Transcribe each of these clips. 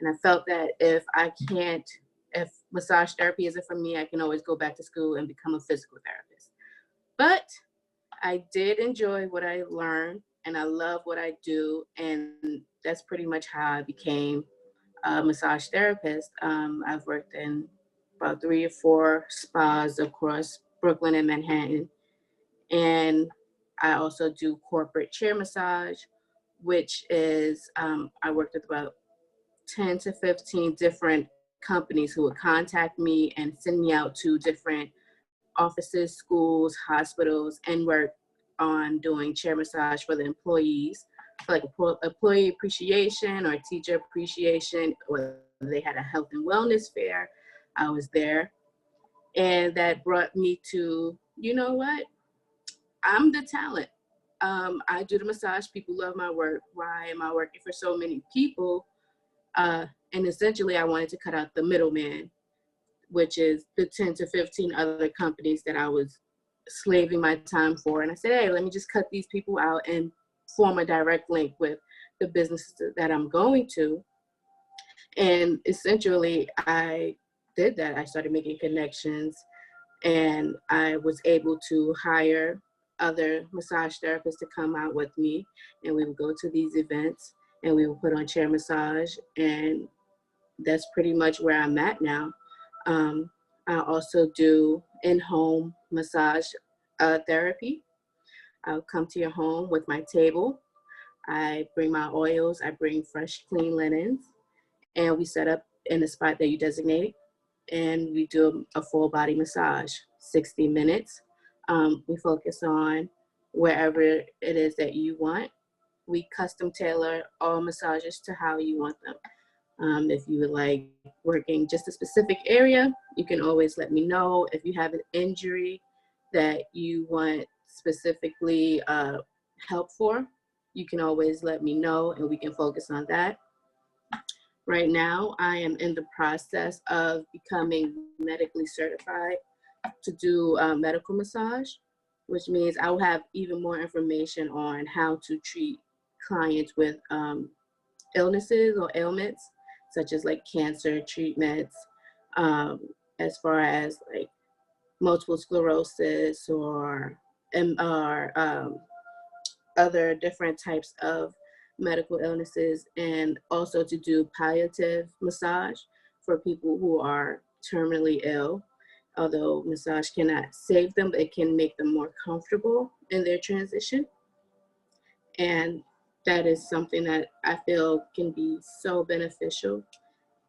And I felt that if massage therapy isn't for me, I can always go back to school and become a physical therapist. But I did enjoy what I learned, and I love what I do, and that's pretty much how I became a massage therapist. I've worked in about 3 or 4 spas across Brooklyn and Manhattan, and I also do corporate chair massage, which is I worked with about 10 to 15 different companies who would contact me and send me out to different offices, schools, hospitals, and work on doing chair massage for the employees, for like employee appreciation or teacher appreciation, or they had a health and wellness fair. I was there. And that brought me to, you know what? I'm the talent. I do the massage. People love my work. Why am I working for so many people? And essentially, I wanted to cut out the middleman, which is the 10 to 15 other companies that I was slaving my time for. And I said, hey, let me just cut these people out and form a direct link with the businesses that I'm going to. And essentially, I did that. I started making connections, and I was able to hire other massage therapists to come out with me, and we would go to these events and we would put on chair massage, and that's pretty much where I'm at now. I also do in-home massage therapy. I'll come to your home with my table. I bring my oils, I bring fresh, clean linens, and we set up in the spot that you designate, and we do a full body massage, 60 minutes. We focus on wherever it is that you want. We custom tailor all massages to how you want them. If you would like working just a specific area, you can always let me know. If you have an injury that you want specifically help for, you can always let me know and we can focus on that. Right now, I am in the process of becoming medically certified to do medical massage, which means I will have even more information on how to treat clients with illnesses or ailments, such as like cancer treatments, as far as like multiple sclerosis or other different types of medical illnesses, and also to do palliative massage for people who are terminally ill. Although massage cannot save them, it can make them more comfortable in their transition. And that is something that I feel can be so beneficial.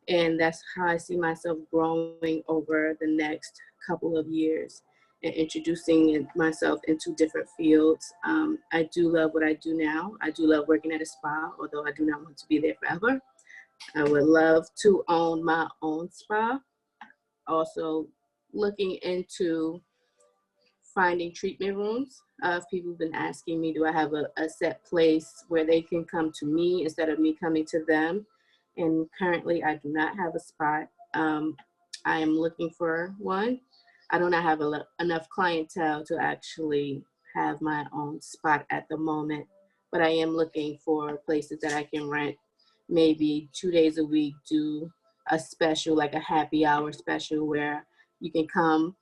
And that's how I see myself growing over the next couple of years and introducing myself into different fields. I do love what I do now. I do love working at a spa, although I do not want to be there forever. I would love to own my own spa. Also looking into finding treatment rooms. If people have been asking me, do I have a set place where they can come to me instead of me coming to them? And currently I do not have a spot. I am looking for one. I do not have enough clientele to actually have my own spot at the moment, but I am looking for places that I can rent maybe 2 days a week, do a special, like a happy hour special where you can come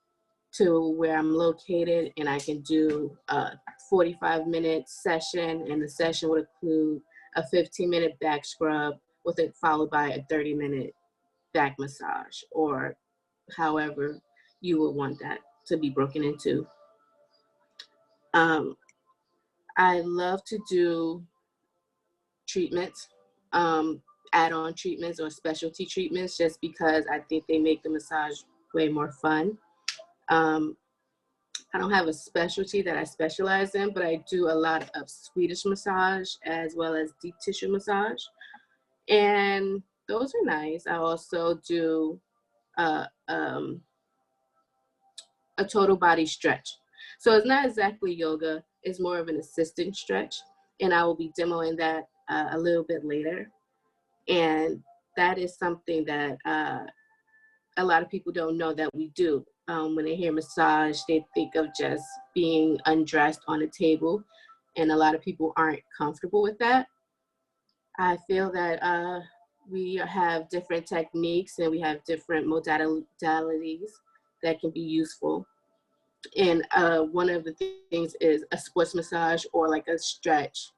to where I'm located and I can do a 45-minute session, and the session would include a 15-minute back scrub with it followed by a 30-minute back massage, or however you would want that to be broken into. I love to do treatments, add-on treatments or specialty treatments, just because I think they make the massage way more fun. I don't have a specialty that I specialize in, but I do a lot of Swedish massage as well as deep tissue massage. And those are nice. I also do a total body stretch. So it's not exactly yoga, it's more of an assistant stretch. And I will be demoing that a little bit later. And that is something that a lot of people don't know that we do. When they hear massage, they think of just being undressed on a table, and a lot of people aren't comfortable with that. I feel that we have different techniques and we have different modalities that can be useful. And one of the things is a sports massage or like a stretch.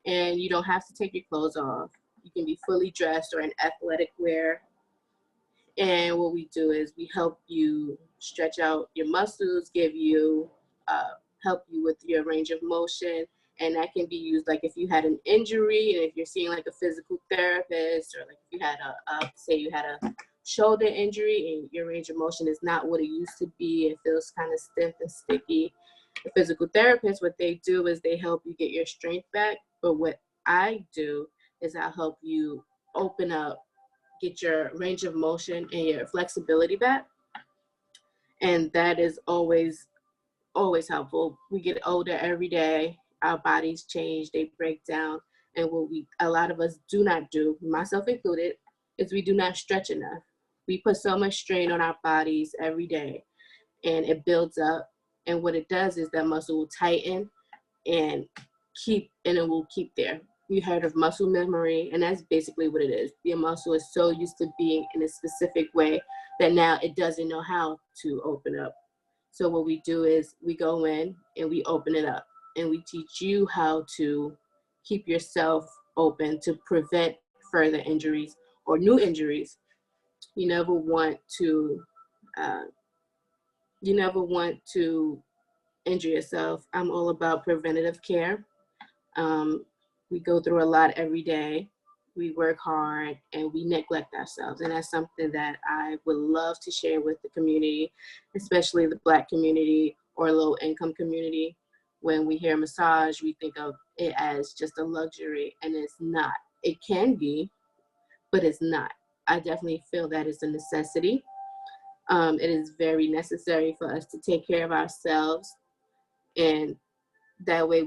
And you don't have to take your clothes off. You can be fully dressed or in athletic wear. And what we do is we help you stretch out your muscles, give you, help you with your range of motion. And that can be used like if you had an injury and if you're seeing like a physical therapist, or like if you had say you had a shoulder injury and your range of motion is not what it used to be, it feels kind of stiff and sticky. The physical therapist, what they do is they help you get your strength back. But what I do is I'll help you open up, get your range of motion and your flexibility back. And that is always helpful. We get older every day, our bodies change, they break down. And what a lot of us do not do, myself included, is we do not stretch enough. We put so much strain on our bodies every day and it builds up. And what it does is that muscle will tighten and it will keep there. You heard of muscle memory, and that's basically what it is. Your muscle is so used to being in a specific way that now it doesn't know how to open up. So what we do is we go in and we open it up, and we teach you how to keep yourself open to prevent further injuries or new injuries. You never want to injure yourself. I'm all about preventative care. We go through a lot every day. We work hard and we neglect ourselves. And that's something that I would love to share with the community, especially the Black community or low income community. When we hear massage, we think of it as just a luxury, and it's not. It can be, but it's not. I definitely feel that it's a necessity. It is very necessary for us to take care of ourselves, and that way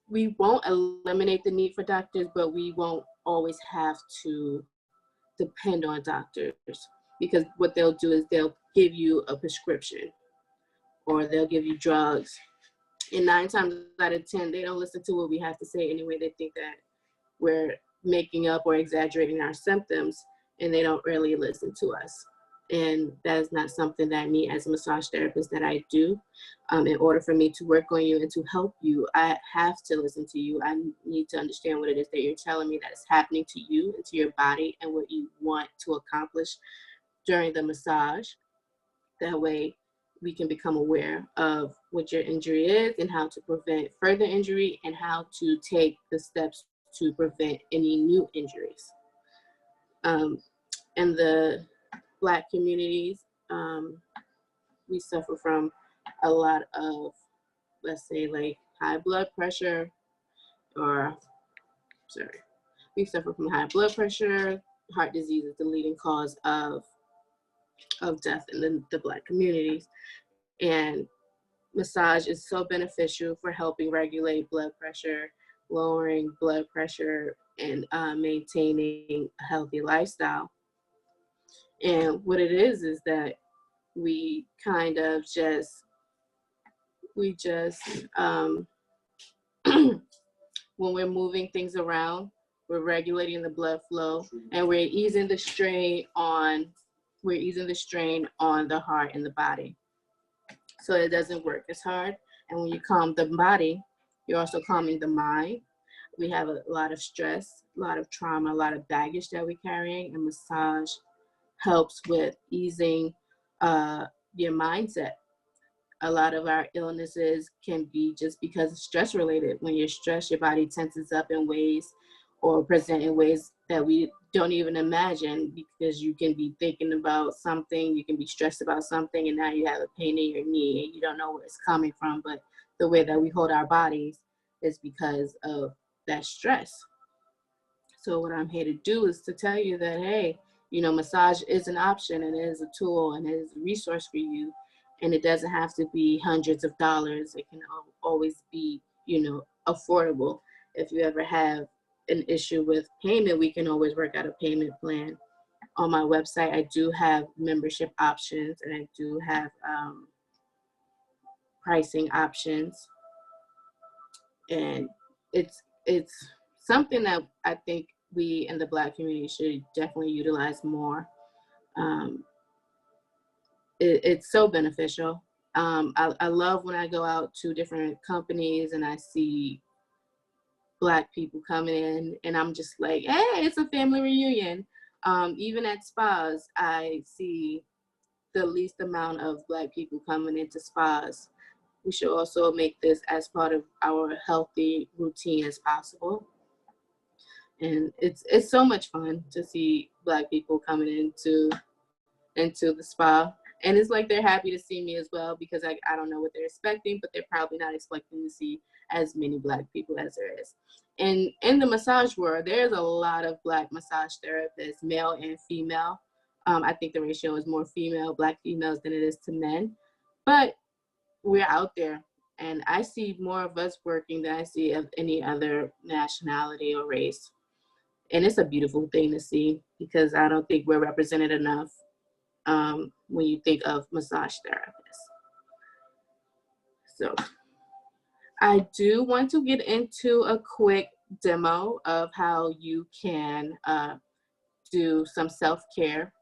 we won't eliminate the need for doctors, but we won't always have to depend on doctors, because what they'll do is they'll give you a prescription or they'll give you drugs. And 9 times out of 10, they don't listen to what we have to say anyway. They think that we're making up or exaggerating our symptoms, and they don't really listen to us. And that is not something that me as a massage therapist that I do. In order for me to work on you and to help you, I have to listen to you. I need to understand what it is that you're telling me that is happening to you and to your body and what you want to accomplish during the massage. That way we can become aware of what your injury is and how to prevent further injury and how to take the steps to prevent any new injuries. In the Black communities, we suffer from a lot of, let's say, like high blood pressure, we suffer from high blood pressure. Heart disease is the leading cause of death in the Black communities. And massage is so beneficial for helping regulate blood pressure, lowering blood pressure, and maintaining a healthy lifestyle. And what it is that we kind of when we're moving things around, we're regulating the blood flow, and we're easing the strain on the heart and the body, so it doesn't work as hard. And when you calm the body, you're also calming the mind. We have a lot of stress, a lot of trauma, a lot of baggage that we're carrying, and massage helps with easing your mindset. A lot of our illnesses can be just because of stress related. When you're stressed, your body tenses up in ways or present in ways that we don't even imagine, because you can be thinking about something, you can be stressed about something, and now you have a pain in your knee and you don't know where it's coming from. But the way that we hold our bodies is because of that stress. So what I'm here to do is to tell you that, hey, massage is an option, and it is a tool, and it is a resource for you. And it doesn't have to be hundreds of dollars. It can always be, affordable. If you ever have an issue with payment, we can always work out a payment plan. On my website, I do have membership options, and I do have pricing options. And it's something that I think we in the Black community should definitely utilize more. It's so beneficial. I love when I go out to different companies and I see Black people coming in, and I'm just like, hey, it's a family reunion. Even at spas, I see the least amount of Black people coming into spas. We should also make this as part of our healthy routine as possible. And it's so much fun to see Black people coming into the spa. And it's like they're happy to see me as well, because I don't know what they're expecting, but they're probably not expecting to see as many Black people as there is. And in the massage world, there's a lot of Black massage therapists, male and female. I think the ratio is more female, Black females than it is to men. But we're out there, and I see more of us working than I see of any other nationality or race. And it's a beautiful thing to see, because I don't think we're represented enough when you think of massage therapists. So I do want to get into a quick demo of how you can do some self-care.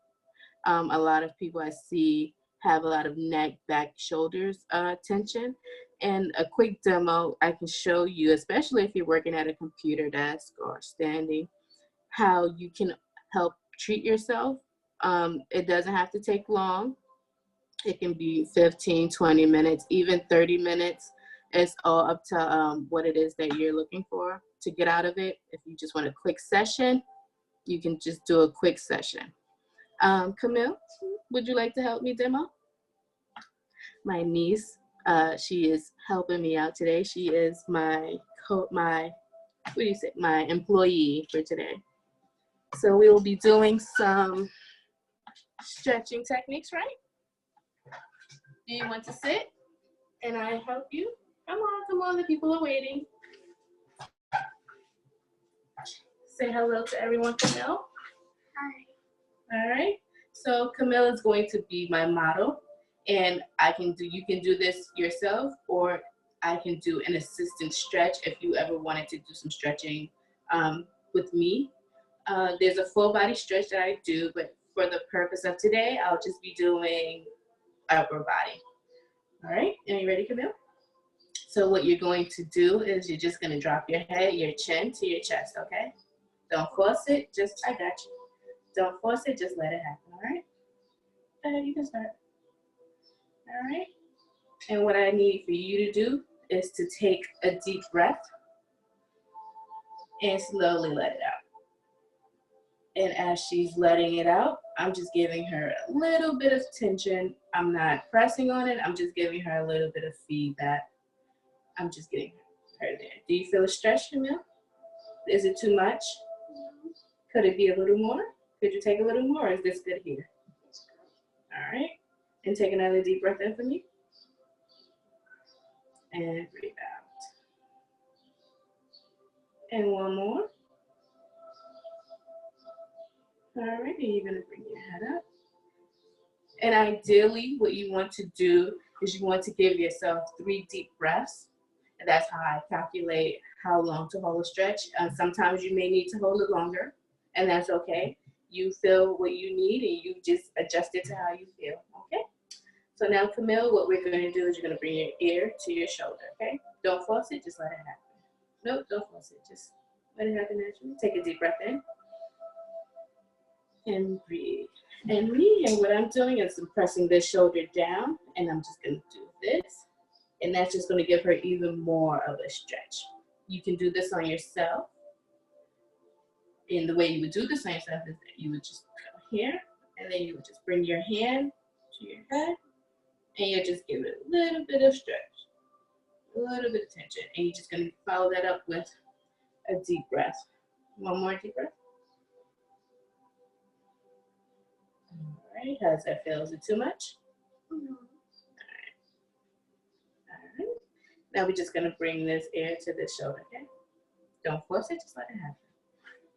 A lot of people I see have a lot of neck, back, shoulders tension. And a quick demo I can show you, especially if you're working at a computer desk or standing, how you can help treat yourself. It doesn't have to take long. It can be 15, 20 minutes, even 30 minutes. It's all up to what it is that you're looking for to get out of it. If you just want a quick session, you can just do a quick session. Camille, would you like to help me demo? My niece, she is helping me out today. She is my employee for today. So we will be doing some stretching techniques, right? Do you want to sit and I help you? Come on, the people are waiting. Say hello to everyone, Camille. Hi. All right, so Camille is going to be my model, and you can do this yourself, or I can do an assistant stretch if you ever wanted to do some stretching with me. There's a full body stretch that I do, but for the purpose of today, I'll just be doing upper body. All right, are you ready, Camille? So what you're going to do is you're just gonna drop your head, your chin to your chest, okay? Don't force it, I got you. Don't force it, just let it happen, all right? You can start. All right, and what I need for you to do is to take a deep breath and slowly let it out. And as she's letting it out, I'm just giving her a little bit of tension. I'm not pressing on it. I'm just giving her a little bit of feedback. I'm just getting her there. Do you feel a stretch, Camille? Is it too much? Could it be a little more? Could you take a little more, or is this good here? All right. And take another deep breath in for me. And breathe out. And one more. All right, and you're gonna bring your head up. And ideally, what you want to do is you want to give yourself 3 deep breaths. And that's how I calculate how long to hold a stretch. Sometimes you may need to hold it longer, and that's okay. You feel what you need, and you just adjust it to how you feel, okay? So now, Camille, what we're gonna do is you're gonna bring your ear to your shoulder, okay? Don't force it, just let it happen. Nope, don't force it, just let it happen naturally. Take a deep breath in. And breathe. And what I'm doing is I'm pressing this shoulder down, and I'm just gonna do this. And that's just gonna give her even more of a stretch. You can do this on yourself. And the way you would do this on yourself is that you would just come here, and then you would just bring your hand to your head, and you just give it a little bit of stretch, a little bit of tension. And you're just gonna follow that up with a deep breath. One more deep breath. All right, how does that feel? Is it too much? No. All right. Now we're just gonna bring this ear to this shoulder, okay? Don't force it, just let it happen.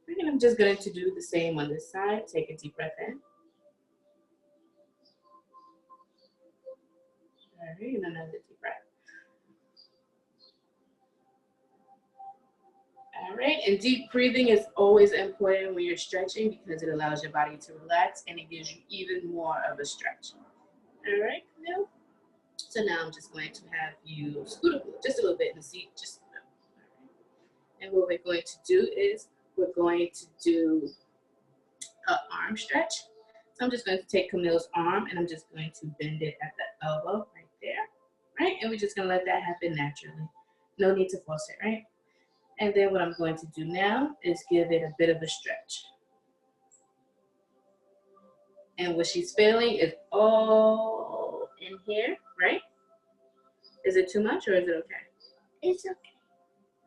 And I'm just going to do the same on this side. Take a deep breath in. All right, and another deep breath. All right, and deep breathing is always important when you're stretching because it allows your body to relax and it gives you even more of a stretch. All right, Camille. So now I'm just going to have you scoot up just a little bit in the seat, just a little. All right. And what we're going to do is we're going to do an arm stretch. So I'm just going to take Camille's arm and I'm just going to bend it at the elbow right there, right? And we're just going to let that happen naturally. No need to force it, right? And then what I'm going to do now is give it a bit of a stretch. And what she's feeling is all in here, right? Is it too much or is it okay? It's okay.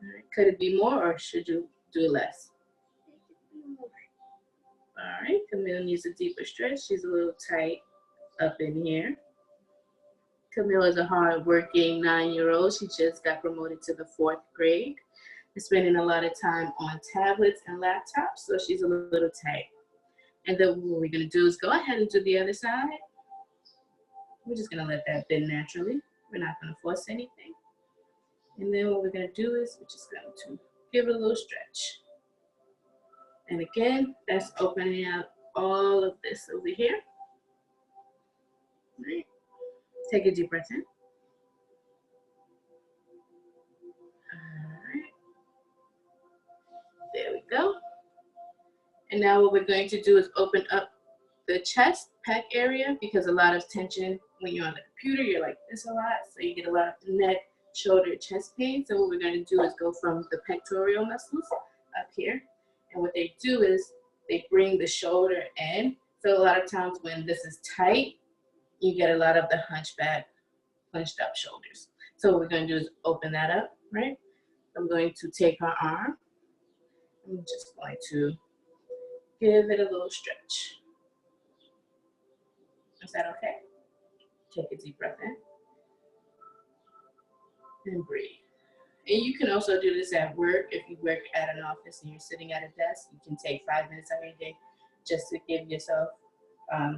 All right. Could it be more or should you do less? It could be more. All right, Camille needs a deeper stretch. She's a little tight up in here. Camille is a hard-working 9-year-old. She just got promoted to the 4th grade. She's spending a lot of time on tablets and laptops, so she's a little tight. And then what we're gonna do is go ahead and do the other side. We're just gonna let that bend naturally. We're not gonna force anything. And then what we're gonna do is we're just going to give it a little stretch. And again, that's opening up all of this over here. All right. Take a deep breath in. All right. There we go. And now what we're going to do is open up the chest, pec area, because a lot of tension when you're on the computer, you're like this a lot. So you get a lot of neck, shoulder, chest pain. So what we're going to do is go from the pectoral muscles up here. And what they do is they bring the shoulder in. So a lot of times when this is tight, you get a lot of the hunchback, hunched up shoulders. So what we're going to do is open that up, right? I'm going to take her arm. I'm just going to give it a little stretch. Is that okay? Take a deep breath in and breathe. And you can also do this at work. If you work at an office and you're sitting at a desk, you can take 5 minutes every day just to give yourself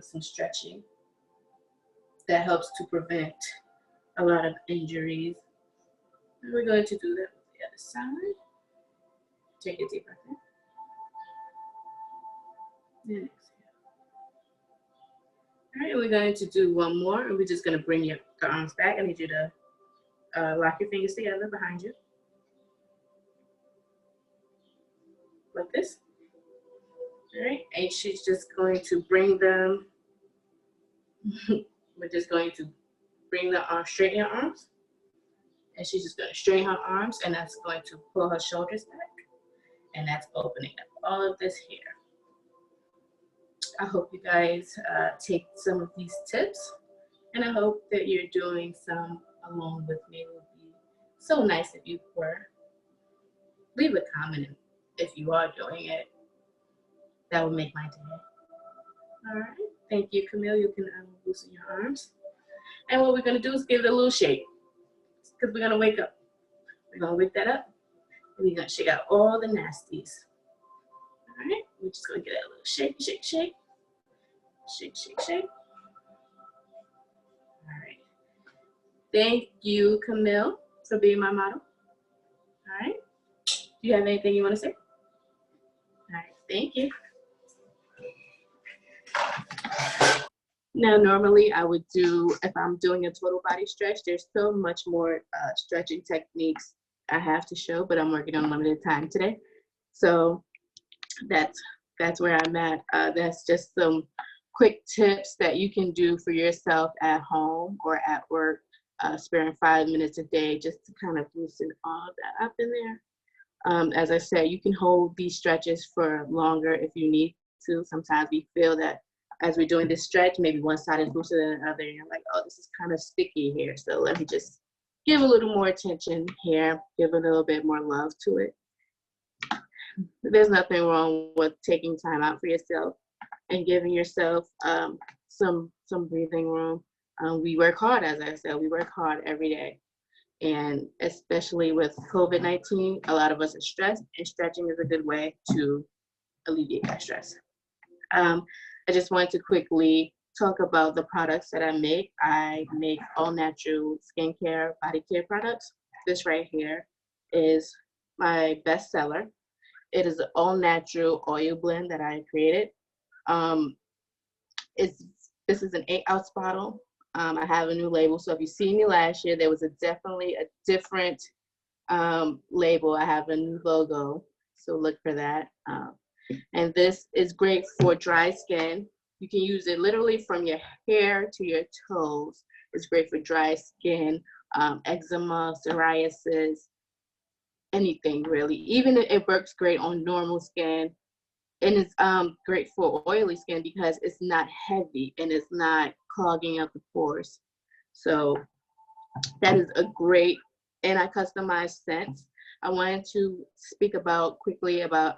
some stretching. That helps to prevent a lot of injuries. And we're going to do that with the other side. Take a deep breath in. And exhale. All right, we're going to do one more, and we're just going to bring the arms back. I need you to lock your fingers together behind you. Like this. All right, and she's just going to bring them. We're just going to bring the arm, straighten your arms. And she's just going to straighten her arms, and that's going to pull her shoulders back. And that's opening up all of this here. I hope you guys take some of these tips, and I hope that you're doing some along with me. It would be so nice if you were. Leave a comment if you are doing it. That would make my day. All right, thank you, Camille. You can loosen your arms. And what we're gonna do is give it a little shake, because we're gonna wake up. We're gonna wake that up, and we're gonna shake out all the nasties. All right, we're just gonna get that little shake, shake, shake. Shake, shake, shake. All right. Thank you, Camille, for being my model. All right. Do you have anything you want to say? All right. Thank you. Now, normally I would do, if I'm doing a total body stretch, there's so much more stretching techniques I have to show, but I'm working on limited time today. So that's where I'm at. That's just some quick tips that you can do for yourself at home or at work, sparing 5 minutes a day just to kind of loosen all of that up in there. As I said, you can hold these stretches for longer if you need to. Sometimes we feel that as we're doing this stretch, maybe one side is looser than the other, and you're like, oh, this is kind of sticky here. So let me just give a little more attention here, give a little bit more love to it. There's nothing wrong with taking time out for yourself and giving yourself some breathing room. We work hard, as I said, we work hard every day. And especially with COVID-19, a lot of us are stressed, and stretching is a good way to alleviate that stress. I just wanted to quickly talk about the products that I make. I make all natural skincare, body care products. This right here is my bestseller. It is an all-natural oil blend that I created. Um, this is an 8-ounce bottle. I have a new label. So if you see me last year, there was definitely a different label. I have a new logo, so look for that. And this is great for dry skin. You can use it literally from your hair to your toes. It's great for dry skin, eczema, psoriasis, anything really. Even it works great on normal skin. And it's great for oily skin because it's not heavy and it's not clogging up the pores. So that is a great, and I customize scents. I wanted to speak about quickly about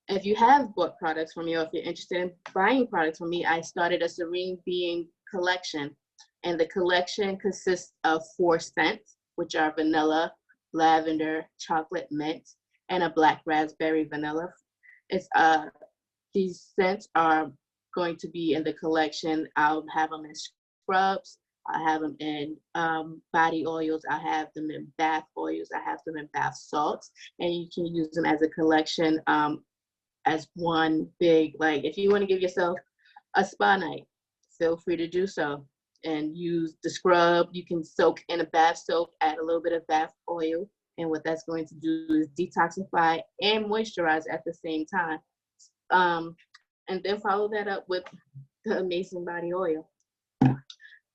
if you have bought products from me or if you're interested in buying products from me, I started a Serene Being collection. And the collection consists of 4 scents, which are vanilla, lavender, chocolate mint, and a black raspberry vanilla. It's these scents are going to be in the collection. I'll have them in scrubs. I have them in body oils. I have them in bath oils. I have them in bath salts, and you can use them as a collection as one big, like if you want to give yourself a spa night, feel free to do so and use the scrub. You can soak in a bath soap, add a little bit of bath oil, and what that's going to do is detoxify and moisturize at the same time. And then follow that up with the amazing body oil.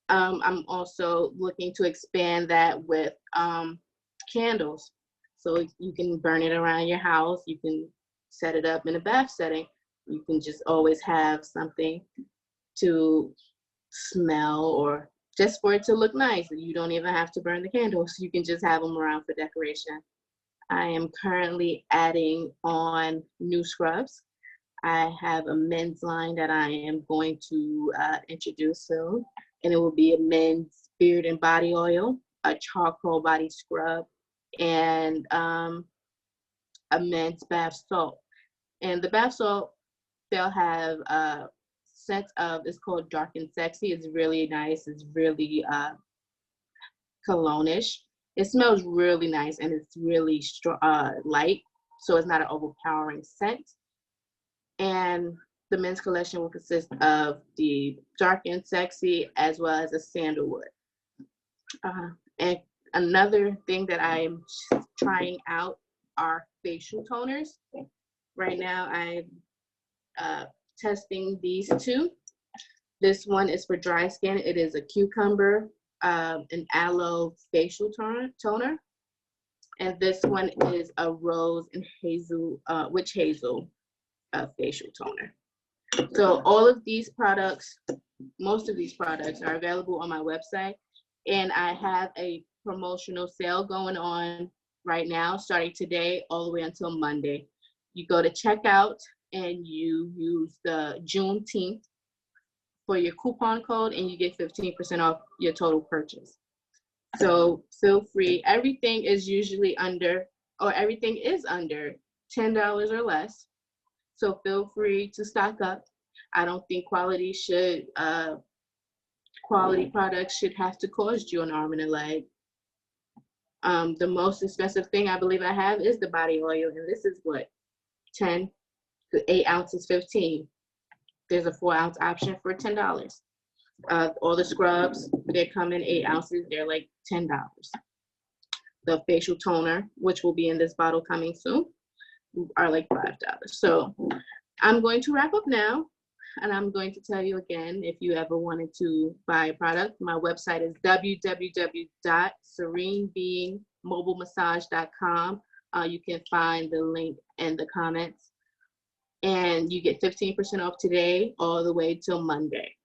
I'm also looking to expand that with candles. So you can burn it around your house. You can set it up in a bath setting. You can just always have something to smell or just for it to look nice. You don't even have to burn the candles. You can just have them around for decoration. I am currently adding on new scrubs. I have a men's line that I am going to introduce soon, and it will be a men's beard and body oil, a charcoal body scrub, and a men's bath salt. And the bath salt, they'll have scents of, it's called Dark and Sexy. It's really nice. It's really cologne-ish. It smells really nice and it's really light, so it's not an overpowering scent. And the men's collection will consist of the Dark and Sexy as well as a sandalwood. And another thing that I am trying out are facial toners. Right now I'm testing these 2. This one is for dry skin. It is a cucumber an aloe facial toner. And this one is a rose and hazel, witch hazel facial toner. So all of these products, most of these products are available on my website. And I have a promotional sale going on right now, starting today all the way until Monday. You go to checkout and you use the Juneteenth for your coupon code and you get 15% off your total purchase. So feel free. Everything is usually under, or everything is under $10 or less. So feel free to stock up. I don't think quality products should have to cost you an arm and a leg. The most expensive thing I believe I have is the body oil, and this is what, 10 to 8 ounces, 15. There's a 4-ounce option for $10. All the scrubs, they come in 8 ounces. They're like $10. The facial toner, which will be in this bottle coming soon, are like $5. So I'm going to wrap up now. And I'm going to tell you again, if you ever wanted to buy a product, my website is www.serenebeingmobilemassage.com. You can find the link in the comments. And you get 15% off today all the way till Monday.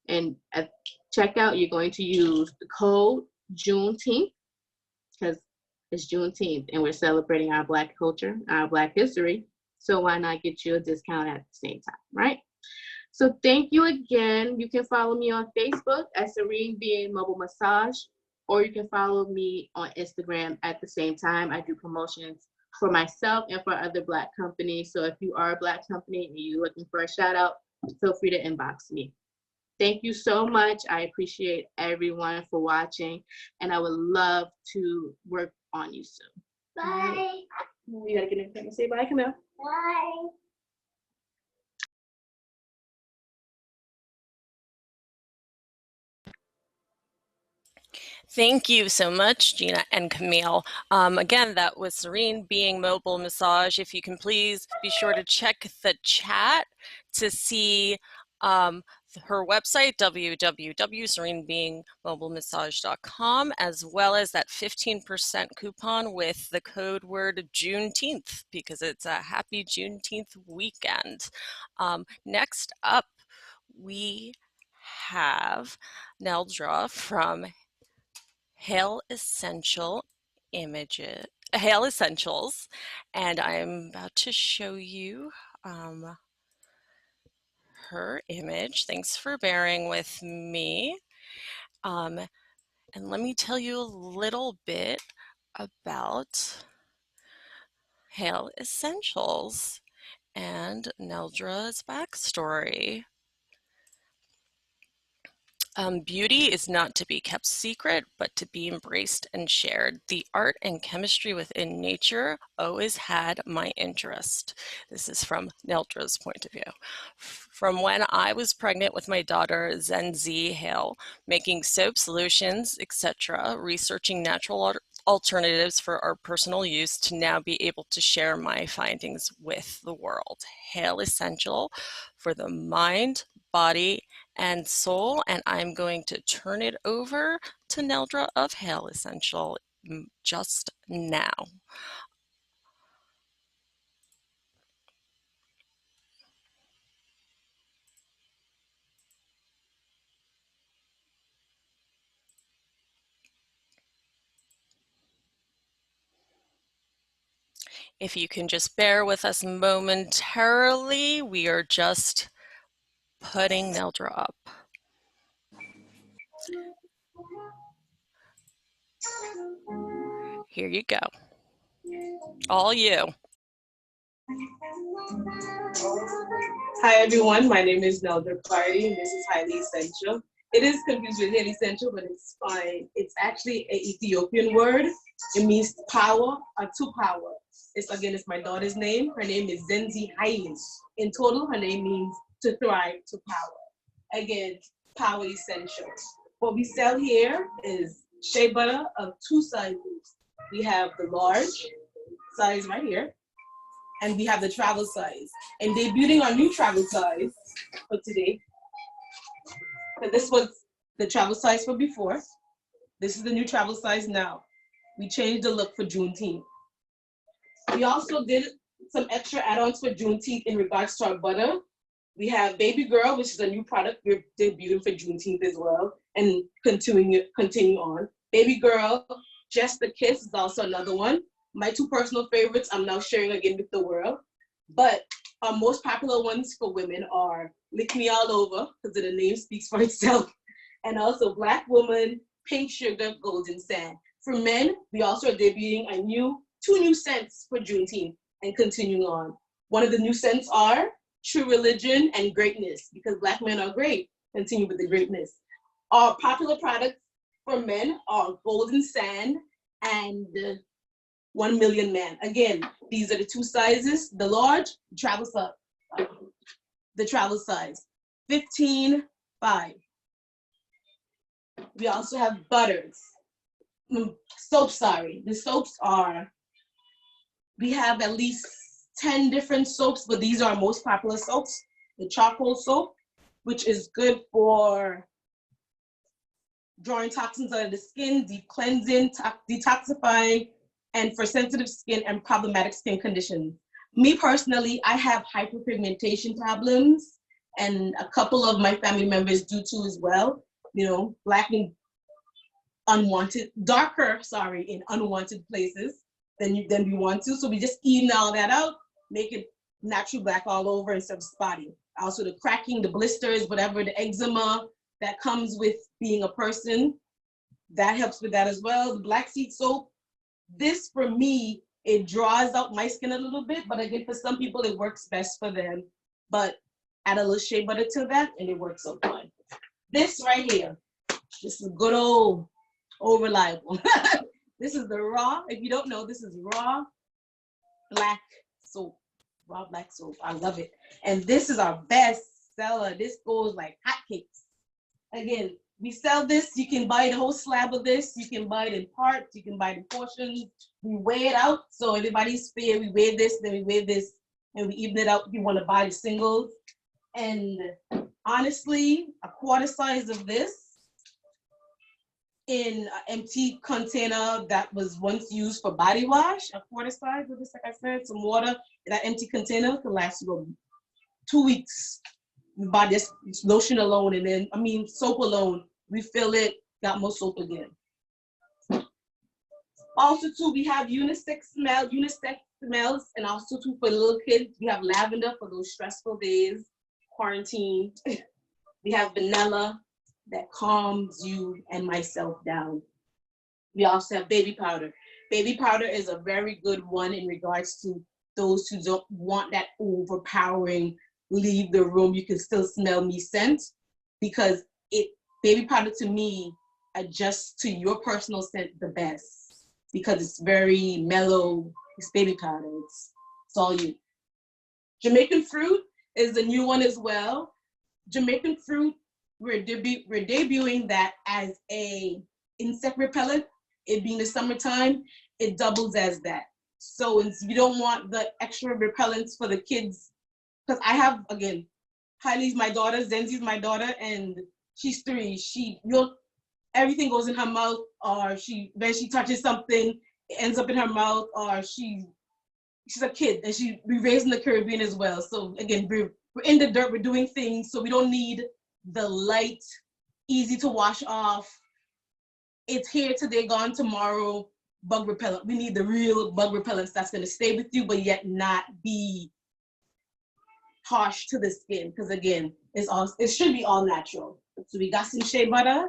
And at checkout, you're going to use the code Juneteenth, because it's Juneteenth and we're celebrating our Black culture, our Black history. So why not get you a discount at the same time, right? So thank you again. You can follow me on Facebook at Serene Being Mobile Massage, or you can follow me on Instagram at the same time. I do promotions for myself and for other Black companies. So if you are a Black company and you're looking for a shout out, feel free to inbox me. Thank you so much. I appreciate everyone for watching, and I would love to work on you soon. Bye. You gotta get in and say bye, Camille. Bye. Thank you so much, Gina and Camille. Again, that was Serene being mobile massage. If you can please be sure to check the chat to see her website, www.serenebeingmobilemassage.com, as well as that 15% coupon with the code word Juneteenth, because it's a happy Juneteenth weekend. Next up, we have Neldra from Haile Essential Haile Essentials, and I'm about to show you her image. Thanks for bearing with me. And let me tell you a little bit about Haile Essentials and Neldra's backstory. Beauty is not to be kept secret, but to be embraced and shared. The art and chemistry within nature always had my interest. This is from Neldra's point of view. From when I was pregnant with my daughter, Zenzi Hale, making soap solutions, etc., researching natural alternatives for our personal use, to now be able to share my findings with the world. Haile Essential for the mind, body, and soul, and I'm going to turn it over to Neldra of Haile Essential just now. If you can just bear with us momentarily, we are just putting Neldra up. Here you go. All you. Hi everyone, my name is Neldra Clardy and this is Haile Essential. It is confused with Haile Essential, but it's fine. It's actually an Ethiopian word. It means power or to power. It's my daughter's name. Her name is Zenzi Haile. In total, her name means to thrive, to power. Again, power essential. What we sell here is shea butter of 2 sizes. We have the large size right here, and we have the travel size. And debuting our new travel size for today. So this was the travel size for before. This is the new travel size now. We changed the look for Juneteenth. We also did some extra add-ons for Juneteenth in regards to our butter. We have Baby Girl, which is a new product we're debuting for Juneteenth as well, and continue on. Baby Girl, Just the Kiss is also another one. My 2 personal favorites I'm now sharing again with the world. But our most popular ones for women are Lick Me All Over, because the name speaks for itself, and also Black Woman, Pink Sugar, Golden Sand. For men, we also are debuting 2 new scents for Juneteenth and continuing on. One of the new scents are True Religion and Greatness, because Black men are great. Continue with the greatness. Our popular products for men are Golden Sand and 1 Million Man. Again, these are the 2 sizes. The large, travel size, 15.5. We also have butters. Soaps, sorry. The soaps are, we have at least 10 different soaps, but these are our most popular soaps. The charcoal soap, which is good for drawing toxins out of the skin, deep cleansing, detoxifying, and for sensitive skin and problematic skin conditions. Me personally, I have hyperpigmentation problems, and a couple of my family members do too as well. You know, black and darker, in unwanted places than we want to. So we just even all that out, make it naturally black all over instead of spotty. Also the cracking, the blisters, whatever, the eczema that comes with being a person, that helps with that as well. The black seed soap, this for me, it draws out my skin a little bit, but again, for some people, it works best for them. But add a little shea butter to that, and it works so fine. This right here, this is good old reliable. This is the raw. If you don't know, this is raw black soap. Raw black soap. I love it. And this is our best seller. This goes like hotcakes. Again, we sell this. You can buy the whole slab of this. You can buy it in parts. You can buy it in portions. We weigh it out. So everybody's fair. We weigh this, then we weigh this, and we even it out if you want to buy the singles. And honestly, a quarter size of this in an empty container that was once used for body wash, a quarter size of this, like I said, some water in that empty container can last you 2 weeks. We buy this lotion alone, and then, soap alone, we fill it, got more soap again. Also, too, we have unisex smells, and also, too, for little kids, we have lavender for those stressful days, quarantine. We have vanilla that calms you and myself down. We also have baby powder. Baby powder is a very good one in regards to those who don't want that overpowering leave the room, you can still smell me scent, because baby powder to me adjusts to your personal scent the best, because it's very mellow. It's baby powder. It's all you. Jamaican fruit is a new one as well. Jamaican fruit, we're debuting that as a insect repellent. It being the summertime, it doubles as that. So you don't want the extra repellents for the kids, because I have, again, Haile's my daughter, Zenzi's my daughter, and she's 3. Everything goes in her mouth, or when she touches something, it ends up in her mouth, or she's a kid, and we raised in the Caribbean as well. So again, we're in the dirt, we're doing things, so we don't need the light, easy to wash off, it's here today, gone tomorrow, bug repellent. We need the real bug repellents that's gonna stay with you, but yet not be harsh to the skin, because again, it should be all natural. So we got some shea butter,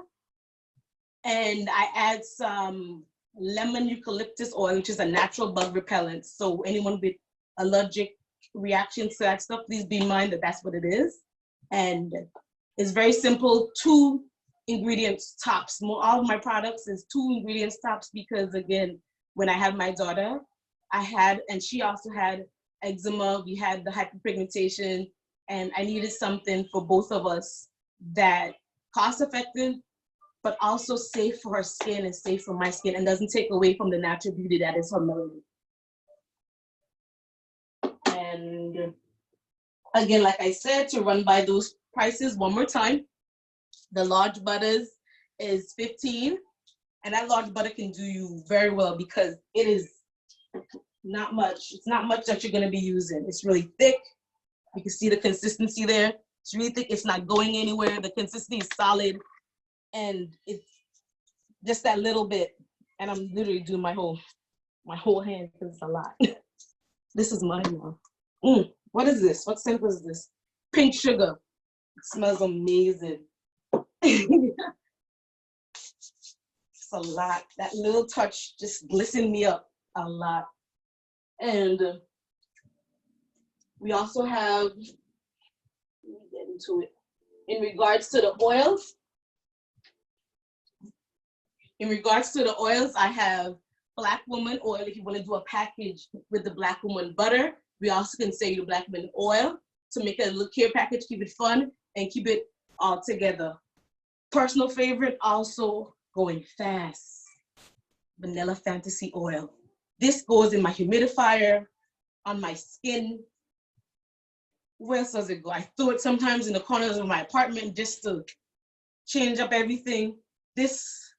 and I add some lemon eucalyptus oil, which is a natural bug repellent. So anyone with allergic reactions to that stuff, please be in mind that that's what it is. And it's very simple, 2 ingredients tops. All of my products is 2 ingredients tops, because again, when I had my daughter, and she also had eczema, we had the hyperpigmentation, and I needed something for both of us that cost effective, but also safe for her skin and safe for my skin, and doesn't take away from the natural beauty that is her melanin. And again, like I said, to run by those prices one more time, the large butters is $15, and that large butter can do you very well, because it is not much. It's not much that you're going to be using. It's really thick. You can see the consistency there. It's really thick. It's not going anywhere. The consistency is solid, and it's just that little bit. And I'm literally doing my whole hand, because it's a lot. This is mine now. What is this? What scent was this? Pink sugar. It smells amazing. It's a lot. That little touch just glistened me up a lot. And we also have, let me get into it. In regards to the oils, I have Black Woman oil. If you want to do a package with the Black Woman butter, we also can say the Black Woman oil to make a little care package, keep it fun, and keep it all together. Personal favorite, also going fast, Vanilla Fantasy oil. This goes in my humidifier, on my skin. Where else does it go? I throw it sometimes in the corners of my apartment just to change up everything. This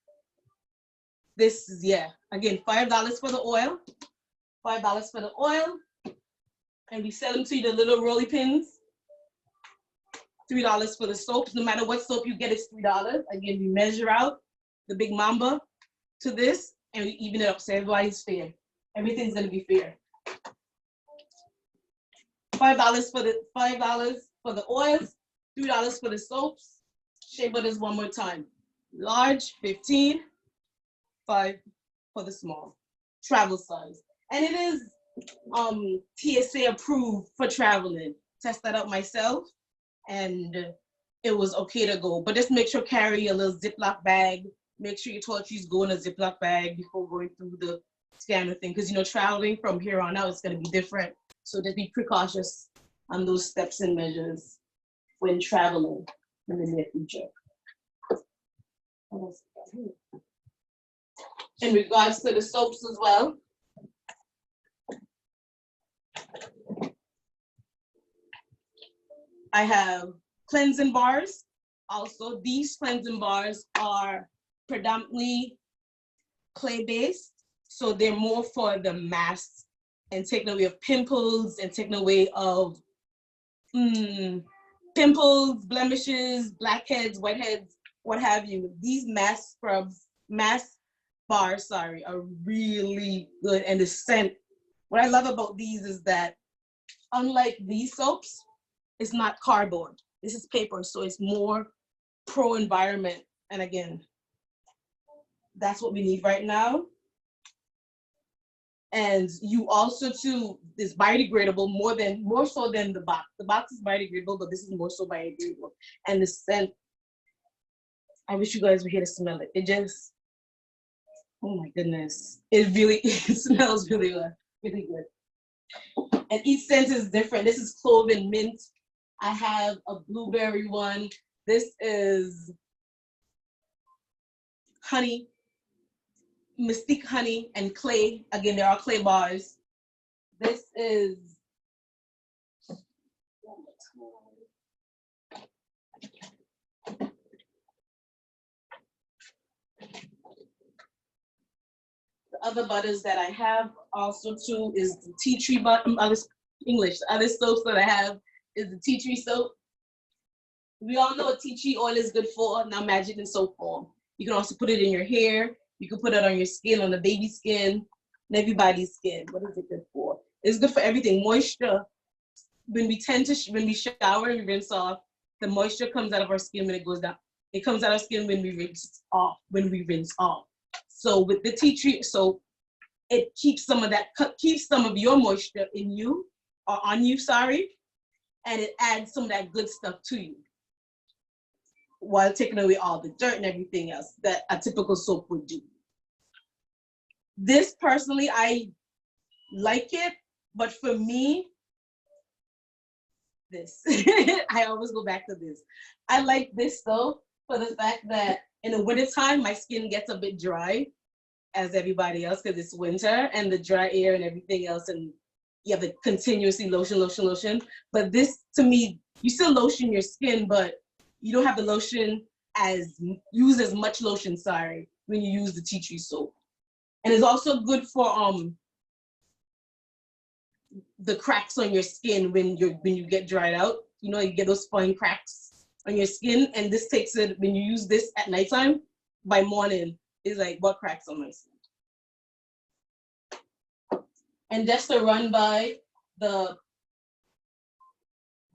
is, yeah, again, $5 for the oil. $5 for the oil. And we sell them to you, the little rolly pins. $3 for the soaps. No matter what soap you get, it's $3. Again, we measure out the big mamba to this, and we even it up so everybody's fair. Everything's gonna be fair. $5 for the oils, $3 for the soaps. Shea butters one more time. Large, 15, 5 for the small. Travel size. And it is TSA approved for traveling. Test that out myself, and it was okay to go. But just make sure carry a little Ziploc bag make sure your toiletries go in a Ziploc bag before going through the scanner thing, because traveling from here on out is going to be different. So just be precautious on those steps and measures when traveling in the near future. In regards to the soaps as well, I have cleansing bars. Also, these cleansing bars are predominantly clay-based, so they're more for the mass and taking away of pimples and taking away of pimples, blemishes, blackheads, whiteheads, what have you. These mass bars, are really good. And the scent, what I love about these is that unlike these soaps, it's not cardboard. This is paper, so it's more pro-environment. And again, that's what we need right now. And you also too, is biodegradable more so than the box. The box is biodegradable, but this is more so biodegradable. And the scent, I wish you guys were here to smell it. It just, oh my goodness. It smells really good, really good. And each scent is different. This is clove and mint. I have a blueberry one. This is honey, mystique honey and clay. Again, there are clay bars. This is the other butters that I have also too is the tea tree butter. The other soaps that I have is the tea tree soap. We all know what tea tree oil is good for. Now imagine in soap form. You can also put it in your hair. You can put it on your skin, on the baby skin, and everybody's skin. What is it good for? It's good for everything. Moisture. When we shower and we rinse off, the moisture comes out of our skin when it goes down. It comes out of our skin when we rinse off. So with the tea tree soap, it keeps some of your moisture in you, or on you, sorry, and it adds some of that good stuff to you, while taking away all the dirt and everything else that a typical soap would do. This personally, I like it, but for me, this, I always go back to this. I like this though, for the fact that in the wintertime, my skin gets a bit dry as everybody else, because it's winter and the dry air and everything else, and you have to continuously lotion. But this, to me, you still lotion your skin, but you don't have the lotion use as much lotion, when you use the tea tree soap. And it's also good for the cracks on your skin when you get dried out. You get those fine cracks on your skin, and this takes it, when you use this at nighttime, by morning, it's like, what cracks on my skin? And just to run by the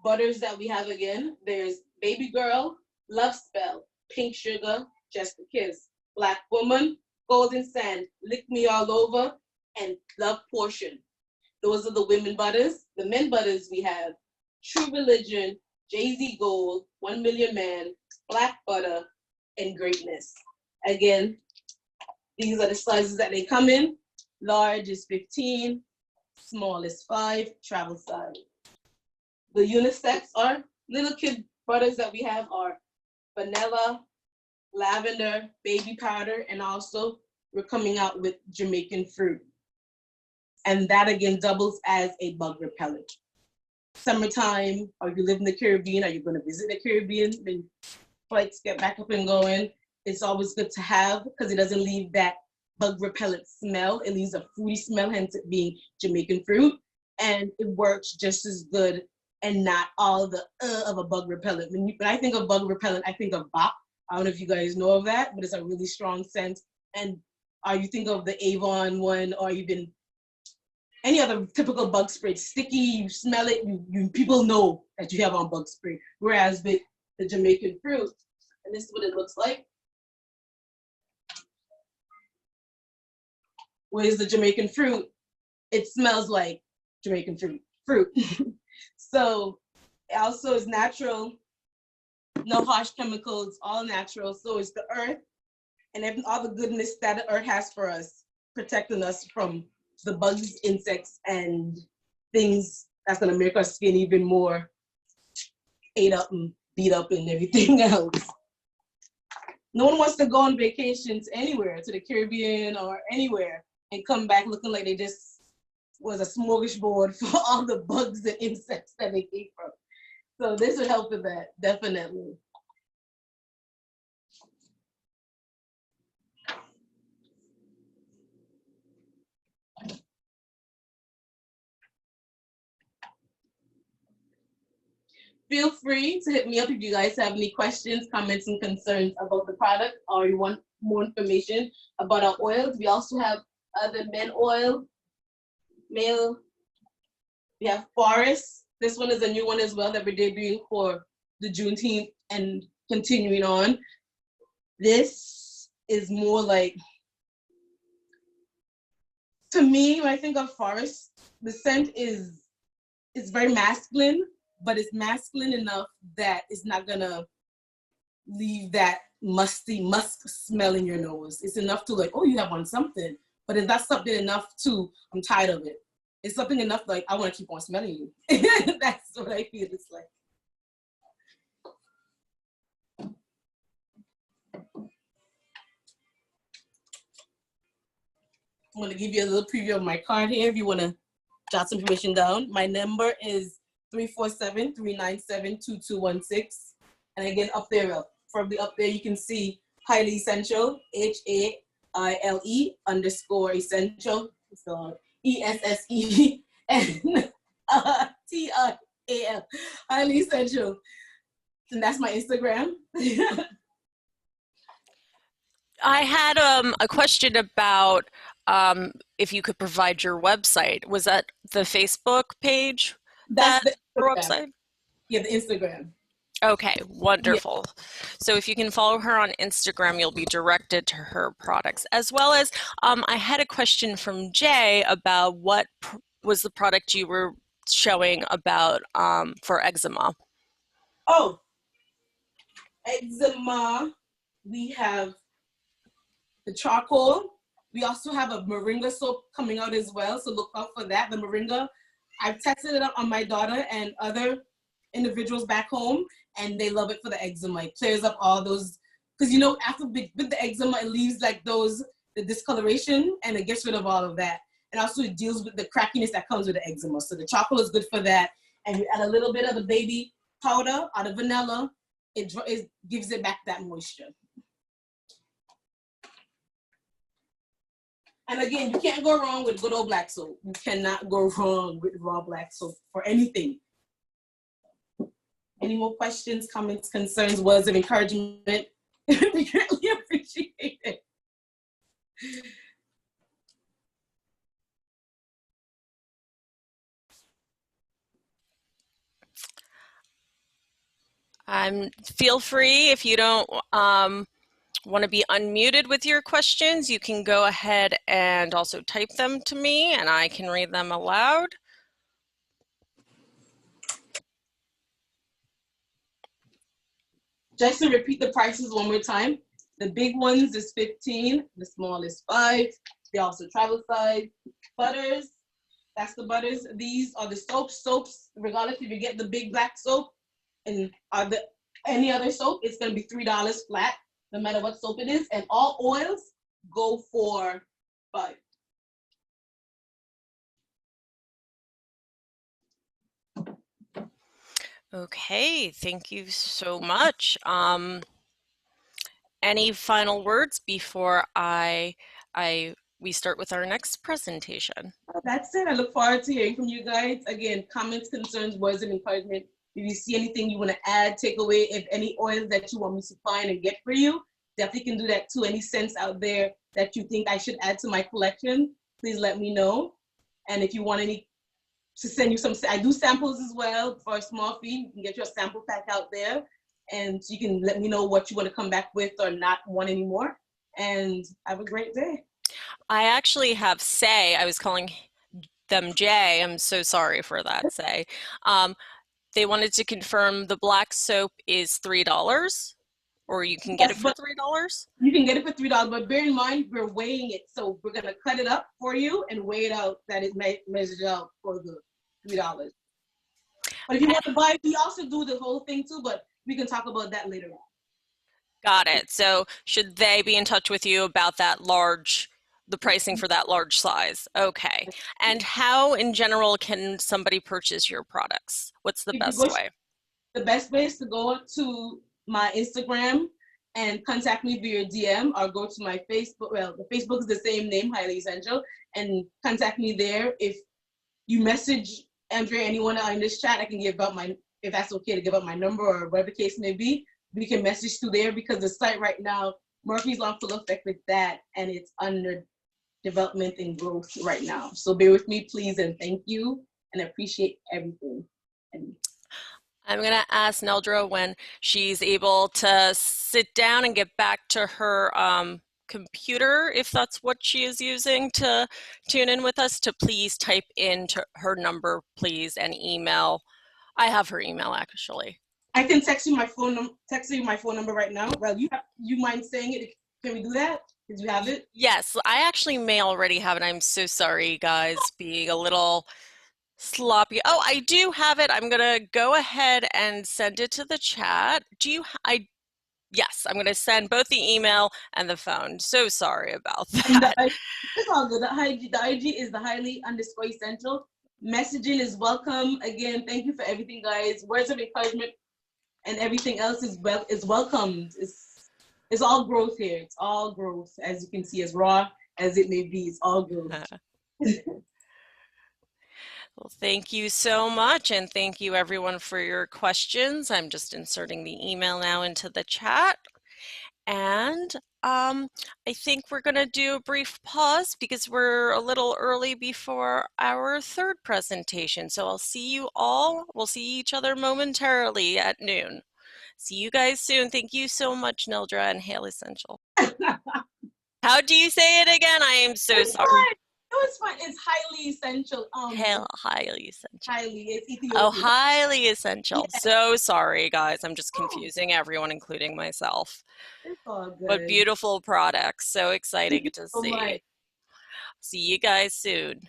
butters that we have again, there's Baby Girl, Love Spell, Pink Sugar, Just a Kiss, Black Woman, Golden Sand, Lick Me All Over, and Love Portion. Those are the women butters. The men butters we have True Religion, Jay-Z Gold, 1 Million Man, Black Butter, and Greatness. Again, these are the sizes that they come in. Large is 15, small is 5, travel size. The unisex are little kid butters that we have are vanilla, lavender, baby powder, and also we're coming out with Jamaican fruit. And that again doubles as a bug repellent. Summertime, or you live in the Caribbean, or you're going to visit the Caribbean, when flights get back up and going, it's always good to have, because it doesn't leave that bug repellent smell. It leaves a fruity smell, hence it being Jamaican fruit. And it works just as good and not all the of a bug repellent. When I think of bug repellent, I think of Bop. I don't know if you guys know of that, but it's a really strong scent. And you think of the Avon one, or even any other typical bug spray. It's sticky, you smell it, people know that you have on bug spray. Whereas with the Jamaican fruit, and this is what it looks like. Whereas the Jamaican fruit, it smells like Jamaican fruit. So it also is natural, no harsh chemicals, all natural. So it's the earth and all the goodness that the earth has for us, protecting us from the bugs, insects, and things that's gonna make our skin even more ate up and beat up and everything else. No one wants to go on vacations anywhere, to the Caribbean or anywhere, and come back looking like they just was a smorgasbord for all the bugs and insects that they ate from. So this would help with that, definitely. Feel free to hit me up if you guys have any questions, comments, and concerns about the product, or you want more information about our oils. We also have other men oil, male. We have Forest. This one is a new one as well that we're debuting for the Juneteenth and continuing on. This is more like, to me, when I think of Forest, the scent is very masculine, but it's masculine enough that it's not gonna leave that musty musk smell in your nose. It's enough to like, oh, you have on something, but it's not something enough to, I'm tired of it. It's something enough like, I wanna keep on smelling you. That's what I feel it's like. I'm gonna give you a little preview of my card here if you wanna jot some information down. My number is 347-397-2216. And again, up there, probably up there, you can see Haile Essential, HAILE_essential, so ESSENTIAL, Haile Essential. And that's my Instagram. I had a question about if you could provide your website. Was that the Facebook page? That's your website? Yeah, the Instagram. Okay, wonderful. Yeah. So if you can follow her on Instagram, you'll be directed to her products. As well as, I had a question from Jay about what was the product you were showing about for eczema. Oh, eczema, we have the charcoal. We also have a moringa soap coming out as well, so look out for that. The moringa, I've tested it out on my daughter and other individuals back home, and they love it for the eczema. It clears up all those, because you know, after with the eczema, it leaves like the discoloration, and it gets rid of all of that. And also it deals with the crackiness that comes with the eczema. So the charcoal is good for that. And you add a little bit of the baby powder out of vanilla, it gives it back that moisture. And again, you can't go wrong with good old black soap. You cannot go wrong with raw black soap for anything. Any more questions, comments, concerns, words of encouragement? We greatly appreciate it. Feel free, if you don't want to be unmuted with your questions, you can go ahead and also type them to me and I can read them aloud. Just to repeat the prices one more time. The big ones is $15, the small is $5. They also travel size. Butters, that's the butters. These are the soaps. Soaps, regardless if you get the big black soap and any other soap, it's gonna be $3 flat, no matter what soap it is. And all oils go for $5. Okay, thank you so much. Any final words before we start with our next presentation? That's it. I look forward to hearing from you guys. Again, comments, concerns, words of encouragement. If you see anything you want to add, take away, if any oils that you want me to find and get for you, definitely can do that too. Any scents out there that you think I should add to my collection, please let me know. And if you want any to send you some, I do samples as well for a small fee. You can get your sample pack out there, and you can let me know what you want to come back with or not want anymore. And have a great day. I actually have Say, I was calling them Jay, I'm so sorry for that, Say. They wanted to confirm the black soap is $3. Or you can get Yes, it for but $3? you can get it for $3, but bear in mind we're weighing it, so we're gonna cut it up for you and weigh it out that it measured out for the $3. But if you want to buy, we also do the whole thing too, but we can talk about that later on. Got it. So should they be in touch with you about that the pricing for that large size? Okay. And how in general can somebody purchase your products? What's the If you best go, way? the best way is to go to my Instagram and contact me via DM, or go to my Facebook. Well, the Facebook is the same name, Haile Essential, and contact me there. If you message Andre, anyone in this chat, I can give out my, if that's okay to give out my number or whatever the case may be. We can message through there, because the site right now, Murphy's on full effect with that, and it's under development and growth right now. So bear with me, please, and thank you, and I appreciate everything. And I'm going to ask Neldra when she's able to sit down and get back to her computer, if that's what she is using to tune in with us, to please type in her number, please, and email. I have her email, actually. I can text you my phone number right now. Well, you mind saying it? Can we do that? Did you have it? Yes, I actually may already have it. I'm so sorry, guys, being a little sloppy. Oh, I do have it. I'm gonna go ahead and send it to the chat. Yes, I'm gonna send both the email and the phone. So sorry about And that. it's all good. The IG is the Haile_Essential. Messaging is welcome. Again, thank you for everything, guys. Words of encouragement and everything else is welcomed. It's all growth here. It's all growth, as you can see, as raw as it may be. It's all growth. Well, thank you so much, and thank you everyone for your questions. I'm just inserting the email now into the chat. And I think we're going to do a brief pause because we're a little early before our third presentation. So I'll see you all. We'll see each other momentarily at noon. See you guys soon. Thank you so much, Neldra and Haile Essential. How do you say it again? I am so sorry. It's fine. It's highly essential. Highly essential. Highly. It's Ethiopian. Oh, highly essential. Yeah. So sorry, guys. I'm just confusing everyone, including myself. It's all good. But beautiful products. So exciting to so see. much. See you guys soon.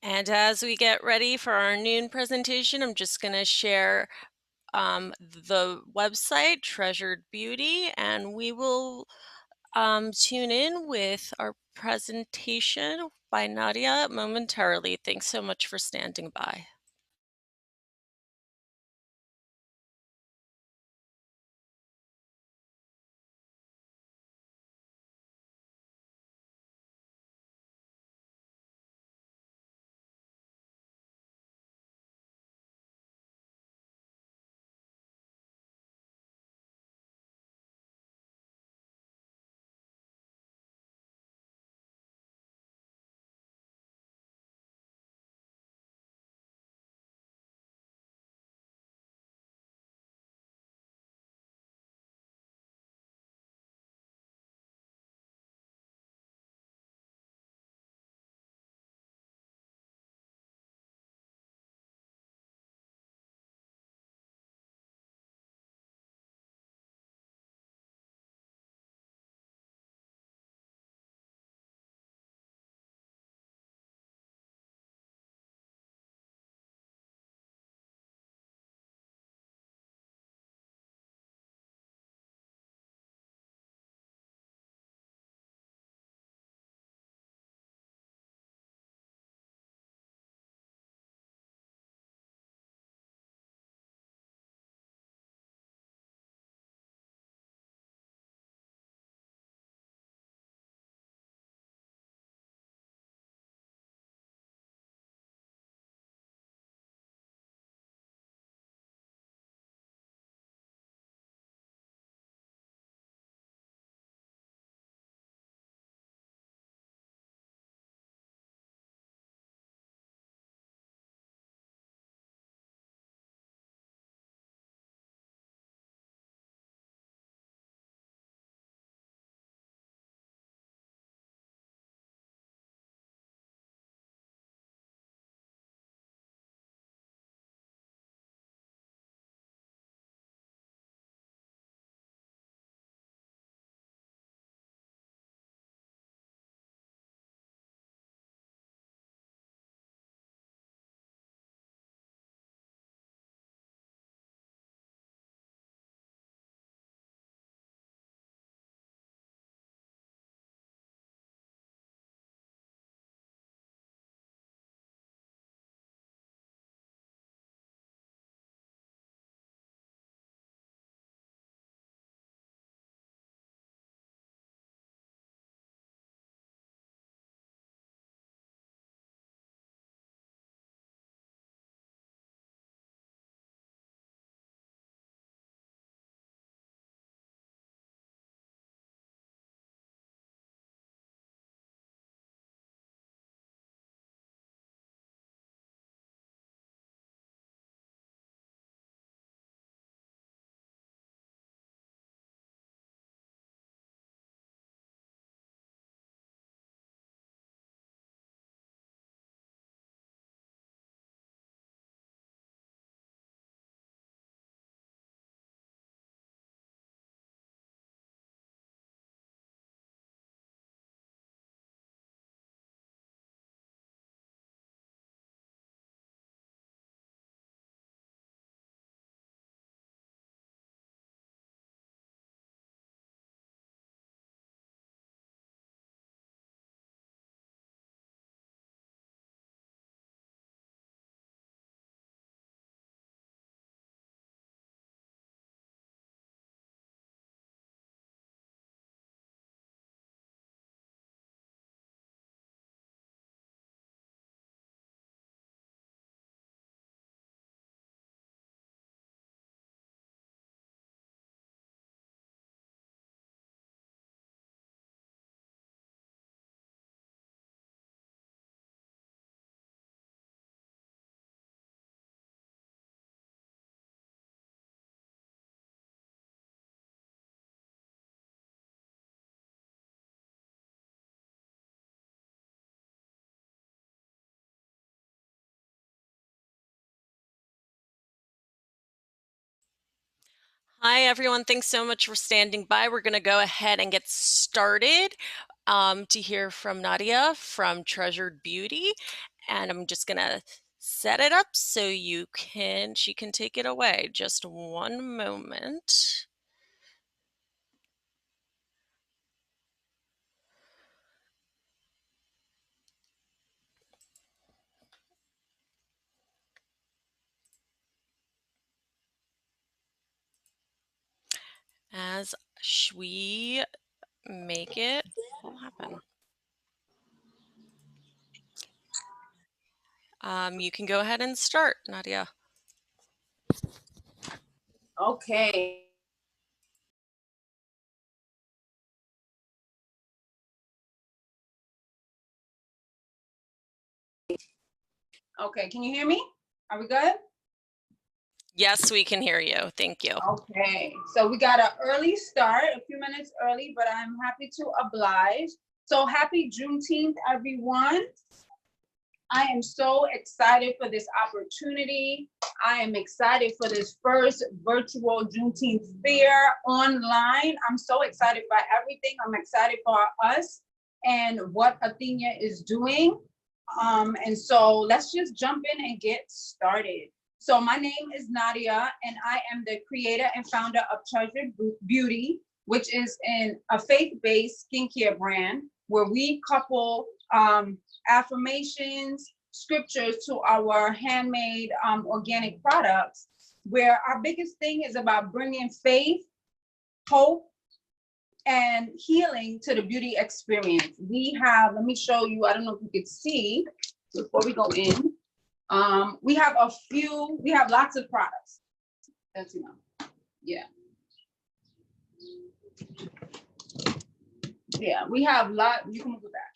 And as we get ready for our noon presentation, I'm just going to share the website, Treasured Beauty, and we will tune in with our presentation by Nadia momentarily. Thanks so much for standing by. Hi, everyone. Thanks so much for standing by. We're going to go ahead and get started to hear from Nadia from Treasured Beauty. And I'm just gonna set it up so she can take it away. Just one moment. As we make it all happen. You can go ahead and start, Nadia. Okay. Okay, can you hear me? Are we good? Yes, we can hear you. Thank you. Okay, so we got an early start, a few minutes early, but I'm happy to oblige. So happy Juneteenth, everyone. I am so excited for this opportunity. I am excited for this first virtual Juneteenth fair online. I'm so excited by everything. I'm excited for us and what Athenia is doing. And so let's just jump in and get started. So my name is Nadia, and I am the creator and founder of Treasured Beauty, which is a faith-based skincare brand where we couple affirmations, scriptures to our handmade organic products, where our biggest thing is about bringing faith, hope, and healing to the beauty experience. We have, let me show you, I don't know if you could see before we go in. We have lots of products. That's yeah. Yeah, we have you can move it back.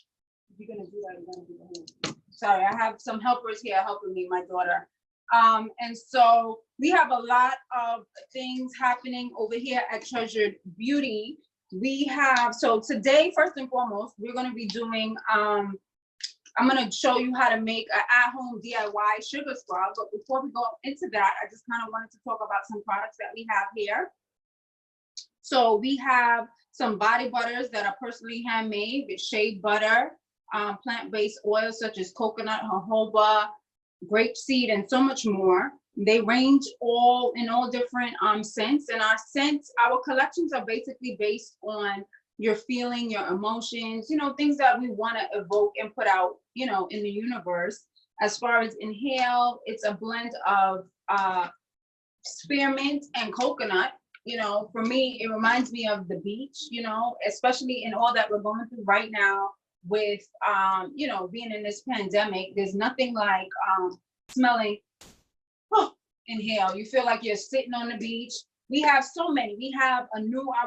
If you're gonna do that, you're gonna do the whole. Sorry, I have some helpers here helping me, my daughter. And so we have a lot of things happening over here at Treasured Beauty. So today, first and foremost, we're gonna be doing, I'm gonna show you how to make an at-home DIY sugar scrub. But before we go into that, I just kind of wanted to talk about some products that we have here. So we have some body butters that are personally handmade with shea butter, plant-based oils such as coconut, jojoba, grapeseed, and so much more. They range in all different scents. And our collections are basically based on your feeling, your emotions, things that we want to evoke and put out, in the universe. As far as inhale, it's a blend of spearmint and coconut. For me, it reminds me of the beach, especially in all that we're going through right now with, being in this pandemic. There's nothing like smelling, inhale. You feel like you're sitting on the beach. We have so many. We have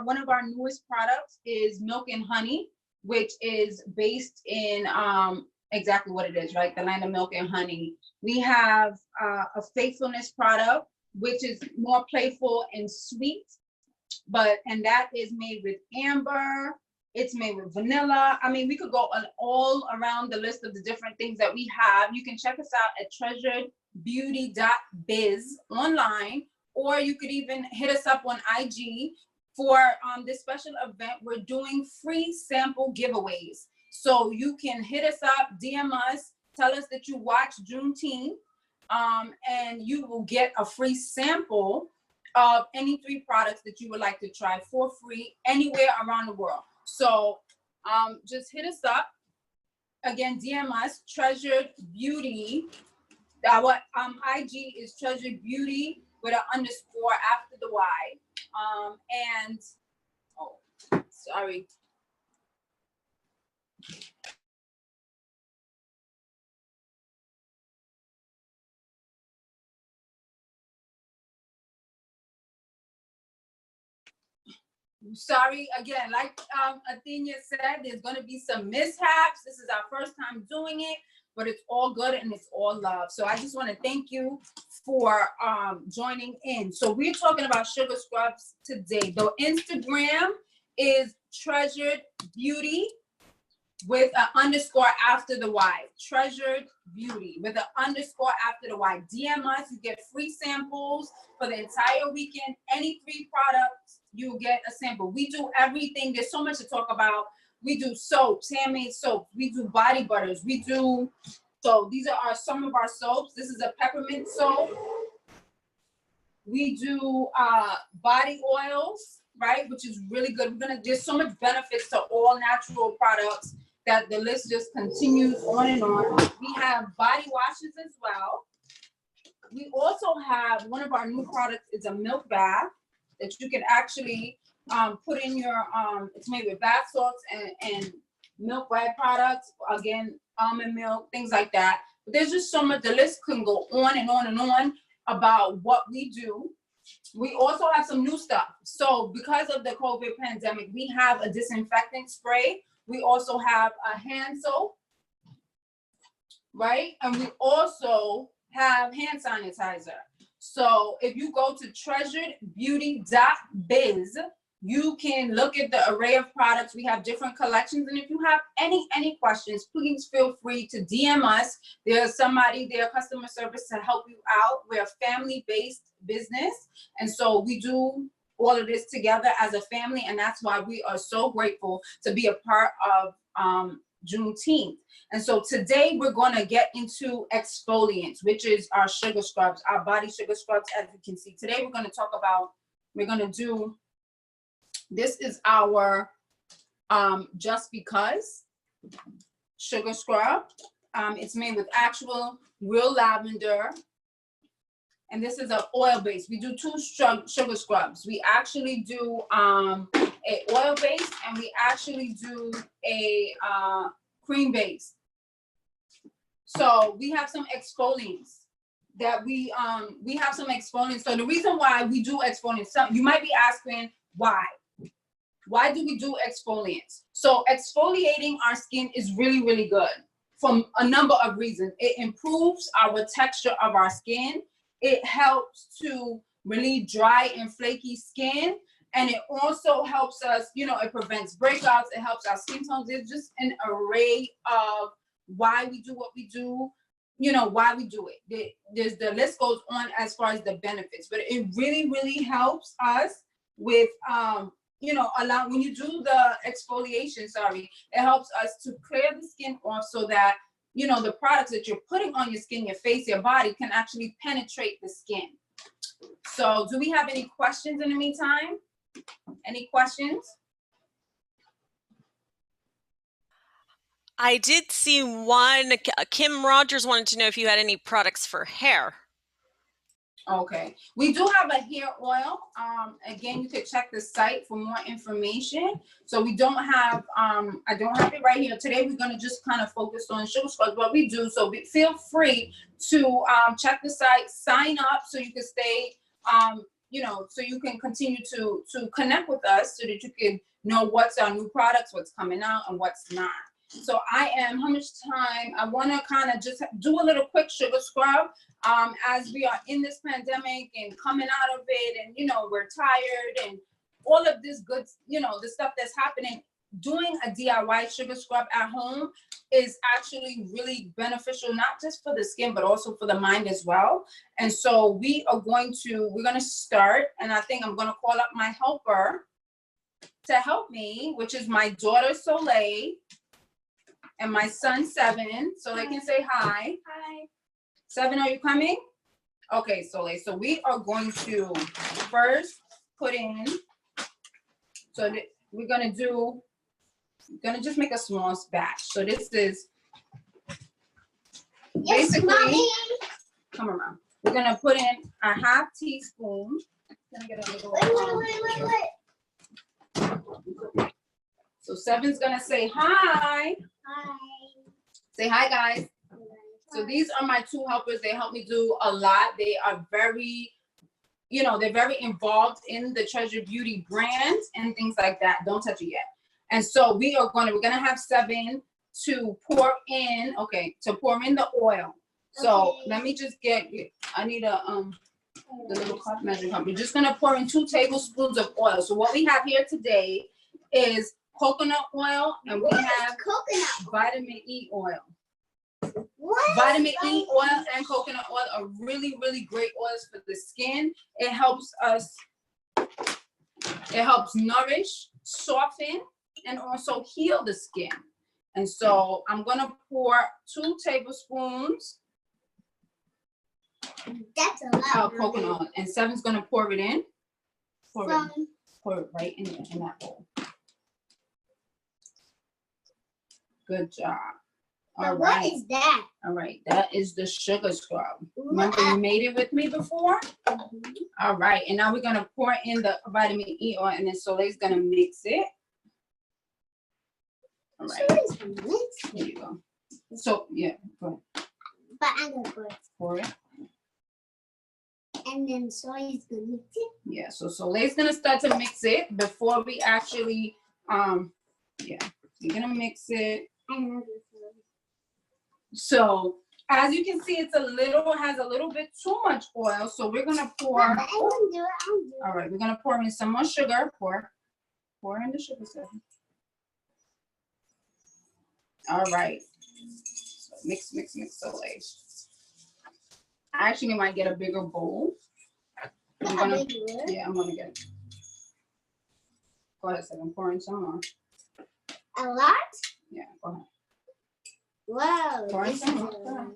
one of our newest products is Milk and Honey, which is based in exactly what it is, right? The land of milk and honey. We have a faithfulness product, which is more playful and sweet, and that is made with amber. It's made with vanilla. I mean, we could go all around the list of the different things that we have. You can check us out at treasuredbeauty.biz online, or you could even hit us up on IG for this special event. We're doing free sample giveaways. So you can hit us up, DM us, tell us that you watch Juneteenth, and you will get a free sample of any 3 products that you would like to try for free anywhere around the world. So just hit us up. Again, DM us, Treasured Beauty. Our IG is Treasured Beauty with an underscore after the Y. Sorry. Sorry, again, like Athenia said, there's going to be some mishaps. This is our first time doing it, but it's all good and it's all love. So I just want to thank you for joining in. So we're talking about sugar scrubs today. The Instagram is Treasured Beauty with an underscore after the Y. Treasured Beauty with an underscore after the Y. DM us, you get free samples for the entire weekend. Any 3 products, you'll get a sample. We do everything. There's so much to talk about. We do soaps, handmade soaps. We do body butters. We do So these are some of our soaps. This is a peppermint soap. We do body oils, right, which is really good. There's so much benefits to all natural products that the list just continues on and on. We have body washes as well. We also have, one of our new products is a milk bath that you can actually put in your, it's made with bath salts and milk byproducts, again, almond milk, things like that. But there's just so much, the list can go on and on and on about what we do. We also have some new stuff. So because of the COVID pandemic, we have a disinfectant spray. We also have a hand soap, right? And we also have hand sanitizer. So if you go to treasuredbeauty.biz, you can look at the array of products. We have different collections. And if you have any questions, please feel free to DM us. There's somebody there, customer service, to help you out. We're a family-based business. And so we do all of this together as a family. And that's why we are so grateful to be a part of Juneteenth. And so today we're going to get into exfoliants, which is our sugar scrubs, our body sugar scrubs. As you can see, today we're going to talk about, this is our Just Because sugar scrub. It's made with actual real lavender. And this is an oil base. We do two sugar scrubs. We actually do a oil base, and we actually do a cream base. So we have some exfoliants that we have some exfoliants. So the reason why we do exfoliants, you might be asking why. Why do we do exfoliants? So exfoliating our skin is really, really good from a number of reasons. It improves our texture of our skin. It helps to relieve dry and flaky skin. And it also helps us, it prevents breakouts. It helps our skin tones. There's just an array of why we do what we do, why we do it. The list goes on as far as the benefits, but it really, really helps us with, when you do the exfoliation, it helps us to clear the skin off so that, the products that you're putting on your skin, your face, your body can actually penetrate the skin. So do we have any questions in the meantime? Any questions? I did see one. Kim Rogers wanted to know if you had any products for hair. Okay, we do have a hair oil. Again, you could check the site for more information. So we don't have, I don't have it right here. Today, we're gonna just kind of focus on sugar scrubs, what we do. So feel free to check the site, sign up so you can stay, so you can continue to connect with us so that you can know what's our new products, what's coming out and what's not. So how much time, I wanna kind of just do a little quick sugar scrub. As we are in this pandemic and coming out of it, and we're tired and all of this good, the stuff that's happening, doing a DIY sugar scrub at home is actually really beneficial, not just for the skin, but also for the mind as well. And so we're going to start, and I think I'm going to call up my helper to help me, which is my daughter Soleil and my son Seven, so they can say hi. Hi. Seven, are you coming? Okay, Soleil. So we are going to first put in, so we're gonna just make a small batch. So this is basically, come around. We're gonna put in a half teaspoon. Gonna get a little, Wait. So Seven's gonna say hi. Hi. Say hi, guys. So these are my two helpers. They help me do a lot. They are very, they're very involved in the Treasure Beauty brand and things like that. Don't touch it yet. And so we're gonna have Seven to pour in the oil. So let me just I need the little cup measuring cup. We're just gonna pour in 2 tablespoons of oil. So what we have here today is coconut oil, and we have vitamin E oil. Vitamin E oil and coconut oil are really, really great oils for the skin. It helps nourish, soften, and also heal the skin. And so I'm gonna pour 2 tablespoons That's a lot. of coconut oil, and Seven's gonna pour it in. Pour it right in there, in that bowl. Good job. All But right. what is that? All right, that is the sugar scrub. Remember you made it with me before? All right, and now we're gonna pour in the vitamin E oil, and then Soleil's gonna mix it. All right, here you go. So, yeah, go ahead. But I'm gonna put it. Pour it. And then Soleil's gonna mix it. Yeah, so Soleil's gonna start to mix it before we actually, yeah, you're gonna mix it. So as you can see, it's has a little bit too much oil. So we're gonna pour. I'm gonna do it. All right, we're gonna pour in some more sugar. Pour in the sugar. All right, so mix, Soleil. I actually might get a bigger bowl. I'm gonna get it. Go ahead, so I'm pouring some more. A lot? Yeah, go ahead. Wow. Pour This some is more. a lot.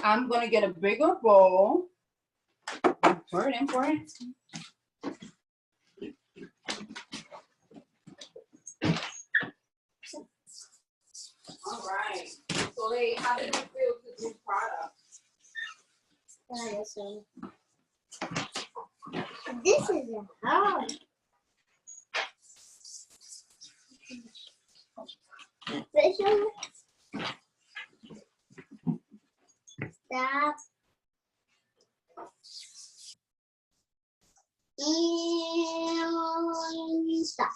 I'm gonna get a bigger bowl. Pour it in, pour it. All right. Soleil, how did you feel to do products? This is a hard. Special. Stop. And stop.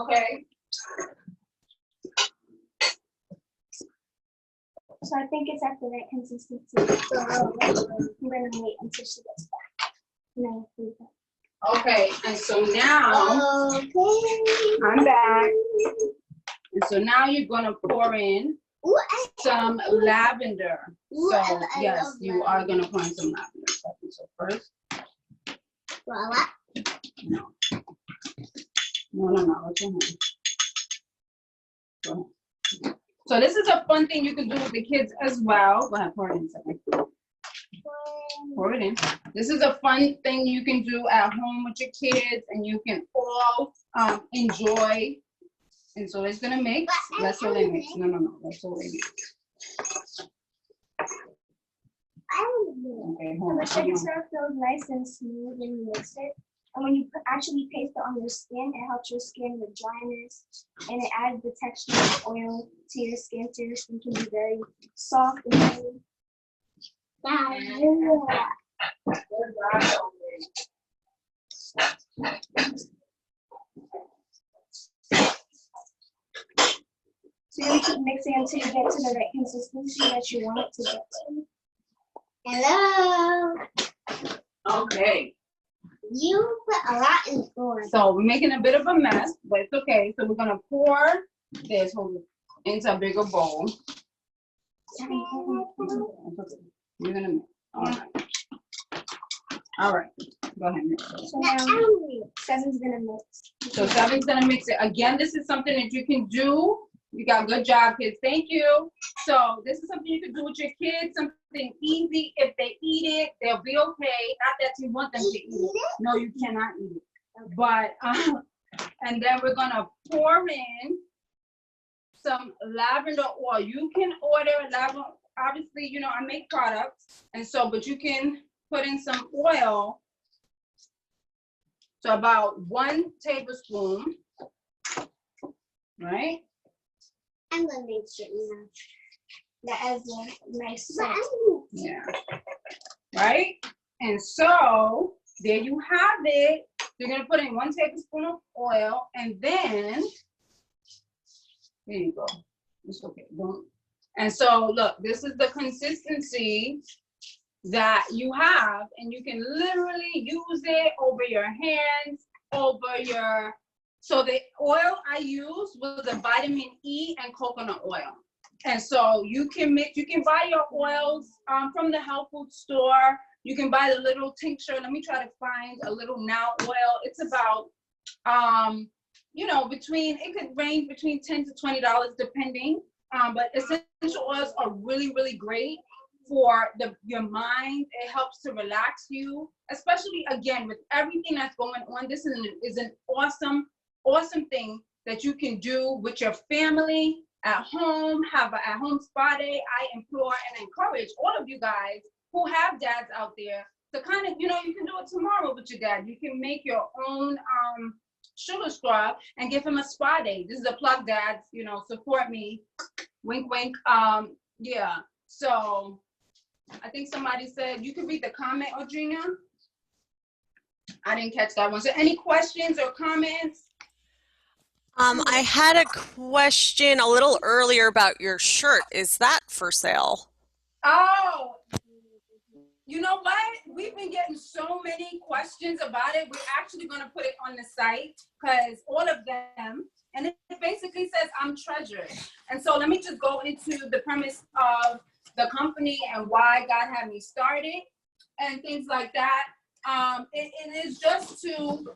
Okay. So I think it's at the right consistency. So I'm gonna wait until she gets back. No, Okay, and so now Okay. I'm back. And so now you're gonna pour in Ooh, some lavender. Ooh, So I yes, love you are gonna pour in some lavender. So first, voila. no. What's your hand? Go ahead. So this is a fun thing you can do with the kids as well. Go ahead, pour it in a second. Pour it in. This is a fun thing you can do at home with your kids, and you can all enjoy. And so it's gonna mix. Let's Soleil mix. No. Let's Soleil mix. Okay, hold the on. sugar syrup feels nice and smooth when you mix it. And when you actually paste it on your skin, it helps your skin with dryness, and it adds the texture of oil to your skin, so your skin can be very soft and smooth. So you keep mixing until you get to the right consistency that you want it to get to. Hello. Okay. You put a lot in the floor. So we're making a bit of a mess, but it's okay. So we're gonna pour this into a bigger bowl. You're gonna mix. All right. Go ahead. Mix. So now Seven's gonna mix. So Seven's gonna mix it. Again, this is something that you can do. You got good job, kids. Thank you. So this is something you can do with your kids, something easy. If they eat it, they'll be okay. Not that you want them to eat it. No, you cannot eat it. But, and then we're gonna pour in some lavender oil. You can order lavender. Obviously, you know, I make products. And so, but you can put in some oil. So about 1 tablespoon, right? I'm gonna make sure That adds a nice scent. Yeah. Right? And so there you have it. You're gonna put in 1 tablespoon of oil, and then there you go. It's okay. Don't. And so look, this is the consistency that you have, and you can literally use it over your hands, over your. So the oil I used was a vitamin E and coconut oil. And so you can mix, you can buy your oils from the health food store. You can buy the little tincture. Let me try to find a little now oil. It's about, you know, it could range between $10 to $20 depending. But essential oils are really, really great for your mind. It helps to relax you, especially again with everything that's going on. This is an awesome thing that you can do with your family at home. Have an at-home spa day. I implore and encourage all of you guys who have dads out there to kind of, you know, you can do it tomorrow with your dad. You can make your own sugar scrub and give him a spa day. This is a plug, dads, you know, support me. Wink, wink. Yeah. So I think somebody said you can read the comment, Audrina. I didn't catch that one. So any questions or comments? I had a question a little earlier about your shirt. Is that for sale? Oh, you know what? We've been getting so many questions about it. We're actually going to put it on the site because all of them, and it basically says I'm treasured. And so let me just go into the premise of the company and why God had me started and things like that. It is just to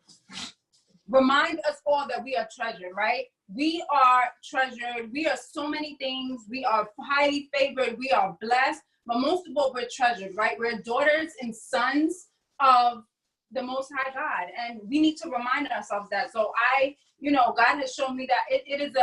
remind us all that we are treasured, right? We are treasured. We are so many things. We are highly favored. We are blessed. But most of all, we're treasured, right? We're daughters and sons of the Most High God. And we need to remind ourselves that. So God has shown me that it is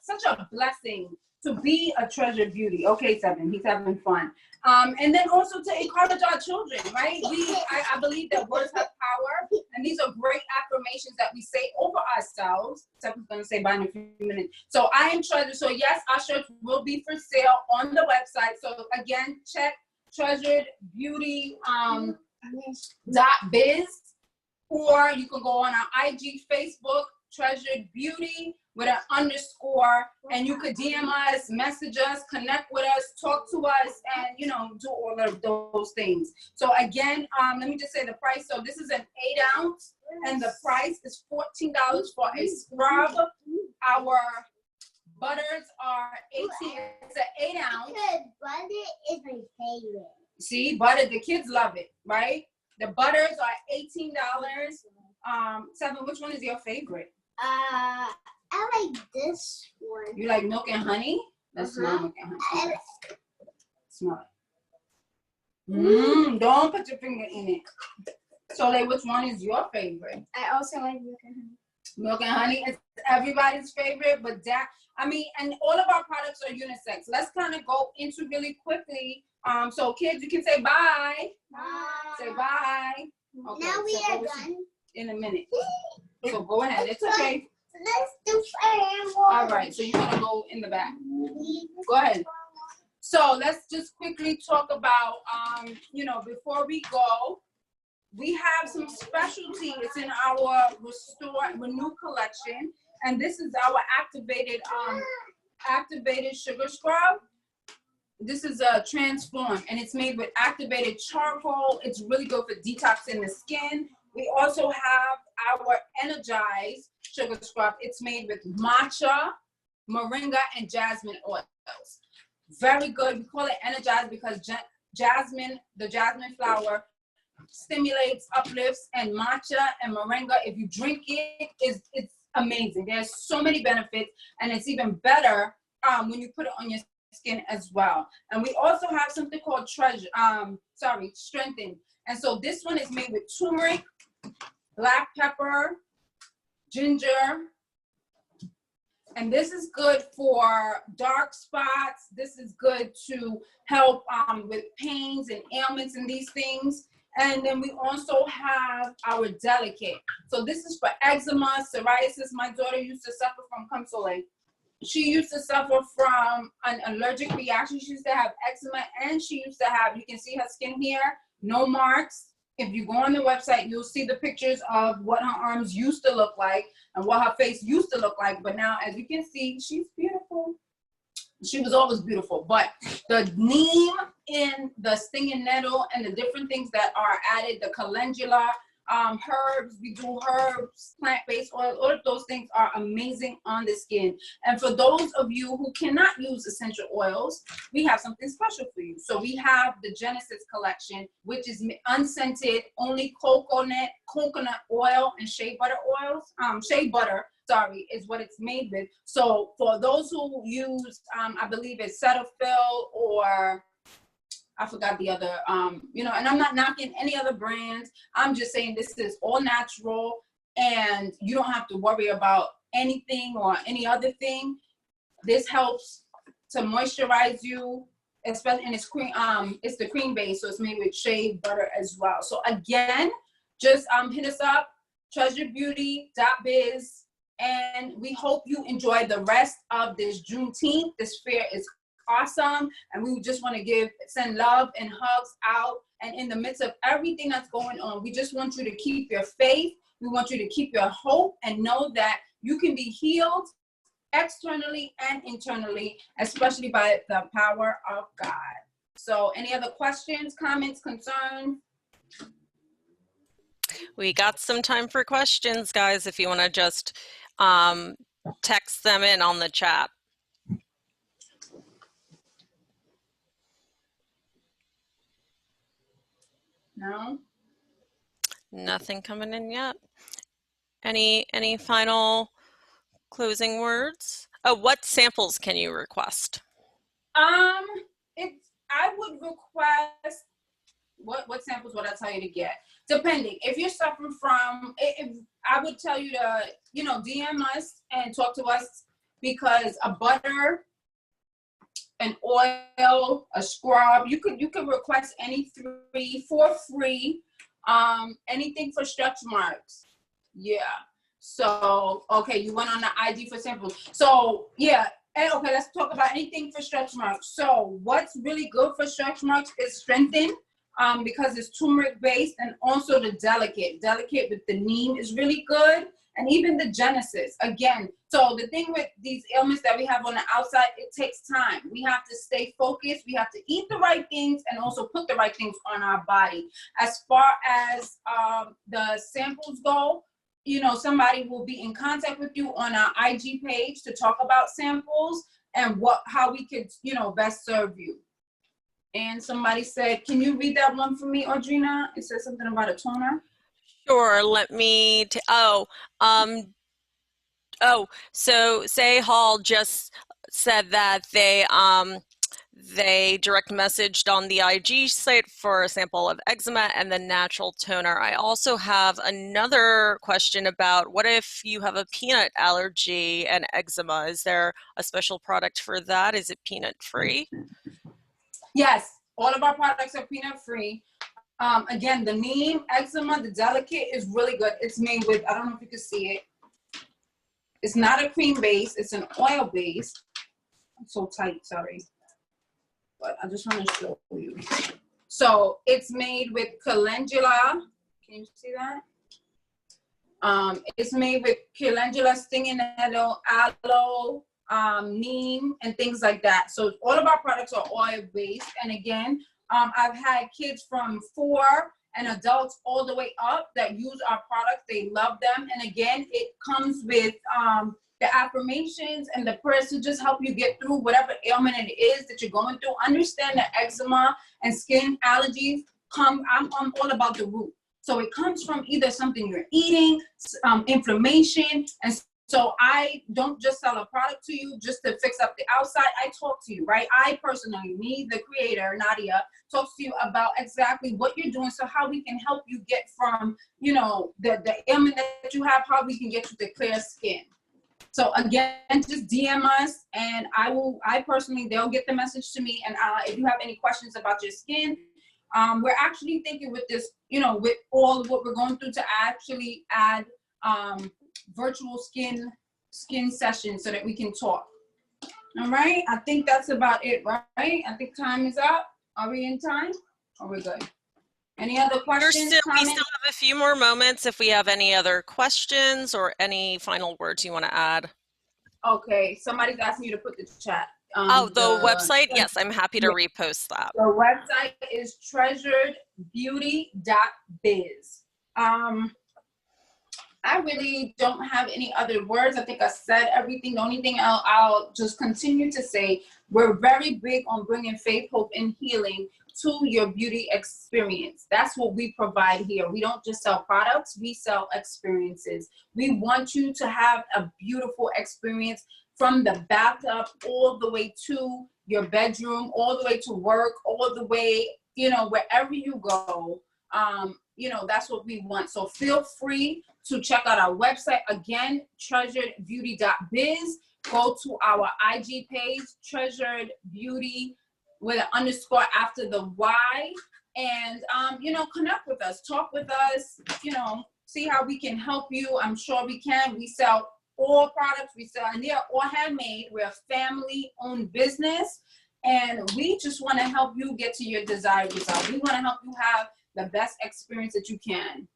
such a blessing to be a treasured beauty. Okay, Seven, he's having fun. And then also to encourage our children, right? I believe that words have power, and these are great affirmations that we say over ourselves. Seven's gonna say bye in a few minutes. So I am treasured. So yes, our shirts will be for sale on the website. So again, check treasuredbeauty.biz, or you can go on our IG, Facebook, Treasured Beauty with an underscore, and you could DM us, message us, connect with us, talk to us, and do all of those things. So again, let me just say the price. So this is an 8-ounce, and the price is $14 for a scrub. Our butters are 18. It's an 8-ounce. Butter is my favorite. See, butter, the kids love it, right? The butters are $18. Seven, which one is your favorite? I like this one. You like milk and honey? Let's smell milk and honey. Smell it. Don't put your finger in it. So, which one is your favorite? I also like milk and honey. Milk and honey is everybody's favorite, but and all of our products are unisex. Let's kind of go into really quickly. So kids, you can say bye. Bye. Say bye. Okay, Now we are done. In a minute. So go ahead. It's okay. Let's do fireworks. All right. So you're gonna go in the back. Go ahead. So let's just quickly talk about, before we go, we have some specialty. It's in our Renew collection, and this is our activated sugar scrub. This is a Transform, and it's made with activated charcoal. It's really good for detoxing the skin. We also have our Energized sugar scrub. It's made with matcha, moringa, and jasmine oils. Very good. We call it Energized because the jasmine flower stimulates, uplifts, and matcha and moringa, if you drink it, it's amazing. There's so many benefits, and it's even better when you put it on your skin as well. And we also have something called Strengthen. And so this one is made with turmeric, black pepper, ginger, and this is good for dark spots. This is good to help with pains and ailments and these things. And then we also have our Delicate. So this is for eczema, psoriasis. My daughter used to suffer from She used to suffer from an allergic reaction. She used to have eczema, and she used to have, you can see her skin here, no marks. If you go on the website, you'll see the pictures of what her arms used to look like and what her face used to look like. But now, as you can see, she's beautiful. She was always beautiful. But the neem in the stinging nettle and the different things that are added, the calendula, herbs. We do herbs, plant-based oil. All of those things are amazing on the skin. And for those of you who cannot use essential oils, we have something special for you. So we have the Genesis collection, which is unscented, only coconut oil and shea butter oils. Shea butter, sorry, is what it's made with. So for those who use, I believe it's Cetaphil, or I forgot the other, you know, and I'm not knocking any other brands. I'm just saying this is all natural and you don't have to worry about anything or any other thing. This helps to moisturize you, especially, and it's cream, it's the cream base, so it's made with shea butter as well. So again, just hit us up, treasurebeauty.biz, and we hope you enjoy the rest of this Juneteenth. This fair is awesome, and we just want to send love and hugs out. And in the midst of everything that's going on, we just want you to keep your faith. We want you to keep your hope and know that you can be healed externally and internally, especially by the power of God. So any other questions, comments, concerns? We got some time for questions, guys, if you want to just text them in on the chat. No? Nothing coming in yet. Any final closing words? Oh, what samples can you request? I would request, what samples would I tell you to get? Depending, if you're suffering from, if I would tell you to, you know, DM us and talk to us, because a butter, an oil, a scrub, you could request any 3 for free. Anything for stretch marks. Yeah. So, okay, you went on the IG for samples. So, yeah. And okay, let's talk about anything for stretch marks. So, what's really good for stretch marks is Strengthen, because it's turmeric based, and also the Delicate with the neem is really good, and even the Genesis. Again, so the thing with these ailments that we have on the outside, it takes time. We have to stay focused. We have to eat the right things and also put the right things on our body. As far as the samples go, you know, somebody will be in contact with you on our IG page to talk about samples and how we could, you know, best serve you. And somebody said, can you read that one for me, Audrina? It says something about a toner. Sure, let me, so Say Hall just said that they direct messaged on the IG site for a sample of eczema and the natural toner. I also have another question about, what if you have a peanut allergy and eczema? Is there a special product for that? Is it peanut free? Yes, all of our products are peanut free. Again, the neem, eczema, the Delicate is really good. It's made with, I don't know if you can see it. It's not a cream base, it's an oil base. I'm so tight, sorry. But I just want to show you. So it's made with calendula. Can you see that? It's made with calendula, stinging nettle, aloe, neem, and things like that. So all of our products are oil based. And again, I've had kids from 4 and adults all the way up that use our products. They love them. And again, it comes with the affirmations and the prayers to just help you get through whatever ailment it is that you're going through. Understand that eczema and skin allergies I'm all about the root. So it comes from either something you're eating, inflammation, and so I don't just sell a product to you just to fix up the outside. I talk to you, right? I personally, me, the creator, Nadia, talks to you about exactly what you're doing, so how we can help you get from, you know, the ailment that you have, how we can get you to clear skin. So again, just DM us, and I personally, they'll get the message to me. And if you have any questions about your skin, we're actually thinking with this, you know, with all of what we're going through, to actually add virtual skin sessions so that we can talk. All right, I think that's about it, right? I think time is up. Are we in time? Or we're good? Any other questions? We still have a few more moments if we have any other questions or any final words you want to add. Okay, somebody's asking you to put the chat. The website? Yes, I'm happy to repost that. The website is treasuredbeauty.biz. I really don't have any other words. I think I said everything. The only thing I'll just continue to say, we're very big on bringing faith, hope, and healing to your beauty experience. That's what we provide here. We don't just sell products, we sell experiences. We want you to have a beautiful experience from the bathtub all the way to your bedroom, all the way to work, all the way, wherever you go. That's what we want. So feel free to check out our website. Again, treasuredbeauty.biz. Go to our IG page, Treasured Beauty, with an underscore after the Y. And, connect with us, talk with us, see how we can help you. I'm sure we can. We sell all products we sell, and they are all handmade. We're a family-owned business, and we just want to help you get to your desired result. We want to help you have the best experience that you can.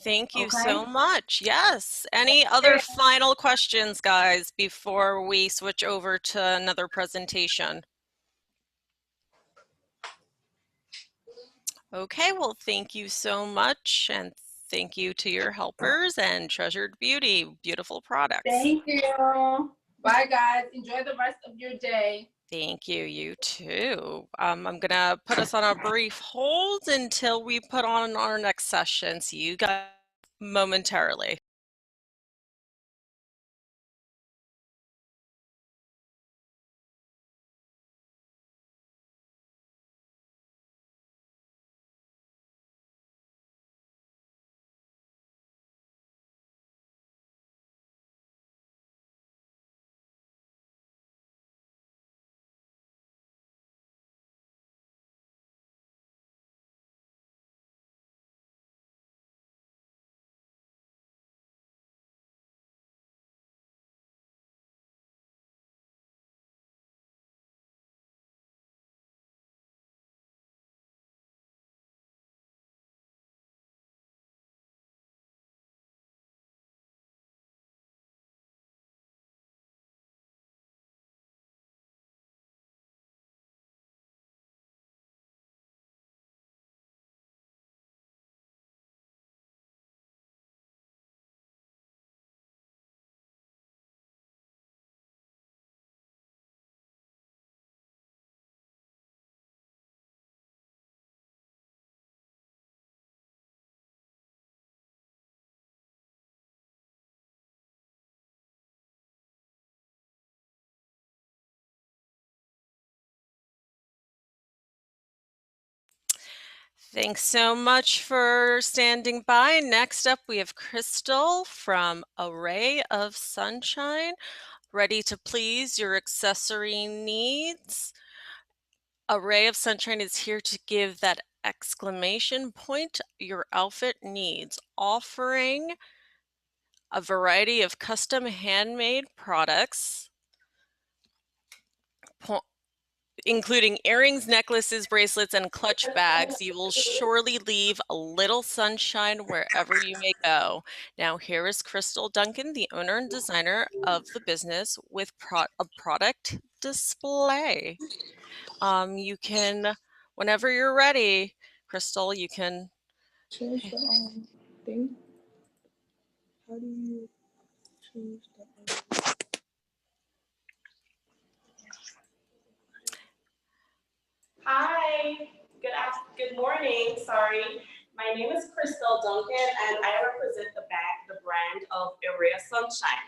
Thank you Okay. so much. Yes. Any other final questions, guys, before we switch over to another presentation? Okay, well, thank you so much. And thank you to your helpers and Treasured Beauty. Beautiful products. Thank you. Bye, guys. Enjoy the rest of your day. Thank you. You too. I'm going to put us on a brief hold until we put on our next session. See you guys momentarily. Thanks so much for standing by. Next up, we have Crystal from Array of Sunshine, ready to please your accessory needs. Array of Sunshine is here to give that exclamation point your outfit needs, offering a variety of custom handmade products, including earrings, necklaces, bracelets, and clutch bags. You will surely leave a little sunshine wherever you may go. Now, here is Crystal Duncan, the owner and designer of the business, with a product display. You can, whenever you're ready, Crystal, you can change the thing. How do you change the Hi, good morning, sorry. My name is Crystal Duncan and I represent the brand of Array of Sunshine.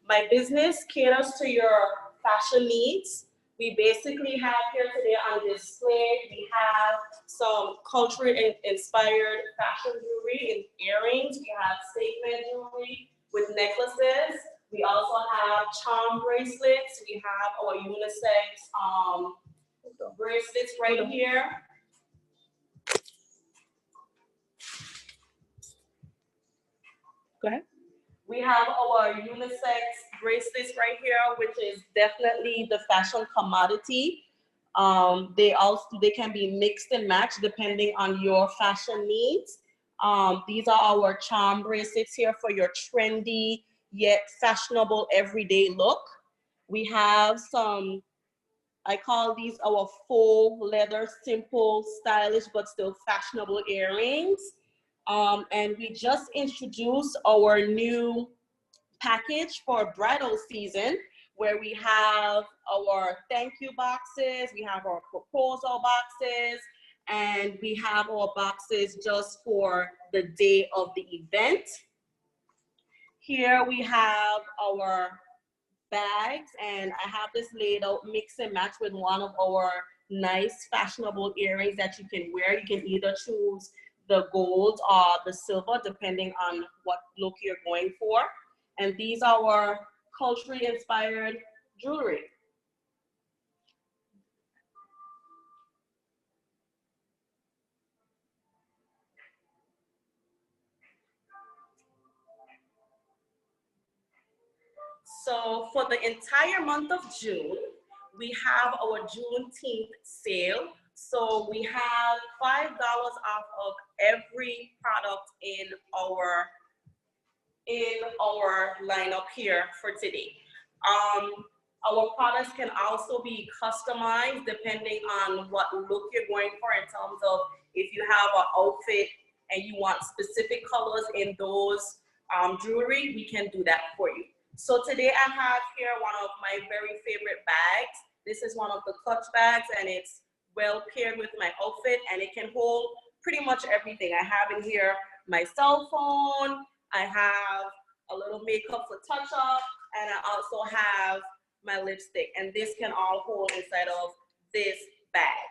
My business caters to your fashion needs. We basically have here today on display, we have some culturally inspired fashion jewelry and earrings. We have statement jewelry with necklaces. We also have charm bracelets. We have our unisex bracelets right here. Go ahead. We have our unisex bracelets right here, which is definitely the fashion commodity. They can be mixed and matched depending on your fashion needs. These are our charm bracelets here for your trendy yet fashionable everyday look. We have some, I call these our faux leather, simple, stylish, but still fashionable earrings. And we just introduced our new package for bridal season, where we have our thank you boxes, we have our proposal boxes, and we have our boxes just for the day of the event. Here we have our bags, and I have this laid out mix and match with one of our nice fashionable earrings that you can wear. You can either choose the gold or the silver depending on what look you're going for. And these are our culturally inspired jewelry. So for the entire month of June, we have our Juneteenth sale. So we have $5 off of every product in our lineup here for today. Our products can also be customized depending on what look you're going for, in terms of if you have an outfit and you want specific colors in those jewelry, we can do that for you. So today I have here one of my very favorite bags. This is one of the clutch bags, and it's well paired with my outfit, and it can hold pretty much everything. I have in here my cell phone, I have a little makeup for touch up, and I also have my lipstick, and this can all hold inside of this bag.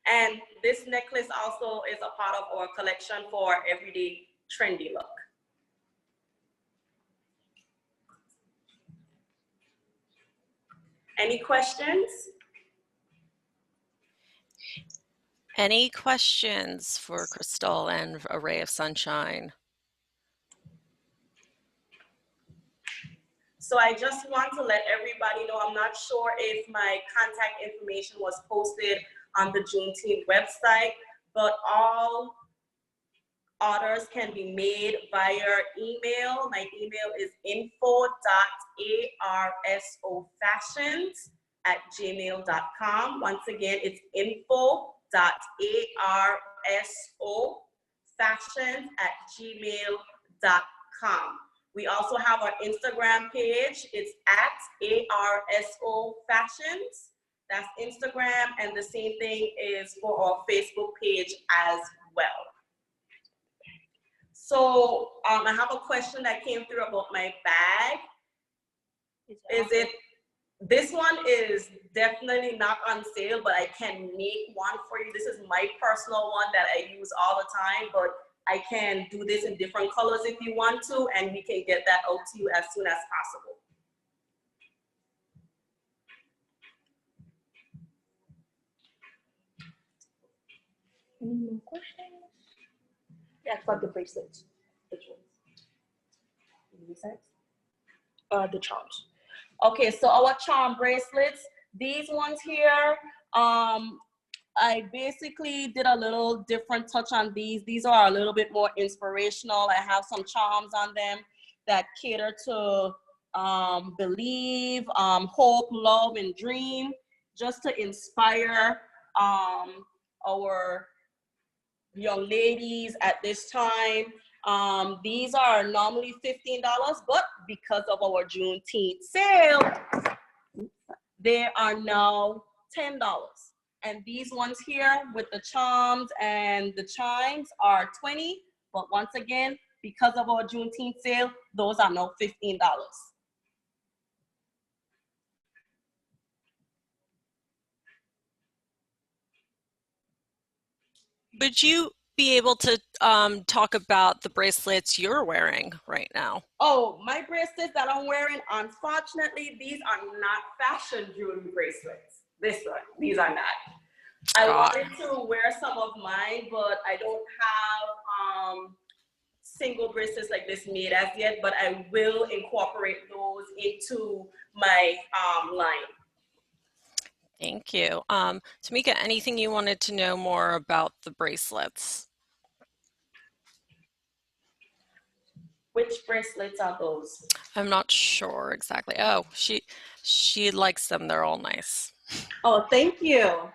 And this necklace also is a part of our collection for everyday trendy look. Any questions? Any questions for Crystal and a ray of sunshine? So I just want to let everybody know, I'm not sure if my contact information was posted on the Juneteenth website, but all orders can be made via email. My email is info.arsofashions@gmail.com. Once again, it's info.arsofashions@gmail.com. We also have our Instagram page. It's @ARSO Fashions. That's Instagram, and the same thing is for our Facebook page as well. So I have a question that came through about my bag. This one is definitely not on sale, but I can make one for you. This is my personal one that I use all the time, but I can do this in different colors if you want to, and we can get that out to you as soon as possible. Any more questions? Yeah, about the bracelets. Which ones? The charms. Okay, so our charm bracelets, these ones here, I basically did a little different touch on these. These are a little bit more inspirational. I have some charms on them that cater to believe, hope, love, and dream, just to inspire our young ladies at this time. These are normally $15, but because of our Juneteenth sale, they are now $10. And these ones here with the charms and the chimes are $20. But once again, because of our Juneteenth sale, those are now $15. Would you be able to talk about the bracelets you're wearing right now? Oh, my bracelets that I'm wearing, unfortunately, these are not fashion jewelry bracelets. These are not. I wanted to wear some of mine, but I don't have single bracelets like this made as yet, but I will incorporate those into my line. Thank you. Tamika, anything you wanted to know more about the bracelets? Which bracelets are those? I'm not sure exactly. Oh, she likes them. They're all nice. Oh, thank you.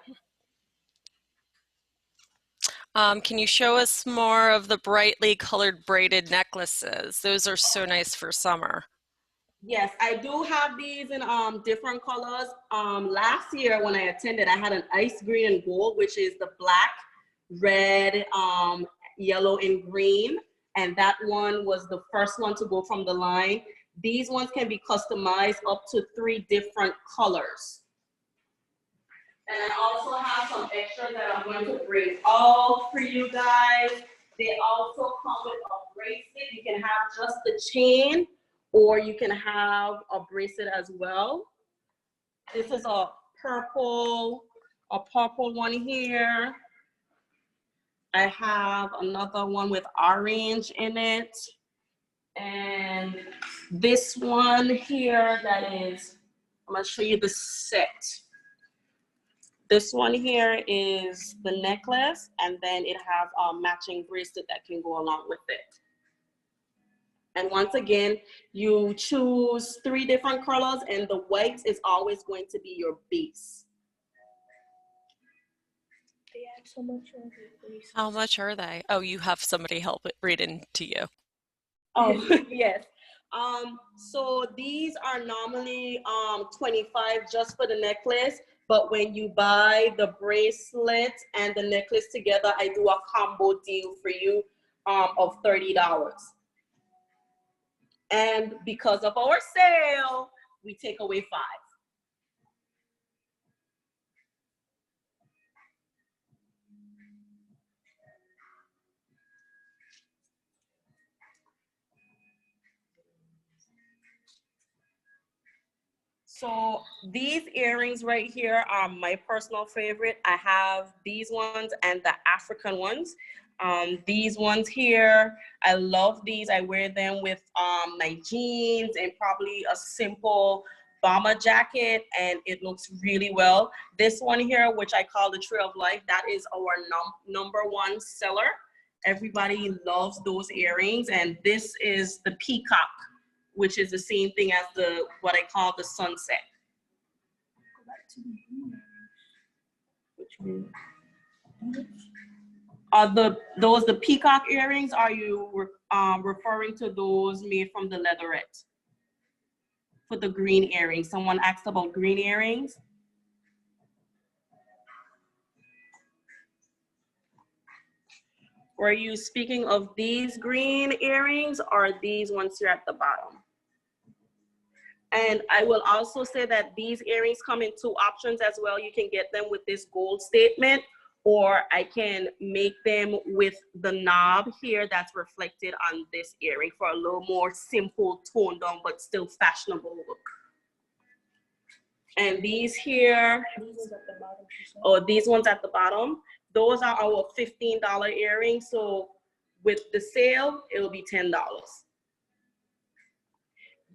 Can you show us more of the brightly colored braided necklaces? Those are so nice for summer. Yes, I do have these in different colors. Last year when I attended, I had an ice green and gold, which is the black, red, yellow, and green. And that one was the first one to go from the line. These ones can be customized up to 3 different colors. And I also have some extras that I'm going to bring all for you guys. They also come with a bracelet. You can have just the chain, or you can have a bracelet as well. This is a purple one here. I have another one with orange in it. And this one here that is, I'm gonna show you the set. This one here is the necklace, and then it has a matching bracelet that can go along with it. And once again, you choose 3 different colors, and the white is always going to be your base. They add so much on the face. How much are they? Oh, you have somebody help it read into you. Oh, yes. So these are normally $25 just for the necklace, but when you buy the bracelet and the necklace together, I do a combo deal for you of $30. And because of our sale, we take away 5. So these earrings right here are my personal favorite. I have these ones and the African ones. These ones here, I love these. I wear them with my jeans and probably a simple bomber jacket, and it looks really well. This one here, which I call the Tree of Life, that is our #1 seller. Everybody loves those earrings. And this is the peacock, which is the same thing as the what I call the sunset. Which one? Are those the peacock earrings? Are you referring to those made from the leatherette? For the green earrings, someone asked about green earrings. Were you speaking of these green earrings or these ones here at the bottom? And I will also say that these earrings come in 2 options as well. You can get them with this gold statement, or I can make them with the knob here that's reflected on this earring for a little more simple, toned down, but still fashionable look. And these here, these ones at the bottom, those are our $15 earrings. So with the sale, it'll be $10.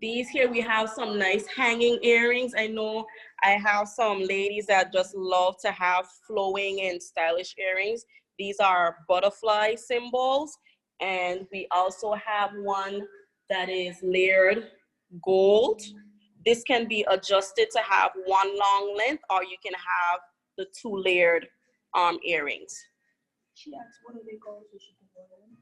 These here, we have some nice hanging earrings. I know I have some ladies that just love to have flowing and stylish earrings. These are butterfly symbols. And we also have one that is layered gold. This can be adjusted to have 1 long length, or you can have the 2 layered earrings. She asked, what are they called so she can wear them?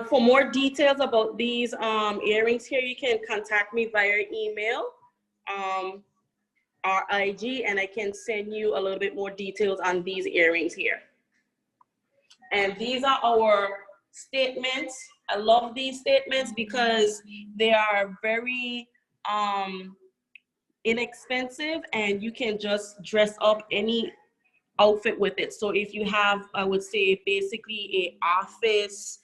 For more details about these earrings here, you can contact me via email, or IG, and I can send you a little bit more details on these earrings here. And these are our statements. I love these statements because they are very inexpensive, and you can just dress up any outfit with it. So if you have, I would say, basically a office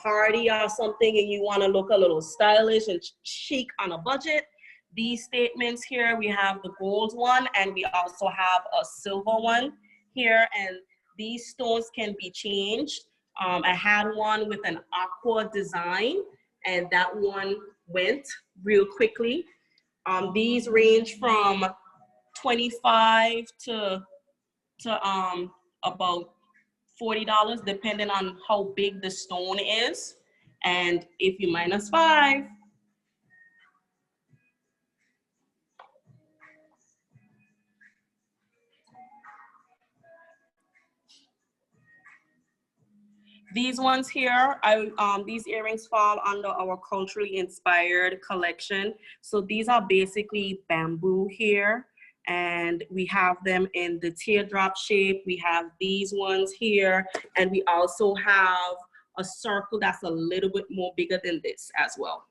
party or something, and you want to look a little stylish and chic on a budget, these statements here, we have the gold one, and we also have a silver one here, and these stones can be changed. I had one with an aqua design, and that one went real quickly. These range from $25 to about $40, depending on how big the stone is. And if you minus 5, These ones here, these earrings fall under our culturally inspired collection. So these are basically bamboo here, and we have them in the teardrop shape. We have these ones here, and we also have a circle that's a little bit more bigger than this as well.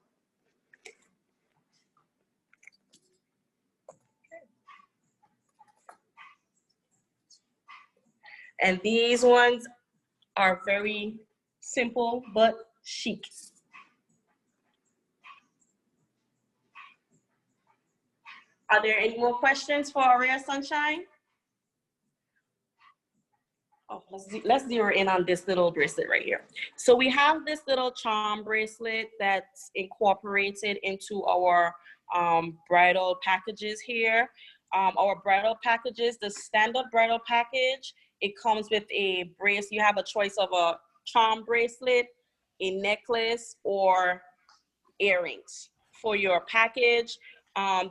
And these ones are very simple but chic. Are there any more questions for Rare Sunshine? Oh, let's zero in on this little bracelet right here. So we have this little charm bracelet that's incorporated into our bridal packages here. Our bridal packages, the standard bridal package, it comes with a bracelet. You have a choice of a charm bracelet, a necklace, or earrings for your package.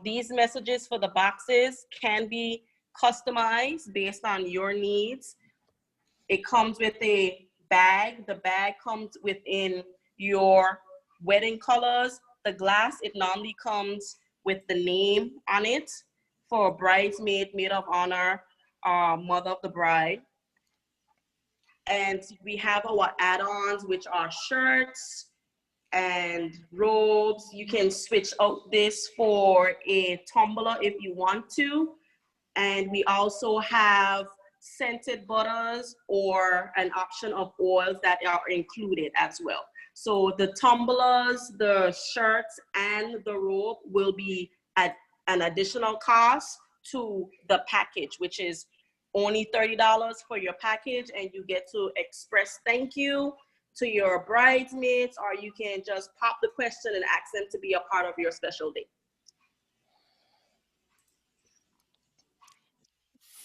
These messages for the boxes can be customized based on your needs. It comes with a bag. The bag comes within your wedding colors. The glass, it normally comes with the name on it for a bridesmaid, maid of honor, mother of the bride. And we have our add-ons, which are shirts and robes. You can switch out this for a tumbler if you want to. And we also have scented butters or an option of oils that are included as well. So the tumblers, the shirts, and the robe will be at an additional cost to the package, which is only $30 for your package, and you get to express thank you to your bridesmaids, or you can just pop the question and ask them to be a part of your special day.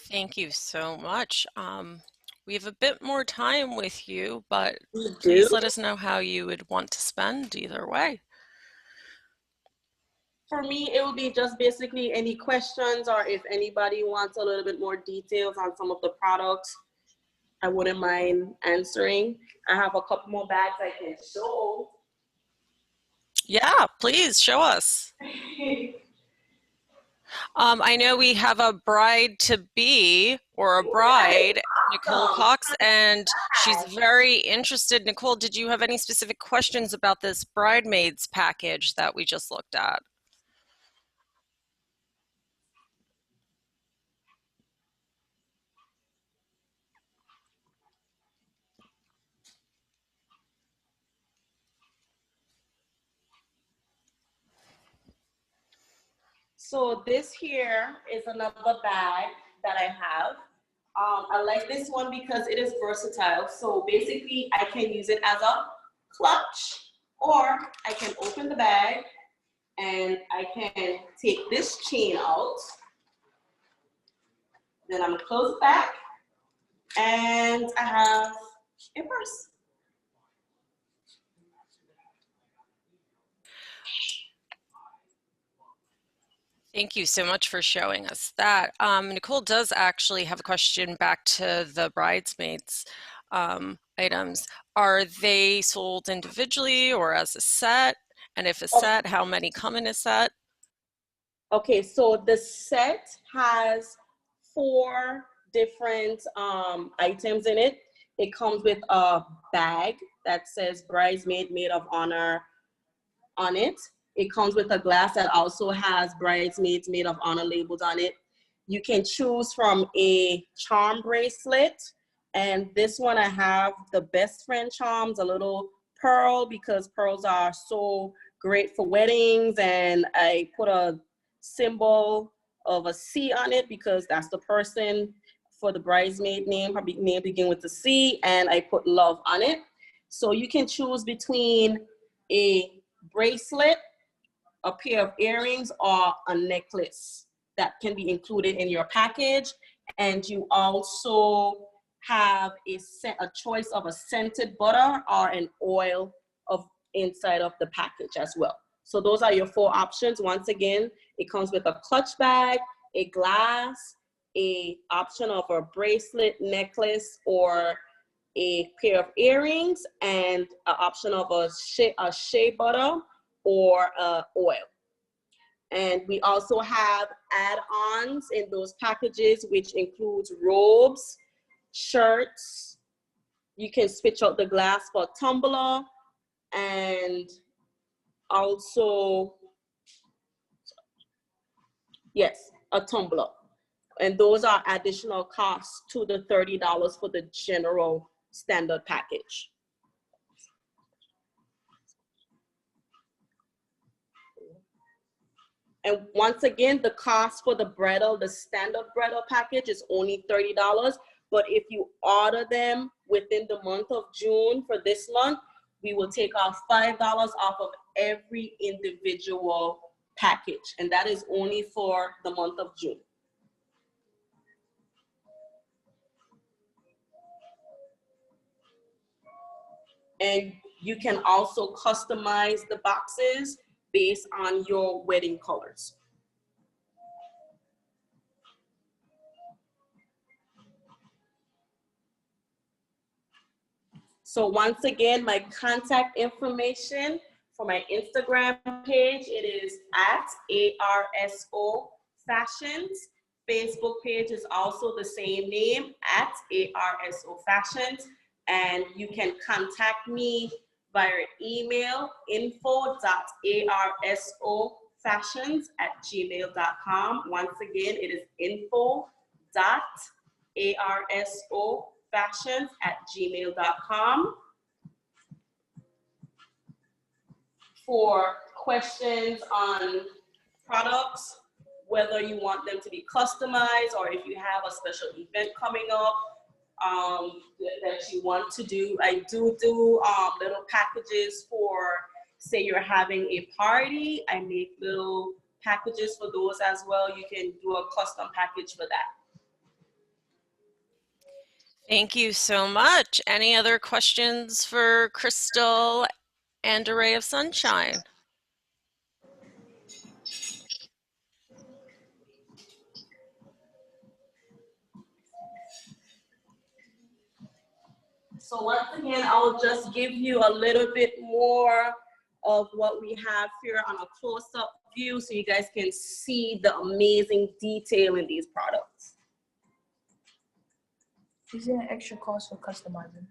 Thank you so much. We have a bit more time with you, but We please do. let us know how you would want to spend either way. For me, it will be just basically any questions, or if anybody wants a little bit more details on some of the products, I wouldn't mind answering. I have a couple more bags I can show. Yeah, please show us. I know we have a bride-to-be or a bride, Nicole Cox, and she's very interested. Nicole, did you have any specific questions about this bridesmaids package that we just looked at? So this here is another bag that I have. I like this one because it is versatile. So basically I can use it as a clutch, or I can open the bag and I can take this chain out. Then I'm gonna close it back, and I have a purse. Thank you so much for showing us that. Nicole does actually have a question back to the bridesmaids items. Are they sold individually or as a set? And if a set, how many come in a set? Okay, so the set has 4 different items in it. It comes with a bag that says bridesmaid, maid of honor on it. It comes with a glass that also has bridesmaids, maid of honor labels on it. You can choose from a charm bracelet, and this one I have the best friend charms, a little pearl, because pearls are so great for weddings, and I put a symbol of a C on it because that's the person for the bridesmaid name. Her name begin with a C, and I put love on it. So you can choose between a bracelet, a pair of earrings, or a necklace that can be included in your package. And you also have a choice of a scented butter or an oil of inside of the package as well. So those are your 4 options. Once again, it comes with a clutch bag, a glass, a option of a bracelet, necklace, or a pair of earrings, and an option of a shea butter or oil. And we also have add-ons in those packages, which includes robes, shirts. You can switch out the glass for a tumbler, and also, yes, a tumbler. And those are additional costs to the $30 for the general standard package. And once again, the cost for the bridal, the standard bridal package is only $30. But if you order them within the month of June for this month, we will take off $5 off of every individual package. And that is only for the month of June. And you can also customize the boxes based on your wedding colors. So once again, my contact information for my Instagram page, it is at ARSO Fashions. Facebook page is also the same name, at ARSO Fashions. And you can contact me via email, info.arsofashions@gmail.com. Once again, it is info.arsofashions@gmail.com. For questions on products, whether you want them to be customized or if you have a special event coming up, that you want to do. I do little packages for, say you're having a party. I make little packages for those as well. You can do a custom package for that. Thank you so much. Any other questions for Crystal and a Ray of Sunshine? So once again, I'll just give you a little bit more of what we have here on a close-up view so you guys can see the amazing detail in these products. Is there an extra cost for customizing?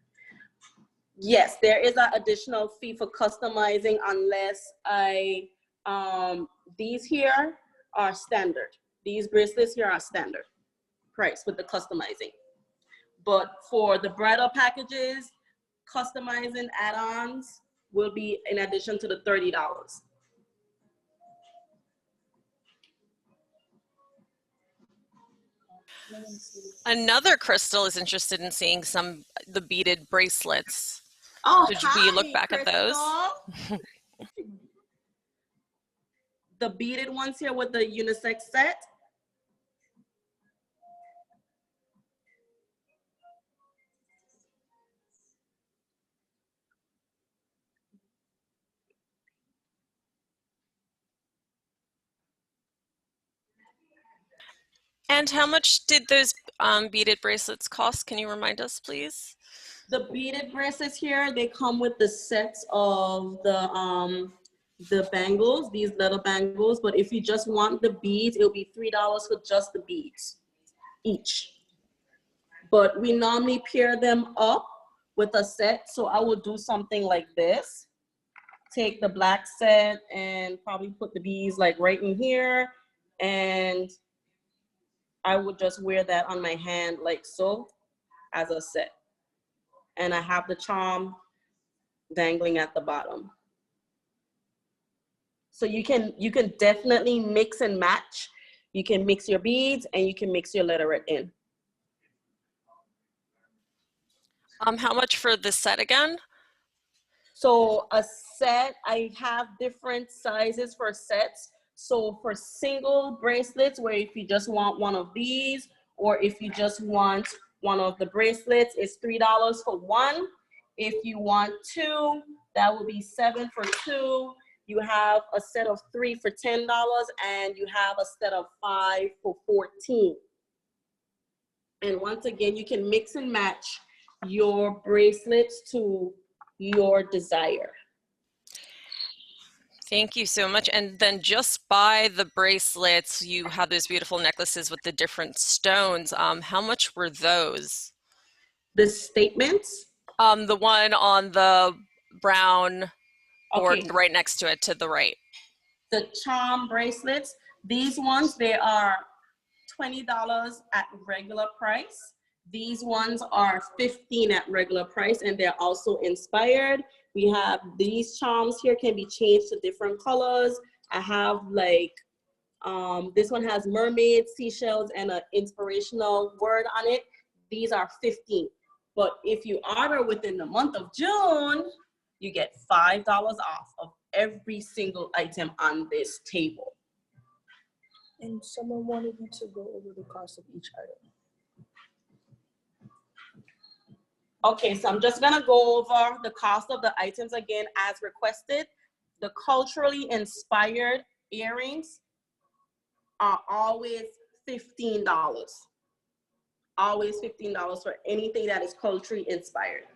Yes, there is an additional fee for customizing unless these here are standard. These bracelets here are standard price with the customizing. But for the bridal packages, customizing add-ons will be in addition to the $30. Another Crystal is interested in seeing the beaded bracelets. Oh, Did we look back at those? The beaded ones here with the unisex set. And how much did those beaded bracelets cost? Can you remind us, please? The beaded bracelets here, they come with the sets of the bangles, these little bangles. But if you just want the beads, it'll be $3 for just the beads each. But we normally pair them up with a set. So I will do something like this. Take the black set and probably put the beads like right in here. And I would just wear that on my hand like so as a set. And I have the charm dangling at the bottom. So you can definitely mix and match. You can mix your beads and you can mix your letteret in. How much for the set again? So a set, I have different sizes for sets. So for single bracelets, where if you just want one of these, or if you just want one of the bracelets, it's $3 for one. If you want two, that will be $7 for two. You have a set of 3 for $10, and you have a set of 5 for $14. And once again, you can mix and match your bracelets to your desire. Thank you so much. And then just by the bracelets, you have those beautiful necklaces with the different stones. How much were those? The statements? The one on the brown board Okay. right next to it, to the right. The charm bracelets, these ones, they are $20 at regular price. These ones are $15 at regular price, and they're also inspired. We have these charms here, can be changed to different colors. I have like, this one has mermaids, seashells, and an inspirational word on it. These are $15. But if you order within the month of June, you get $5 off of every single item on this table. And someone wanted you to go over the cost of each item. Okay, so I'm just gonna go over the cost of the items again as requested. The culturally inspired earrings are always $15. Always $15 for anything that is culturally inspired.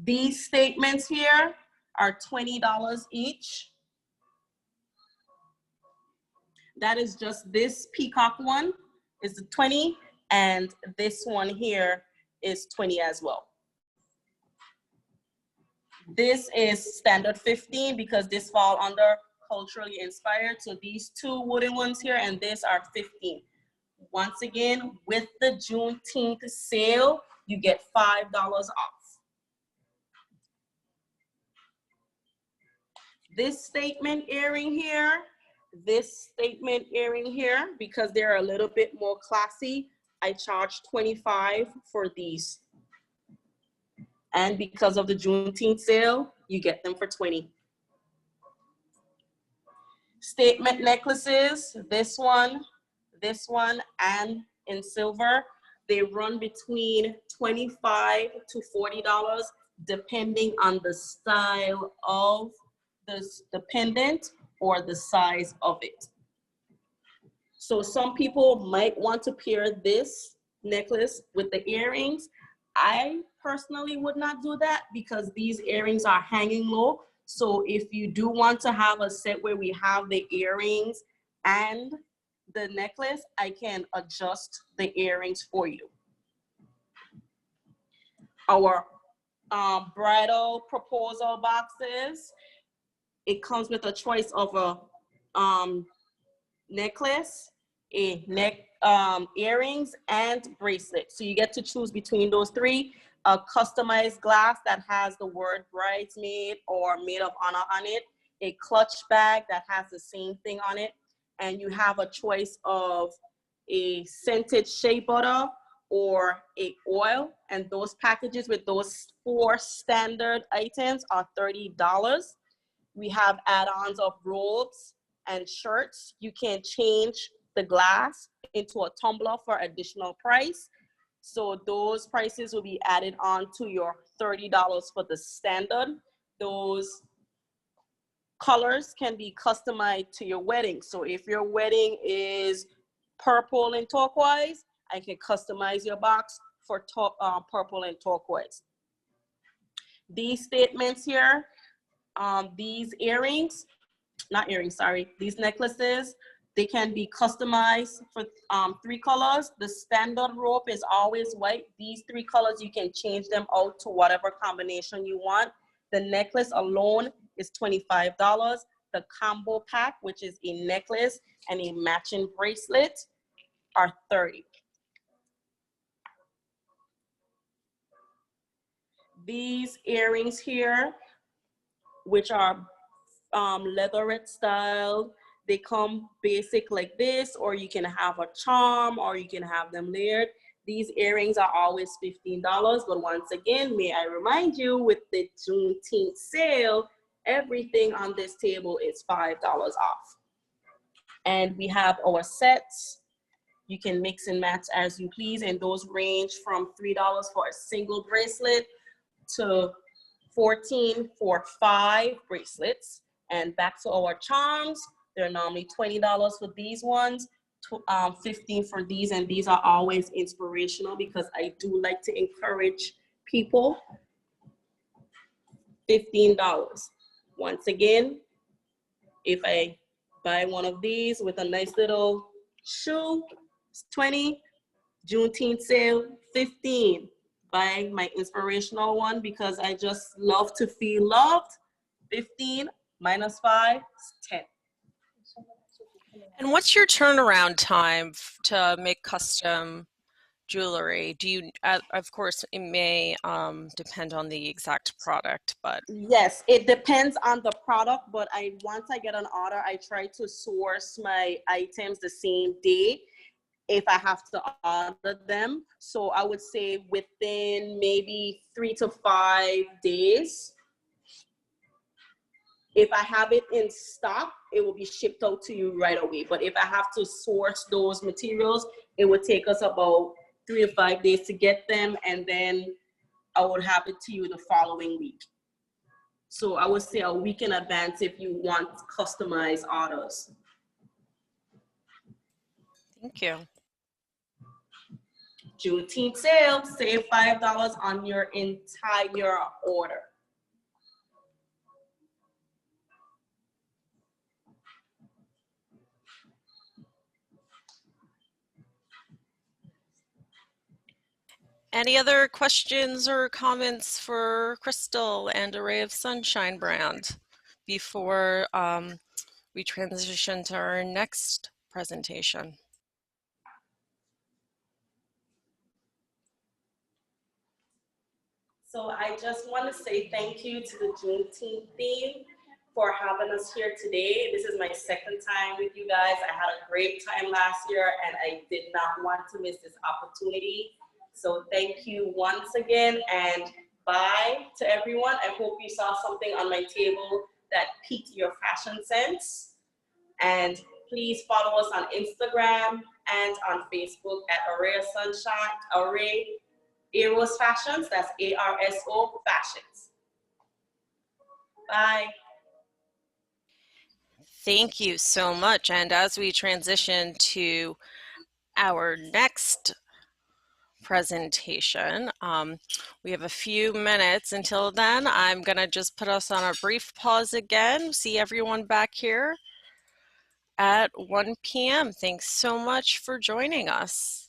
These statements here are $20 each. That is just this peacock one is the 20, and this one here is 20 as well. This is standard 15 because this fall under culturally inspired. So these two wooden ones here and this are 15. Once again, with the Juneteenth sale, you get $5 off. This statement earring here, because they're a little bit more classy, I charge $25 for these. And because of the Juneteenth sale, you get them for $20. Statement necklaces, this one, and in silver, they run between $25 to $40, depending on the style of the pendant or the size of it. So some people might want to pair this necklace with the earrings. I personally would not do that because these earrings are hanging low. So if you do want to have a set where we have the earrings and the necklace, I can adjust the earrings for you. Our bridal proposal boxes, it comes with a choice of a necklace, earrings, and bracelet. So you get to choose between those three. A customized glass that has the word bridesmaid or maid of honor on it, a clutch bag that has the same thing on it, and you have a choice of a scented shea butter or a oil, and those packages with those 4 standard items are $30. We have add-ons of robes and shirts. You can change the glass into a tumbler for additional price. So those prices will be added on to your $30 for the standard. Those colors can be customized to your wedding. So if your wedding is purple and turquoise, I can customize your box for purple and turquoise. These statements here, these earrings, these necklaces, they can be customized for 3 colors. The standard rope is always white. These 3 colors, you can change them out to whatever combination you want. The necklace alone is $25. The combo pack, which is a necklace and a matching bracelet, are $30. These earrings here, which are leatherette style, they come basic like this, or you can have a charm, or you can have them layered. These earrings are always $15, but once again, may I remind you, with the Juneteenth sale, everything on this table is $5 off. And we have our sets. You can mix and match as you please, and those range from $3 for a single bracelet to $14 for 5 bracelets. And back to our charms, they're normally $20 for these ones, 15 for these, and these are always inspirational because I do like to encourage people. $15. Once again, if I buy one of these with a nice little shoe, it's 20. Juneteenth sale, 15. Buy my inspirational one because I just love to feel loved. 15 minus 5 is 10. And what's your turnaround time to make custom jewelry? Do you, of course, it may depend on the exact product, but. Yes, it depends on the product, but once I get an order, I try to source my items the same day if I have to order them. So I would say within maybe 3 to 5 days. If I have it in stock, it will be shipped out to you right away. But if I have to source those materials, it would take us about 3 to 5 days to get them, and then I would have it to you the following week. So I would say a week in advance if you want customized orders. Thank you. Juneteenth sale, save $5 on your entire order. Any other questions or comments for Crystal and A Ray of Sunshine brand before we transition to our next presentation? So I just want to say thank you to the Juneteenth theme for having us here today. This is my second time with you guys. I had a great time last year and I did not want to miss this opportunity. So thank you once again, and bye to everyone. I hope you saw something on my table that piqued your fashion sense. And please follow us on Instagram and on Facebook at Array Sunshine, Array Eros Fashions, that's ARSO Fashions. Bye. Thank you so much. And as we transition to our next presentation, we have a few minutes until then. I'm going to just put us on a brief pause again. See everyone back here at 1 p.m. Thanks so much for joining us.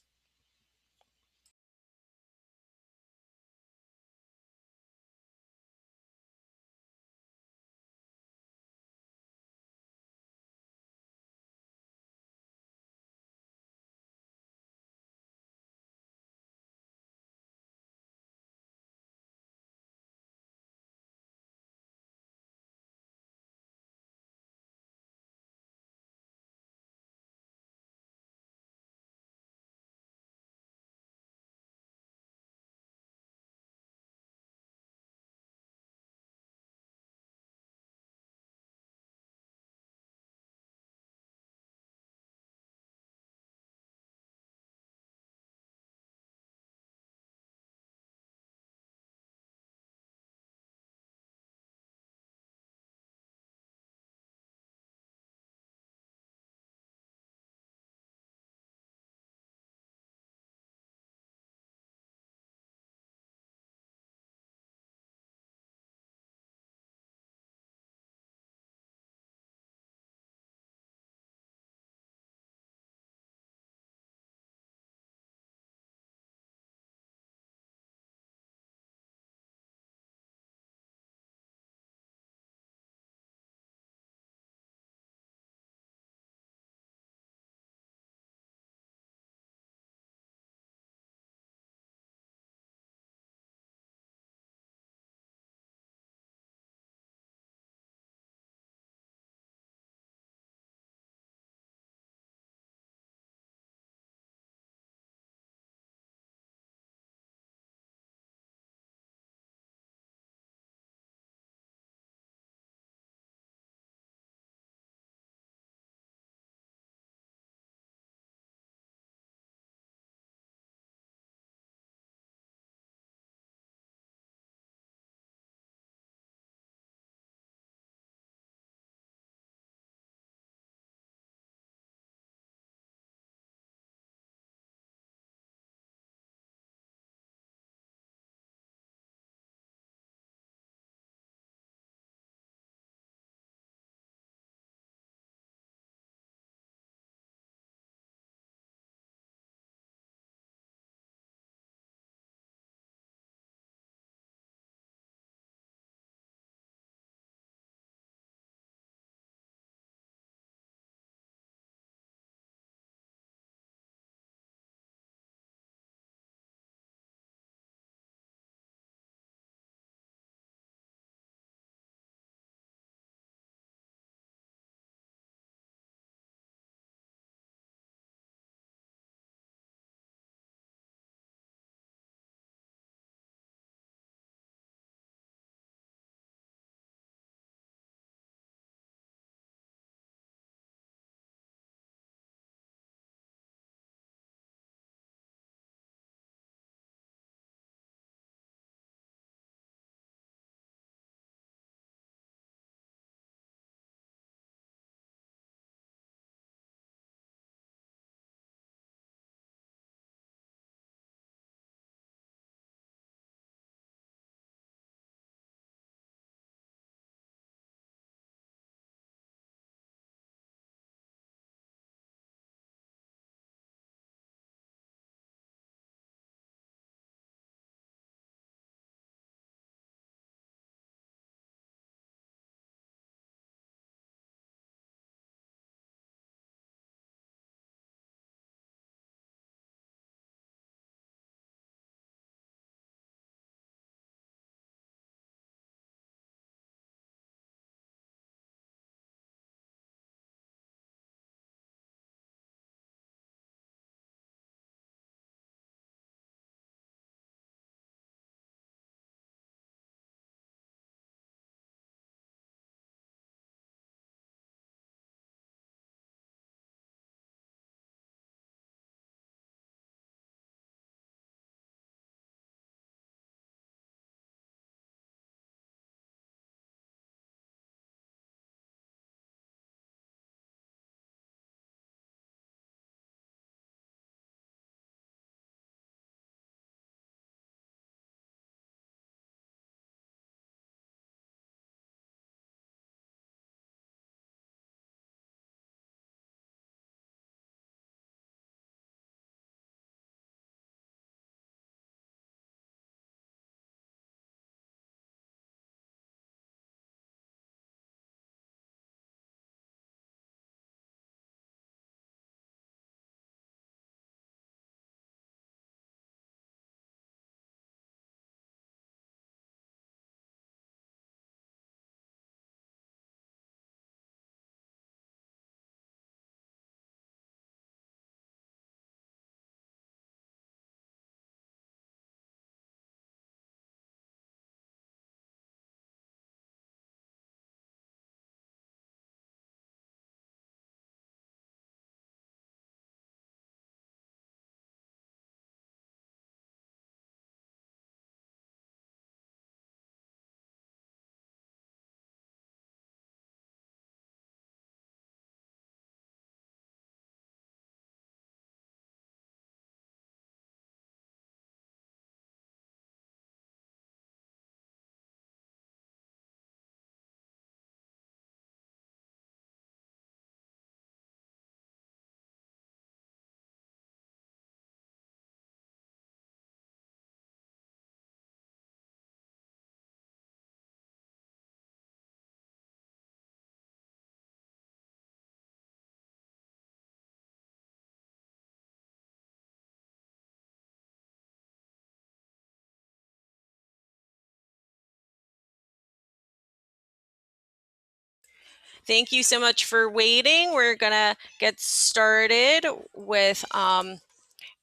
Thank you so much for waiting. We're gonna get started with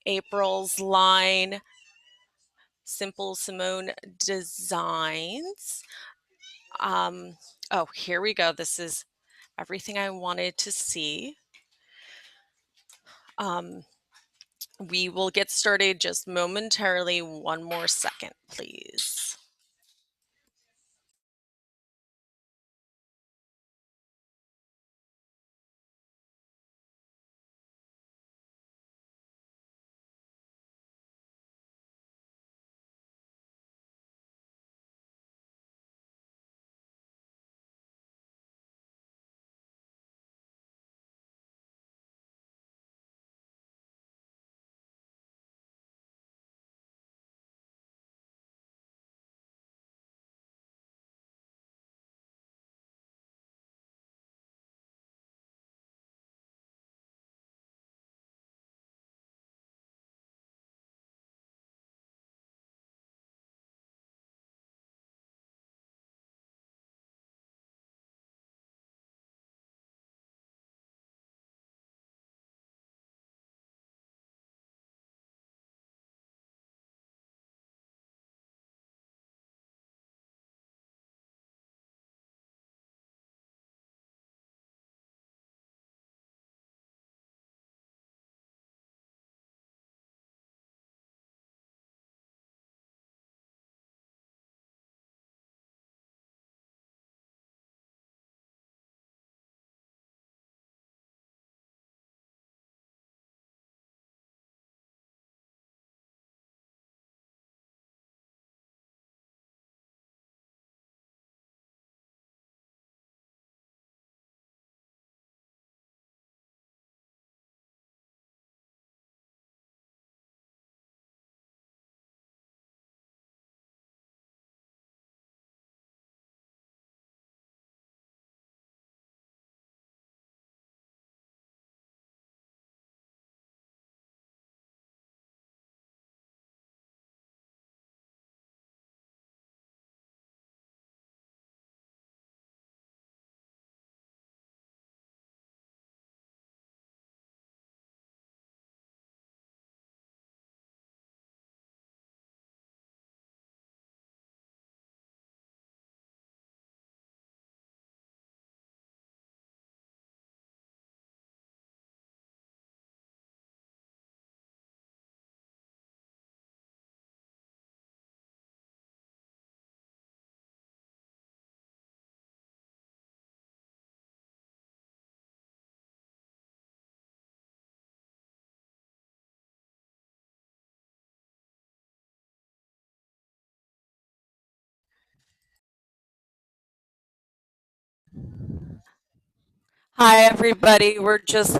April's line, Simple Simone Designs. Oh, here we go. This is everything I wanted to see. We will get started just momentarily. One more second, please. Hi everybody. We're just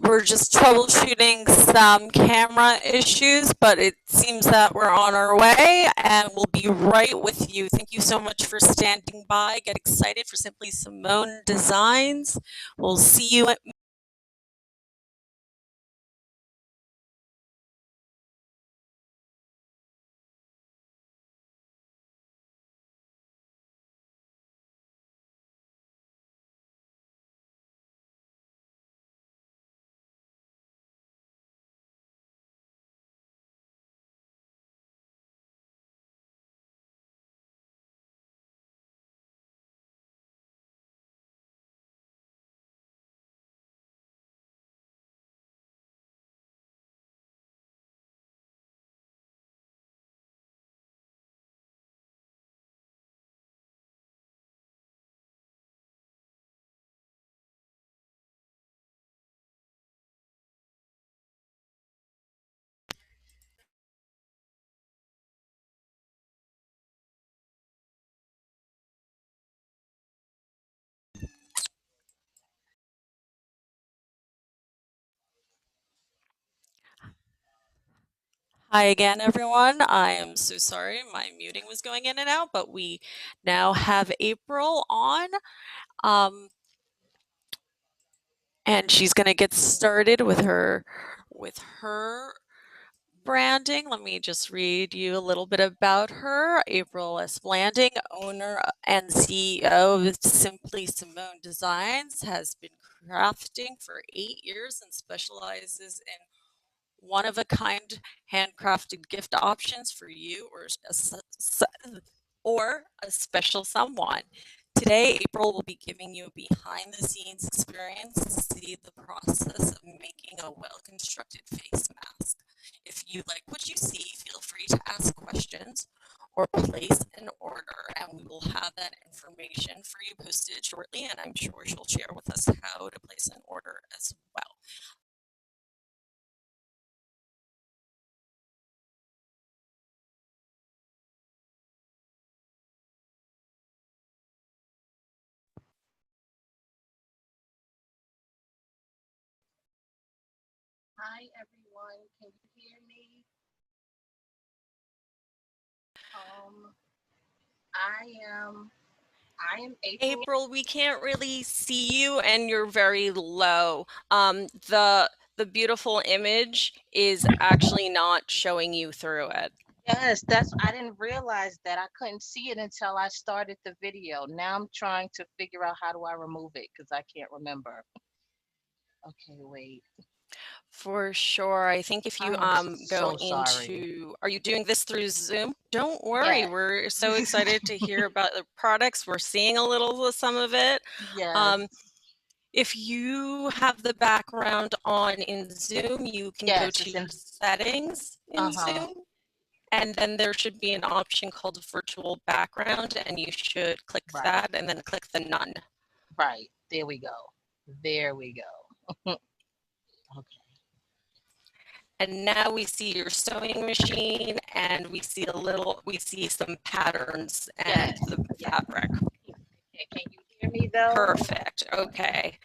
troubleshooting some camera issues, but it seems that we're on our way and we'll be right with you. Thank you so much for standing by. Get excited for Simply Simone Designs. We'll see you at Hi again, everyone. I am so sorry my muting was going in and out, but we now have April on. And she's going to get started with her branding. Let me just read you a little bit about her. April S. Blanding, owner and CEO of Simply Simone Designs, has been crafting for 8 years and specializes in one-of-a-kind handcrafted gift options for you or a special someone. Today, April will be giving you a behind-the-scenes experience to see the process of making a well-constructed face mask. If you like what you see, feel free to ask questions or place an order, and we will have that information for you posted shortly, and I'm sure she'll share with us how to place an order as well. Hi everyone, can you hear me? I am April. April, we can't really see you and you're very low. The beautiful image is actually not showing you through it. Yes, I didn't realize that I couldn't see it until I started the video. Now I'm trying to figure out how do I remove it because I can't remember. Okay, wait. For sure. I think if you I am go so sorry. into, are you doing this through Zoom? Don't worry, Yeah. we're so excited to hear about the products. We're seeing a little of some of it. Yes. If you have the background on in Zoom, you can go Yes, to it's your in. settings in Zoom, and then there should be an option called virtual background, and you should click Right. that and then click the none. Right. There we go. There we go. Okay. And now we see your sewing machine, and we see some patterns and Yes. the Yes. fabric. Can you hear me though? Perfect. Okay.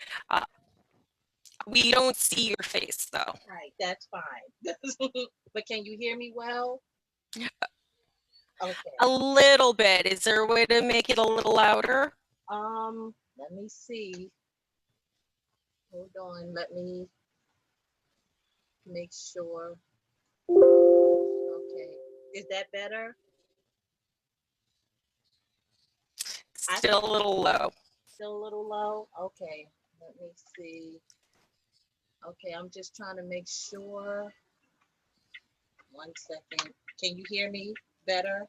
We don't see your face though. Right, that's fine. But can you hear me well? Okay. A little bit. Is there a way to make it a little louder? Let me see. Hold on, let me make sure. Okay. Is that better? Still a little low. Still a little low? Okay. Let me see. Okay, I'm just trying to make sure. 1 second. Can you hear me better?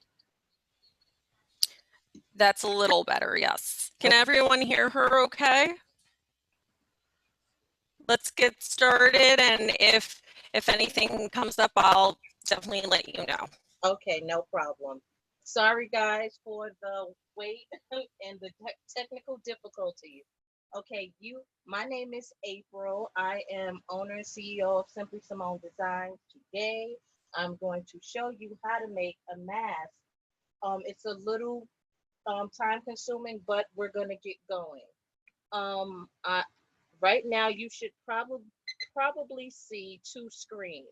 That's a little better, yes. Can everyone hear her okay? Let's get started, and if anything comes up, I'll definitely let you know. Okay, no problem. Sorry guys for the wait and the technical difficulties. Okay, my name is April. I am owner and CEO of Simply Simone Designs. Today, I'm going to show you how to make a mask. It's a little time consuming, but we're gonna get going. Right now you should probably see 2 screens.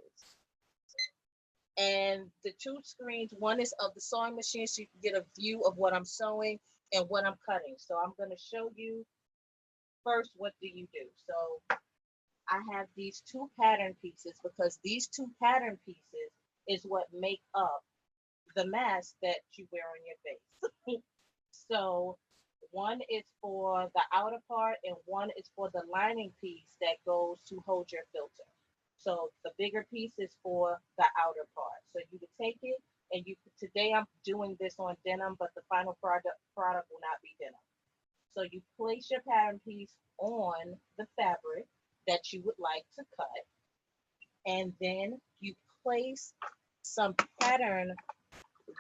And the 2 screens, one is of the sewing machine so you can get a view of what I'm sewing and what I'm cutting. So I'm going to show you first what do you do. So I have these 2 pattern pieces because these 2 pattern pieces is what make up the mask that you wear on your face. So one is for the outer part and one is for the lining piece that goes to hold your filter. So the bigger piece is for the outer part. So you can take it and today I'm doing this on denim, but the final product will not be denim. So you place your pattern piece on the fabric that you would like to cut. And then you place some pattern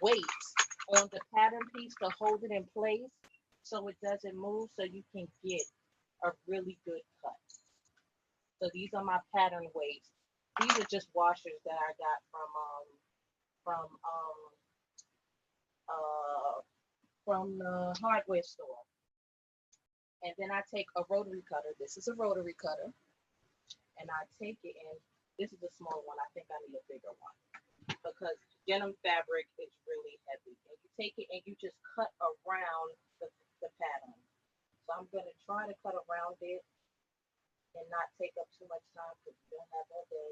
weights on the pattern piece to hold it in place so it doesn't move so you can get a really good cut. So these are my pattern weights. These are just washers that I got from the hardware store. And then I take a rotary cutter. This is a rotary cutter. And I take it and this is a small one. I think I need a bigger one because denim fabric is really heavy. And you take it and you just cut around the pattern. So I'm going to try to cut around it and not take up too much time because we don't have all day.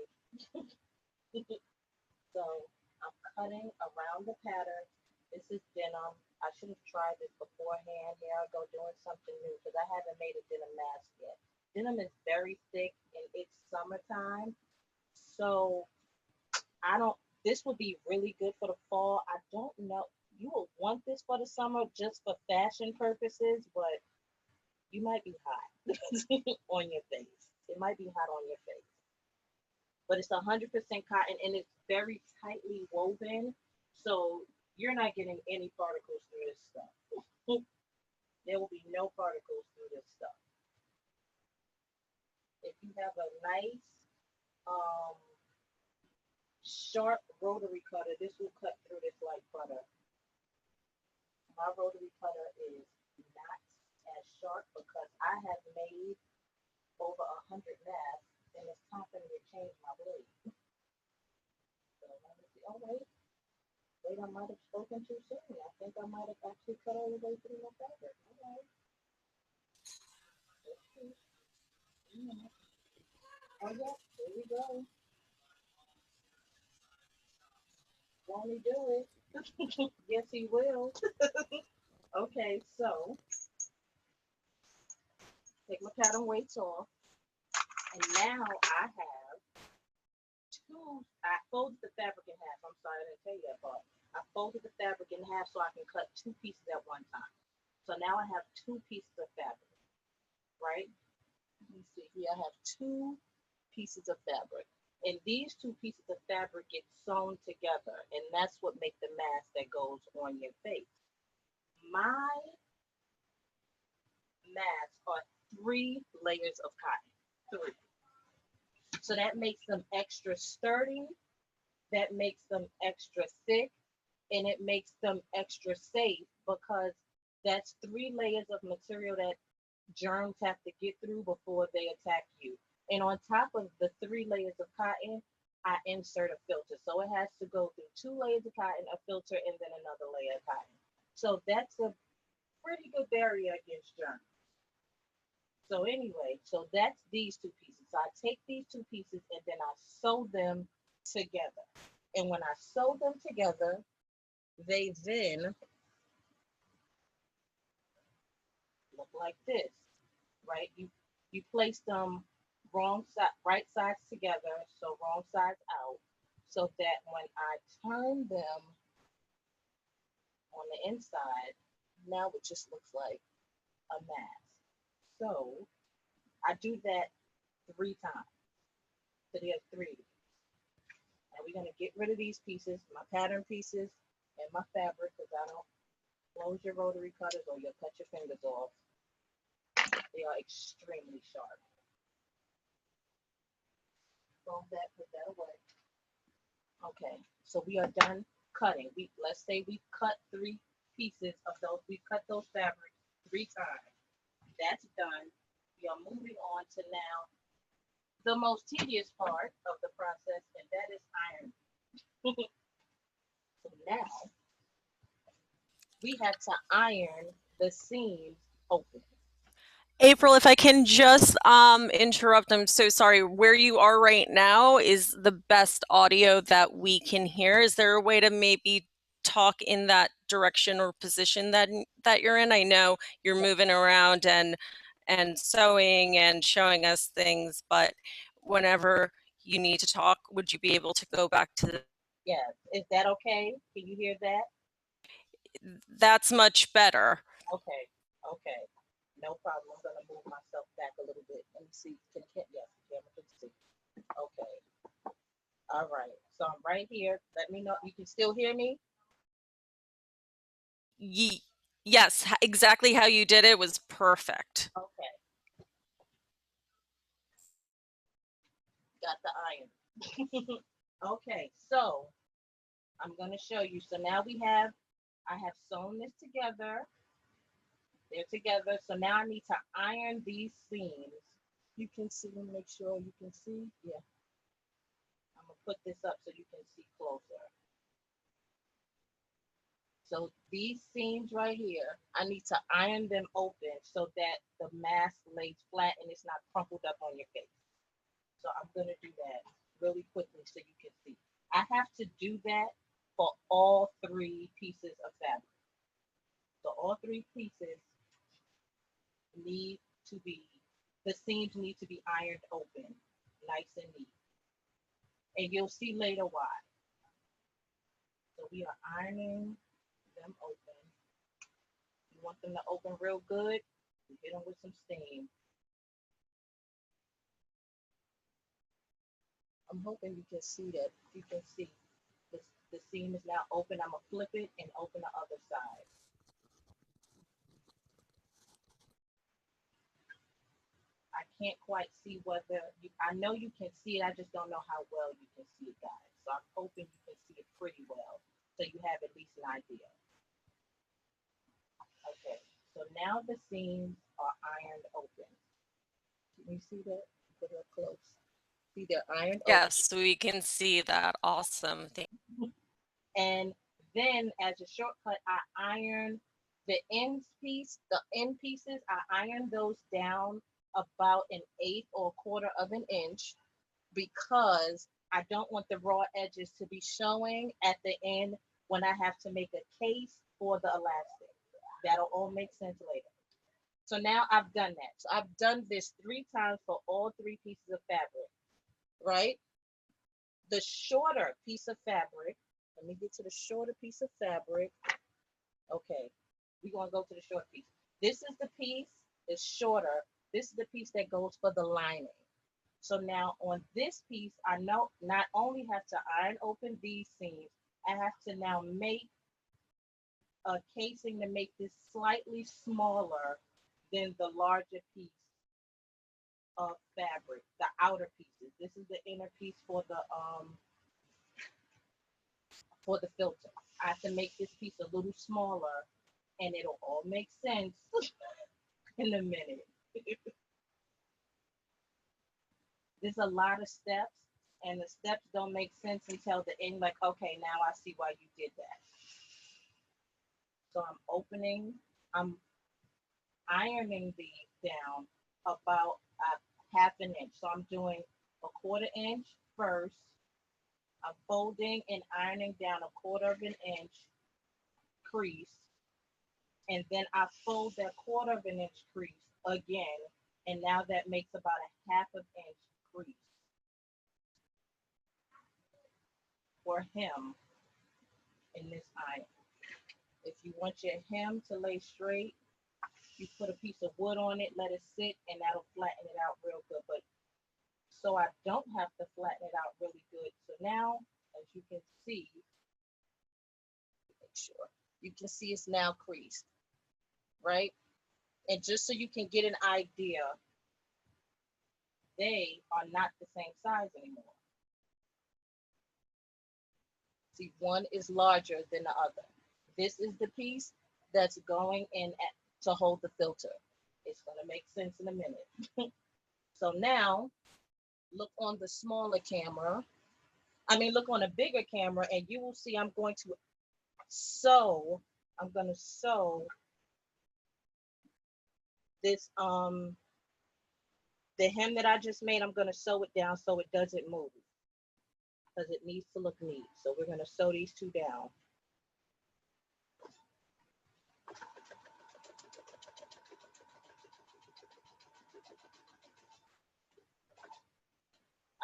denim. I should have tried this beforehand. Here I go doing something new because I haven't made a denim mask yet. Denim is very thick and it's summertime. So I don't, this would be really good for the fall. I don't know. You will want this for the summer just for fashion purposes, but you might be hot on your face. It might be hot on your face. But it's 100% cotton and it's very tightly woven. So you're not getting any particles through this stuff. There will be no particles through this stuff. If you have a nice sharp rotary cutter, this will cut through this like butter. My rotary cutter is not as sharp because I have made over 100 masks and it's time for me to change my blade. So let me see. Oh wait, I might have spoken too soon. I think I might have actually cut all the way through my fabric. All right. Let's see. Oh yeah, here we go. Won't he do it? Yes, he will. Okay, so take my pattern weights off, and now I have I folded the fabric in half. I'm sorry, I didn't tell you that part. I folded the fabric in half so I can cut 2 pieces at one time. So now I have 2 pieces of fabric, right? Let me see here, I have 2 pieces of fabric. And these 2 pieces of fabric get sewn together, and that's what makes the mask that goes on your face. My masks are 3 layers of cotton, 3. So that makes them extra sturdy, that makes them extra thick, and it makes them extra safe because that's 3 layers of material that germs have to get through before they attack you. And on top of the 3 layers of cotton, I insert a filter. So it has to go through 2 layers of cotton, a filter, and then another layer of cotton. So that's a pretty good barrier against germs. So anyway, so that's these 2 pieces. So I take these 2 pieces and then I sew them together. And when I sew them together, they then look like this, right? You place them wrong side, right sides together, so wrong sides out, so that when I turn them on the inside, now it just looks like a mask. So I do that 3 times. So there's 3. Now we're gonna get rid of these pieces, my pattern pieces and my fabric, because I don't close your rotary cutters or you'll cut your fingers off. They are extremely sharp. Fold that, put that away. Okay, so we are done cutting. Let's say we cut 3 pieces of those. We cut those fabrics 3 times. That's done. We are moving on to now the most tedious part of the process, and that is ironing. So now we have to iron the seams open. April, if I can just interrupt, I'm so sorry. Where you are right now is the best audio that we can hear. Is there a way to maybe talk in that direction or position that you're in? I know you're moving around and sewing and showing us things, but whenever you need to talk, would you be able to go back to the... Yeah, is that okay? Can you hear that? That's much better. Okay, okay. No problem. I'm gonna move myself back a little bit. Let me see. Yes, the camera can see. Okay. All right. So I'm right here. Let me know. You can still hear me? Yes, exactly how you did it was perfect. Okay. Got the iron. Okay, so I'm gonna show you. So now I have sewn this together. They're together. So now I need to iron these seams. You can see them, make sure you can see. Yeah. I'm gonna put this up so you can see closer. So these seams right here, I need to iron them open so that the mask lays flat and it's not crumpled up on your face. So I'm gonna do that really quickly so you can see. I have to do that for all 3 pieces of fabric. So all three pieces need to be, the seams need to be ironed open, nice and neat. And you'll see later why. So we are ironing them open. You want them to open real good, you hit them with some steam. I'm hoping you can see that. You can see the seam is now open. I'm gonna flip it and open the other side. I can't quite see whether, I know you can see it, I just don't know how well you can see it, guys. So I'm hoping you can see it pretty well, so you have at least an idea. Okay, so now the seams are ironed open. Can you see that? Put it up close. See, they're ironed open. Yes, we can see that. Awesome. And then as a shortcut, I iron the end pieces, I iron those down about 1/8 or 1/4 of an inch, because I don't want the raw edges to be showing at the end when I have to make a case for the elastic. That'll all make sense later. So now I've done that. So I've done this 3 times for all 3 pieces of fabric, right? The shorter piece of fabric, let me get to the shorter piece of fabric. Okay, we're gonna go to the short piece. This is the piece, it's shorter. This is the piece that goes for the lining. So now on this piece, I know not only have to iron open these seams, I have to now make a casing to make this slightly smaller than the larger piece of fabric, the outer pieces. This is the inner piece for the filter. I have to make this piece a little smaller, and it'll all make sense in a minute. There's a lot of steps, and the steps don't make sense until the end, like, okay, now I see why you did that. So I'm ironing these down about 1/2 inch. So I'm doing a 1/4 inch first. I'm folding and ironing down a 1/4 inch crease. And then I fold that 1/4 inch crease again. And now that makes about a 1/2 inch crease for hem in this iron. If you want your hem to lay straight, you put a piece of wood on it, let it sit, and that'll flatten it out real good. But so I don't have to flatten it out really good. So now, as you can see, make sure you can see it's now creased, right? And just so you can get an idea, they are not the same size anymore. See, one is larger than the other. This is the piece that's going in to hold the filter. It's gonna make sense in a minute. So now, look on the smaller camera. Look on a bigger camera, and you will see I'm going to sew this, the hem that I just made, I'm gonna sew it down so it doesn't move, because it needs to look neat. So we're gonna sew these 2 down.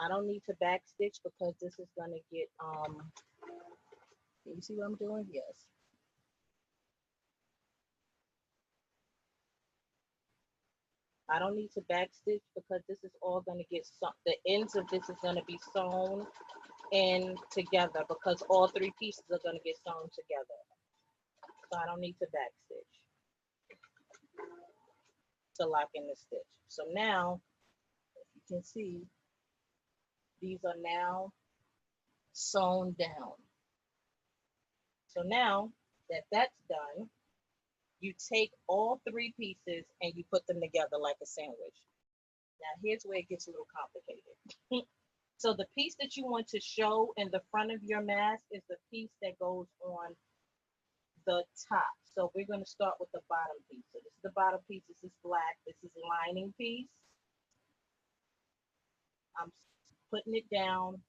I don't need to backstitch because this is gonna get, can you see what I'm doing? Yes. I don't need to backstitch because this is all gonna get, the ends of this is gonna be sewn in together, because all 3 pieces are gonna get sewn together. So I don't need to backstitch to lock in the stitch. So now, if you can see, these are now sewn down. So now that that's done, you take all 3 pieces and you put them together like a sandwich. Now here's where it gets a little complicated. So the piece that you want to show in the front of your mask is the piece that goes on the top. So we're going to start with the bottom piece. So this is the bottom piece. This is black. This is lining piece. I'm putting it down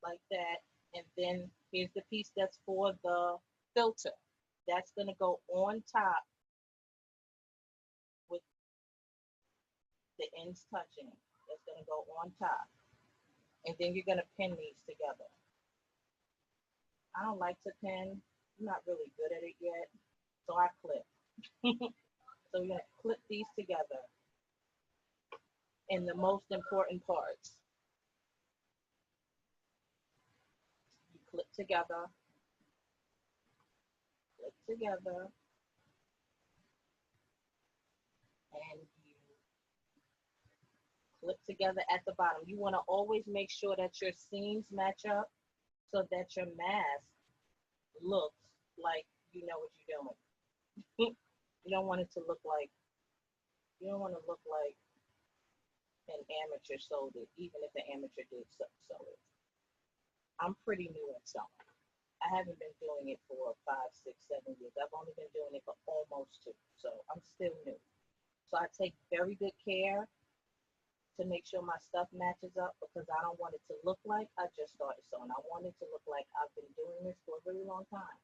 like that. And then here's the piece that's for the filter that's gonna go on top with the ends touching. That's gonna go on top. And then you're gonna pin these together. I don't like to pin. I'm not really good at it yet, so I clip. So we're gonna clip these together in the most important parts. You clip together, and you clip together at the bottom. You want to always make sure that your seams match up so that your mask looks like you know what you're doing. You don't want it to look like, you don't want to look like an amateur sewed it, even if the amateur did sew it. I'm pretty new at sewing. I haven't been doing it for 5, 6, 7 years. I've only been doing it for almost 2, so I'm still new. So I take very good care to make sure my stuff matches up because I don't want it to look like I just started sewing. I want it to look like I've been doing this for a really long time.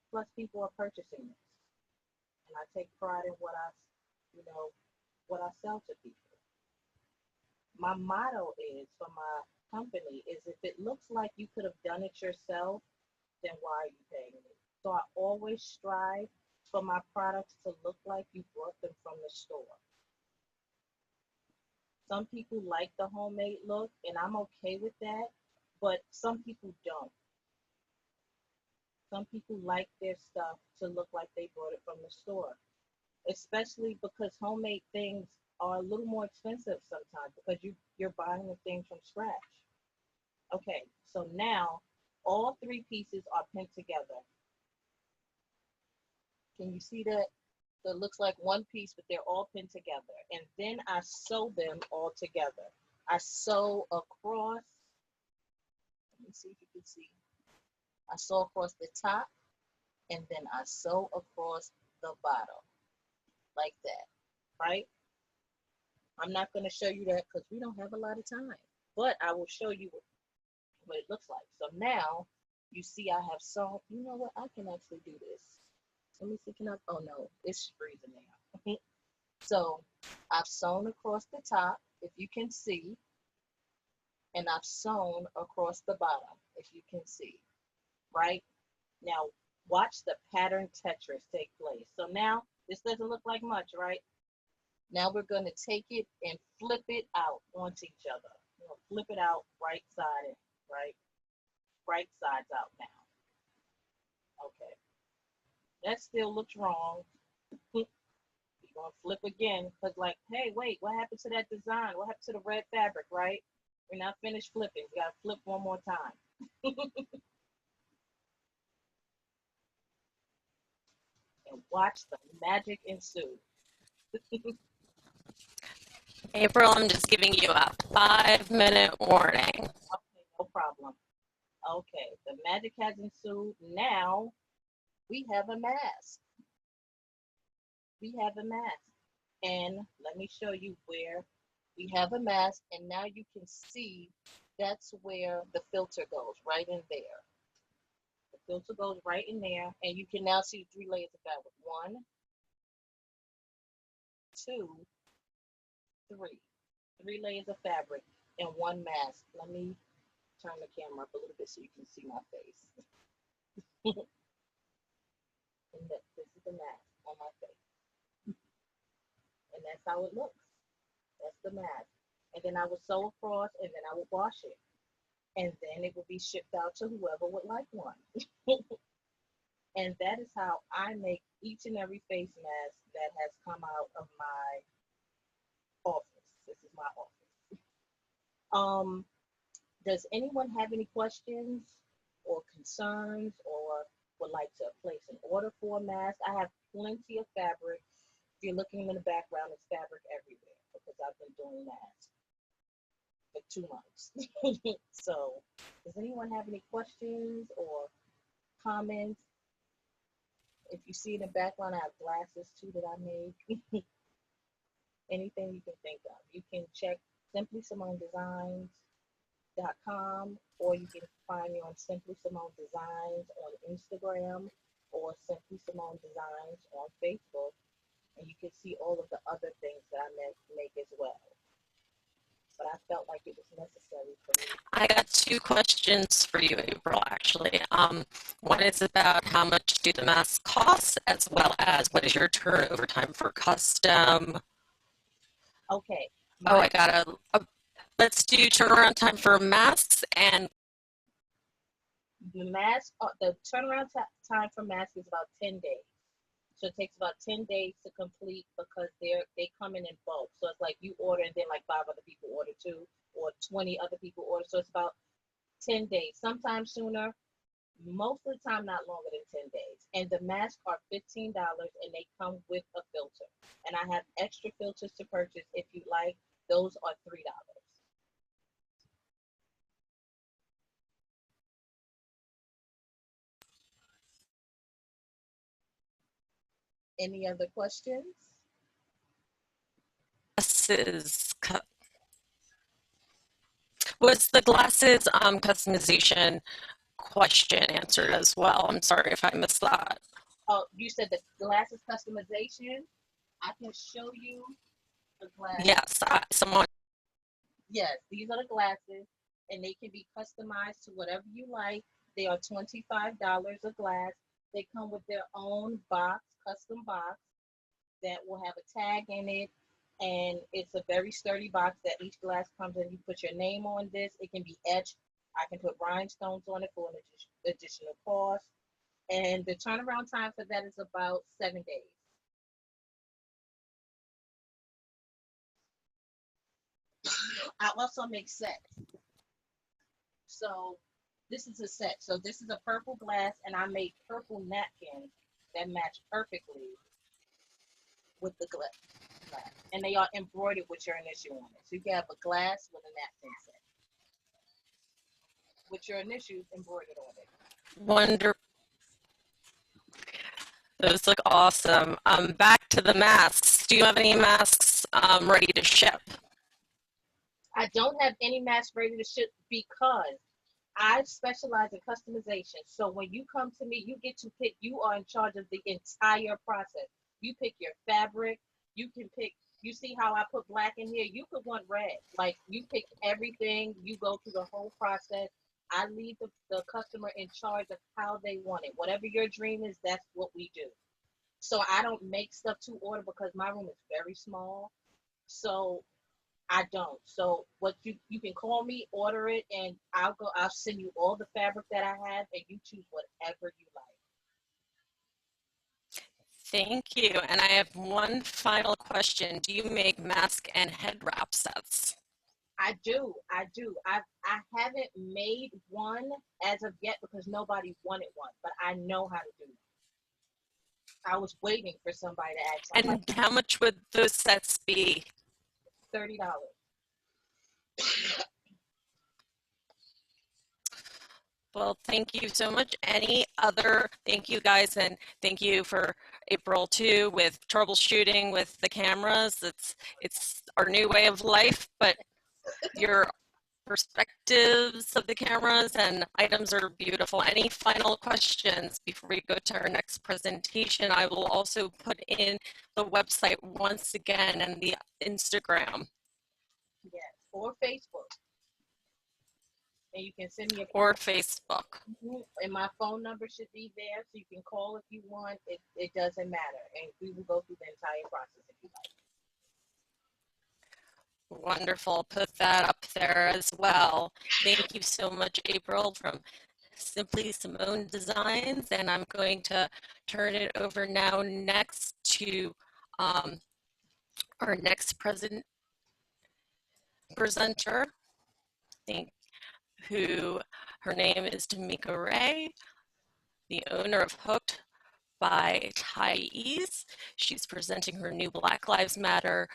Plus people are purchasing this. And I take pride in what I sell to people. My motto is for my company is if it looks like you could have done it yourself, then why are you paying me? So I always strive for my products to look like you brought them from the store. Some people like the homemade look, and I'm okay with that, but some people don't. Some people like their stuff to look like they brought it from the store, especially because homemade things are a little more expensive sometimes because you're buying the things from scratch. Okay, so now all 3 pieces are pinned together. Can you see that? So it looks like one piece, but they're all pinned together. And then I sew them all together. I sew across, let me see if you can see. I sew across the top, and then I sew across the bottom, like that, right? I'm not going to show you that because we don't have a lot of time, but I will show you what it looks like. So now you see I have sewn, you know what, I can actually do this. Let me see, can I, oh no, it's freezing now. So I've sewn across the top, if you can see, and I've sewn across the bottom, if you can see, right? Now watch the pattern Tetris take place. So now this doesn't look like much, right? Now we're going to take it and flip it out onto each other. Flip it out right side, right sides out now. Okay. That still looks wrong. You're going to flip again because like, hey, wait, what happened to that design? What happened to the red fabric, right? We're not finished flipping. We got to flip one more time. And watch the magic ensue. April, I'm just giving you a 5-minute warning. Okay, no problem. Okay, the magic has ensued. Now we have a mask. We have a mask. And let me show you where we have a mask. And now you can see that's where the filter goes, right in there. The filter goes right in there. And you can now see 3 layers of fabric. 1, 2, 3. 3 layers of fabric and 1 mask. Let me turn the camera up a little bit so you can see my face. And this is the mask on my face. And that's how it looks. That's the mask. And then I would sew across and then I would wash it. And then it would be shipped out to whoever would like one. And that is how I make each and every face mask that has come out of my office. This is my office. Does anyone have any questions or concerns or would like to place an order for a mask? I have plenty of fabric. If you're looking in the background, there's fabric everywhere because I've been doing masks for 2 months. So does anyone have any questions or comments? If you see in the background, I have glasses too that I made. Anything you can think of. You can check Simply Simone Designs simone.com, or you can find me on Simply Simone Designs on Instagram or Simply Simone Designs on Facebook. And you can see all of the other things that I make as well. But I felt like it was necessary for me. I got two questions for you, April, actually. One is about how much do the masks cost, as well as what is your turnover time for custom? Okay. Oh, I got let's do turnaround time for masks and The turnaround time for masks is about 10 days. So it takes about 10 days to complete because they come in bulk. So it's like you order and then like 5 other people order too, or 20 other people order. So it's about 10 days, sometimes sooner, most of the time not longer than 10 days. And the masks are $15 and they come with a filter. And I have extra filters to purchase if you like. Those are $3. Any other questions? glasses. Was the glasses customization question answered as well? I'm sorry if I missed that. Oh, you said the glasses customization? I can show you the glasses. Yes, someone. Yes, these are the glasses, and they can be customized to whatever you like. They are $25 a glass. They come with their own box, custom box, that will have a tag in it, and it's a very sturdy box that each glass comes in. You put your name on this. It can be etched. I can put rhinestones on it for an additional cost. And the turnaround time for that is about 7 days. I also make sets. So this is a set. So this is a purple glass, and I make purple napkins that match perfectly with the glass. And they are embroidered with your initial on it. So you can have a glass with a napkin set with your initials embroidered on it. Wonderful. Those look awesome. Back to the masks. Do you have any masks ready to ship? I don't have any masks ready to ship because I specialize in customization. So when you come to me, you get to pick, you are in charge of the entire process. You pick your fabric, you can pick, you see how I put black in here? You could want red. Like you pick everything, you go through the whole process. I leave the customer in charge of how they want it. Whatever your dream is, that's what we do. So I don't make stuff to order because my room is very small. So I don't. So what you can call me, order it, and I'll send you all the fabric that I have, and you choose whatever you like. Thank you. And I have one final question. Do you make mask and head wrap sets? I do. I haven't made one as of yet because nobody wanted one, but I know how to do it. I was waiting for somebody to ask. And how much would those sets be? $30. Well, thank you so much. Thank you guys, and thank you for April too with troubleshooting with the cameras. It's our new way of life, but your perspectives of the cameras and items are beautiful. Any final questions before we go to our next presentation? I will also put in the website once again and the Instagram. Yes, or Facebook. And you can send me or Facebook. And my phone number should be there, so you can call if you want. It doesn't matter, and we will go through the entire process if you like. Wonderful. Put that up there as well. Thank you so much, April, from Simply Simone Designs. And I'm going to turn it over now next to our next presenter, her name is Tamika Ray, the owner of Hooked by Tyese. She's presenting her new Black Lives Matter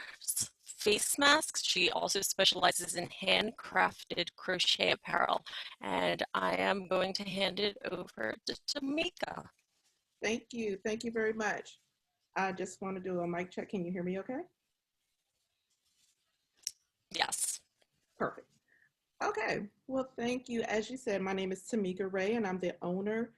face masks. She also specializes in handcrafted crochet apparel. And I am going to hand it over to Tamika. Thank you. Thank you very much. I just want to do a mic check. Can you hear me okay? Yes. Perfect. Okay. Okay, well, thank you. As you said, my name is Tamika Ray, and I'm the owner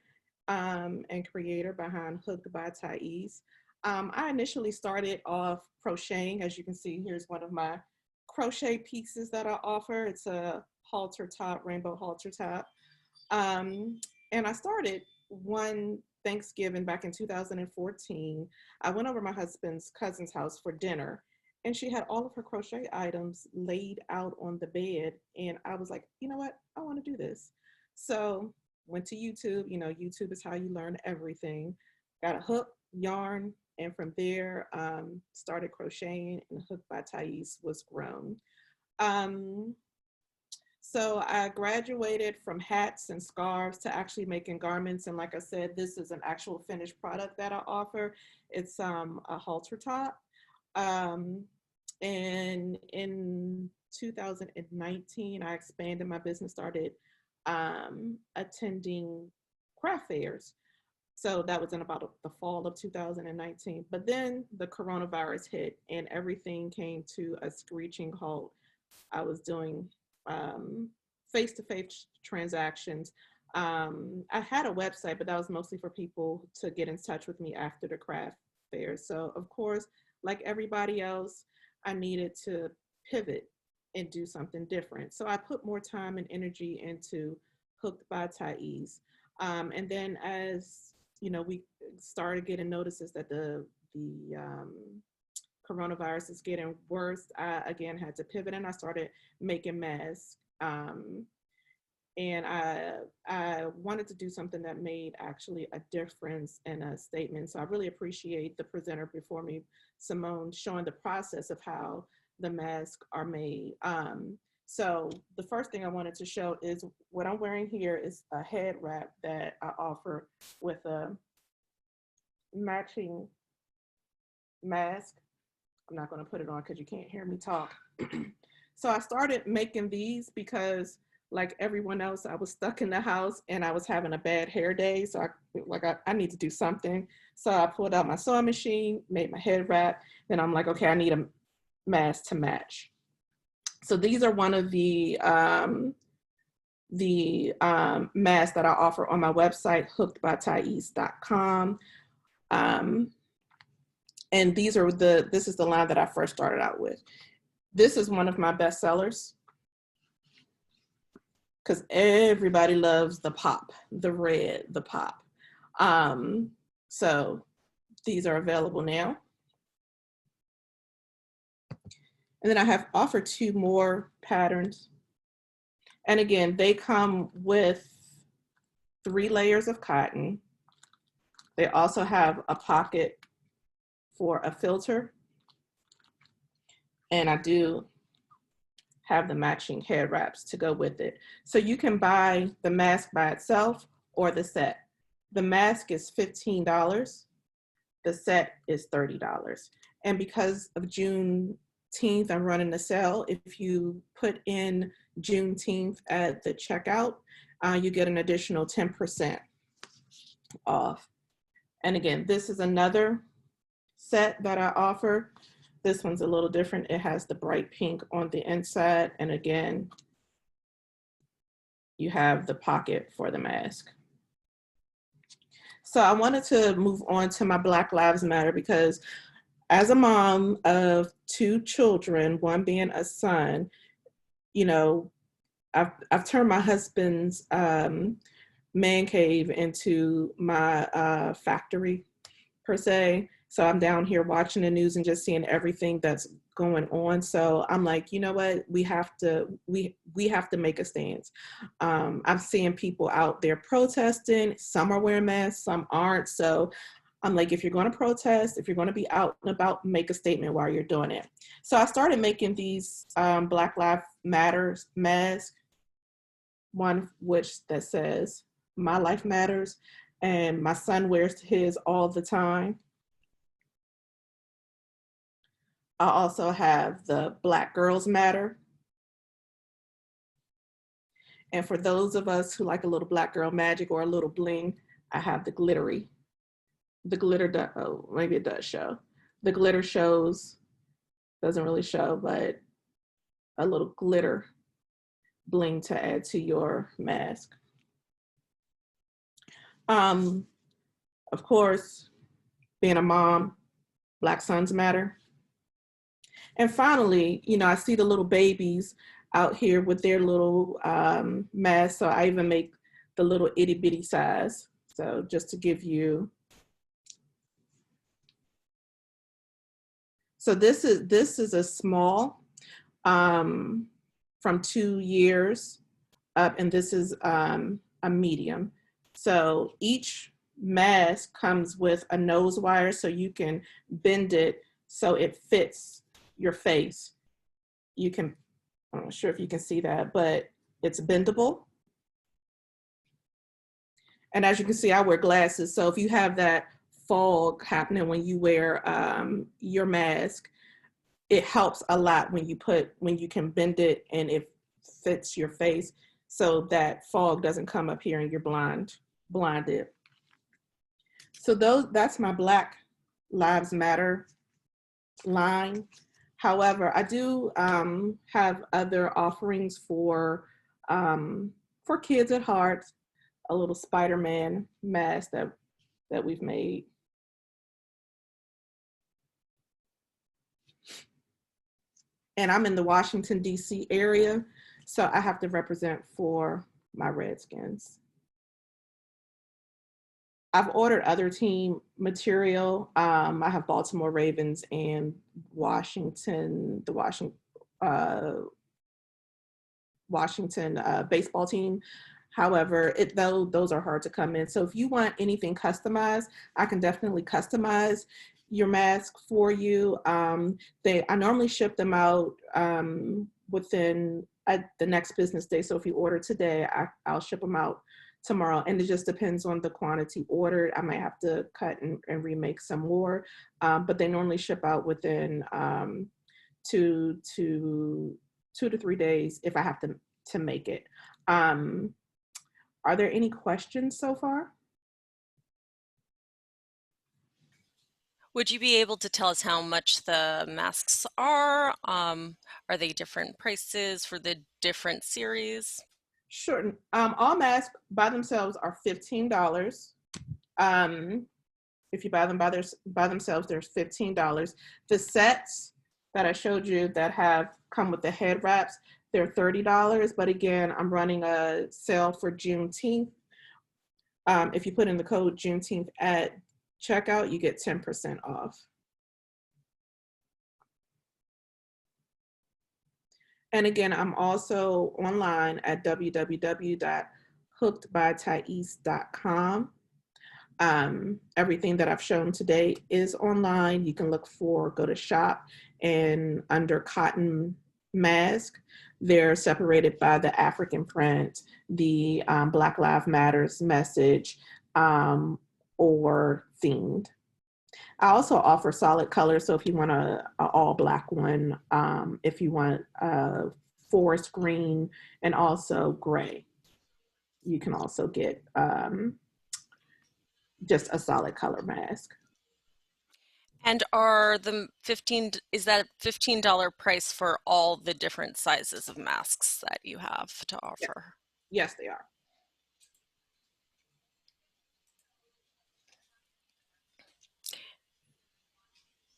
and creator behind Hooked by Tyese. I initially started off crocheting. As you can see, here's one of my crochet pieces that I offer. It's a halter top, rainbow halter top. And I started one Thanksgiving back in 2014. I went over my husband's cousin's house for dinner, and she had all of her crochet items laid out on the bed. And I was like, you know what? I want to do this. So went to YouTube. You know, YouTube is how you learn everything. Got a hook, yarn, and from there started crocheting, and Hooked by Tyese was grown. So I graduated from hats and scarves to actually making garments. And like I said, this is an actual finished product that I offer. It's a halter top. And in 2019, I expanded my business, started attending craft fairs. So that was in about the fall of 2019. But then the coronavirus hit and everything came to a screeching halt. I was doing face-to-face transactions. I had a website, but that was mostly for people to get in touch with me after the craft fair. So of course, like everybody else, I needed to pivot and do something different. So I put more time and energy into Hooked by Tyese. And then as you know, we started getting notices that the coronavirus is getting worse, I again had to pivot and I started making masks. And I wanted to do something that made actually a difference and a statement. So I really appreciate the presenter before me, Simone, showing the process of how the masks are made. So the first thing I wanted to show is what I'm wearing here is a head wrap that I offer with a matching mask. I'm not going to put it on because you can't hear me talk. So I started making these because like everyone else, I was stuck in the house and I was having a bad hair day. So I need to do something. So I pulled out my sewing machine, made my head wrap. Then I'm like, okay, I need a mask to match. So these are one of the masks that I offer on my website, hookedbytyese.com. And this is the line that I first started out with. This is one of my best sellers because everybody loves the pop, the red, the pop. So these are available now. And then I have offered 2 more patterns. And again, they come with 3 layers of cotton. They also have a pocket for a filter. And I do have the matching head wraps to go with it. So you can buy the mask by itself or the set. The mask is $15. The set is $30. And because of Juneteenth, I'm running a sale. If you put in Juneteenth at the checkout, you get an additional 10% off. And again, this is another set that I offer. This one's a little different. It has the bright pink on the inside. And again, you have the pocket for the mask. So I wanted to move on to my Black Lives Matter because as a mom of 2 children, one being a son, you know, I've turned my husband's man cave into my factory per se. So I'm down here watching the news and just seeing everything that's going on. So I'm like, you know what? We have to make a stance. I'm seeing people out there protesting. Some are wearing masks, some aren't. So I'm like, if you're going to protest, if you're going to be out and about, make a statement while you're doing it. So I started making these Black Lives Matter masks. One which that says, "My life matters," and my son wears his all the time. I also have the Black Girls Matter. And for those of us who like a little Black girl magic or a little bling, I have the glittery. The glitter, oh, maybe it does show. The glitter shows, doesn't really show, but a little glitter bling to add to your mask. Of course, being a mom, Black Sons Matter. And finally, you know, I see the little babies out here with their little masks, so I even make the little itty bitty size. So just to give you, so this is a small from 2 years up, and this is a medium. So each mask comes with a nose wire, so you can bend it so it fits your face. You can, I'm not sure if you can see that, but it's bendable. And as you can see, I wear glasses. So if you have that fog happening when you wear your mask, it helps a lot when you can bend it and it fits your face, so that fog doesn't come up here and you're blinded. So that's my Black Lives Matter line. However, I do have other offerings for kids at heart, a little Spider-Man mask that we've made. And I'm in the Washington, D.C. area, so I have to represent for my Redskins. I've ordered other team material. I have Baltimore Ravens and Washington baseball team. However, those are hard to come in. So if you want anything customized, I can definitely customize your mask for you. I normally ship them out within the next business day. So if you order today, I'll ship them out tomorrow, and it just depends on the quantity ordered. I might have to cut and remake some more, but they normally ship out within 2 to 3 days if I have to make it. Are there any questions so far? Would you be able to tell us how much the masks are? Are they different prices for the different series? Sure. All masks by themselves are $15. If you buy them by themselves, there's $15. The sets that I showed you that come with the head wraps, they're $30. But again, I'm running a sale for Juneteenth. If you put in the code Juneteenth at checkout, you get 10% off. And again, I'm also online at www.hookedbytyese.com. Everything that I've shown today is online. You can go to shop, and under cotton mask, they're separated by the African print, the Black Lives Matters message, or themed. I also offer solid colors, so if you want an all Black one, if you want forest green and also gray, you can also get just a solid color mask. And is that $15 price for all the different sizes of masks that you have to offer? Yes, they are.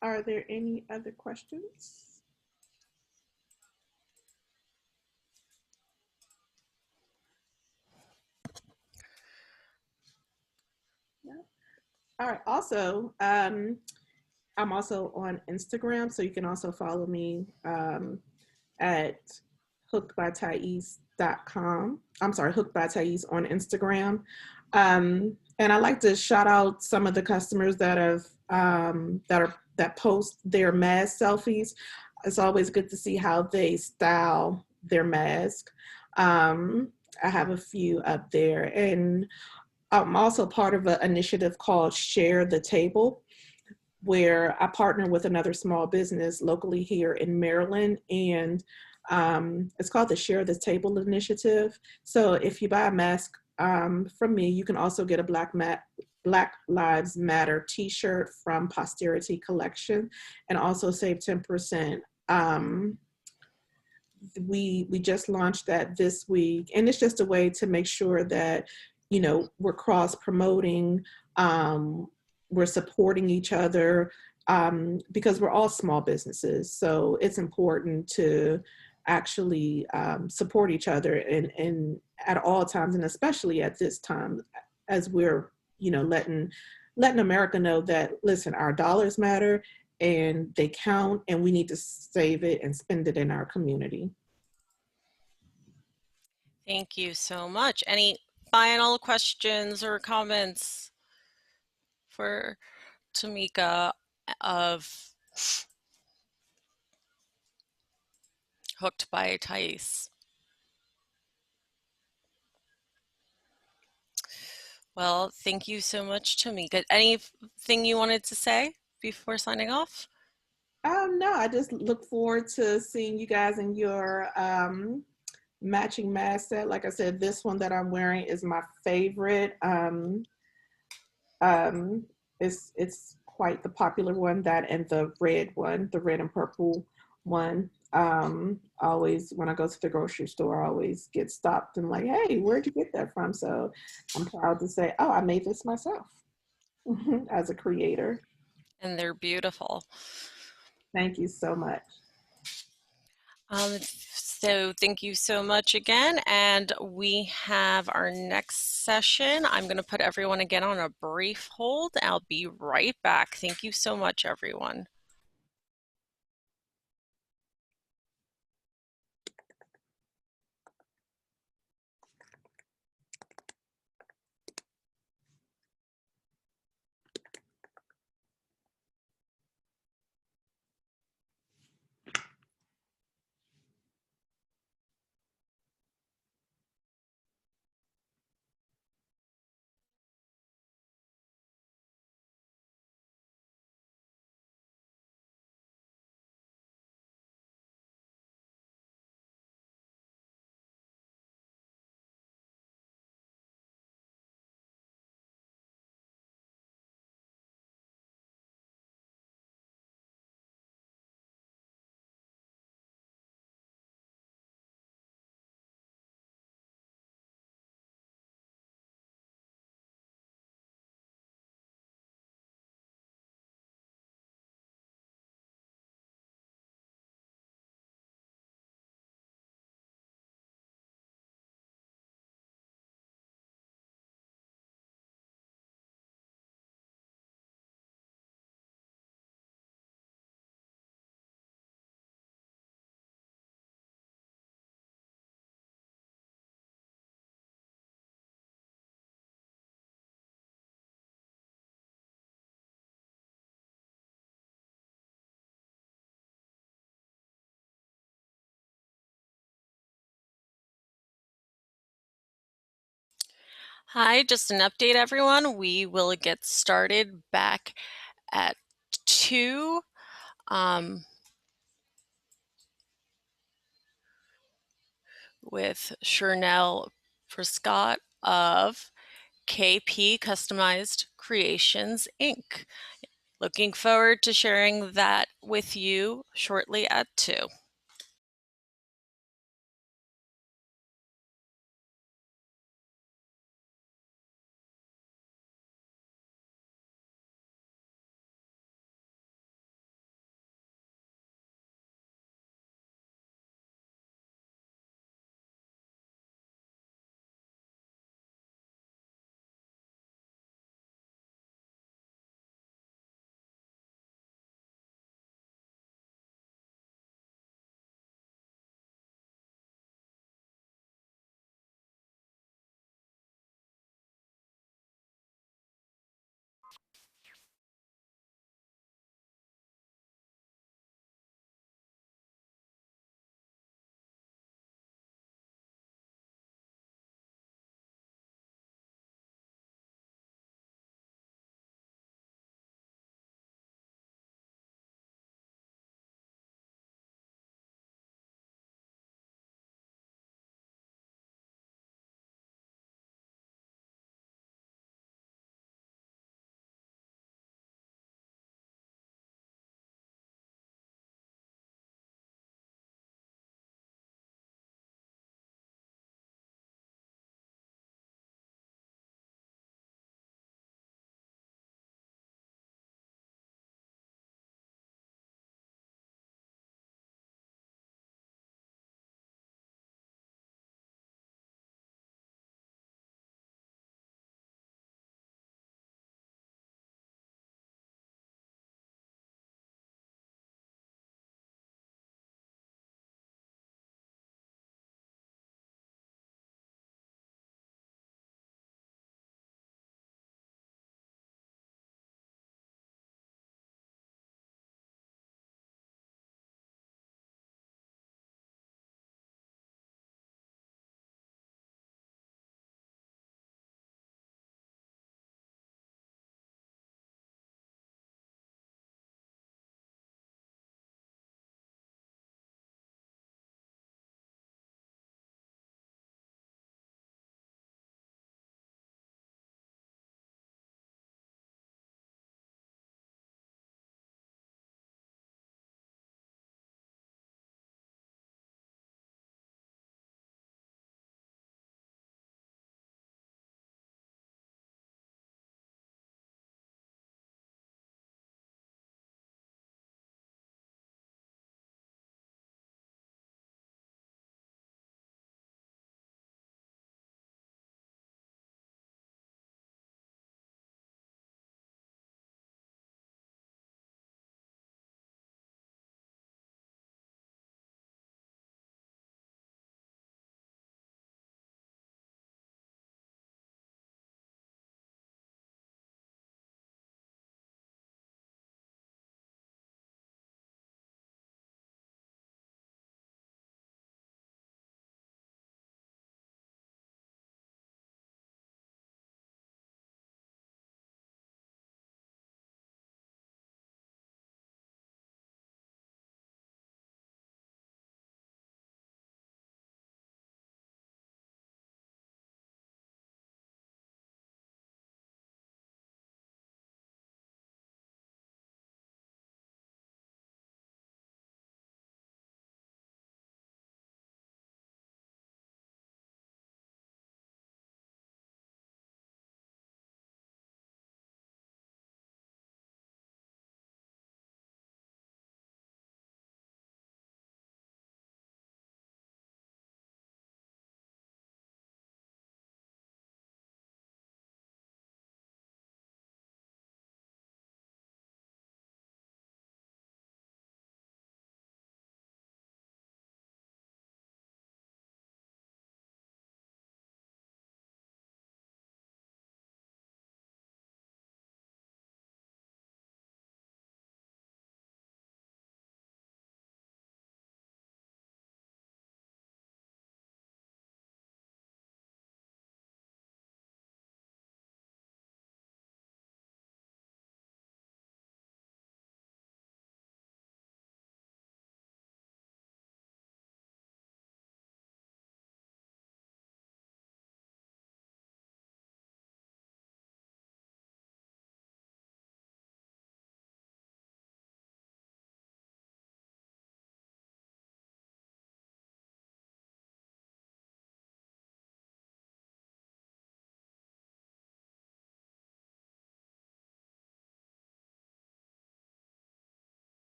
Are there any other questions? No. All right. Also, I'm also on Instagram, so you can also follow me at hookedbytyese.com. I'm sorry, Hooked by Tyese on Instagram. And I like to shout out some of the customers that post their mask selfies. It's always good to see how they style their mask. I have a few up there, and I'm also part of an initiative called Share the Table, where I partner with another small business locally here in Maryland, and it's called the Share the Table Initiative. So if you buy a mask from me, you can also get a Black Lives Matter t-shirt from Posterity Collection, and also save 10%. we just launched that this week, and it's just a way to make sure that, you know, we're cross promoting, we're supporting each other, because we're all small businesses. So it's important to actually support each other and at all times, and especially at this time, as we're, you know, letting America know that, listen, our dollars matter and they count, and we need to save it and spend it in our community. Thank you so much. Any final questions or comments for Tamika of Hooked by Tyese? Well, thank you so much, Tamika. Anything you wanted to say before signing off? No, I just look forward to seeing you guys in your matching mask set. Like I said, this one that I'm wearing is my favorite. It's quite the popular one, that and the red one, the red and purple one. Always when I go to the grocery store, I always get stopped and like, hey, where'd you get that from? So I'm proud to say, oh, I made this myself as a creator. And they're beautiful. Thank you so much. So thank you so much again. And we have our next session. I'm going to put everyone again on a brief hold. I'll be right back. Thank you so much, everyone. Hi, just an update, everyone. We will get started back at 2. With Chernelle Prescott of KP Customized Kreationz Inc. Looking forward to sharing that with you shortly at 2.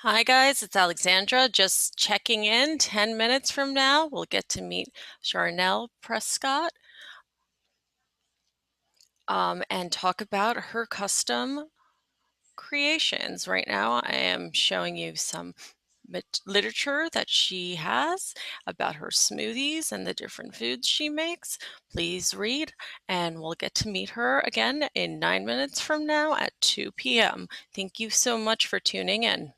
Hi guys, it's Alexandra. Just checking in. 10 minutes from now, we'll get to meet Charnel Prescott and talk about her custom creations. Right now, I am showing you some literature that she has about her smoothies and the different foods she makes. Please read, and we'll get to meet her again in 9 minutes from now at 2 p.m. Thank you so much for tuning in.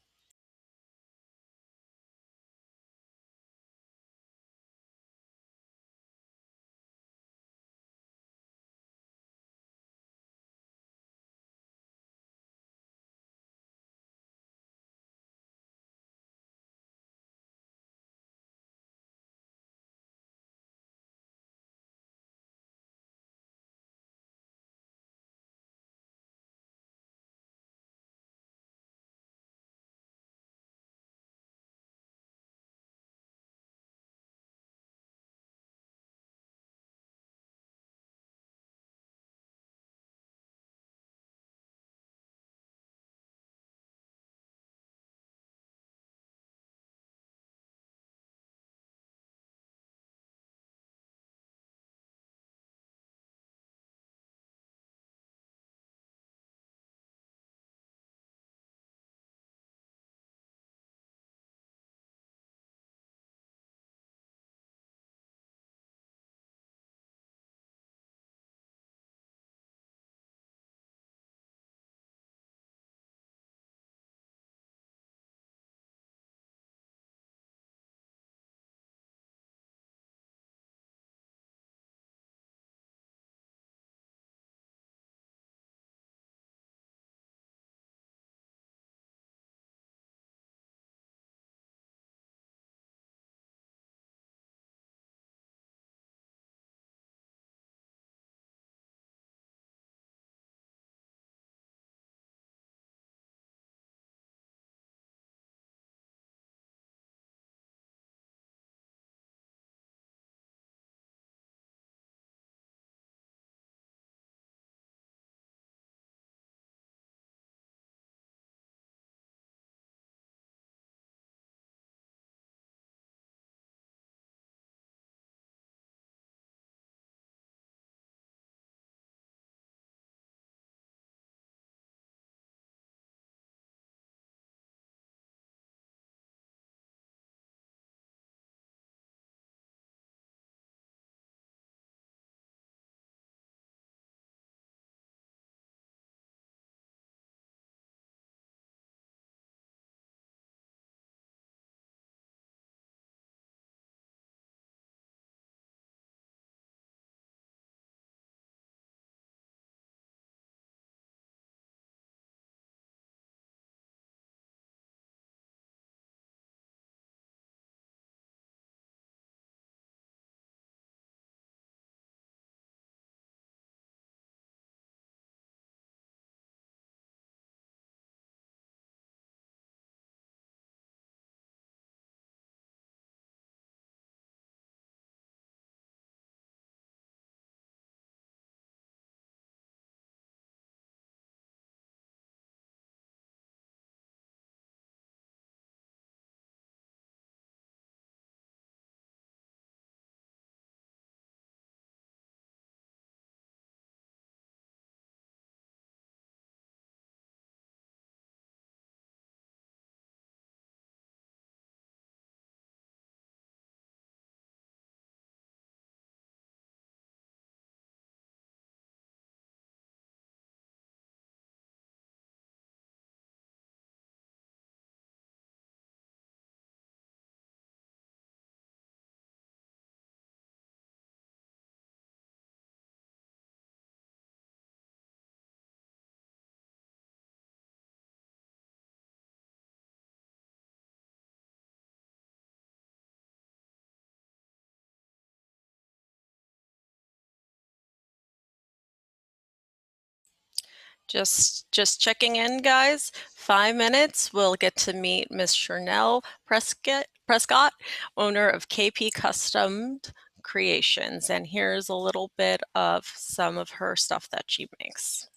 Just checking in, guys. 5 minutes, we'll get to meet Miss Charnel Prescott, owner of KP Customized Kreationz. And here's a little bit of some of her stuff that she makes.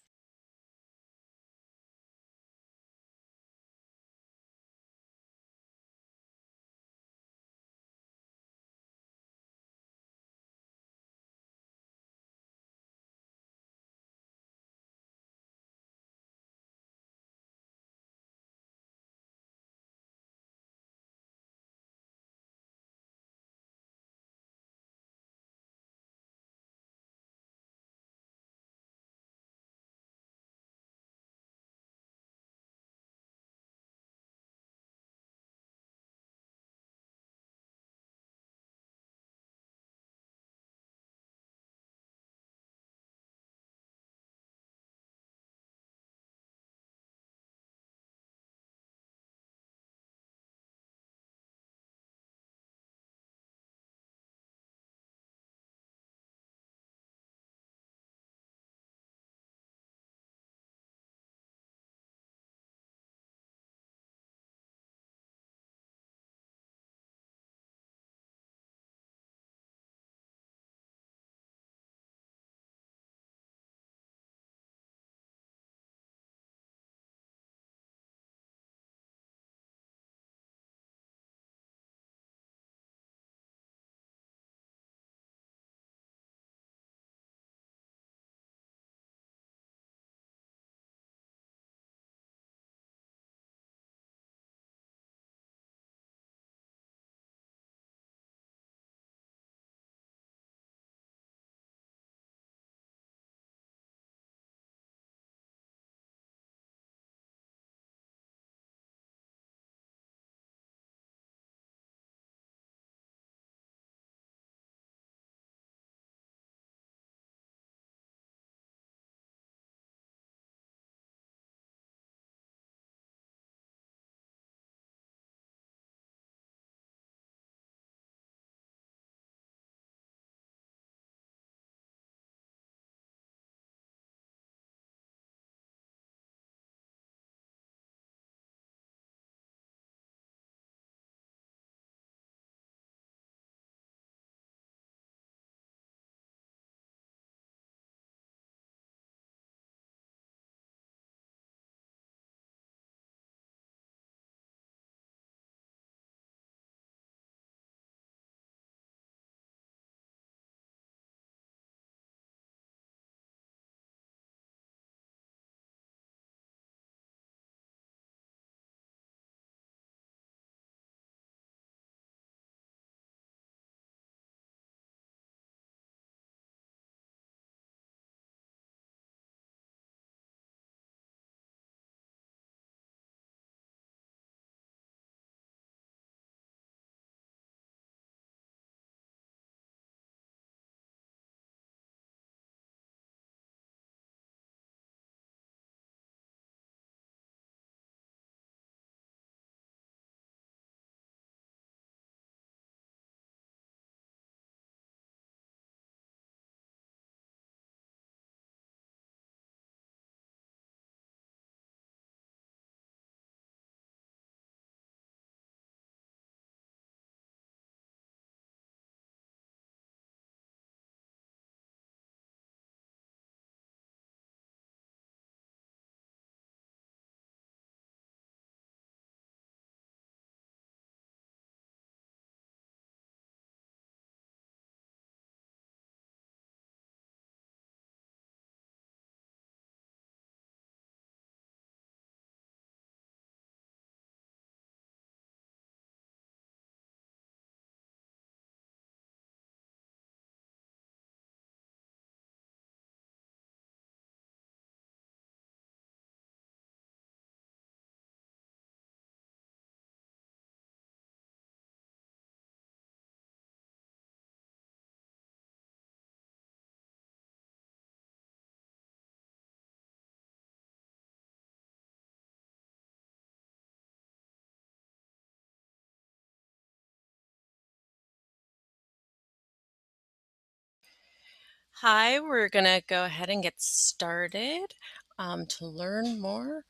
Hi, we're gonna go ahead and get started to learn more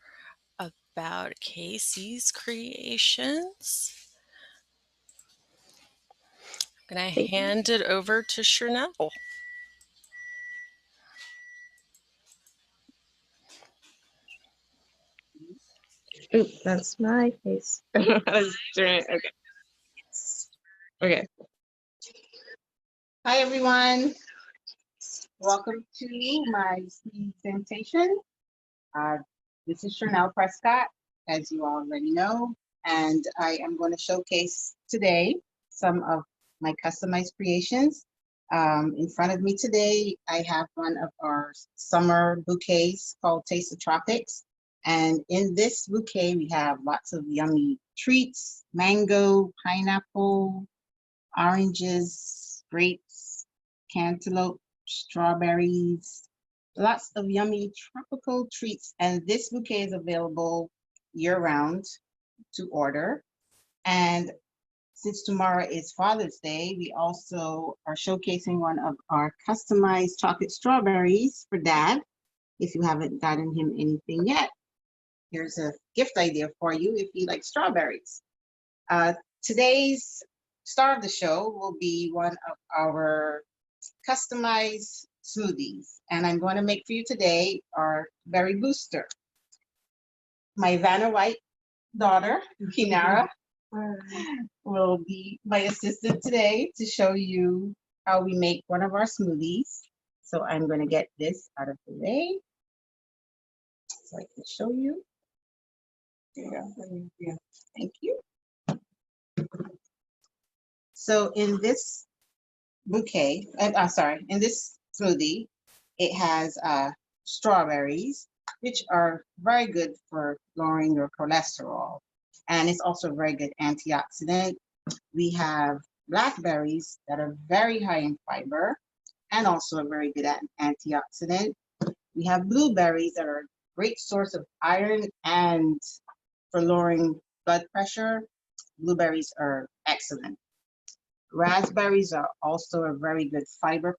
about Casey's creations. I'm gonna hand it over to Chanel. Oop, that's my face. I was doing it. Okay. Okay. Hi, everyone. Welcome to my presentation. This is Chanel Prescott, as you already know, and I am going to showcase today some of my customized creations. In front of me today, I have one of our summer bouquets called Taste of Tropics. And in this bouquet, we have lots of yummy treats: mango, pineapple, oranges, grapes, cantaloupe, strawberries, lots of yummy tropical treats. And this bouquet is available year-round to order. And since tomorrow is Father's Day, we also are showcasing one of our customized chocolate strawberries for Dad, if you haven't gotten him anything yet. Here's a gift idea for you if you like strawberries. Today's star of the show will be one of our customized smoothies. And I'm going to make for you today our berry booster. My Vanna White daughter, Kinara, will be my assistant today to show you how we make one of our smoothies. So I'm going to get this out of the way so I can show you. There you go. Thank you. So in this bouquet, in this smoothie, it has strawberries, which are very good for lowering your cholesterol. And it's also a very good antioxidant. We have blackberries that are very high in fiber and also a very good antioxidant. We have blueberries that are a great source of iron, and for lowering blood pressure, blueberries are excellent. Raspberries are also a very good fiber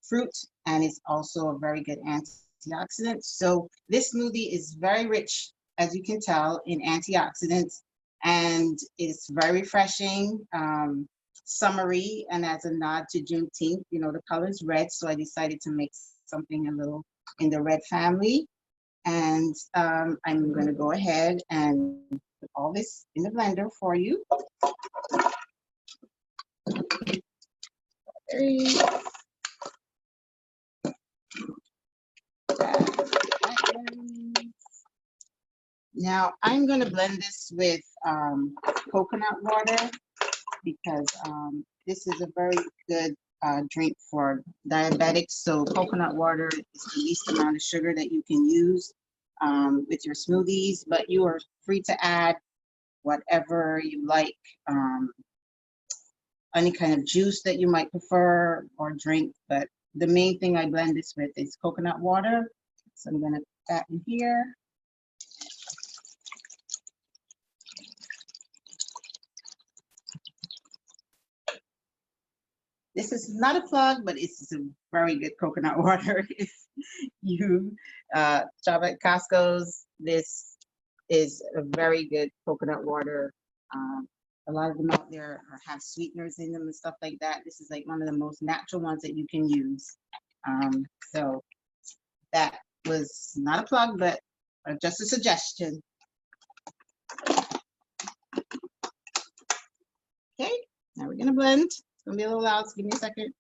fruit, and it's also a very good antioxidant. So this smoothie is very rich, as you can tell, in antioxidants, and it's very refreshing, summery, and as a nod to Juneteenth, you know, the color is red, so I decided to make something a little in the red family. And I'm going to go ahead and put all this in the blender for you. Now I'm going to blend this with coconut water, because this is a very good drink for diabetics. So coconut water is the least amount of sugar that you can use with your smoothies, but you are free to add whatever you like. Any kind of juice that you might prefer or drink, but the main thing I blend this with is coconut water. So I'm going to put that in here. This is not a plug, but it's a very good coconut water. If you shop at Costco's, this is a very good coconut water. A lot of them out there have sweeteners in them and stuff like that. This is like one of the most natural ones that you can use. So that was not a plug, but just a suggestion. Okay, now we're gonna blend. It's gonna be a little loud, so give me a second.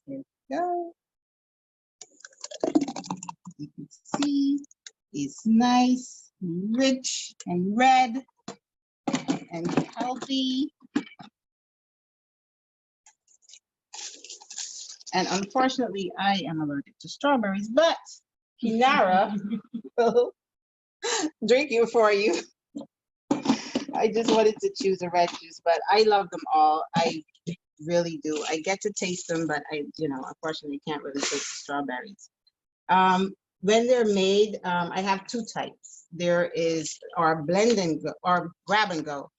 Here we go. You can see it's nice, rich, and red, and healthy. And unfortunately, I am allergic to strawberries, but Kinara will drink it for you. I just wanted to choose a red juice, but I love them all. I really do. I get to taste them, but unfortunately can't really taste the strawberries. When they're made, I have two types. There is our blend and go, or grab and go.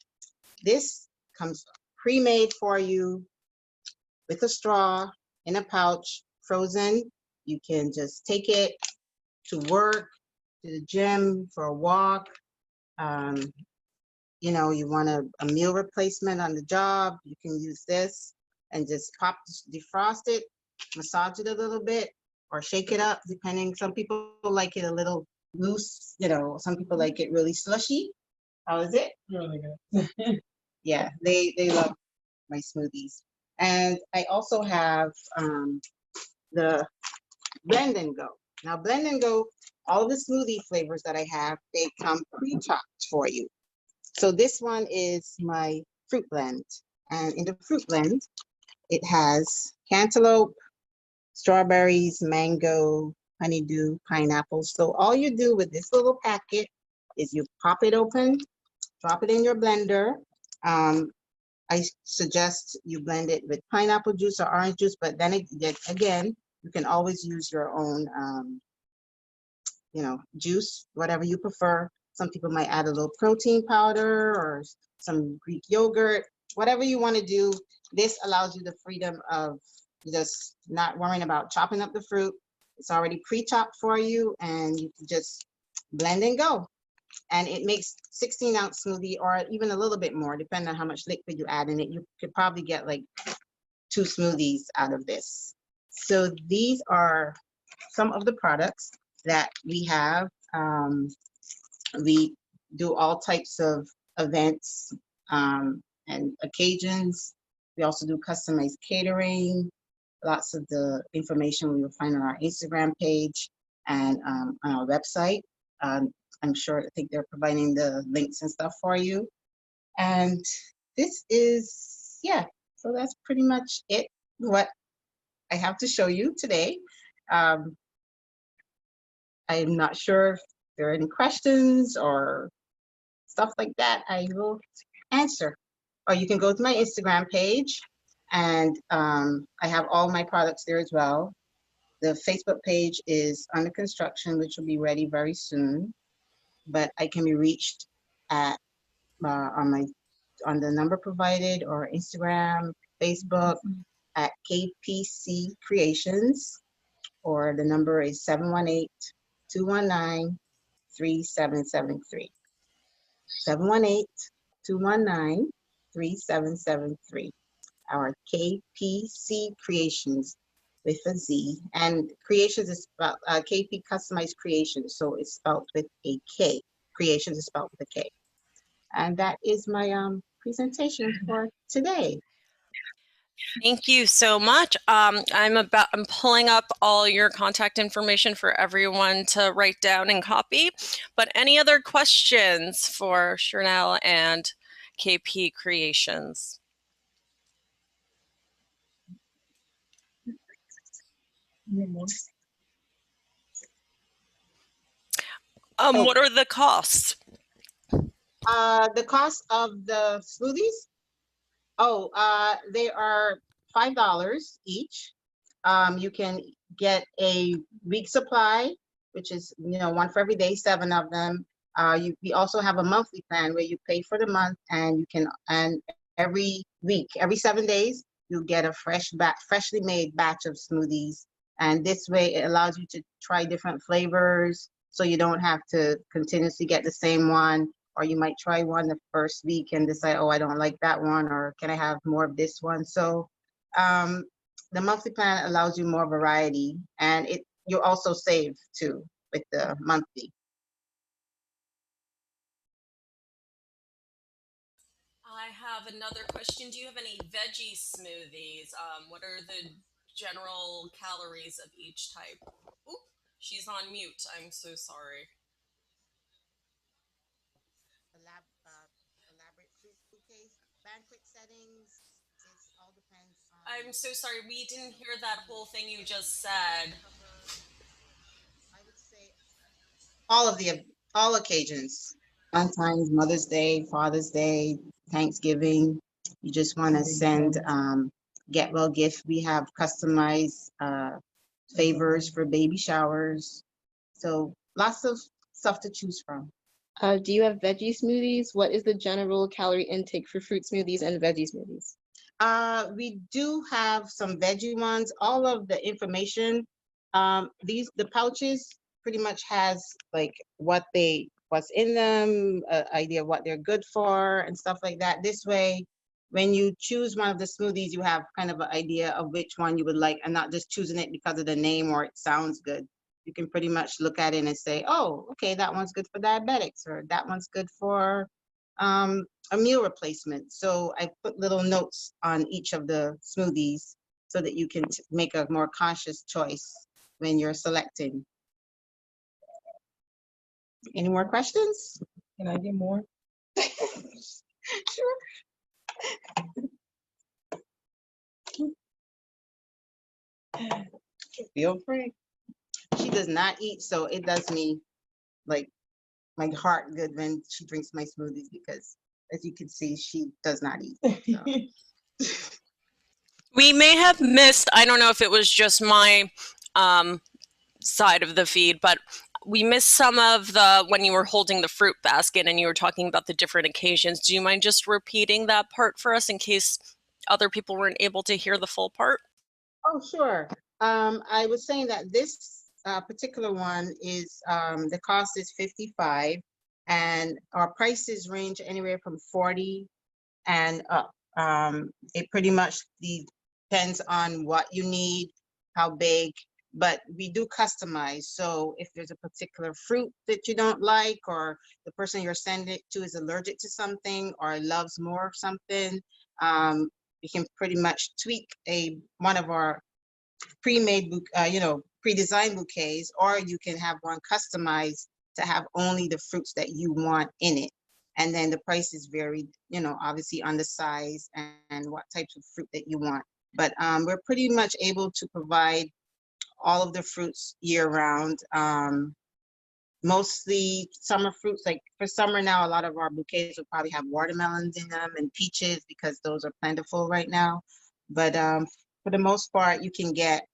This comes pre-made for you with a straw in a pouch, frozen. You can just take it to work, to the gym, for a walk. You want a meal replacement on the job, you can use this and just defrost it, massage it a little bit, or shake it up, depending. Some people like it a little loose, some people like it really slushy. How is it? Really good. Yeah, they love my smoothies. And I also have the blend and go. Now, blend and go, all the smoothie flavors that I have, they come pre-chopped for you. So this one is my fruit blend. And in the fruit blend, it has cantaloupe, strawberries, mango, honeydew, pineapple. So all you do with this little packet is you pop it open, drop it in your blender. I suggest you blend it with pineapple juice or orange juice, but then again, you can always use your own, juice, whatever you prefer. Some people might add a little protein powder or some Greek yogurt, whatever you want to do. This allows you the freedom of just not worrying about chopping up the fruit. It's already pre-chopped for you, and you can just blend and go. And it makes 16-ounce smoothie, or even a little bit more, depending on how much liquid you add in it. You could probably get like 2 smoothies out of this. So these are some of the products that we have. We do all types of events and occasions. We also do customized catering. Lots of the information we will find on our Instagram page and on our website. I'm sure, I think they're providing the links and stuff for you. And this is, so that's pretty much it, what I have to show you today. I'm not sure if there are any questions or stuff like that. I will answer. Or you can go to my Instagram page, and I have all my products there as well. The Facebook page is under construction, which will be ready very soon. But I can be reached at on the number provided, or Instagram, Facebook at KPC Kreationz, or the number is 718-219-3773. 718-219-3773. Our KPC Kreationz with a Z, and Kreationz is spelled KP Customized Kreationz, so it's spelled with a K. Kreationz is spelled with a K. And that is my presentation for today. Thank you so much. I'm pulling up all your contact information for everyone to write down and copy. But any other questions for Chanel and KP Kreationz? What are the costs? The cost of the smoothies? They are $5 each. You can get a week supply, which is, one for every day, 7 of them. We also have a monthly plan where you pay for the month, and every week, every 7 days, you get a freshly made batch of smoothies. And this way it allows you to try different flavors, so you don't have to continuously get the same one. Or you might try one the first week and decide, oh, I don't like that one, or can I have more of this one? So the monthly plan allows you more variety, and you also save too with the monthly. I have another question. Do you have any veggie smoothies? What are the general calories of each type? Oop, she's on mute. I'm so sorry. Elaborate fruit bouquets, banquet settings. It all depends on. I'm so sorry. We didn't hear that whole thing you just said. I would say all occasions. Valentine's, Mother's Day, Father's Day, Thanksgiving. You just want to send get well gift. We have customized favors for baby showers. So lots of stuff to choose from. Do you have veggie smoothies? What is the general calorie intake for fruit smoothies and veggie smoothies? We do have some veggie ones. All of the information, the pouches pretty much has like what's in them, idea of what they're good for and stuff like that. This way, when you choose one of the smoothies, you have kind of an idea of which one you would like and not just choosing it because of the name or it sounds good. You can pretty much look at it and say, oh, okay, that one's good for diabetics, or that one's good for a meal replacement. So I put little notes on each of the smoothies so that you can make a more conscious choice when you're selecting. Any more questions? Can I get more? Sure. Feel free. She does not eat, so it does me like my heart good when she drinks my smoothies, because as you can see, she does not eat. So. We may have missed, I don't know if it was just my side of the feed, but we missed some of when you were holding the fruit basket and you were talking about the different occasions. Do you mind just repeating that part for us in case other people weren't able to hear the full part? Oh, sure. I was saying that this particular one is, the cost is $55 and our prices range anywhere from $40 and up. It pretty much depends on what you need, how big, but we do customize. So if there's a particular fruit that you don't like, or the person you're sending it to is allergic to something or loves more of something, you can pretty much tweak one of our pre-made, pre-designed bouquets, or you can have one customized to have only the fruits that you want in it. And then the price is varied, obviously on the size and what types of fruit that you want. But we're pretty much able to provide all of the fruits year round. Mostly summer fruits, like for summer now, a lot of our bouquets will probably have watermelons in them and peaches because those are plentiful right now. But for the most part, you can get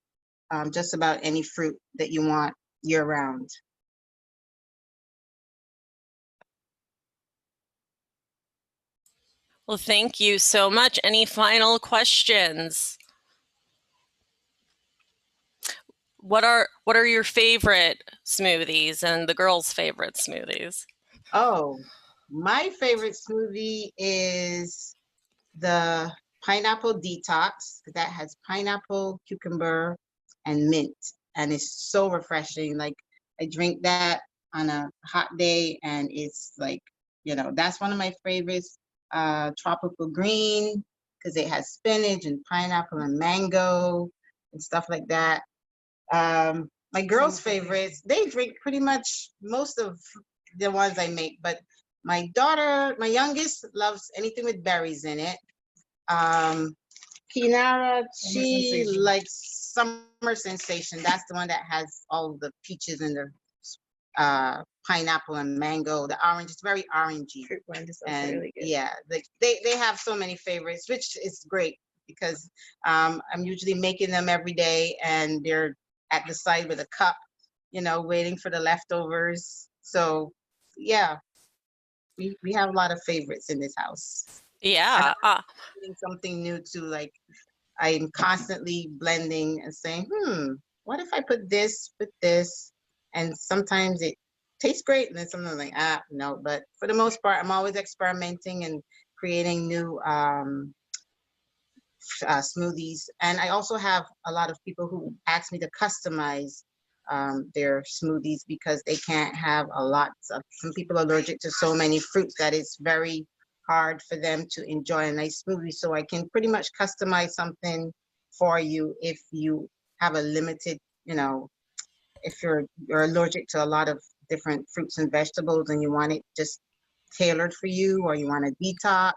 just about any fruit that you want year round. Well, thank you so much. Any final questions? What are your favorite smoothies and the girls' favorite smoothies? Oh, my favorite smoothie is the pineapple detox. That has pineapple, cucumber, and mint, and it's so refreshing. Like I drink that on a hot day, and it's like, that's one of my favorites. Tropical green, because it has spinach and pineapple and mango and stuff like that. My girls' favorites, they drink pretty much most of the ones I make, but my daughter, my youngest, loves anything with berries in it. Kinara, she likes Summer Sensation. That's the one that has all the peaches and the pineapple and mango. The orange, it's very orangey. And really good. Yeah, like they have so many favorites, which is great because I'm usually making them every day, and they're at the side with a cup, waiting for the leftovers. So yeah, we have a lot of favorites in this house. Yeah. Something new too, like I'm constantly blending and saying, what if I put this with this? And sometimes it tastes great, and then sometimes like, no. But for the most part, I'm always experimenting and creating new smoothies. And I also have a lot of people who ask me to customize their smoothies because they can't have a lot of, some people are allergic to so many fruits that it's very hard for them to enjoy a nice smoothie. So I can pretty much customize something for you if you have a limited, if you're allergic to a lot of different fruits and vegetables and you want it just tailored for you, or you want a detox,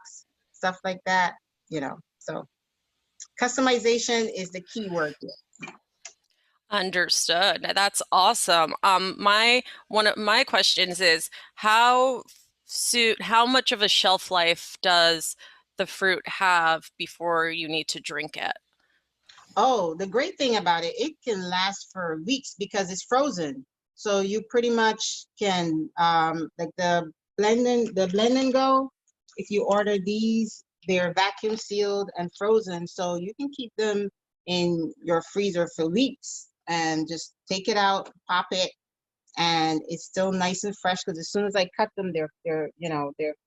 stuff like that, so customization is the key word here. Understood. That's awesome. One of my questions is, how suit, how much of a shelf life does the fruit have before you need to drink it? Oh, the great thing about it, it can last for weeks because it's frozen. So you pretty much can, like the blend and go, if you order these, they're vacuum sealed and frozen. So you can keep them in your freezer for weeks and just take it out, pop it, and it's still nice and fresh because as soon as I cut them, they're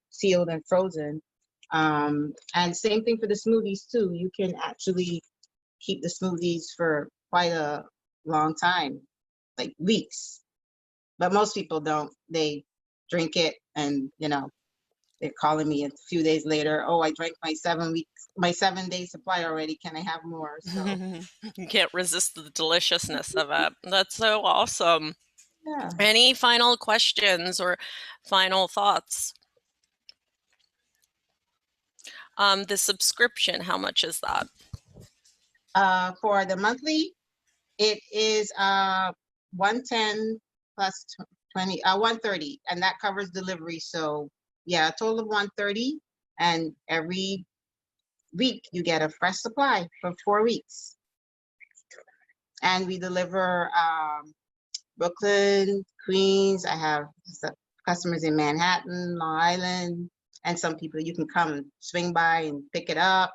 sealed and frozen. And same thing for the smoothies too. You can actually keep the smoothies for quite a long time, like weeks. But most people don't. They drink it and, they're calling me a few days later, oh, I drank my 7-day supply already. Can I have more? So You can't resist the deliciousness of it. That's so awesome. yeah. Any final questions or final thoughts? The subscription, how much is that? For the monthly, it is 110 plus 20, 130, and that covers delivery. So yeah, a total of 130, and every week you get a fresh supply for 4 weeks. And we deliver Brooklyn, Queens. I have customers in Manhattan, Long Island, and some people you can come and swing by and pick it up.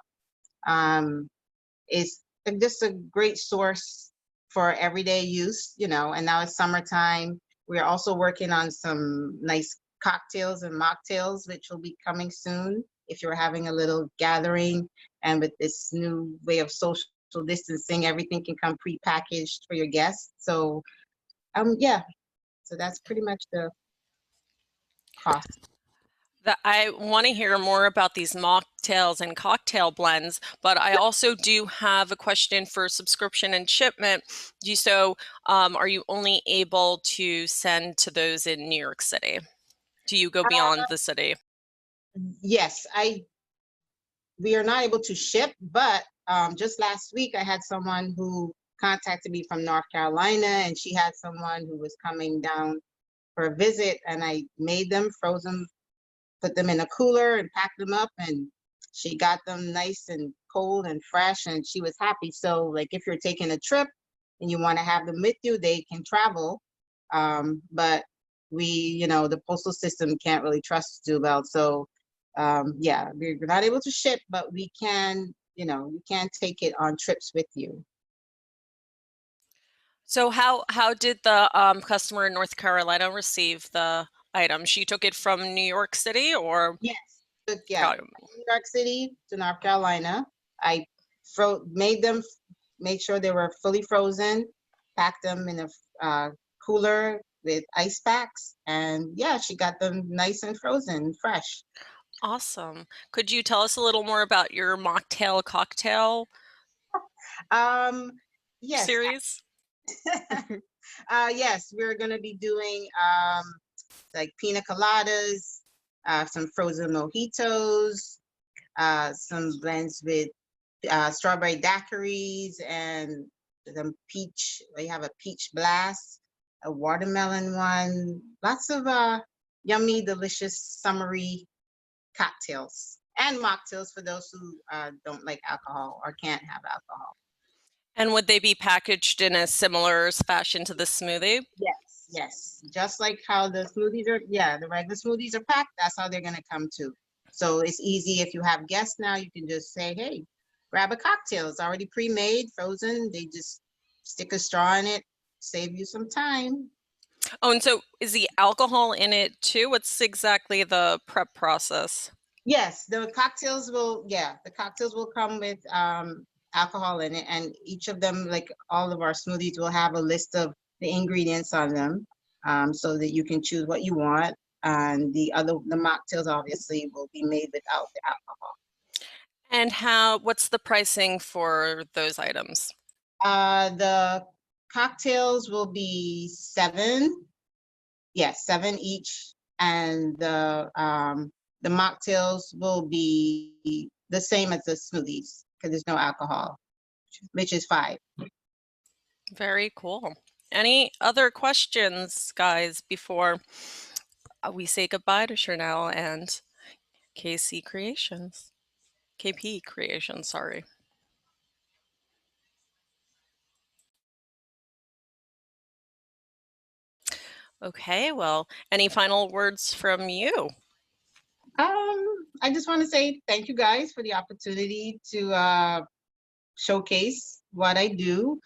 It's just a great source for everyday use, and now it's summertime. We're also working on some nice cocktails and mocktails, which will be coming soon if you're having a little gathering. And with this new way of social distancing, everything can come pre-packaged for your guests. So yeah, so that's pretty much the cost. I want to hear more about these mocktails and cocktail blends, but I also do have a question for subscription and shipment. Are you only able to send to those in New York City? Do you go beyond the city? Yes, we are not able to ship, but just last week I had someone who contacted me from North Carolina, and she had someone who was coming down for a visit, and I made them frozen, put them in a cooler and packed them up, and she got them nice and cold and fresh, and she was happy. So like if you're taking a trip and you want to have them with you, they can travel. But we, the postal system can't really trust Dubel. So yeah, we're not able to ship, but we can, you can take it on trips with you. So how did the customer in North Carolina receive the item? She took it from New York City, or? Yes, yeah, New York City to North Carolina. I made sure they were fully frozen, packed them in a cooler with ice packs, and yeah, she got them nice and frozen, fresh. Awesome. Could you tell us a little more about your mocktail cocktail Yes. series? Yes, we're gonna be doing like pina coladas, some frozen mojitos, some blends with strawberry daiquiris, and some peach. We have a peach blast, a watermelon one, lots of yummy, delicious, summery cocktails and mocktails for those who don't like alcohol or can't have alcohol. And would they be packaged in a similar fashion to the smoothie? Yes. Just like how the smoothies are, the regular smoothies are packed, that's how they're going to come too. So it's easy. If you have guests now, you can just say, hey, grab a cocktail. It's already pre-made, frozen. They just stick a straw in it, save you some time. Oh, and so is the alcohol in it too? What's exactly the prep process? Yes, the cocktails will come with alcohol in it, and each of them, like all of our smoothies, will have a list of the ingredients on them, so that you can choose what you want. And the mocktails obviously will be made without the alcohol. And what's the pricing for those items? The cocktails will be $7 each, and the mocktails will be the same as the smoothies because there's no alcohol, which is $5. Very cool. Any other questions, guys, before we say goodbye to Chanel and KP Kreationz, sorry. Okay, well, any final words from you? I just want to say thank you guys for the opportunity to showcase what I do.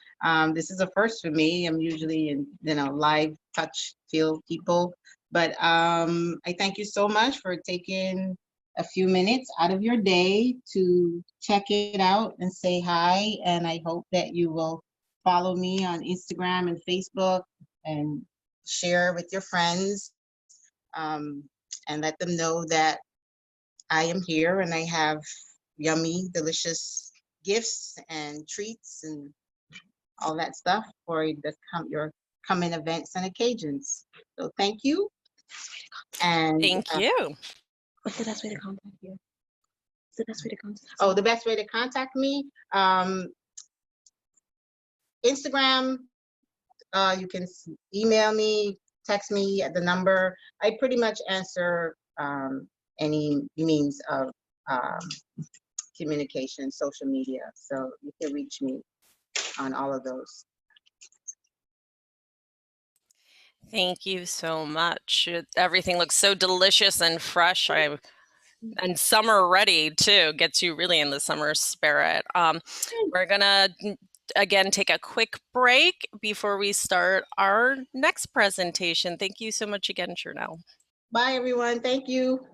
This is a first for me. I'm usually in, live touch, feel people. But I thank you so much for taking a few minutes out of your day to check it out and say hi. And I hope that you will follow me on Instagram and Facebook and share with your friends, and let them know that I am here and I have yummy, delicious gifts and treats and all that stuff for your coming events and occasions. So thank you. And Thank you. What's the best way to contact you? What's the best way to contact you? oh, the best way to contact me, Instagram. You can email me, text me at the number. I pretty much answer any means of communication, social media. So you can reach me on all of those. Thank you so much. Everything looks so delicious and fresh. And summer ready too. Gets you really in the summer spirit. We're gonna again take a quick break before we start our next presentation. Thank you so much again, Chanel. Bye, everyone. Thank you.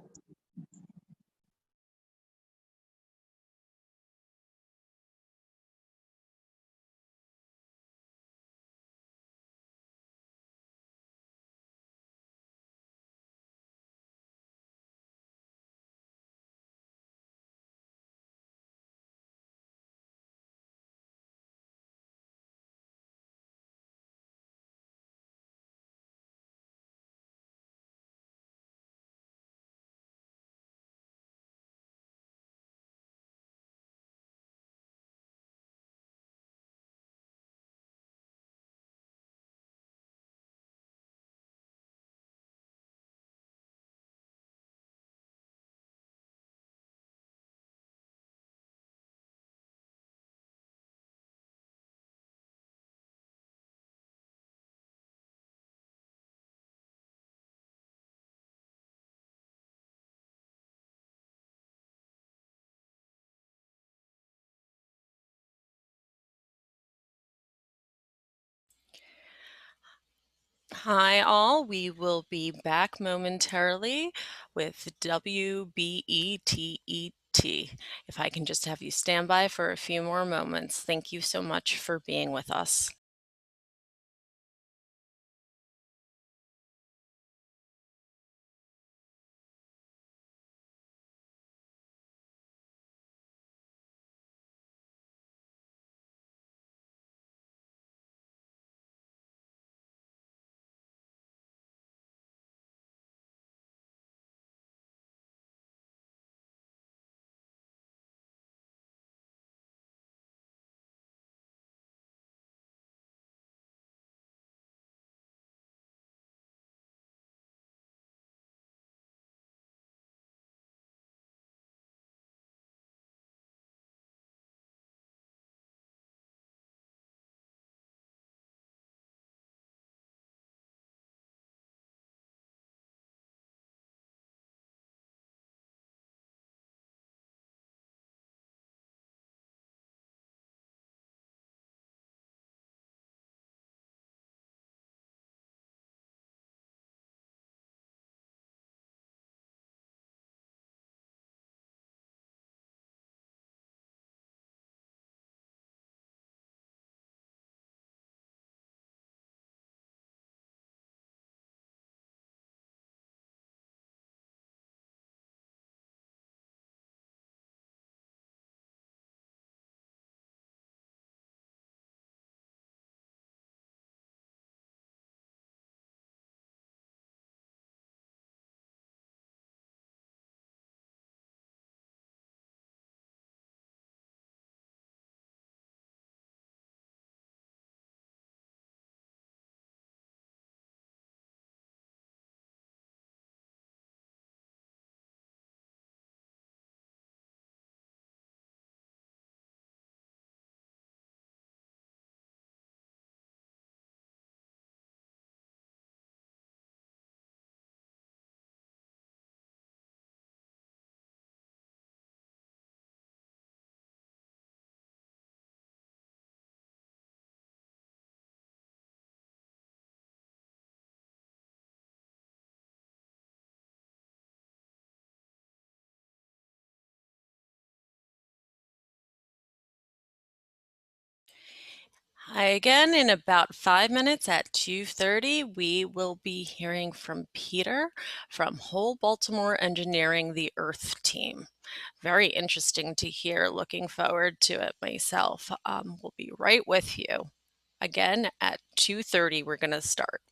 Hi all, we will be back momentarily with WBETET. If I can just have you stand by for a few more moments. Thank you so much for being with us. Hi again. In about 5 minutes at 2:30, we will be hearing from Peter from Whole Baltimore Engineering, the Earth Team. Very interesting to hear. Looking forward to it myself. We'll be right with you. Again, at 2:30, we're going to start.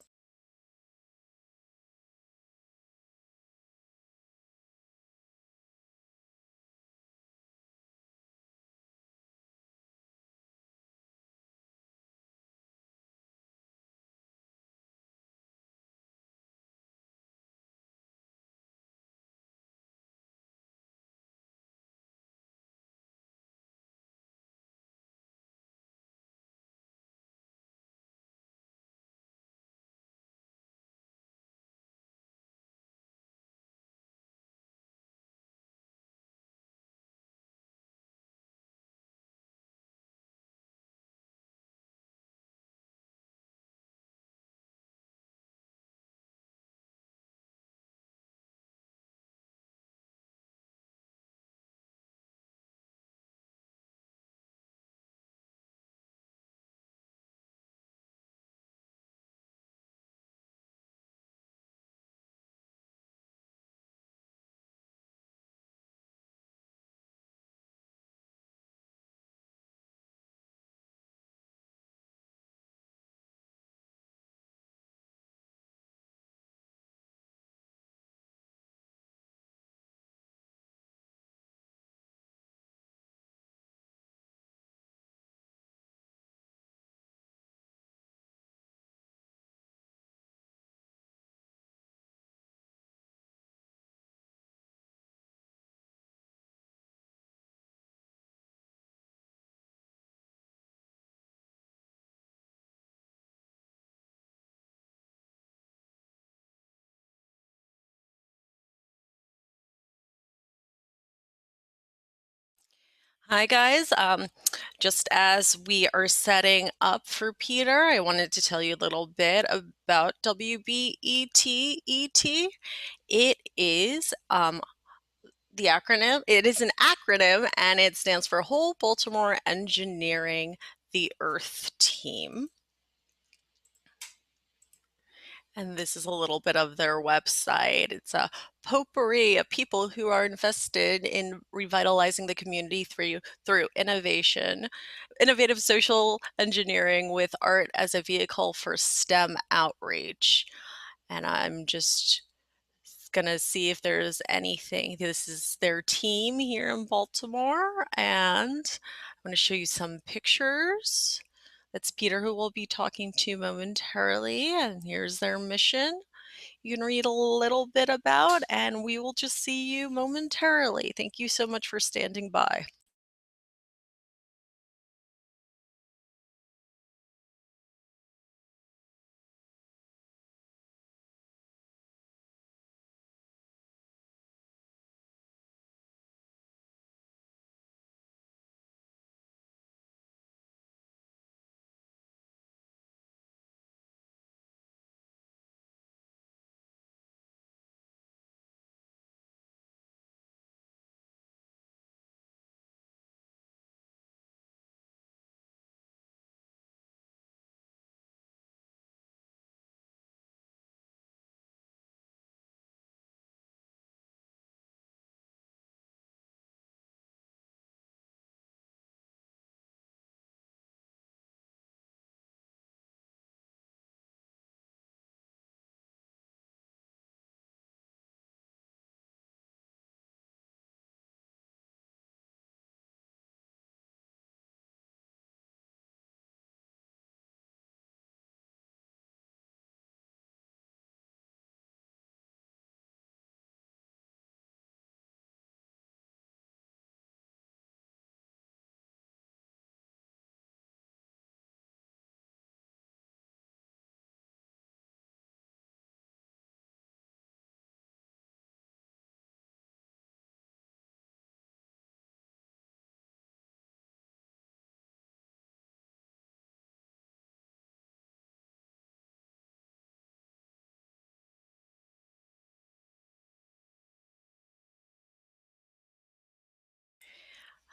Hi guys. Just as we are setting up for Peter, I wanted to tell you a little bit about WBETET. It is the acronym. It is an acronym and it stands for Whole Baltimore Engineering, the Earth Team. And this is a little bit of their website. It's a potpourri of people who are invested in revitalizing the community through innovation, innovative social engineering with art as a vehicle for STEM outreach. And I'm just gonna see if there's anything. This is their team here in Baltimore, and I'm gonna show you some pictures. That's Peter who we'll be talking to momentarily, and here's their mission. You can read a little bit about, and we will just see you momentarily. Thank you so much for standing by.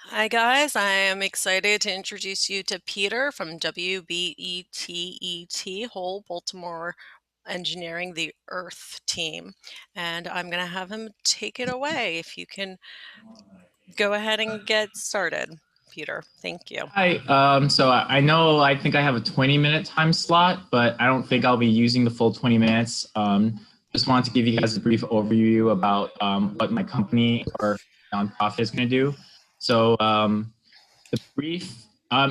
Hi guys, I am excited to introduce you to Peter from WBETET, Whole Baltimore Engineering, the Earth team. And I'm going to have him take it away. If you can go ahead and get started, Peter. Thank you. Hi, so I know I think I have a 20-minute time slot, but I don't think I'll be using the full 20 minutes. Just wanted to give you guys a brief overview about what my company or nonprofit is going to do. So the brief,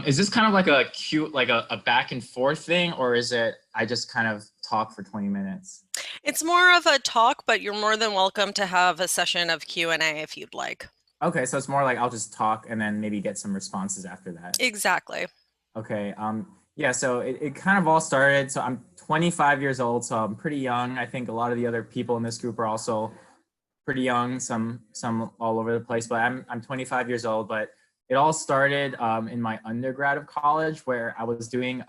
is this kind of like a cute, like a back and forth thing, or is it I just kind of talk for 20 minutes? It's more of a talk, but you're more than welcome to have a session of Q&A if you'd like. Okay, so it's more like I'll just talk and then maybe get some responses after that. Exactly. Okay, yeah, so it kind of all started, so I'm 25 years old, so I'm pretty young. I think a lot of the other people in this group are also pretty young, some all over the place, but I'm 25 years old, but it all started in my undergrad of college where I was doing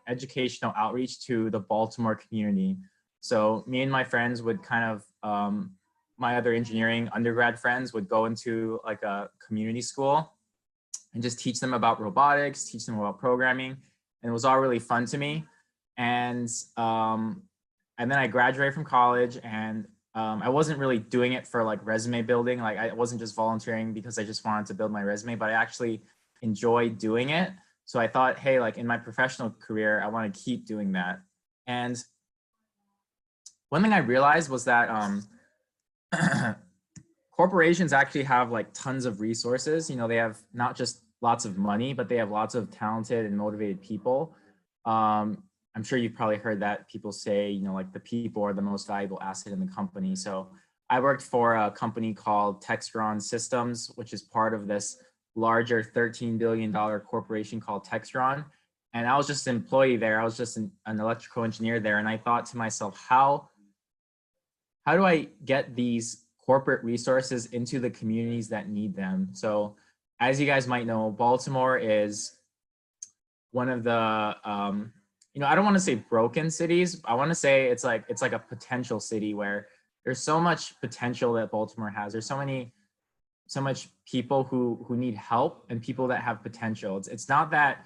educational outreach to the Baltimore community. So me and my friends would kind of, my other engineering undergrad friends would go into like a community school and just teach them about robotics, teach them about programming. And it was all really fun to me. And then I graduated from college and I wasn't really doing it for like resume building. Like I wasn't just volunteering because I just wanted to build my resume, but I actually enjoyed doing it. So I thought, hey, like in my professional career, I want to keep doing that. And one thing I realized was that corporations actually have like tons of resources. You know, they have not just lots of money, but they have lots of talented and motivated people. I'm sure you've probably heard that people say, you know, like the people are the most valuable asset in the company. So I worked for a company called Textron Systems, which is part of this larger $13 billion corporation called Textron. And I was just an employee there. I was just an electrical engineer there. And I thought to myself, how do I get these corporate resources into the communities that need them? So as you guys might know, Baltimore is one of the, you know, I don't want to say broken cities. I want to say it's like a potential city where there's so much potential that Baltimore has. There's so much people who need help and people that have potential. It's not that,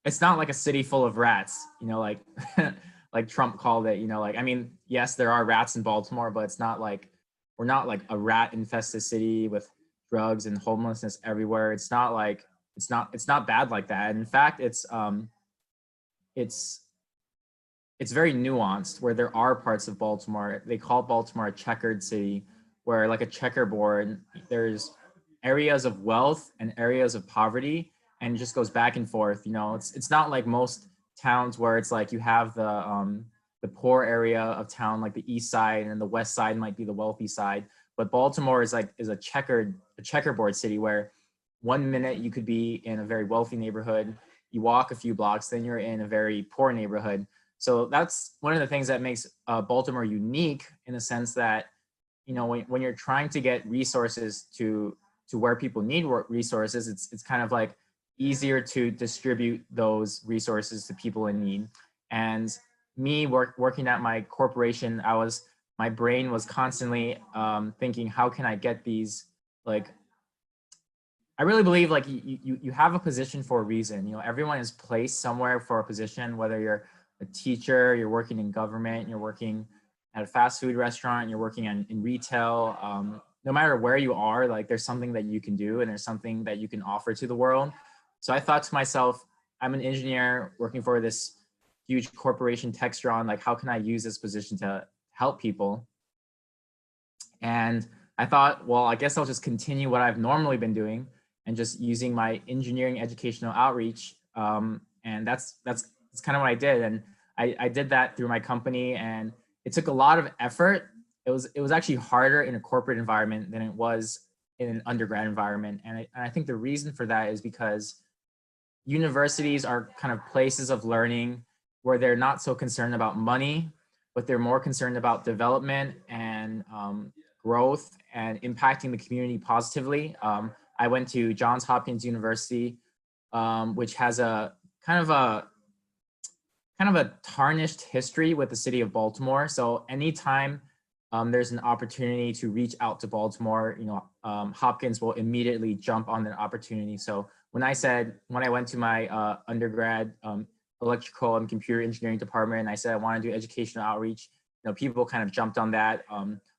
it's not like a city full of rats, you know, like like Trump called it, you know, like, I mean, yes, there are rats in Baltimore, but it's not like, we're not like a rat infested city with drugs and homelessness everywhere. It's not like, it's not bad like that. In fact, it's very nuanced where there are parts of Baltimore. They call Baltimore a checkered city where like a checkerboard, there's areas of wealth and areas of poverty and it just goes back and forth. You know, it's not like most towns where it's like you have the poor area of town, like the east side, and the west side might be the wealthy side. But Baltimore is a checkerboard city where 1 minute you could be in a very wealthy neighborhood, you walk a few blocks, then you're in a very poor neighborhood. So that's one of the things that makes Baltimore unique in the sense that, you know, when you're trying to get resources to where people need resources, it's kind of like easier to distribute those resources to people in need. And me working at my corporation, my brain was constantly thinking, how can I get these, like, I really believe like you have a position for a reason. You know, everyone is placed somewhere for a position, whether you're a teacher, you're working in government, you're working at a fast food restaurant, you're working in retail. No matter where you are, like there's something that you can do and there's something that you can offer to the world. So I thought to myself, I'm an engineer working for this huge corporation, Textron. Like, how can I use this position to help people? And I thought, well, I guess I'll just continue what I've normally been doing and just using my engineering educational outreach. And that's kind of what I did. And I did that through my company, and it took a lot of effort. It was actually harder in a corporate environment than it was in an undergrad environment. And I think the reason for that is because universities are kind of places of learning where they're not so concerned about money, but they're more concerned about development and growth and impacting the community positively. I went to Johns Hopkins University, which has a kind of a tarnished history with the city of Baltimore. So anytime there's an opportunity to reach out to Baltimore, Hopkins will immediately jump on that opportunity. So when I went to my undergrad electrical and computer engineering department, and I said I want to do educational outreach, people kind of jumped on that.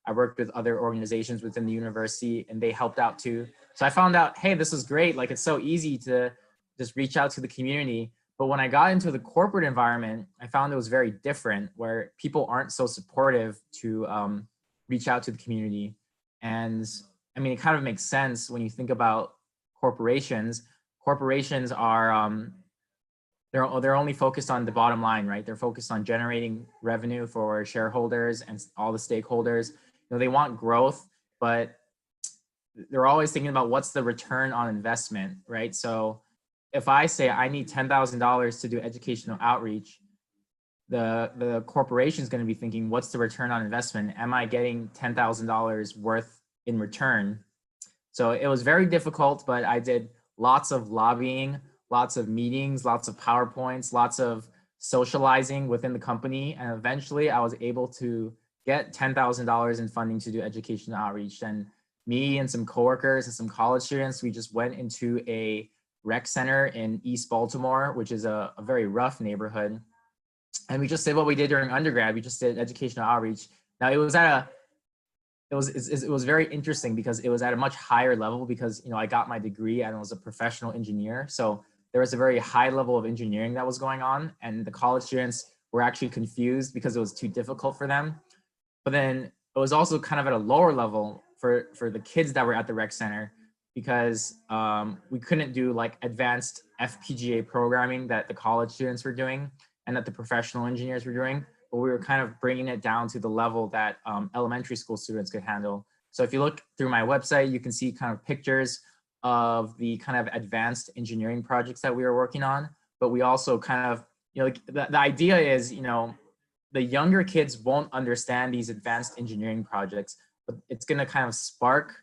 I worked with other organizations within the university and they helped out too. So I found out, hey, this is great. Like, it's so easy to just reach out to the community. But when I got into the corporate environment, I found it was very different, where people aren't so supportive to reach out to the community. And I mean, it kind of makes sense when you think about corporations. Corporations are, they're only focused on the bottom line, right? They're focused on generating revenue for shareholders and all the stakeholders. They want growth, but they're always thinking about what's the return on investment, right? So if I say I need $10,000 to do educational outreach, the corporation is going to be thinking, what's the return on investment? Am I getting $10,000 worth in return? So it was very difficult, but I did lots of lobbying, lots of meetings, lots of PowerPoints, lots of socializing within the company. And eventually I was able to get $10,000 in funding to do educational outreach. And me and some coworkers and some college students, we just went into a rec center in East Baltimore, which is a very rough neighborhood. And we just did what we did during undergrad. We just did educational outreach. Now it was very interesting because it was at a much higher level because, I got my degree and I was a professional engineer. So there was a very high level of engineering that was going on, and the college students were actually confused because it was too difficult for them. But then it was also kind of at a lower level for the kids that were at the rec center, because we couldn't do like advanced FPGA programming that the college students were doing and that the professional engineers were doing, but we were kind of bringing it down to the level that elementary school students could handle. So if you look through my website, you can see kind of pictures of the kind of advanced engineering projects that we were working on. But we also kind of, the idea is, the younger kids won't understand these advanced engineering projects, but it's going to kind of spark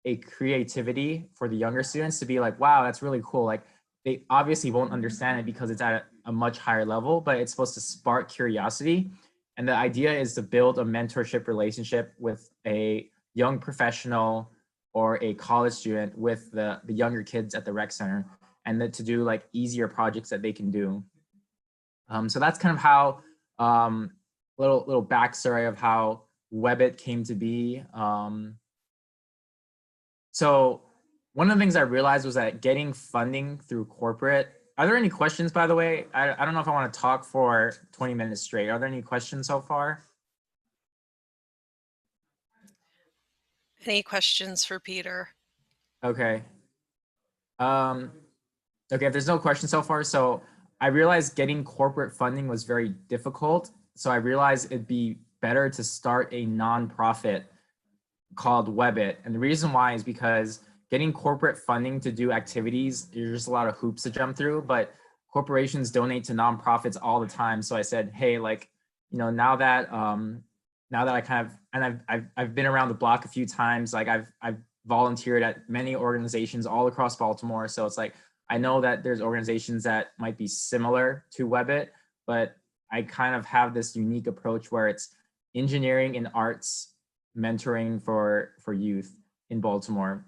a creativity for the younger students to be like, wow, that's really cool. Like, they obviously won't understand it because it's at a much higher level, but it's supposed to spark curiosity. And the idea is to build a mentorship relationship with a young professional or a college student with the younger kids at the rec center, and then to do like easier projects that they can do. So that's kind of how, little backstory of how WBETET came to be. So one of the things I realized was that getting funding through corporate, are there any questions, by the way? I don't know if I want to talk for 20 minutes straight. Are there any questions so far? Any questions for Peter? Okay. Okay, if there's no questions so far, so I realized getting corporate funding was very difficult. So I realized it'd be better to start a nonprofit called WBETET. And the reason why is because getting corporate funding to do activities, there's just a lot of hoops to jump through, but corporations donate to nonprofits all the time. So I said, hey, like, now that I kind of, and I've been around the block a few times, like I've volunteered at many organizations all across Baltimore. So it's like, I know that there's organizations that might be similar to WBETET, but I kind of have this unique approach where it's engineering and arts mentoring for youth in Baltimore.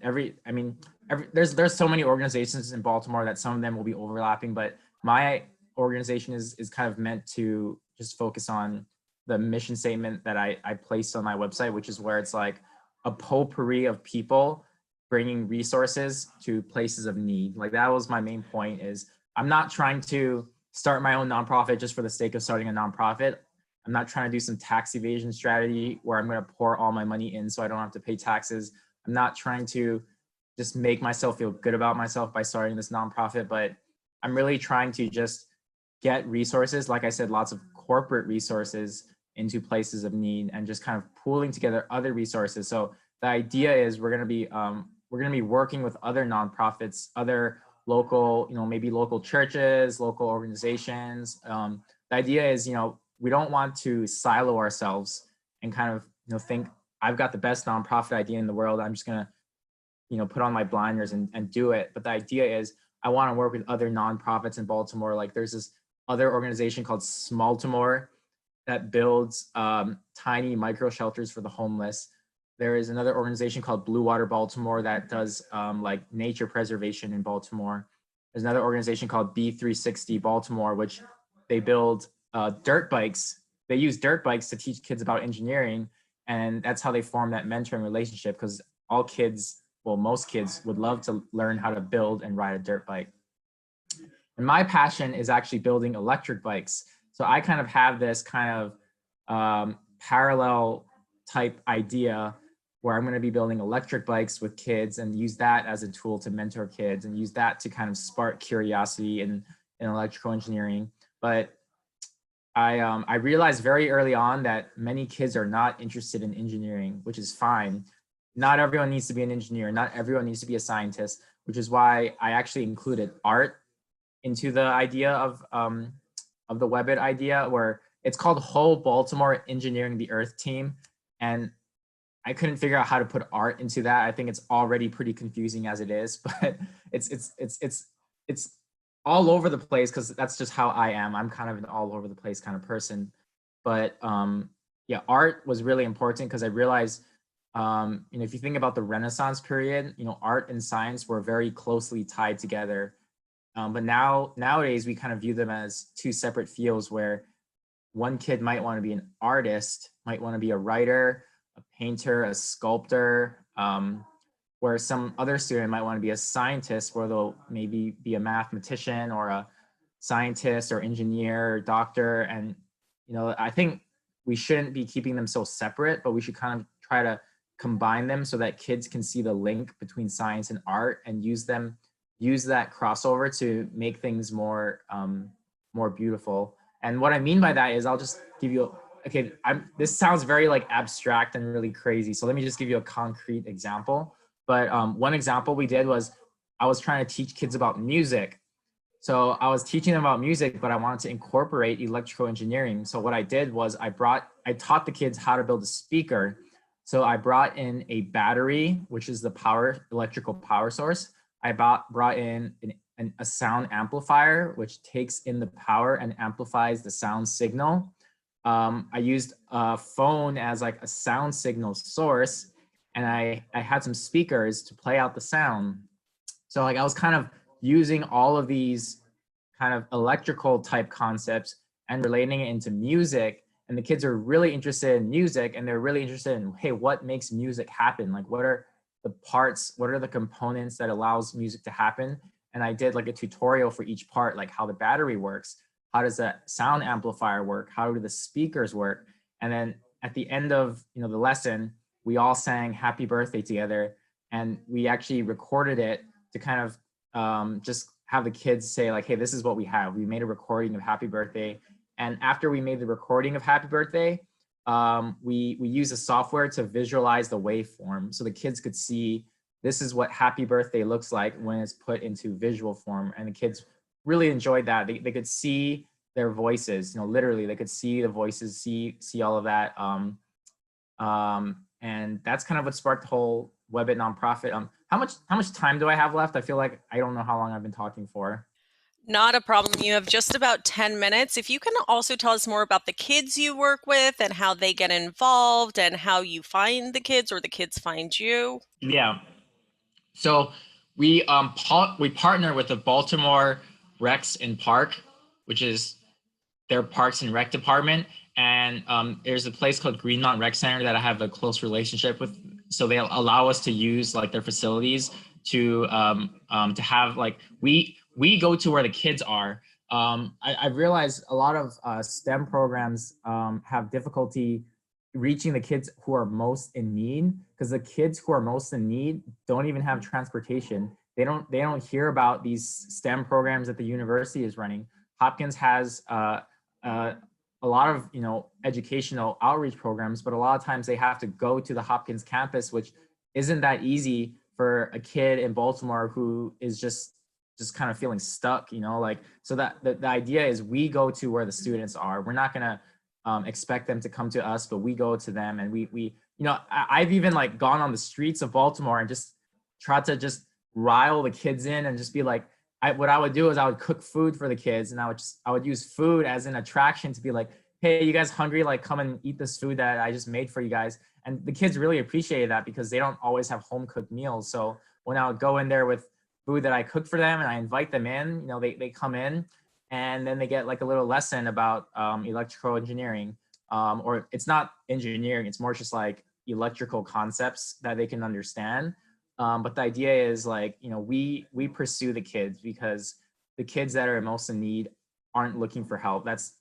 There's so many organizations in Baltimore that some of them will be overlapping, but my organization is kind of meant to just focus on the mission statement that I placed on my website, which is where it's like a potpourri of people bringing resources to places of need. Like, that was my main point, is I'm not trying to start my own nonprofit just for the sake of starting a nonprofit. I'm not trying to do some tax evasion strategy where I'm going to pour all my money in so I don't have to pay taxes. I'm not trying to just make myself feel good about myself by starting this nonprofit, but I'm really trying to just get resources, like I said, lots of corporate resources into places of need, and just kind of pooling together other resources. So the idea is we're going to be working with other nonprofits, other local, maybe local churches, local organizations. The idea is, we don't want to silo ourselves and kind of, think I've got the best nonprofit idea in the world. I'm just going to, put on my blinders and do it. But the idea is I want to work with other nonprofits in Baltimore. Like, there's this other organization called Smalltimore, that builds tiny micro shelters for the homeless. There is another organization called Blue Water Baltimore that does like nature preservation in Baltimore. There's another organization called B360 Baltimore, which they build dirt bikes. They use dirt bikes to teach kids about engineering. And that's how they form that mentoring relationship, because all kids, well, most kids would love to learn how to build and ride a dirt bike. And my passion is actually building electric bikes. So I kind of have this kind of parallel type idea where I'm going to be building electric bikes with kids and use that as a tool to mentor kids and use that to kind of spark curiosity in electrical engineering. But I realized very early on that many kids are not interested in engineering, which is fine. Not everyone needs to be an engineer. Not everyone needs to be a scientist, which is why I actually included art into the idea of the WBETET idea, where it's called Whole Baltimore Engineering the Earth Team. And I couldn't figure out how to put art into that. I think it's already pretty confusing as it is, but it's all over the place because that's just how I am. I'm kind of an all over the place kind of person. But yeah, art was really important because I realized, if you think about the Renaissance period, art and science were very closely tied together. But nowadays we kind of view them as two separate fields, where one kid might want to be an artist, might want to be a writer, a painter, a sculptor, where some other student might want to be a scientist, where they'll maybe be a mathematician or a scientist or engineer or doctor. And, I think we shouldn't be keeping them so separate, but we should kind of try to combine them so that kids can see the link between science and art and use that crossover to make things more beautiful. And what I mean by that is I'll just give you this sounds very like abstract and really crazy. So let me just give you a concrete example. But one example we did was I was trying to teach kids about music. So I was teaching them about music, but I wanted to incorporate electrical engineering. So what I did was I taught the kids how to build a speaker. So I brought in a battery, which is the electrical power source. I brought in a sound amplifier, which takes in the power and amplifies the sound signal. I used a phone as like a sound signal source, and I had some speakers to play out the sound. So like I was kind of using all of these kind of electrical type concepts and relating it into music. And the kids are really interested in music, and they're really interested in, hey, what makes music happen? Like what are the parts, what are the components that allows music to happen? And I did like a tutorial for each part, like how the battery works. How does that sound amplifier work? How do the speakers work? And then at the end of the lesson, we all sang happy birthday together. And we actually recorded it to kind of just have the kids say like, hey, this is what we have. We made a recording of happy birthday. And after we made the recording of happy birthday, we used a software to visualize the waveform. So the kids could see this is what happy birthday looks like when it's put into visual form. And the kids really enjoyed that. They could see their voices, literally they could see the voices, see all of that. And that's kind of what sparked the whole WBETET nonprofit. How much time do I have left? I feel like I don't know how long I've been talking for. Not a problem. You have just about 10 minutes. If you can also tell us more about the kids you work with and how they get involved and how you find the kids or the kids find you. Yeah. So we partner with the Baltimore Recs and Park, which is their Parks and Rec department. And there's a place called Greenmount Rec Center that I have a close relationship with. So they allow us to use like their facilities to have like, we go to where the kids are. I've realized a lot of STEM programs have difficulty reaching the kids who are most in need, because the kids who are most in need don't even have transportation. They don't hear about these STEM programs that the university is running. Hopkins has a lot of educational outreach programs, but a lot of times they have to go to the Hopkins campus, which isn't that easy for a kid in Baltimore who is just kind of feeling stuck, so that the idea is we go to where the students are. We're not gonna expect them to come to us, but we go to them, and I've even like gone on the streets of Baltimore and just tried to just rile the kids in and just be like, what I would do is I would cook food for the kids, and I would use food as an attraction to be like, hey, you guys hungry? Like, come and eat this food that I just made for you guys. And the kids really appreciated that because they don't always have home cooked meals. So when I would go in there with food that I cooked for them and I invite them in, you know, they come in and then they get like a little lesson about electrical engineering. Or it's not engineering, it's more just like electrical concepts that they can understand. But the idea is like, you know, we pursue the kids because the kids that are most in need aren't looking for help. That's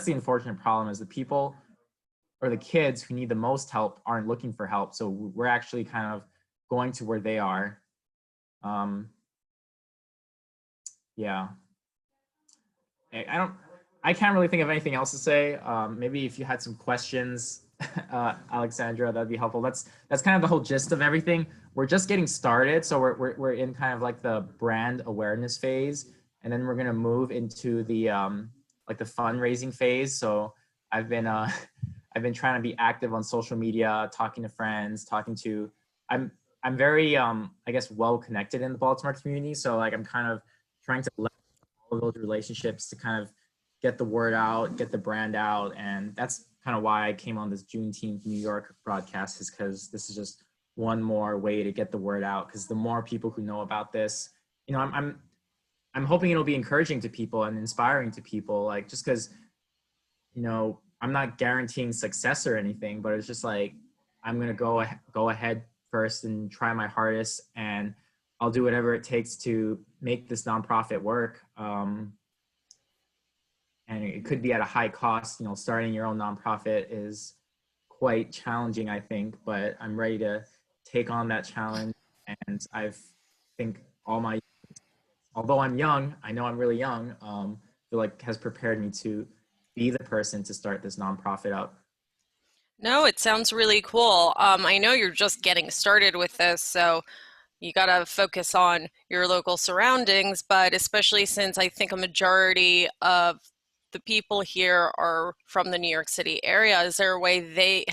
the unfortunate problem, is the people or the kids who need the most help aren't looking for help. So we're actually kind of going to where they are. Yeah. I can't really think of anything else to say. Maybe if you had some questions, Alexandra, that'd be helpful. That's kind of the whole gist of everything. We're just getting started. So we're in kind of like the brand awareness phase. And then we're gonna move into the like the fundraising phase. So I've been trying to be active on social media, talking to friends, I'm very I guess well connected in the Baltimore community. So like I'm kind of trying to leverage all of those relationships to kind of get the word out, get the brand out. And that's kind of why I came on this Juneteenth New York broadcast, is because this is just one more way to get the word out. Because the more people who know about this, you know, I'm hoping it'll be encouraging to people and inspiring to people, like, just because, you know, I'm not guaranteeing success or anything, but it's just like, I'm going to go ahead first and try my hardest, and I'll do whatever it takes to make this nonprofit work. And it could be at a high cost. You know, starting your own nonprofit is quite challenging, I think, but I'm ready to take on that challenge. And I think although I'm young, I know I'm really young, feel like has prepared me to be the person to start this nonprofit up. No, it sounds really cool. I know you're just getting started with this, so you got to focus on your local surroundings, but especially since I think a majority of the people here are from the New York City area, is there a way they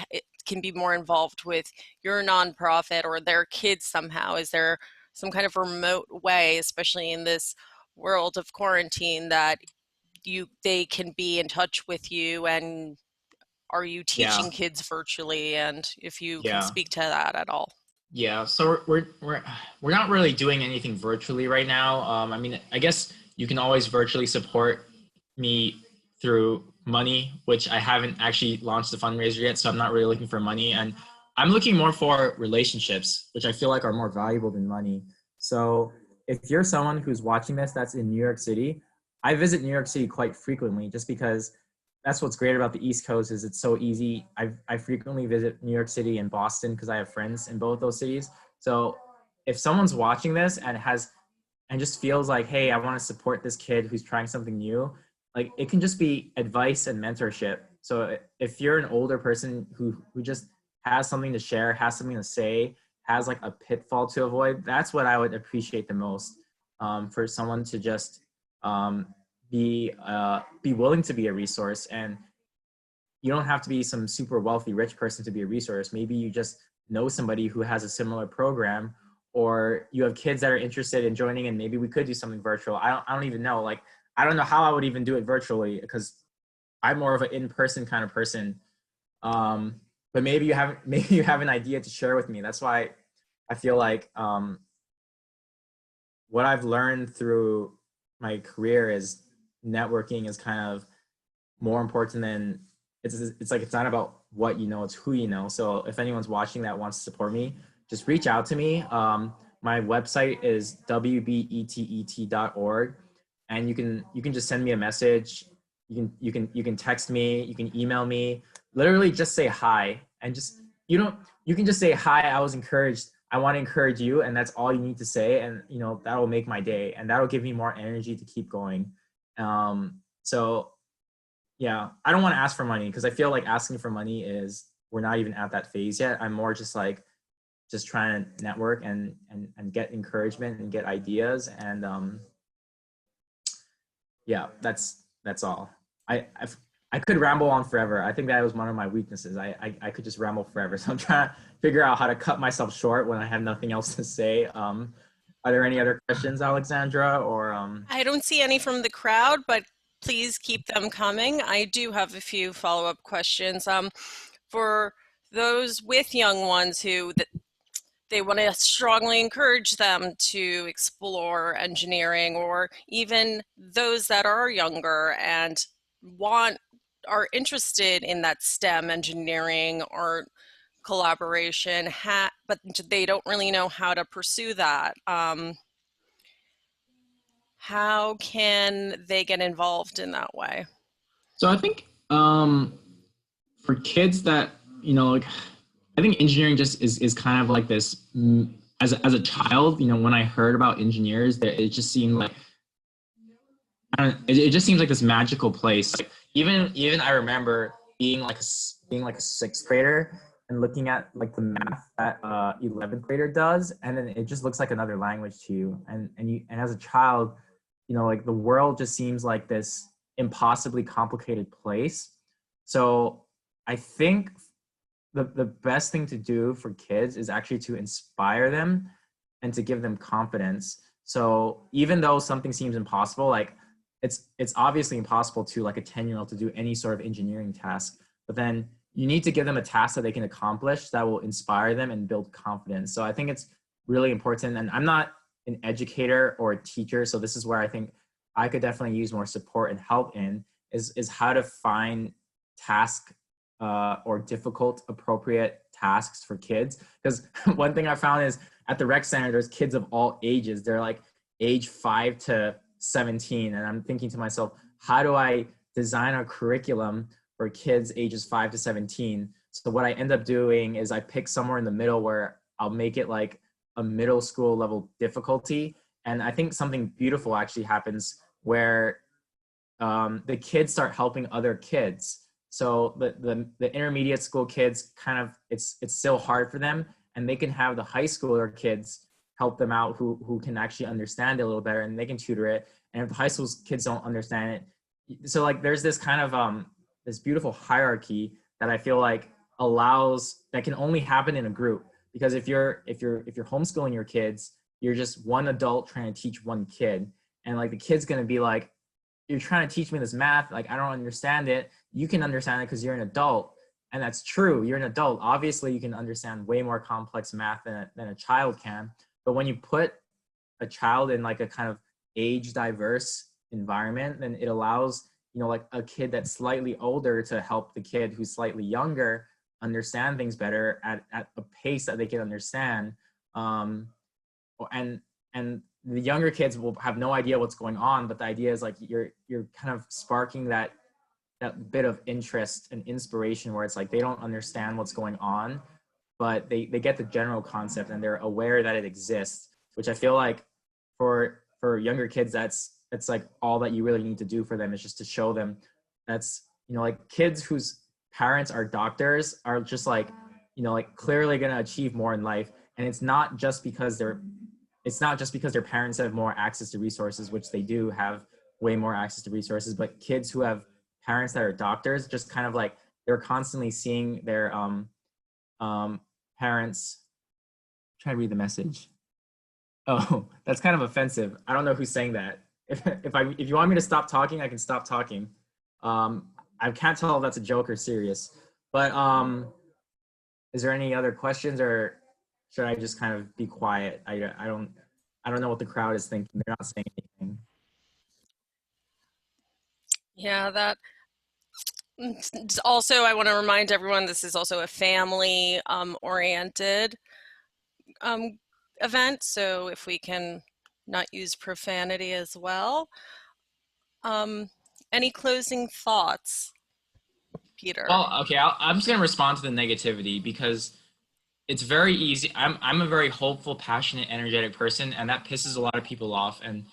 can be more involved with your nonprofit or their kids somehow? Is there some kind of remote way, especially in this world of quarantine, that they can be in touch with you? And are you teaching kids virtually? And if you can speak to that at all. Yeah, so we're not really doing anything virtually right now. I mean, I guess you can always virtually support me through money, which I haven't actually launched the fundraiser yet, so I'm not really looking for money. And I'm looking more for relationships, which I feel like are more valuable than money. So if you're someone who's watching this that's in New York City, I visit New York City quite frequently just because that's what's great about the East Coast, is it's so easy. I frequently visit New York City and Boston because I have friends in both those cities. So if someone's watching this and just feels like, hey, I want to support this kid who's trying something new, like, it can just be advice and mentorship. So if you're an older person who just has something to share, has something to say, has like a pitfall to avoid, that's what I would appreciate the most, for someone to just be willing to be a resource. And you don't have to be some super wealthy rich person to be a resource. Maybe you just know somebody who has a similar program, or you have kids that are interested in joining, and maybe we could do something virtual. I don't even know. Like, I don't know how I would even do it virtually, because I'm more of an in-person kind of person. But maybe you have an idea to share with me. That's why I feel like what I've learned through my career is networking is kind of more important than it's like, it's not about what you know, it's who you know. So if anyone's watching that wants to support me, just reach out to me. My website is WBETET.org, and you can just send me a message. You can text me, you can email me. Literally just say hi, and just you can just say hi. I was encouraged. I want to encourage you, and that's all you need to say, and that will make my day, and that'll give me more energy to keep going. So yeah, I don't want to ask for money, because I feel like asking for money we're not even at that phase yet. I'm more just trying to network and get encouragement and get ideas, and yeah, that's all. I could ramble on forever. I think that was one of my weaknesses. I could just ramble forever. So I'm trying to figure out how to cut myself short when I have nothing else to say. Are there any other questions, Alexandra, or? I don't see any from the crowd, but Please keep them coming. I do have a few follow-up questions. For those with young ones who they want to strongly encourage them to explore engineering, or even those that are younger and are interested in that STEM, engineering, art, collaboration, but they don't really know how to pursue that. How can they get involved in that way? So I think for kids that, like, I think engineering just is kind of like this, as a child, when I heard about engineers, that it just seemed like, it just seems like this magical place. Like, even I remember being like a sixth grader and looking at like the math that 11th grader does, and then it just looks like another language to you. And as a child, like the world just seems like this impossibly complicated place. So I think the best thing to do for kids is actually to inspire them and to give them confidence. So even though something seems impossible, like it's obviously impossible to like a 10-year-old to do any sort of engineering task, but then you need to give them a task that they can accomplish that will inspire them and build confidence. So I think it's really important. And I'm not an educator or a teacher, so this is where I think I could definitely use more support and help in, is how to find task or difficult, appropriate tasks for kids. Because one thing I found is at the rec center, there's kids of all ages. They're like age 5 to 17. And I'm thinking to myself, how do I design a curriculum for kids ages 5 to 17? So what I end up doing is I pick somewhere in the middle where I'll make it like a middle school level difficulty. And I think something beautiful actually happens where the kids start helping other kids. So the intermediate school kids kind of, it's still hard for them, and they can have the high schooler kids help them out who can actually understand it a little better, and they can tutor it. And if the high school kids don't understand it, so like there's this kind of this beautiful hierarchy that I feel like that can only happen in a group. Because if you're homeschooling your kids, you're just one adult trying to teach one kid, and like the kid's gonna be like, you're trying to teach me this math, like I don't understand it. You can understand it because you're an adult, and that's true. You're an adult. Obviously, you can understand way more complex math than a child can. But when you put a child in like a kind of age diverse environment, then it allows like a kid that's slightly older to help the kid who's slightly younger understand things better at a pace that they can understand. And the younger kids will have no idea what's going on, but the idea is like you're kind of sparking that bit of interest and inspiration where it's like they don't understand what's going on, but they get the general concept and they're aware that it exists, which I feel like for younger kids, that's like all that you really need to do for them, is just to show them that's, like kids whose parents are doctors are just like, like clearly going to achieve more in life. And it's not just because their parents have more access to resources, which they do have way more access to resources, but kids who have parents that are doctors, just kind of like they're constantly seeing their parents. Try to read the message. Oh, that's kind of offensive. I don't know who's saying that. If you want me to stop talking, I can stop talking. I can't tell if that's a joke or serious. But is there any other questions, or should I just kind of be quiet? I don't know what the crowd is thinking. They're not saying anything. Yeah, that also, I want to remind everyone, this is also a family oriented event. So if we can not use profanity as well. Any closing thoughts, Peter? Well, okay, I'm just going to respond to the negativity because it's very easy. I'm a very hopeful, passionate, energetic person, and that pisses a lot of people off. And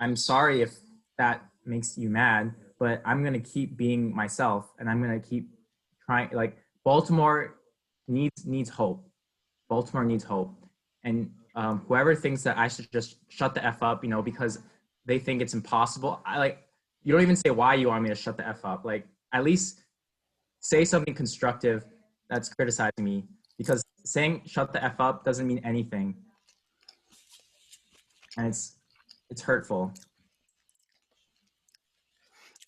I'm sorry if that makes you mad, but I'm going to keep being myself, and I'm going to keep trying. Like, Baltimore needs hope. Baltimore needs hope. And whoever thinks that I should just shut the F up, because they think it's impossible, you don't even say why you want me to shut the F up. Like, at least say something constructive that's criticizing me, because saying shut the F up doesn't mean anything. And it's hurtful.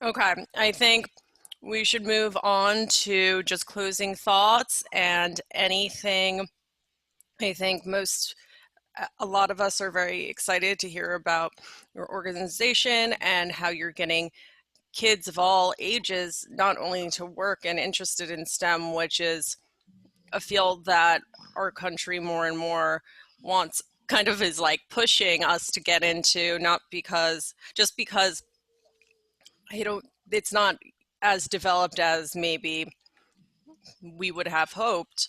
Okay, I think we should move on to just closing thoughts and anything. I think a lot of us are very excited to hear about your organization and how you're getting kids of all ages not only to work and interested in STEM, which is a field that our country more and more wants, kind of is like pushing us to get into, not because, just because it's not as developed as maybe we would have hoped,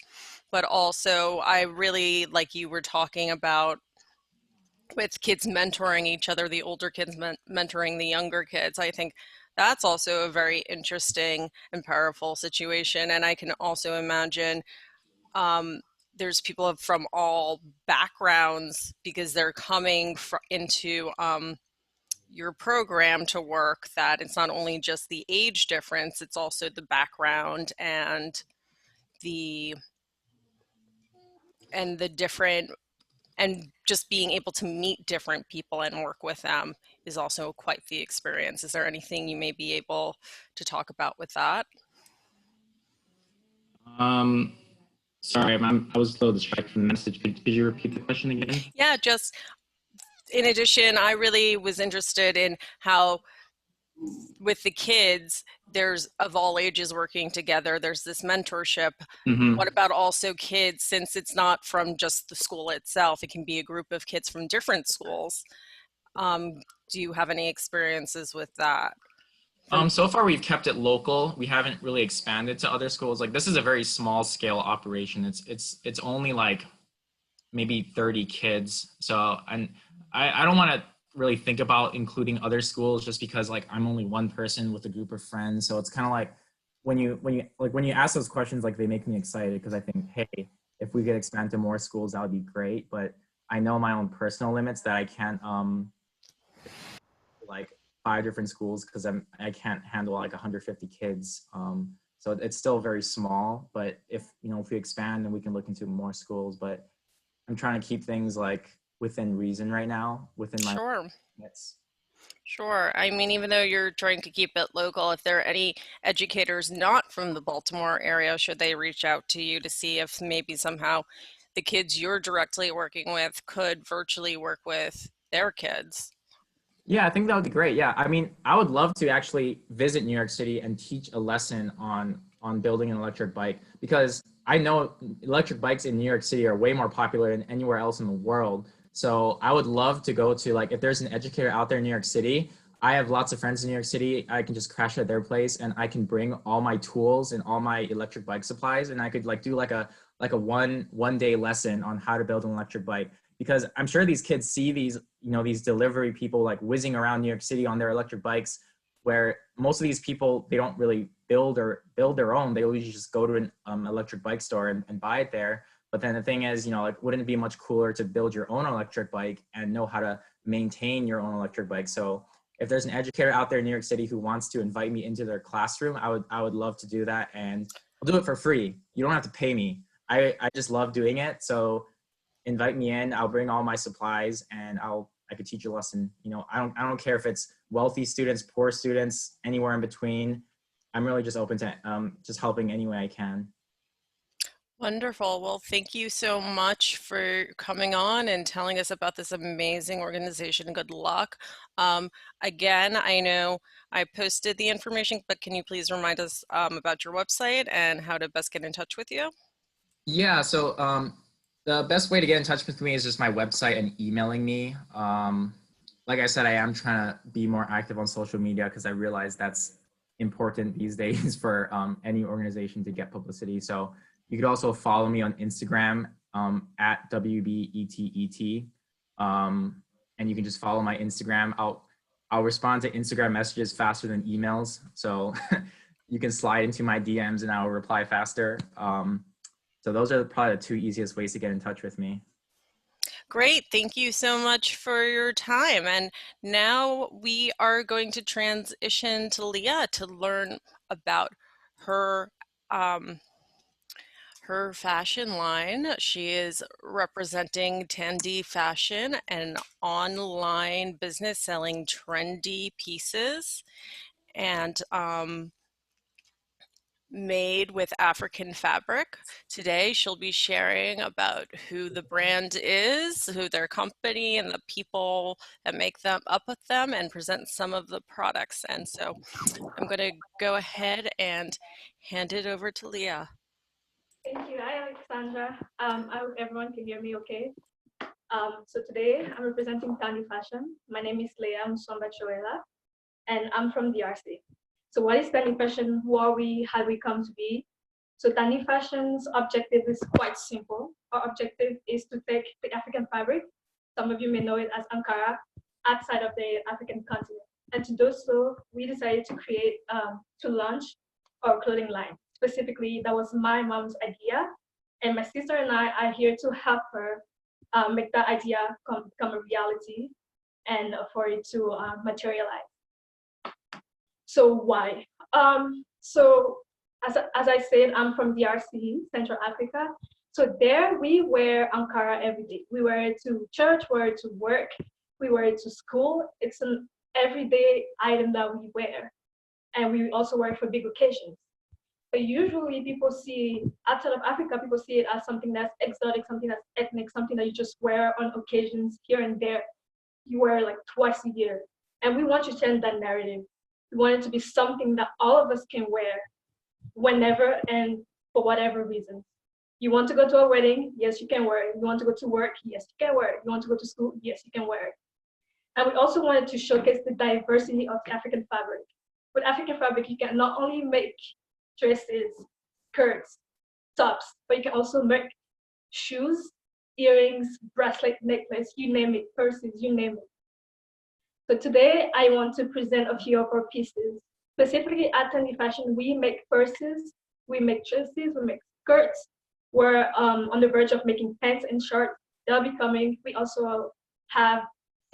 but also I really, like you were talking about, with kids mentoring each other, the older kids mentoring the younger kids. I think that's also a very interesting and powerful situation. And I can also imagine there's people from all backgrounds because they're coming into your program to work, that it's not only just the age difference, it's also the background and the different, and just being able to meet different people and work with them is also quite the experience. Is there anything you may be able to talk about with that? Sorry, I was a little distracted from the message. Could you repeat the question again? Yeah, just in addition, I really was interested in how with the kids, there's of all ages working together, there's this mentorship. What about also kids, since it's not from just the school itself, it can be a group of kids from different schools. Do you have any experiences with that? So far we've kept it local. We haven't really expanded to other schools. Like, this is a very small scale operation. It's only like maybe 30 kids. So, and I don't want to really think about including other schools just because like I'm only one person with a group of friends. So it's kind of like when you ask those questions, like they make me excited because I think, hey, if we could expand to more schools, that would be great. But I know my own personal limits that I can't like 5 different schools because I can't handle like 150 kids. So it's still very small. But if we expand, then we can look into more schools. But I'm trying to keep things like within reason right now, within my limits. Sure. I mean, even though you're trying to keep it local, if there are any educators not from the Baltimore area, should they reach out to you to see if maybe somehow the kids you're directly working with could virtually work with their kids? Yeah, I think that would be great. Yeah, I mean, I would love to actually visit New York City and teach a lesson on building an electric bike, because I know electric bikes in New York City are way more popular than anywhere else in the world. So I would love to go to, like, if there's an educator out there in New York City, I have lots of friends in New York City. I can just crash at their place and I can bring all my tools and all my electric bike supplies, and I could like do like a one day lesson on how to build an electric bike. Because I'm sure these kids see these, these delivery people like whizzing around New York City on their electric bikes, where most of these people, they don't really build their own. They usually just go to an electric bike store and buy it there. But then the thing is, like, wouldn't it be much cooler to build your own electric bike and know how to maintain your own electric bike? So if there's an educator out there in New York City who wants to invite me into their classroom, I would love to do that. And I'll do it for free. You don't have to pay me. I just love doing it. So invite me in, I'll bring all my supplies, and I could teach a lesson. I don't care if it's wealthy students, poor students, anywhere in between. I'm really just open to just helping any way I can. Wonderful. Well, thank you so much for coming on and telling us about this amazing organization. Good luck. Again, I know I posted the information, but can you please remind us about your website and how to best get in touch with you? Yeah, so the best way to get in touch with me is just my website and emailing me. Like I said, I am trying to be more active on social media because I realize that's important these days for any organization to get publicity. So you could also follow me on Instagram at WBETET. And you can just follow my Instagram. I'll respond to Instagram messages faster than emails. So you can slide into my DMs and I'll reply faster. So those are probably the 2 easiest ways to get in touch with me. Great. Thank you so much for your time. And now we are going to transition to Leah to learn about her her fashion line. She is representing Tandi Fashion, an online business selling trendy pieces. and made with African fabric. Today, she'll be sharing about who the brand is, who their company and the people that make them up with them, and present some of the products. And so I'm going to go ahead and hand it over to Leah. Thank you. Hi, Alexandra. I hope everyone can hear me okay. So today I'm representing Tandi Fashion. My name is Leah Musomba Choela, and I'm from DRC. So what is Tandi Fashion? Who are we? How we come to be? So Tandi Fashion's objective is quite simple. Our objective is to take the African fabric, some of you may know it as Ankara, outside of the African continent. And to do so, we decided to launch our clothing line. Specifically, that was my mom's idea. And my sister and I are here to help her make that idea become a reality and for it to materialize. So why? So as I said, I'm from DRC, Central Africa. So there we wear Ankara every day. We wear it to church, we wear it to work, we wear it to school. It's an everyday item that we wear. And we also wear it for big occasions. But usually people see, outside of Africa, people see it as something that's exotic, something that's ethnic, something that you just wear on occasions here and there. You wear like twice a year. And we want to change that narrative. We want it to be something that all of us can wear whenever and for whatever reason. You want to go to a wedding? Yes, you can wear it. You want to go to work? Yes, you can wear it. You want to go to school? Yes, you can wear it. And we also wanted to showcase the diversity of African fabric. With African fabric, you can not only make dresses, skirts, tops, but you can also make shoes, earrings, bracelet, necklace, you name it, purses, you name it. So today I want to present a few of our pieces. Specifically at Tandi Fashion, we make purses, we make dresses, we make skirts. We're on the verge of making pants and shorts. They'll be coming. We also have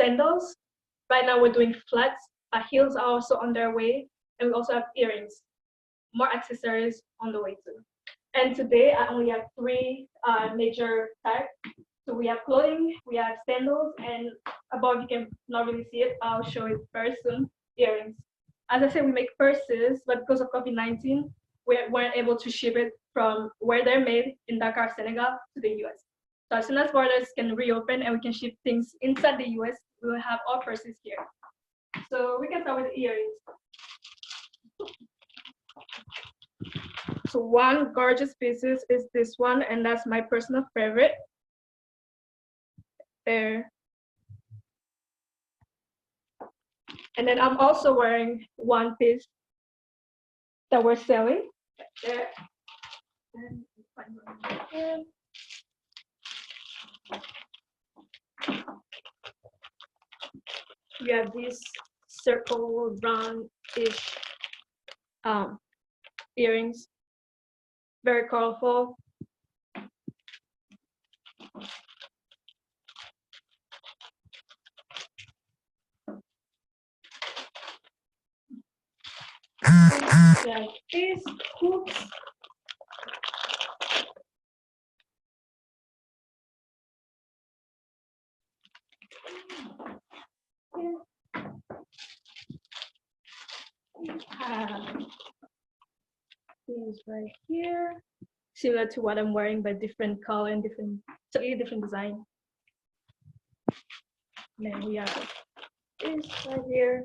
sandals. Right now we're doing flats. Our heels are also on their way. And we also have earrings. More accessories on the way too. And today I only have three major types. So we have clothing, we have sandals, and above you can not really see it, I'll show it very soon, earrings. As I said, we make purses, but because of COVID-19, we weren't able to ship it from where they're made in Dakar, Senegal, to the US. So as soon as borders can reopen and we can ship things inside the US, we will have all purses here. So we can start with earrings. So one gorgeous piece is this one, and that's my personal favorite. There. And then I'm also wearing one piece that we're selling. There. We have these circle round-ish earrings. Very colorful. Like this, hoops. These right here, similar to what I'm wearing, but different color and totally different design. And then we have this right here.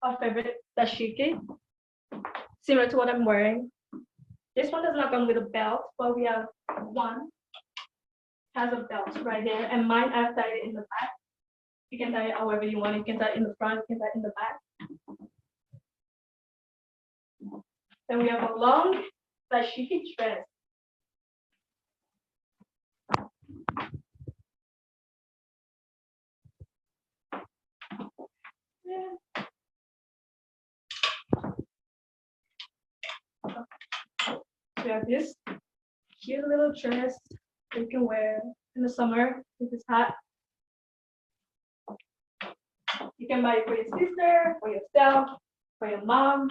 Our favorite dashiki, similar to what I'm wearing. This one does not come with a belt, but we have one has a belt right there, and mine I've tied it in the back. You can tie it however you want. You can tie it in the front, you can tie it in the back. Then we have a long dashiki dress. Yeah. We have this cute little dress that you can wear in the summer if it's hot. You can buy it for your sister, for yourself, for your mom.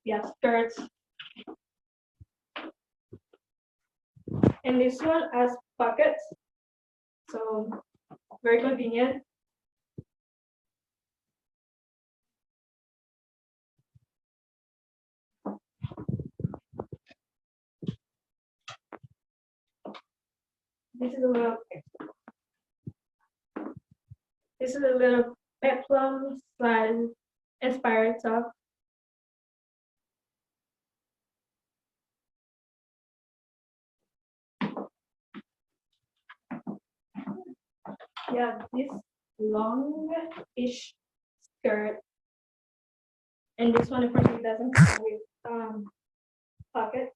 we have skirts. And this one has pockets, so very convenient. This is a little peplum style inspired top. Yeah, this long-ish skirt, and this one unfortunately doesn't come with pocket.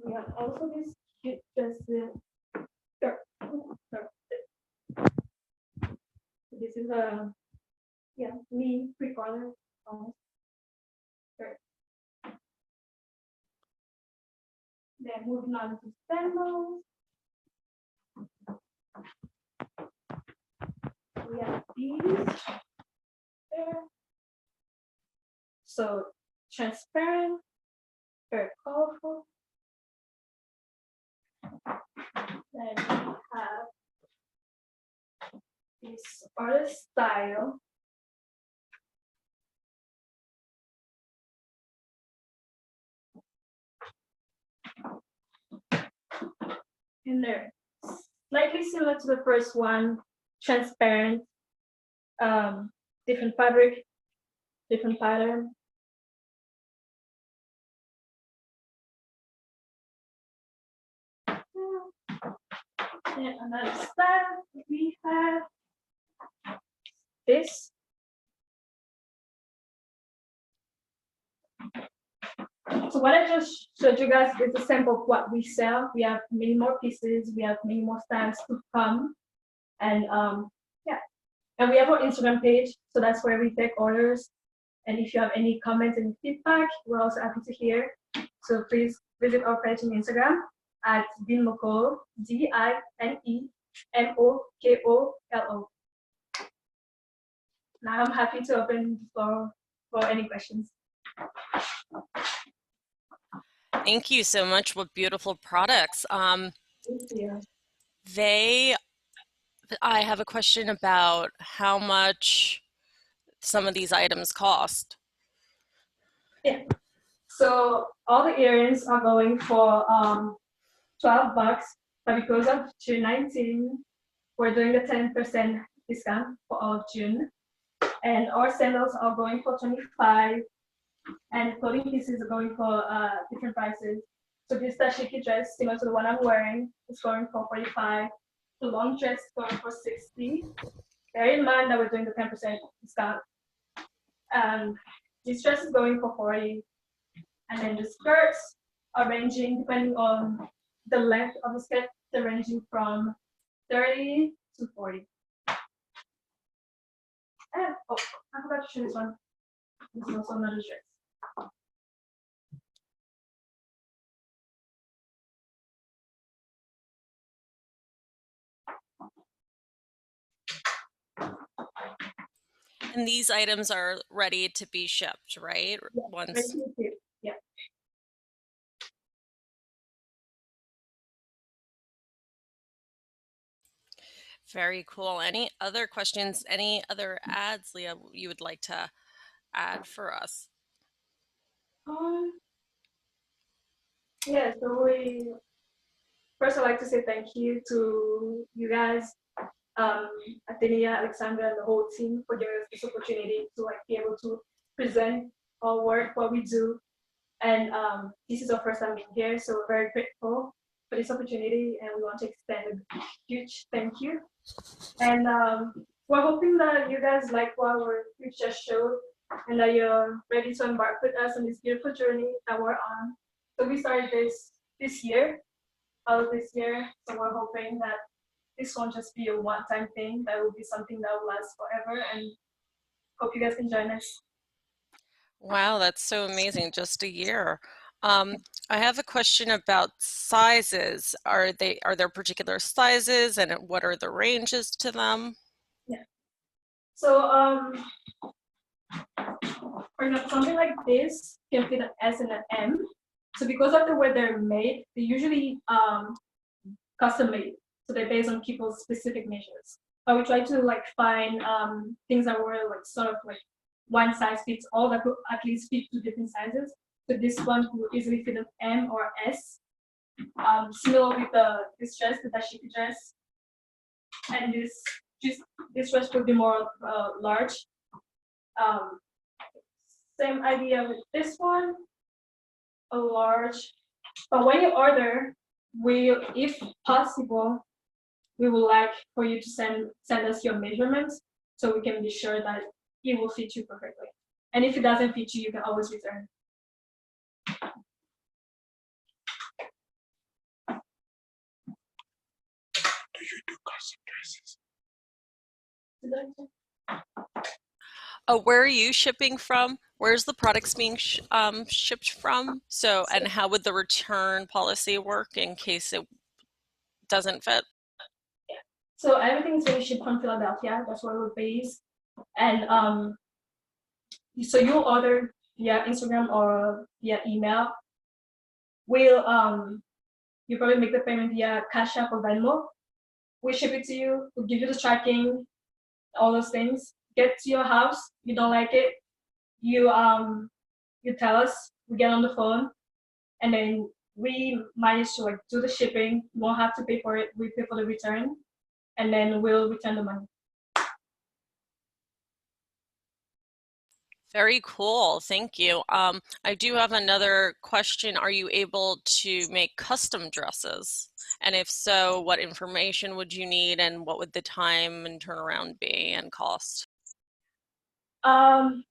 We have also this cute dress skirt. This is a knee pre-collar almost skirt. Then moving on to sandals. We have these there. So transparent, very colorful. Then we have this artist style. And they're slightly similar to the first one, transparent, different fabric, different pattern. And another style we have this. So what I just showed you guys is a sample of what we sell. We have many more pieces. We have many more styles to come. And and we have our Instagram page. So that's where we take orders. And if you have any comments and feedback, we're also happy to hear. So please visit our page on Instagram at Dinmokolo, DINEMOKOLO. Now I'm happy to open the floor for any questions. Thank you so much. What beautiful products. Thank you. I have a question about how much some of these items cost. Yeah. So all the earrings are going for $12, but because of June 19, we're doing a 10% discount for all of June. And our sandals are going for $25, and clothing pieces are going for different prices. So this dashiki dress, similar to the one I'm wearing, is going for $45. The long dress is going for $60. Bear in mind that we're doing the 10% discount. This dress is going for $40. And then the skirts are ranging, depending on the length of the skirt, they're ranging from $30 to $40. And, oh, I forgot to show this one. This is also another dress. And these items are ready to be shipped, right? Yeah, Once. yeah. Very cool. Any other questions? Any other ads, Leah, you would like to add for us? Yeah, so first I'd like to say thank you to you guys, Athenia, Alexandra, and the whole team for giving us this opportunity to be able to present our work, what we do. And this is our first time being here, so we're very grateful for this opportunity, and we want to extend a huge thank you. And we're hoping that you guys like what we just showed, and that you're ready to embark with us on this beautiful journey that we're on. So we started this year, so we're hoping that this won't just be a one-time thing, that will be something that will last forever, and hope you guys can join us. Wow, that's so amazing. Just a year. I have a question about sizes. Are there particular sizes, and what are the ranges to them? Yeah. So for example, something like this can fit an S and an M. So because of the way they're made, they usually custom made. So they're based on people's specific measures. But we try to like find things that were like sort of like one size fits all, that could at least fit two different sizes. So this one could easily fit an M or S. Similar with this dress, the dashiki dress, and this dress could be more large. Same idea with this one, a large. But when you order, if possible, we would like for you to send us your measurements so we can be sure that it will fit you perfectly. And if it doesn't fit you, you can always return. Do you do custom dresses? Where are you shipping from? Where's the products being shipped from? So, and how would the return policy work in case it doesn't fit? Yeah. So everything is being shipped from Philadelphia. That's where we're based. And so you order via Instagram or via email. You probably make the payment via Cash App or Venmo. We ship it to you. We'll give you the tracking, all those things. Get to your house. You don't like it, you tell us. We get on the phone, and then we manage to like do the shipping. You won't have to pay for it. We pay for the return, and then we'll return the money. Very cool, thank you. I do have another question. Are you able to make custom dresses? And if so, what information would you need, and what would the time and turnaround be and cost?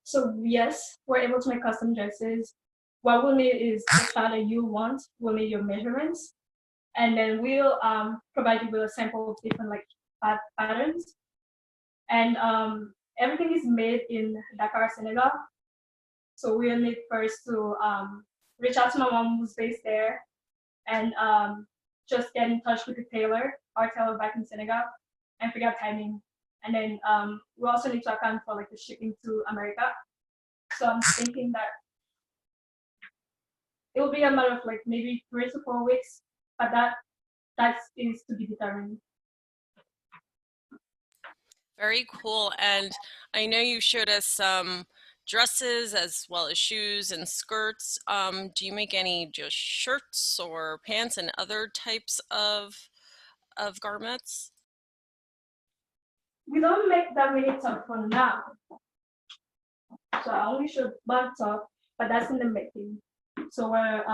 So yes, we're able to make custom dresses. What we'll need is the style that you want. We'll need your measurements, and then we'll provide you with a sample of different like patterns. And everything is made in Dakar, Senegal. So we'll need first to reach out to my mom who's based there, and just get in touch with the tailor, our tailor back in Senegal, and figure out timing. And then we also need to account for like the shipping to America. So I'm thinking that it will be a matter of like maybe 3 to 4 weeks, but that is to be determined. Very cool. And I know you showed us some dresses as well as shoes and skirts. Do you make any just shirts or pants and other types of garments? We don't make that many top for now. So I only showed one top, but that's in the making. So we're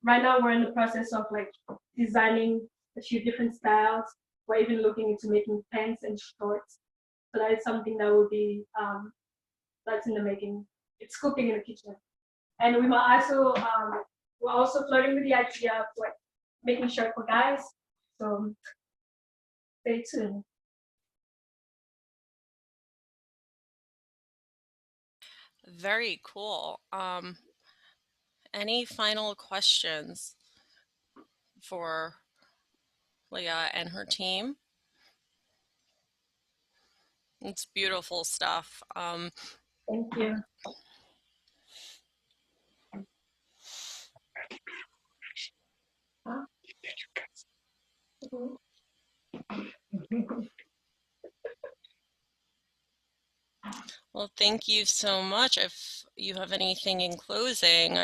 right now we're in the process of like designing a few different styles. We're even looking into making pants and shorts. So that is something that will be that's in the making. It's cooking in the kitchen. And we might also we're also flirting with the idea of like making shirt for guys. So stay tuned. Very cool. Any final questions for Leah and her team? It's beautiful stuff. Thank you. Huh? Well, thank you so much. If you have anything in closing,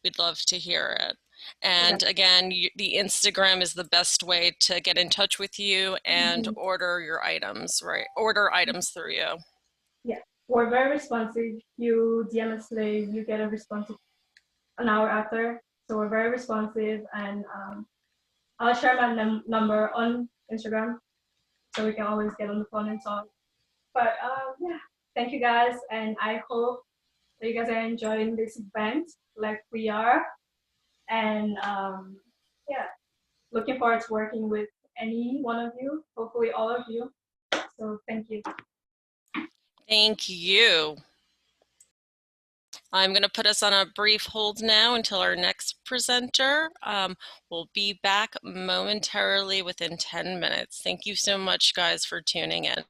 we'd love to hear it. And again, the Instagram is the best way to get in touch with you and order your items, right? Order items through you. Yeah, we're very responsive. You DM us today, you get a response an hour after. So we're very responsive, and I'll share my number on Instagram so we can always get on the phone and talk. But yeah, thank you guys, and I hope that you guys are enjoying this event like we are. And yeah, looking forward to working with any one of you, hopefully all of you. So thank you. Thank you. I'm going to put us on a brief hold now until our next presenter. We'll be back momentarily within 10 minutes. Thank you so much, guys, for tuning in.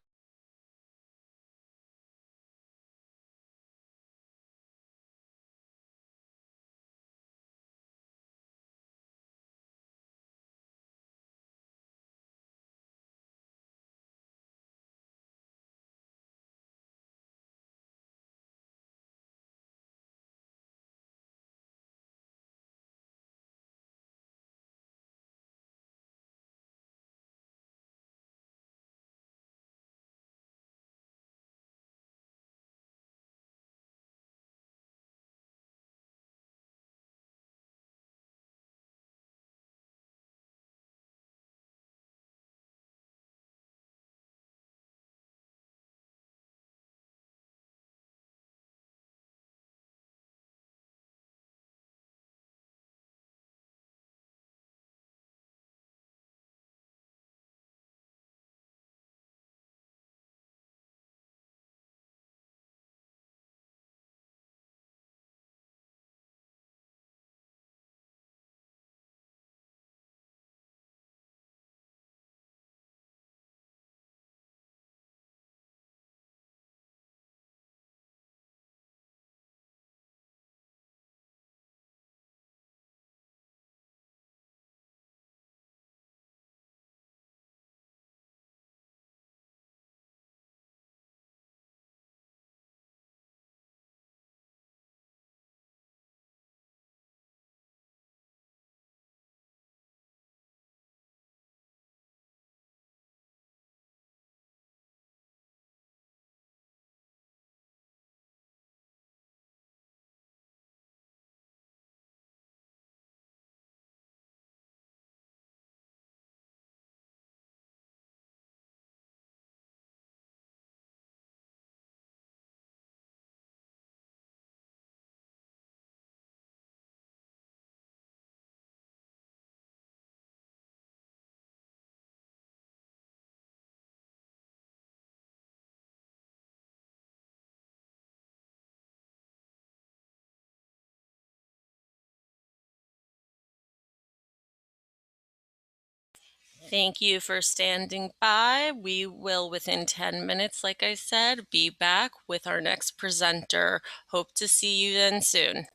Thank you for standing by. We will, within 10 minutes, like I said, be back with our next presenter. Hope to see you then soon.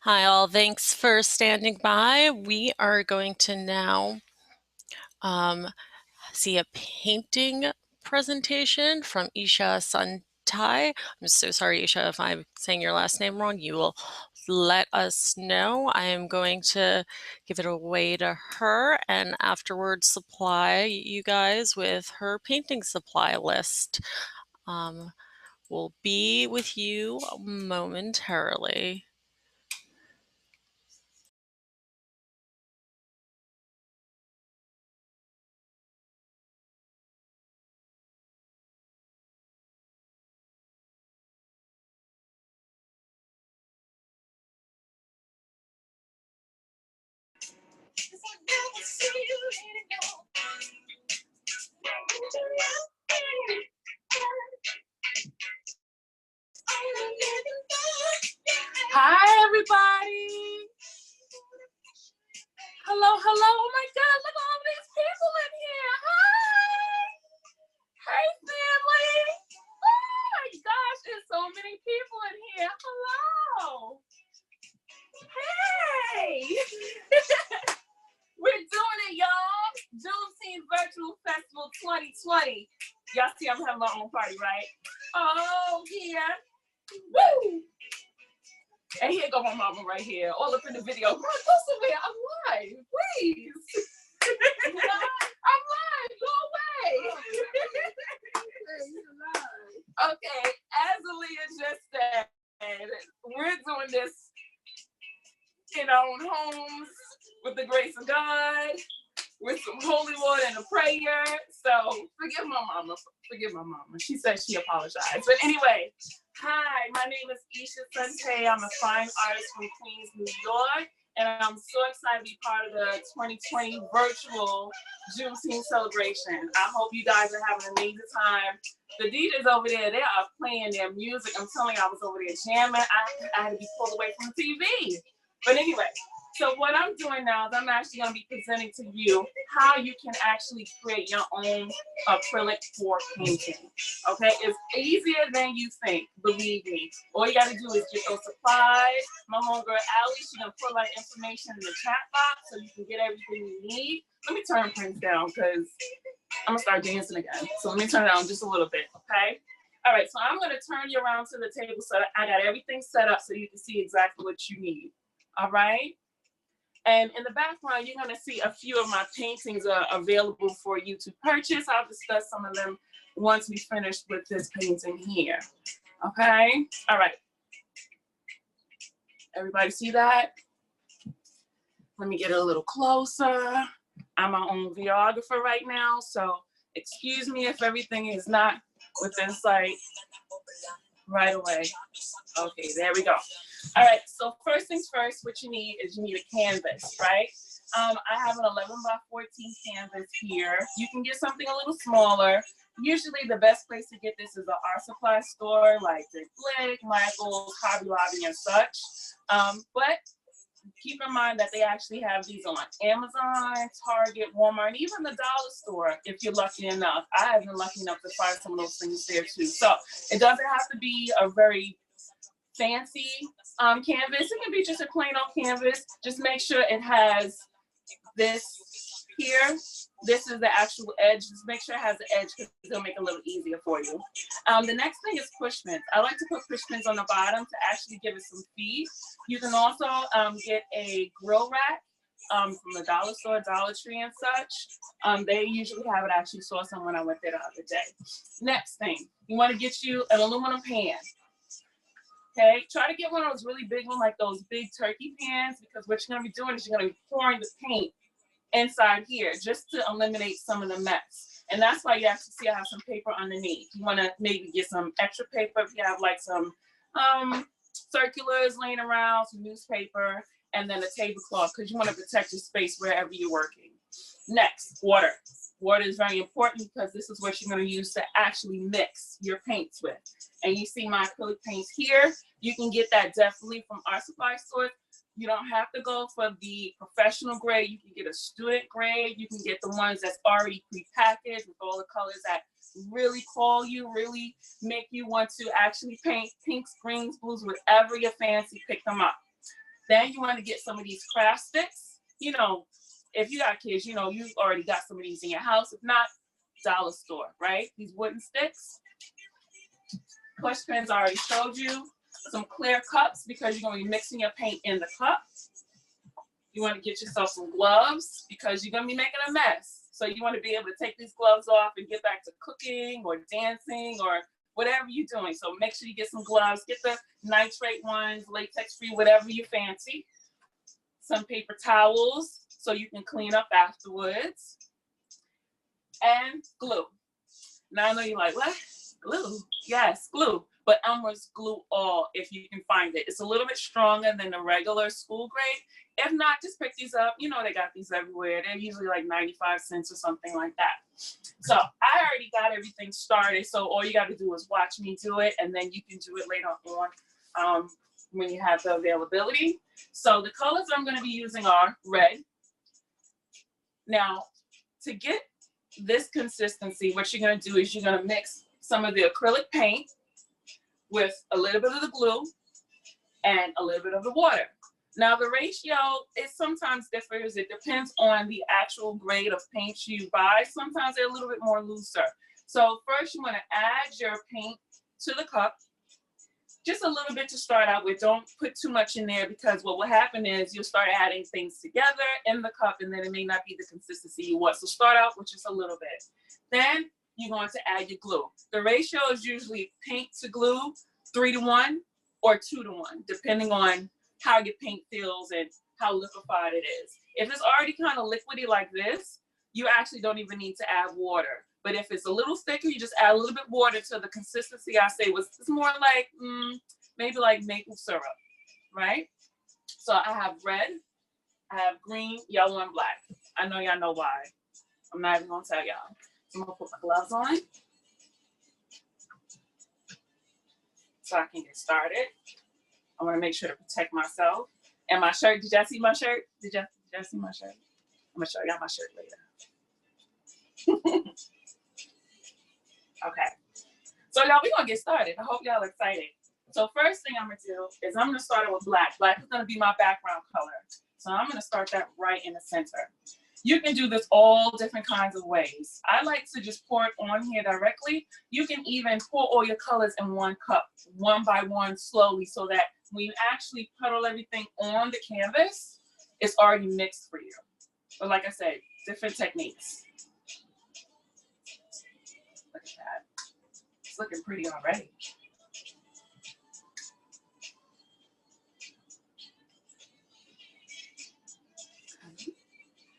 Hi all, thanks for standing by. We are going to now see a painting presentation from Eesha Suntai. I'm so sorry, Eesha, if I'm saying your last name wrong. You will let us know. I am going to give it away to her and afterwards supply you guys with her painting supply list. We'll be with you momentarily. Hi, everybody. Hello, hello. Oh my God, look at all these people in here. Hi. Hey, family. Oh my gosh, there's so many people in here. Hello. Hey. We're doing it, y'all. Juneteenth Virtual Festival 2020. Y'all see I'm having my own party, right? Oh, yeah. Woo. And here go my mama right here, all up in the video. Go somewhere, I'm live, please. I'm live, go away. Okay, as Aaliyah just said, we're doing this in our own homes with the grace of God, with some holy water and a prayer. So forgive my mama. She said she apologized. But anyway, hi, my name is Eesha Suntai. I'm a fine artist from Queens, New York. And I'm so excited to be part of the 2020 virtual Juneteenth celebration. I hope you guys are having an amazing time. The DJs over there, they are playing their music. I'm telling you, I was over there jamming. I had to be pulled away from the TV. But anyway, so what I'm doing now is I'm actually going to be presenting to you how you can actually create your own acrylic pour painting. Okay, it's easier than you think, believe me. All you got to do is get those supplies. My homegirl Allie, she's going to put my information in the chat box so you can get everything you need. Let me turn things down because I'm going to start dancing again. So let me turn it down just a little bit, okay? All right, so I'm going to turn you around to the table so that I got everything set up so you can see exactly what you need. All right? And in the background, you're going to see a few of my paintings are available for you to purchase. I'll discuss some of them once we finish with this painting here. Okay? All right. Everybody see that? Let me get a little closer. I'm my own videographer right now, so excuse me if everything is not within sight right away. Okay, there we go. All right, so first things first, what you need is you need a canvas, right? I have an 11 by 14 canvas here. You can get something a little smaller. Usually the best place to get this is an art supply store like Dick Blick, Michael's, Hobby Lobby, and such. But keep in mind that they actually have these on Amazon, Target, Walmart, and even the dollar store if you're lucky enough. I have been lucky enough to find some of those things there too. So it doesn't have to be a very fancy canvas. It can be just a plain old canvas. Just make sure it has this here. This is the actual edge. Just make sure it has the edge because it'll make it a little easier for you. The next thing is push pins. I like to put push pins on the bottom to actually give it some feed. You can also get a grill rack from the dollar store, Dollar Tree and such. They usually have it. I actually saw some when I went there the other day. Next thing, you want to get you an aluminum pan. Okay, try to get one of those really big ones, like those big turkey pans, because what you're gonna be doing is you're gonna be pouring the paint inside here just to eliminate some of the mess. And that's why you actually see I have some paper underneath. You wanna maybe get some extra paper if you have like some circulars laying around, some newspaper, and then a tablecloth, because you wanna protect your space wherever you're working. Next, water. Water is very important because this is what you're going to use to actually mix your paints with. And you see my acrylic paints here. You can get that definitely from our supply store. You don't have to go for the professional grade. You can get a student grade. You can get the ones that's already prepackaged with all the colors that really call you, really make you want to actually paint pinks, greens, blues, whatever your fancy, pick them up. Then you want to get some of these craft sticks. You know, if you got kids, you know, you already got some of these in your house. If not, dollar store, right? These wooden sticks. Push pins I already showed you. Some clear cups because you're going to be mixing your paint in the cup. You want to get yourself some gloves because you're going to be making a mess. So you want to be able to take these gloves off and get back to cooking or dancing or whatever you're doing. So make sure you get some gloves, get the nitrate ones, latex free, whatever you fancy. Some paper towels so you can clean up afterwards. And glue. Now I know you're like, what? Glue? Yes, glue. But Elmer's glue all if you can find it. It's a little bit stronger than the regular school grade. If not, just pick these up. You know they got these everywhere. They're usually like 95 cents or something like that. So I already got everything started. So all you got to do is watch me do it, and then you can do it later on when you have the availability. So the colors I'm going to be using are red. Now, to get this consistency, what you're going to do is you're going to mix some of the acrylic paint with a little bit of the glue and a little bit of the water. Now the ratio, it sometimes differs. It depends on the actual grade of paint you buy. Sometimes they're a little bit more looser. So first you want to add your paint to the cup, just a little bit to start out with. Don't put too much in there because what will happen is you'll start adding things together in the cup and then it may not be the consistency you want. So start out with just a little bit. Then you're going to add your glue. The ratio is usually paint to glue 3-to-1 or 2-to-1, depending on how your paint feels and how liquefied it is. If it's already kind of liquidy like this, you actually don't even need to add water. But if it's a little thicker, you just add a little bit water to the consistency I say was it's more like maybe like maple syrup, right? So I have red, I have green, yellow, and black. I know y'all know why. I'm not even gonna tell y'all. So I'm gonna put my gloves on so I can get started. I want to make sure to protect myself. And my shirt, did y'all see my shirt? Did y'all see my shirt? I'm gonna show y'all my shirt later. Okay. So y'all, we're gonna get started. I hope y'all excited. So first thing I'm gonna do is I'm gonna start it with black. Black is gonna be my background color. So I'm gonna start that right in the center. You can do this all different kinds of ways. I like to just pour it on here directly. You can even pour all your colors in one cup, one by one, slowly, so that when you actually puddle everything on the canvas, it's already mixed for you. But like I said, different techniques. Look at that. It's looking pretty already.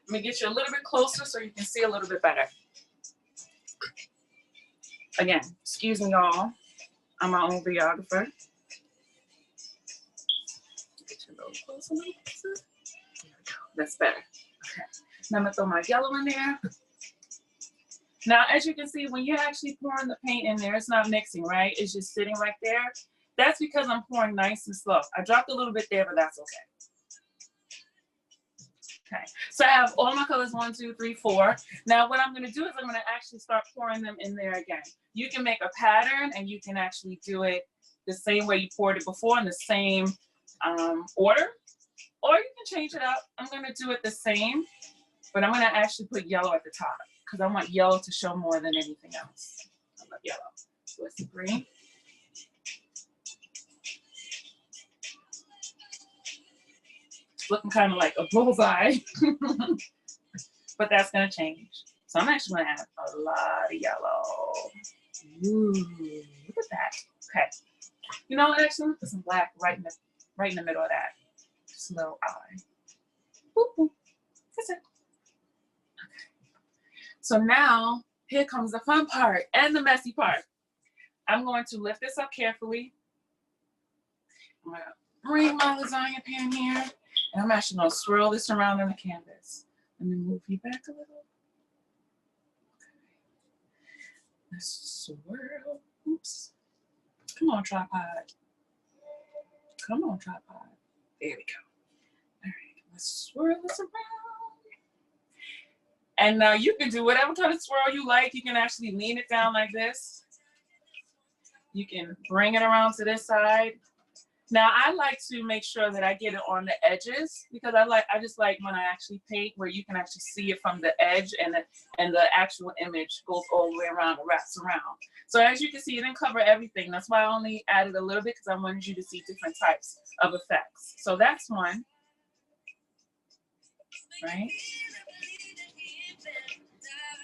Let me get you a little bit closer so you can see a little bit better. Again, excuse me, y'all. I'm my own videographer. Get you a little closer, There we go. That's better. Okay. Now I'm gonna throw my yellow in there. Now, as you can see, when you're actually pouring the paint in there, it's not mixing, right? It's just sitting right there. That's because I'm pouring nice and slow. I dropped a little bit there, but that's okay. Okay, so I have all my colors 1, 2, 3, 4. Now what I'm going to do is I'm going to actually start pouring them in there again. You can make a pattern and you can actually do it the same way you poured it before in the same order, or you can change it up. I'm going to do it the same, but I'm going to actually put yellow at the top because I want yellow to show more than anything else. I love yellow. So it's the green. Looking kind of like a bullseye, but that's gonna change. So I'm actually gonna add a lot of yellow. Ooh, look at that. Okay. You know what? Actually, put some black right in the middle of that. Just a little eye. Boop, boop. That's it. Okay. So now here comes the fun part and the messy part. I'm going to lift this up carefully. I'm gonna bring my lasagna pan here. And I'm actually going to swirl this around on the canvas. Let me move you back a little. Okay. Let's swirl. Oops. Come on, tripod. Come on, tripod. There we go. All right. Let's swirl this around. And now you can do whatever kind of swirl you like. You can actually lean it down like this. You can bring it around to this side. Now I like to make sure that I get it on the edges because I just like when I actually paint where you can actually see it from the edge and the actual image goes all the way around and wraps around. So as you can see, it didn't cover everything. That's why I only added a little bit because I wanted you to see different types of effects. So that's one, right?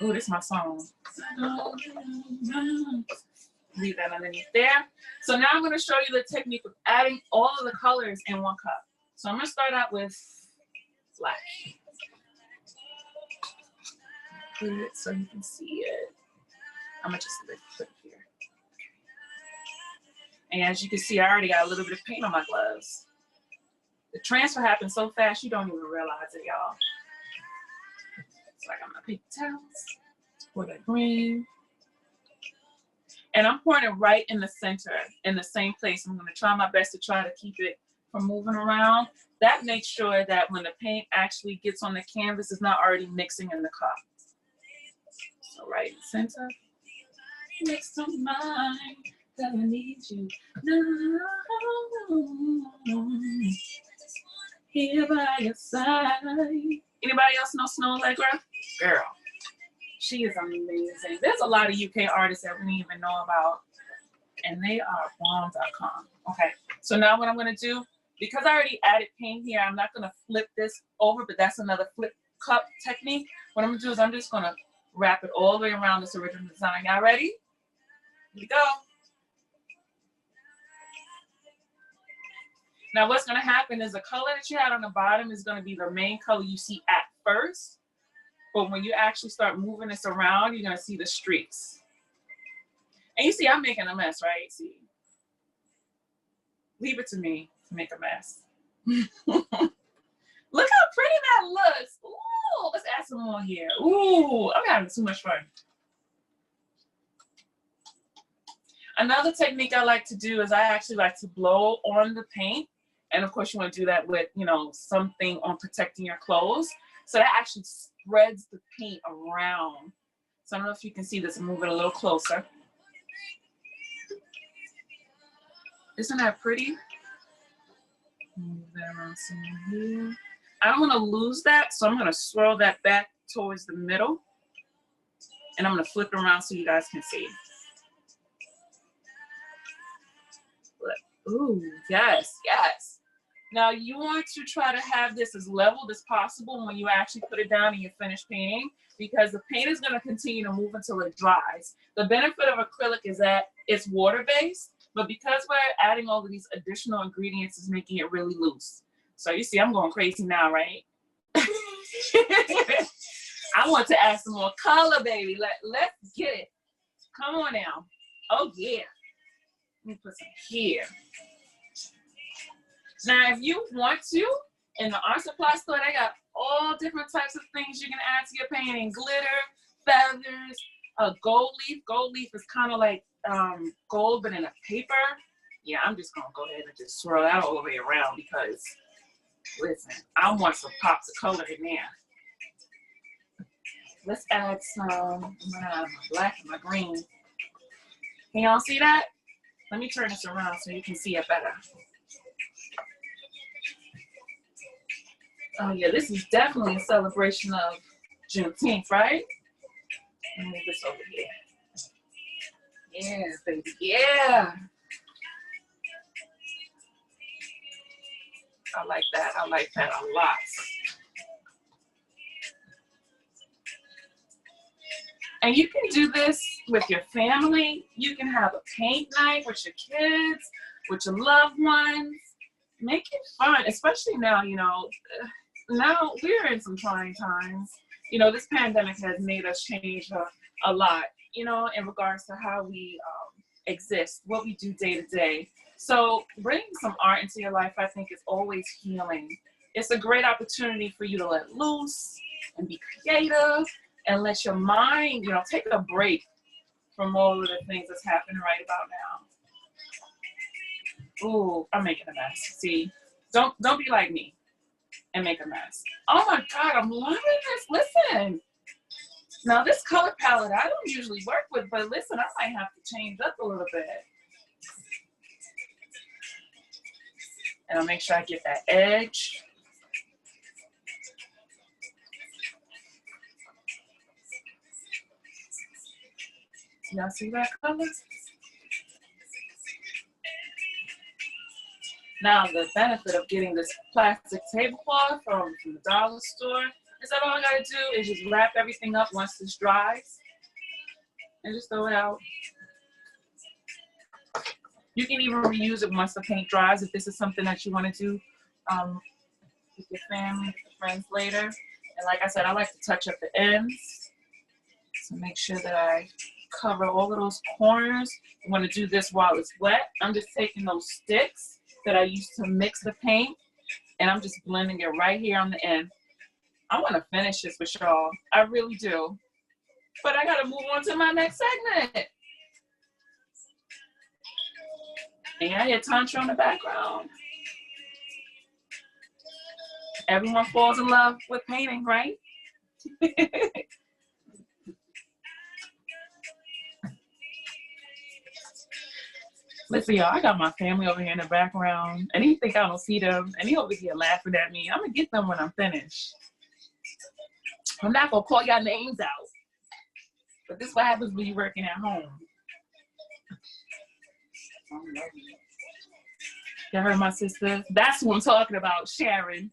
Oh, this is my song. Leave that underneath there. So now I'm going to show you the technique of adding all of the colors in one cup. So I'm going to start out with black. Put it so you can see it. I'm going to just put it here. And as you can see, I already got a little bit of paint on my gloves. The transfer happens so fast, you don't even realize it, y'all. So I got my paper towels for the green. And I'm pouring it right in the center, in the same place. I'm going to try my best to try to keep it from moving around. That makes sure that when the paint actually gets on the canvas, it's not already mixing in the cup. So right in the center. Next to mine, that I need you now. Here by your side. Anybody else know Snow Allegra? Girl. She is amazing. There's a lot of UK artists that we didn't even know about, and they are bomb.com. Okay, so now what I'm going to do, because I already added paint here, I'm not going to flip this over, but that's another flip cup technique. What I'm going to do is I'm just going to wrap it all the way around this original design. Y'all ready? Here we go. Now what's going to happen is the color that you had on the bottom is going to be the main color you see at first. But when you actually start moving this around, you're going to see the streaks. And you see, I'm making a mess, right? See? Leave it to me to make a mess. Look how pretty that looks. Ooh, let's add some more here. Ooh, I'm having too much fun. Another technique I like to do is I actually like to blow on the paint. And of course, you want to do that with, you know, something on protecting your clothes. So that actually spreads the paint around. So I don't know if you can see this. Move it a little closer. Isn't that pretty? Move that around somewhere here. I don't want to lose that, so I'm going to swirl that back towards the middle. And I'm going to flip it around so you guys can see. Ooh, yes, yes. Now you want to try to have this as leveled as possible when you actually put it down and you finish painting, because the paint is going to continue to move until it dries. The benefit of acrylic is that it's water-based, but because we're adding all of these additional ingredients, it's making it really loose. So you see, I'm going crazy now, right? I want to add some more color, baby. Let's get it. Come on now. Oh, yeah. Let me put some here. Now, if you want to, in the art supply store, they got all different types of things you can add to your painting. Glitter, feathers, gold leaf. Gold leaf is kind of like gold, but in a paper. Yeah, I'm just going to go ahead and just swirl that all the way around because, listen, I want some pops of color in there. Let's add some, I'm going to add my black and my green. Can y'all see that? Let me turn this around so you can see it better. Oh yeah, this is definitely a celebration of Juneteenth, right? Let me move this over here. Yeah, baby, yeah. I like that a lot. And you can do this with your family. You can have a paint night with your kids, with your loved ones. Make it fun, especially now, you know, now we're in some trying times. You know, this pandemic has made us change a lot, you know, in regards to how we exist, what we do day to day. So bringing some art into your life, I think, is always healing. It's a great opportunity for you to let loose and be creative and let your mind, you know, take a break from all of the things that's happening right about now. Ooh, I'm making a mess. See, don't be like me and make a mess. Oh my God, I'm loving this. Listen. Now this color palette I don't usually work with, but listen, I might have to change up a little bit. And I'll make sure I get that edge. Y'all see that color? Now, the benefit of getting this plastic tablecloth from the dollar store is that all I gotta do is just wrap everything up once this dries and just throw it out. You can even reuse it once the paint dries if this is something that you want to do with your family, friends later. And like I said, I like to touch up the ends. So make sure that I cover all of those corners. I'm going to do this while it's wet. I'm just taking those sticks that I used to mix the paint and I'm just blending it right here on the end. I want to finish this with y'all. I really do. But I got to move on to my next segment. And I hear Tantra in the background. Everyone falls in love with painting, right? Listen, y'all, I got my family over here in the background, and he think I don't see them, and he over here laughing at me. I'm gonna get them when I'm finished. I'm not gonna call y'all names out, but this is what happens when you're working at home. Y'all heard my sister? That's what I'm talking about, Sharon.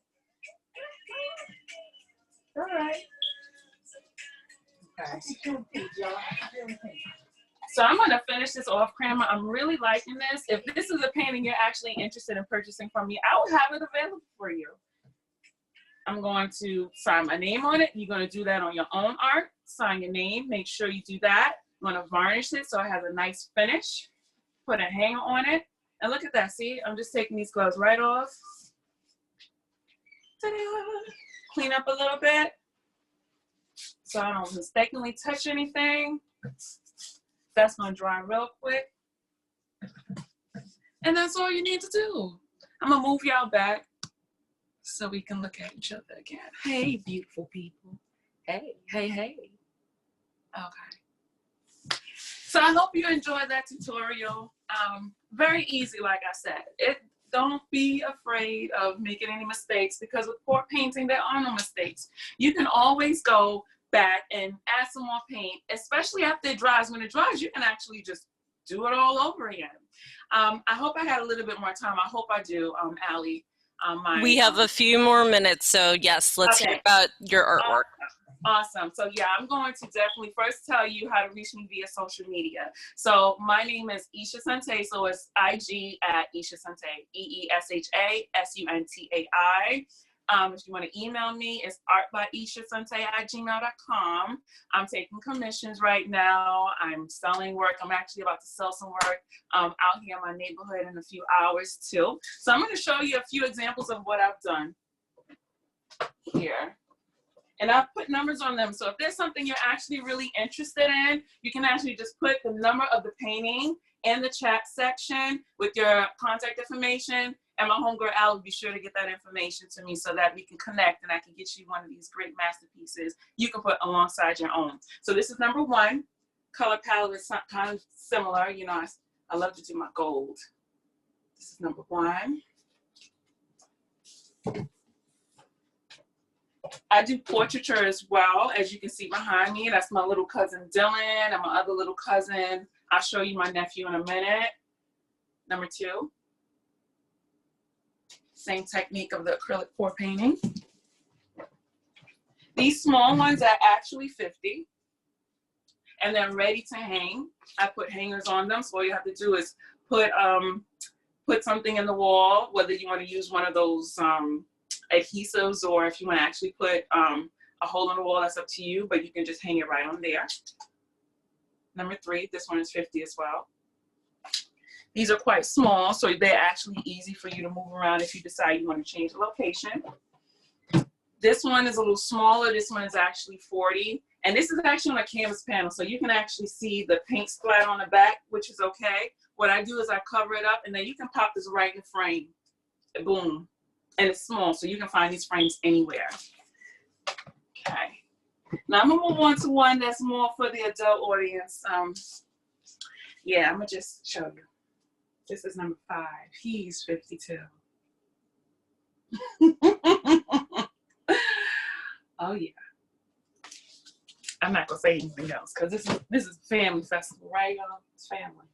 All right. Okay. So I'm going to finish this off camera. I'm really liking this. If this is a painting you're actually interested in purchasing from me, I will have it available for you. I'm going to sign my name on it. You're going to do that on your own art. Sign your name. Make sure you do that. I'm going to varnish it so it has a nice finish. Put a hanger on it. And look at that. See, I'm just taking these gloves right off. Ta-da! Clean up a little bit so I don't mistakenly touch anything. That's gonna dry real quick. And that's all you need to do. I'm gonna move y'all back so we can look at each other again. Hey, beautiful people. Hey, hey, hey. Okay. So I hope you enjoyed that tutorial. Very easy, like I said. Don't be afraid of making any mistakes because with pour painting, there are no mistakes. You can always go back and add some more paint, especially after it dries. When it dries, you can actually just do it all over again. I hope I had a little bit more time. I hope I do, Allie. We have a few more minutes, so yes, let's hear about your artwork. Awesome. So yeah, I'm going to definitely first tell you how to reach me via social media. So my name is Eesha Suntai. So it's IG at Eesha Suntai, EESHASUNTAI. If you want to email me, it's artbyeeshasuntai@gmail.com. I'm taking commissions right now. I'm selling work. I'm actually about to sell some work out here in my neighborhood in a few hours too. So I'm going to show you a few examples of what I've done here. And I've put numbers on them. So if there's something you're actually really interested in, you can actually just put the number of the painting in the chat section with your contact information. And my homegirl Al will be sure to get that information to me so that we can connect and I can get you one of these great masterpieces you can put alongside your own. So this is number one. Color palette is kind of similar. You know, I love to do my gold. This is number one. I do portraiture as well, as you can see behind me. That's my little cousin Dylan and my other little cousin. I'll show you my nephew in a minute. Number two. Same technique of the acrylic pour painting. These small ones are actually 50 and they're ready to hang. I put hangers on them, so all you have to do is put something in the wall, whether you want to use one of those adhesives or if you want to actually put a hole in the wall, that's up to you, but you can just hang it right on there. Number three, this one is 50 as well. These are quite small, so they're actually easy for you to move around if you decide you want to change the location. This one is a little smaller. This one is actually 40. And this is actually on a canvas panel, so you can actually see the paint splatter on the back, which is okay. What I do is I cover it up, and then you can pop this right in the frame. Boom. And it's small, so you can find these frames anywhere. Okay. Now I'm going to move on to one that's more for the adult audience. Yeah, I'm going to just show you. This is number 5. He's 52. Oh yeah. I'm not gonna say anything else because this is family festival, right, y'all? It's family.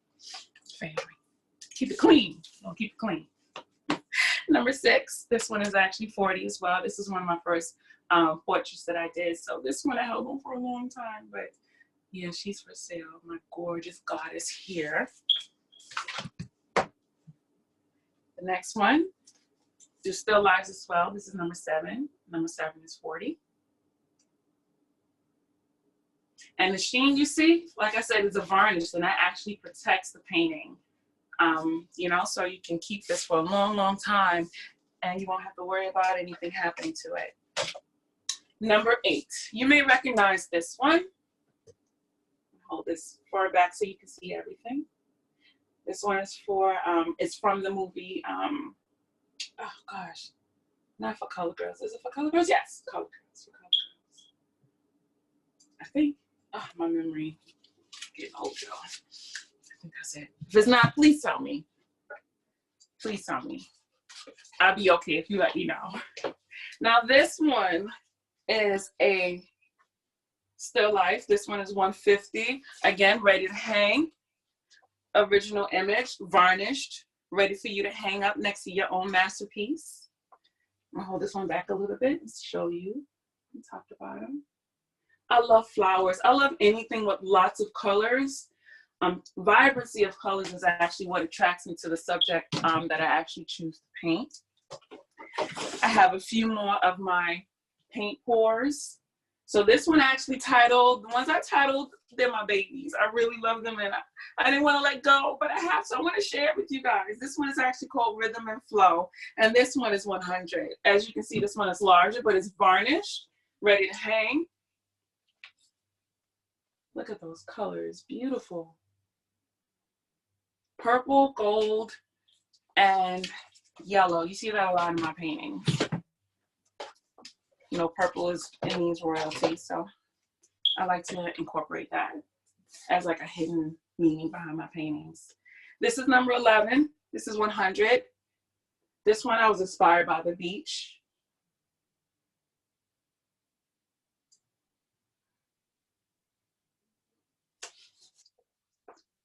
Family. Keep it clean. Don't keep it clean. Number 6. This one is actually 40 as well. This is one of my first portraits that I did. So this one I held on for a long time, but yeah, she's for sale. My gorgeous goddess here. The next one, do still lives as well. This is number 7. Number 7 is 40. And the sheen you see, like I said, is a varnish, and that actually protects the painting. You know, so you can keep this for a long, long time, and you won't have to worry about anything happening to it. Number 8, you may recognize this one. Hold this far back so you can see everything. This one is for, it's from the movie, oh gosh, not For Color Girls. Is it For Color Girls? Yes, Color Girls, For Color Girls. I think, oh, my memory, getting old, y'all. I think that's it. If it's not, please tell me. Please tell me. I'll be okay if you let me know. Now this one is a still life. This one is 150. Again, ready to hang. Original image, varnished, ready for you to hang up next to your own masterpiece. I'll hold this one back a little bit and show you from top to bottom. I love flowers. I love anything with lots of colors. Vibrancy of colors is actually what attracts me to the subject that I actually choose to paint. I have a few more of my paint pours. So this one actually titled, the ones I titled, they're my babies. I really love them, and I didn't want to let go, but I have to. I want to share it with you guys. This one is actually called Rhythm and Flow, and this one is 100. As you can see, this one is larger, but it's varnished, ready to hang. Look at those colors, beautiful. Purple, gold, and yellow. You see that a lot in my paintings. You know, purple it means royalty, so I like to incorporate that as like a hidden meaning behind my paintings. This is number 11. This is 100. This one I was inspired by the beach.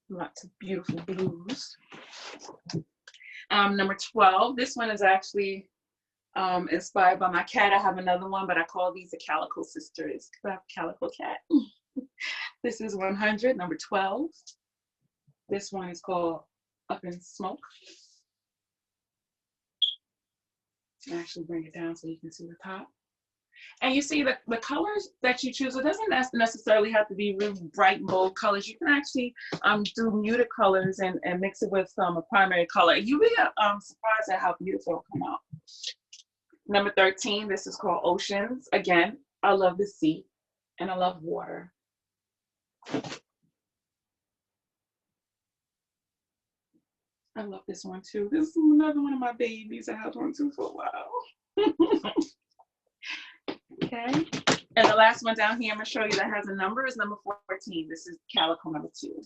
Lots of beautiful blues. Number 12, this one is actually inspired by my cat. I have another one, but I call these the Calico Sisters because I have a calico cat. This is 100, number 12. This one is called Up in Smoke. I'll actually bring it down so you can see the top. And you see the colors that you choose, it doesn't necessarily have to be really bright and bold colors. You can actually do muted colors and mix it with a primary color. You'll be surprised at how beautiful it'll come out. Number 13, this is called Oceans. Again, I love the sea and I love water. I love this one too. This is another one of my babies I held on to for a while. Okay, and the last one down here I'm gonna show you that has a number is number 14. This is Calico number 2.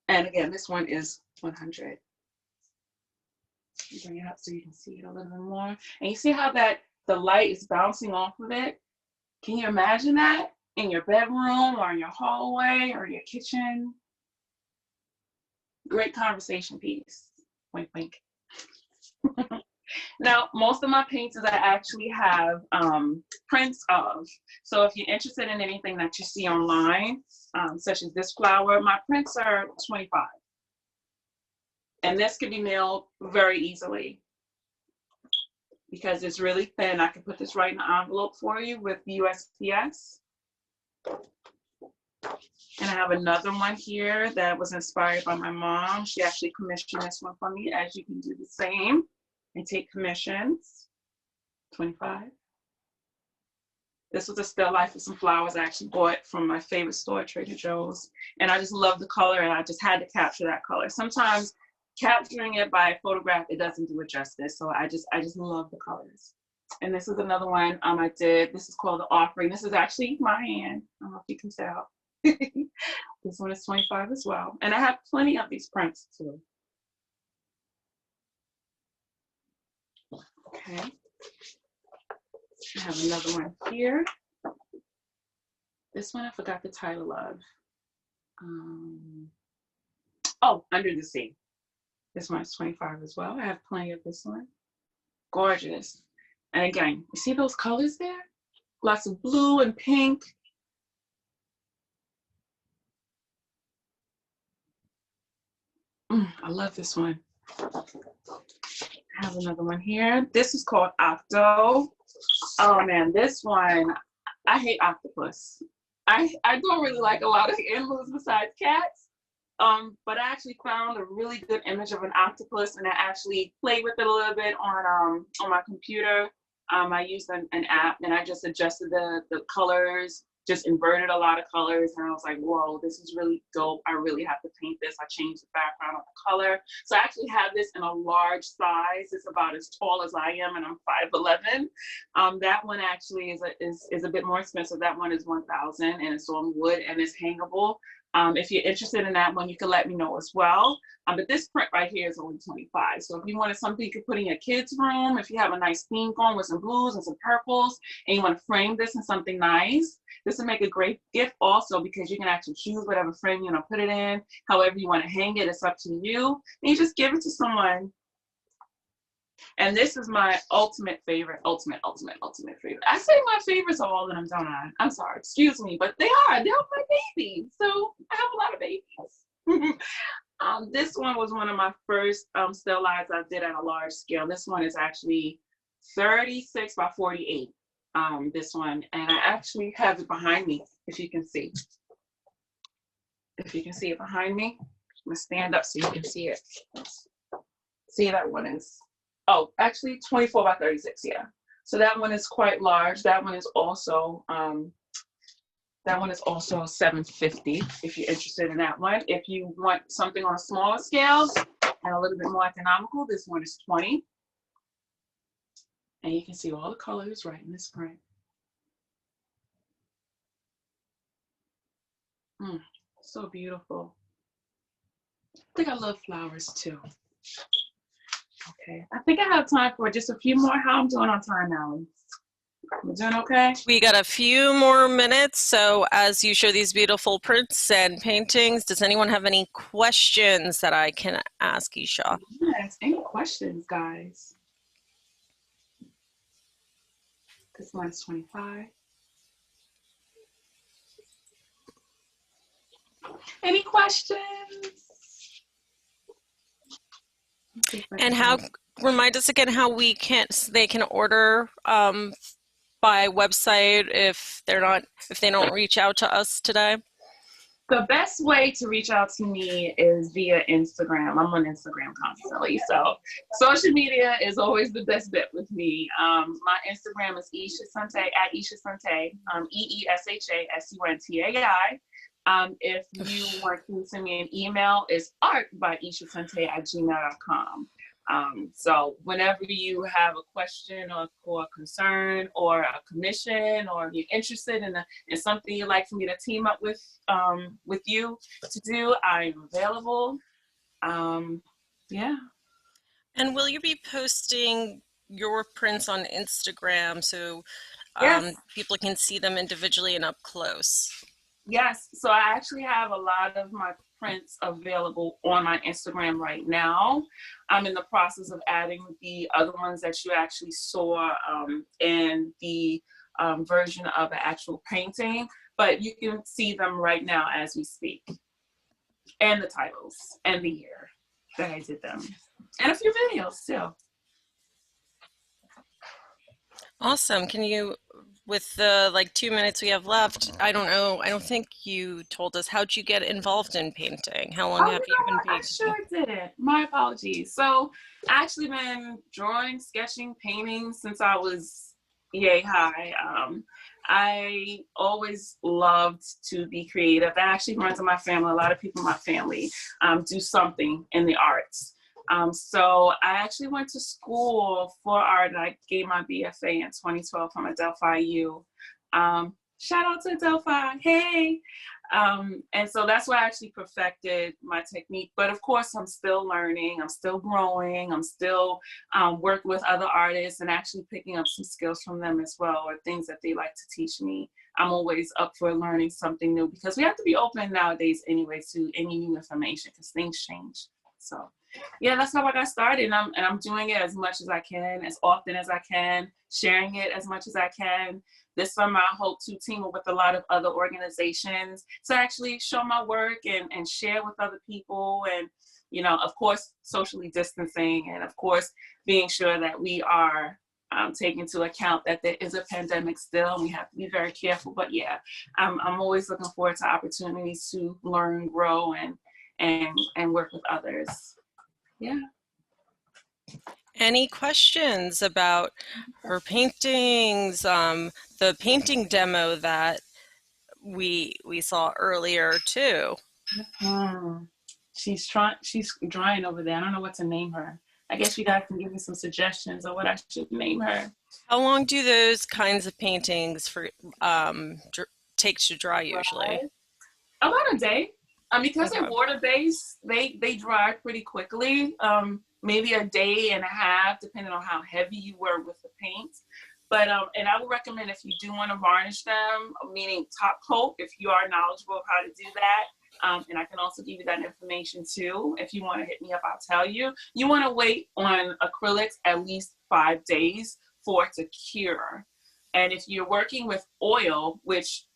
And again, this one is 100. Bring it up so you can see it a little bit more. And you see how that the light is bouncing off of it? Can you imagine that in your bedroom or in your hallway or your kitchen? Great conversation piece. Wink, wink. Now, most of my paintings I actually have prints of. So if you're interested in anything that you see online, such as this flower, my prints are 25. And this can be mailed very easily because it's really thin. I can put this right in the envelope for you with USPS. And I have another one here that was inspired by my mom. She actually commissioned this one for me, as you can do the same and take commissions. 25. This was a still life of some flowers I actually bought from my favorite store, Trader Joe's. And I just love the color and I just had to capture that color. Sometimes capturing it by photograph, it doesn't do it justice. So I just love the colors. And this is another one I did. This is called The Offering. This is actually my hand. I don't know if you can tell. This one is 25 as well. And I have plenty of these prints too. Okay. I have another one here. This one I forgot the title of. Oh, Under the Sea. This one is 25 as well. I have plenty of this one. Gorgeous. And again, you see those colors there? Lots of blue and pink. I love this one. I have another one here. This is called Octo. Oh man, this one, I hate octopus. I don't really like a lot of animals besides cats. But I actually found a really good image of an octopus, and I actually played with it a little bit on my computer. I used an app, and I just adjusted the colors, just inverted a lot of colors, and I was like, whoa, this is really dope. I really have to paint this. I changed the background of the color. So I actually have this in a large size. It's about as tall as I am, and I'm 5'11". That one actually is a bit more expensive. That one is $1,000, and it's on wood, and it's hangable. If you're interested in that one, you can let me know as well. But this print right here is only $25. So if you wanted something you could put in your kids' room, if you have a nice theme going with some blues and some purples, and you want to frame this in something nice, this will make a great gift also, because you can actually choose whatever frame you want to put it in, however you want to hang it, it's up to you. And you just give it to someone. And this is my ultimate favorite, ultimate favorite. I say my favorites are all of them, don't I? I'm sorry, excuse me, but they're my babies. So I have a lot of babies. This one was one of my first still lives I did at a large scale. This one is actually 36 by 48. This one, and I actually have it behind me, if you can see. If you can see it behind me, I'm gonna stand up so you can see it. See, that one is, oh, actually 24 by 36, yeah. So that one is quite large. That one is also $750 if you're interested in that one. If you want something on a smaller scale and a little bit more economical, this one is $20. And you can see all the colors right in this print. So beautiful. I think I love flowers too. Okay, I think I have time for just a few more. How I'm doing on time, Alan? I'm doing okay? We got a few more minutes. So as you show these beautiful prints and paintings, does anyone have any questions that I can ask Eesha? Yes, any questions, guys? This one's 25. Any questions? And how, remind us again how they can order by website if they don't reach out to us today? The best way to reach out to me is via Instagram. I'm on Instagram constantly, so social media is always the best bet with me. My Instagram is Eesha Suntai, at Eesha Suntai, EESHASUNTAI. If you want to send me an email, it's art.eeshasuntai@gmail.com. So whenever you have a question or a concern or a commission, or you're interested in something you'd like for me to team up with you to do, I'm available. Yeah. And will you be posting your prints on Instagram so Yes. people can see them individually and up close? Yes, so I actually have a lot of my prints available on my Instagram right now. I'm in the process of adding the other ones that you actually saw in the version of the actual painting, but you can see them right now as we speak. And the titles and the year that I did them. And a few videos too. Awesome. Can you, with the 2 minutes we have left, I don't think you told us, how'd you get involved in painting? How long have you been painting? I sure did. My apologies. So I actually been drawing, sketching, painting since I was yay high. I always loved to be creative. That actually runs in my family. A lot of people in my family do something in the arts. So I actually went to school for art. I gave my BFA in 2012 from Adelphi U. Shout out to Adelphi, hey. And so that's why I actually perfected my technique. But of course, I'm still learning, I'm still growing, I'm still working with other artists and actually picking up some skills from them as well, or things that they like to teach me. I'm always up for learning something new because we have to be open nowadays anyway to any new information because things change. So yeah, that's how I got started. And I'm doing it as much as I can, as often as I can, sharing it as much as I can. This summer, I hope to team up with a lot of other organizations to actually show my work and share with other people. And, you know, of course, socially distancing, and of course, being sure that we are taking into account that there is a pandemic still, and we have to be very careful. But yeah, I'm always looking forward to opportunities to learn, grow, and work with others. Yeah. Any questions about her paintings, the painting demo that we saw earlier too? She's drawing over there. I don't know what to name her. I guess you guys can give me some suggestions of what I should name her. How long do those kinds of paintings take to dry usually? About a day. Because Okay. they're water-based, they dry pretty quickly. Maybe a day and a half, depending on how heavy you were with the paints. But and I would recommend if you do want to varnish them, meaning top coat, if you are knowledgeable of how to do that. And I can also give you that information too. If you want to hit me up, I'll tell you. You want to wait on acrylics at least 5 days for it to cure. And if you're working with oil, which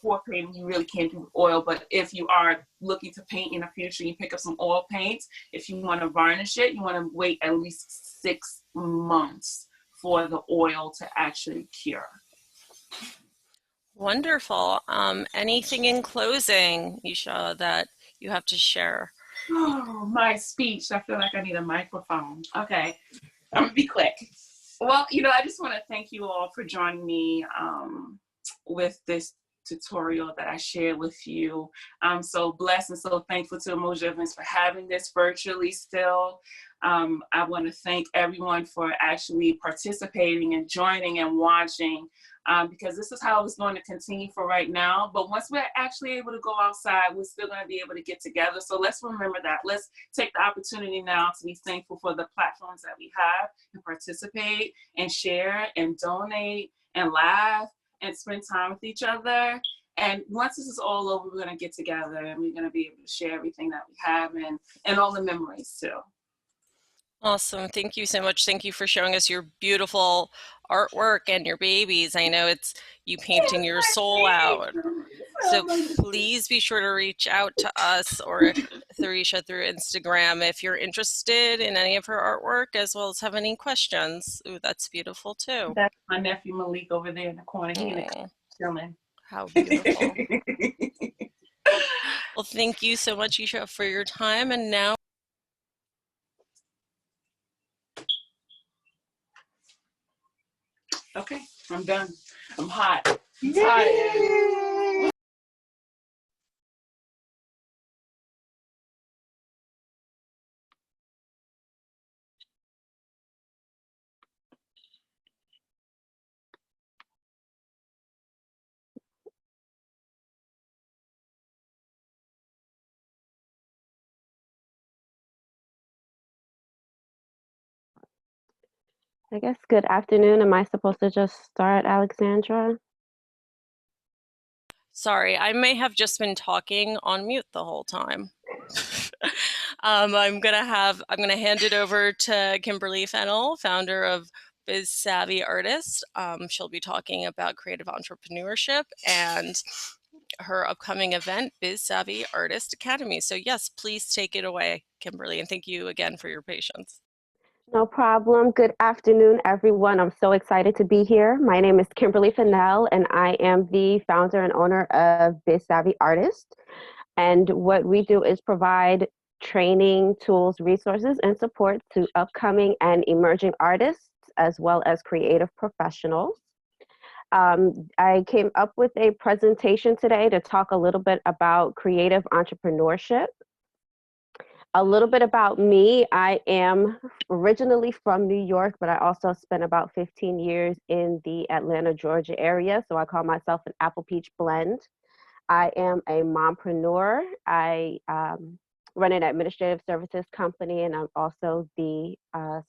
for painting you really can't do with oil, but if you are looking to paint in the future, you pick up some oil paints. If you want to varnish it, you want to wait at least 6 months for the oil to actually cure. Wonderful. Anything in closing, Eesha, that you have to share? Oh, my speech. I feel like I need a microphone. Okay, I'm gonna be quick. Well, you know, I just want to thank you all for joining me with this tutorial that I shared with you. I'm so blessed and so thankful to Umoja Events for having this virtually still. I want to thank everyone for actually participating and joining and watching, because this is how it's going to continue for right now. But once we're actually able to go outside, we're still going to be able to get together. So let's remember that. Let's take the opportunity now to be thankful for the platforms that we have and participate and share and donate and laugh and spend time with each other. And once this is all over, we're going to get together and we're going to be able to share everything that we have and all the memories too. Awesome. Thank you so much. Thank you for showing us your beautiful artwork and your babies. I know it's you painting your soul out. So please be sure to reach out to us or Eesha through Instagram if you're interested in any of her artwork, as well as have any questions. Ooh, that's beautiful too. That's my nephew Malik over there in the corner. He's chilling. How beautiful. Well, thank you so much, Eesha, for your time. And now okay, I'm done. I'm hot. I'm tired. I guess good afternoon. Am I supposed to just start, Alexandra? sorry, I may have just been talking on mute the whole time. I'm gonna hand it over to Kimberly Fennell, founder of Biz Savvy Artist. She'll be talking about creative entrepreneurship and her upcoming event, Biz Savvy Artist Academy. So yes, please take it away, Kimberly, and thank you again for your patience. No problem. Good afternoon, everyone. I'm so excited to be here. My name is Kimberly Fennell, and I am the founder and owner of Biz Savvy Artist. And what we do is provide training, tools, resources, and support to upcoming and emerging artists, as well as creative professionals. I came up with a presentation today to talk a little bit about creative entrepreneurship. A little bit about me. I am originally from New York, but I also spent about 15 years in the Atlanta, Georgia area. So I call myself an apple peach blend. I am a mompreneur. I run an administrative services company, and I'm also the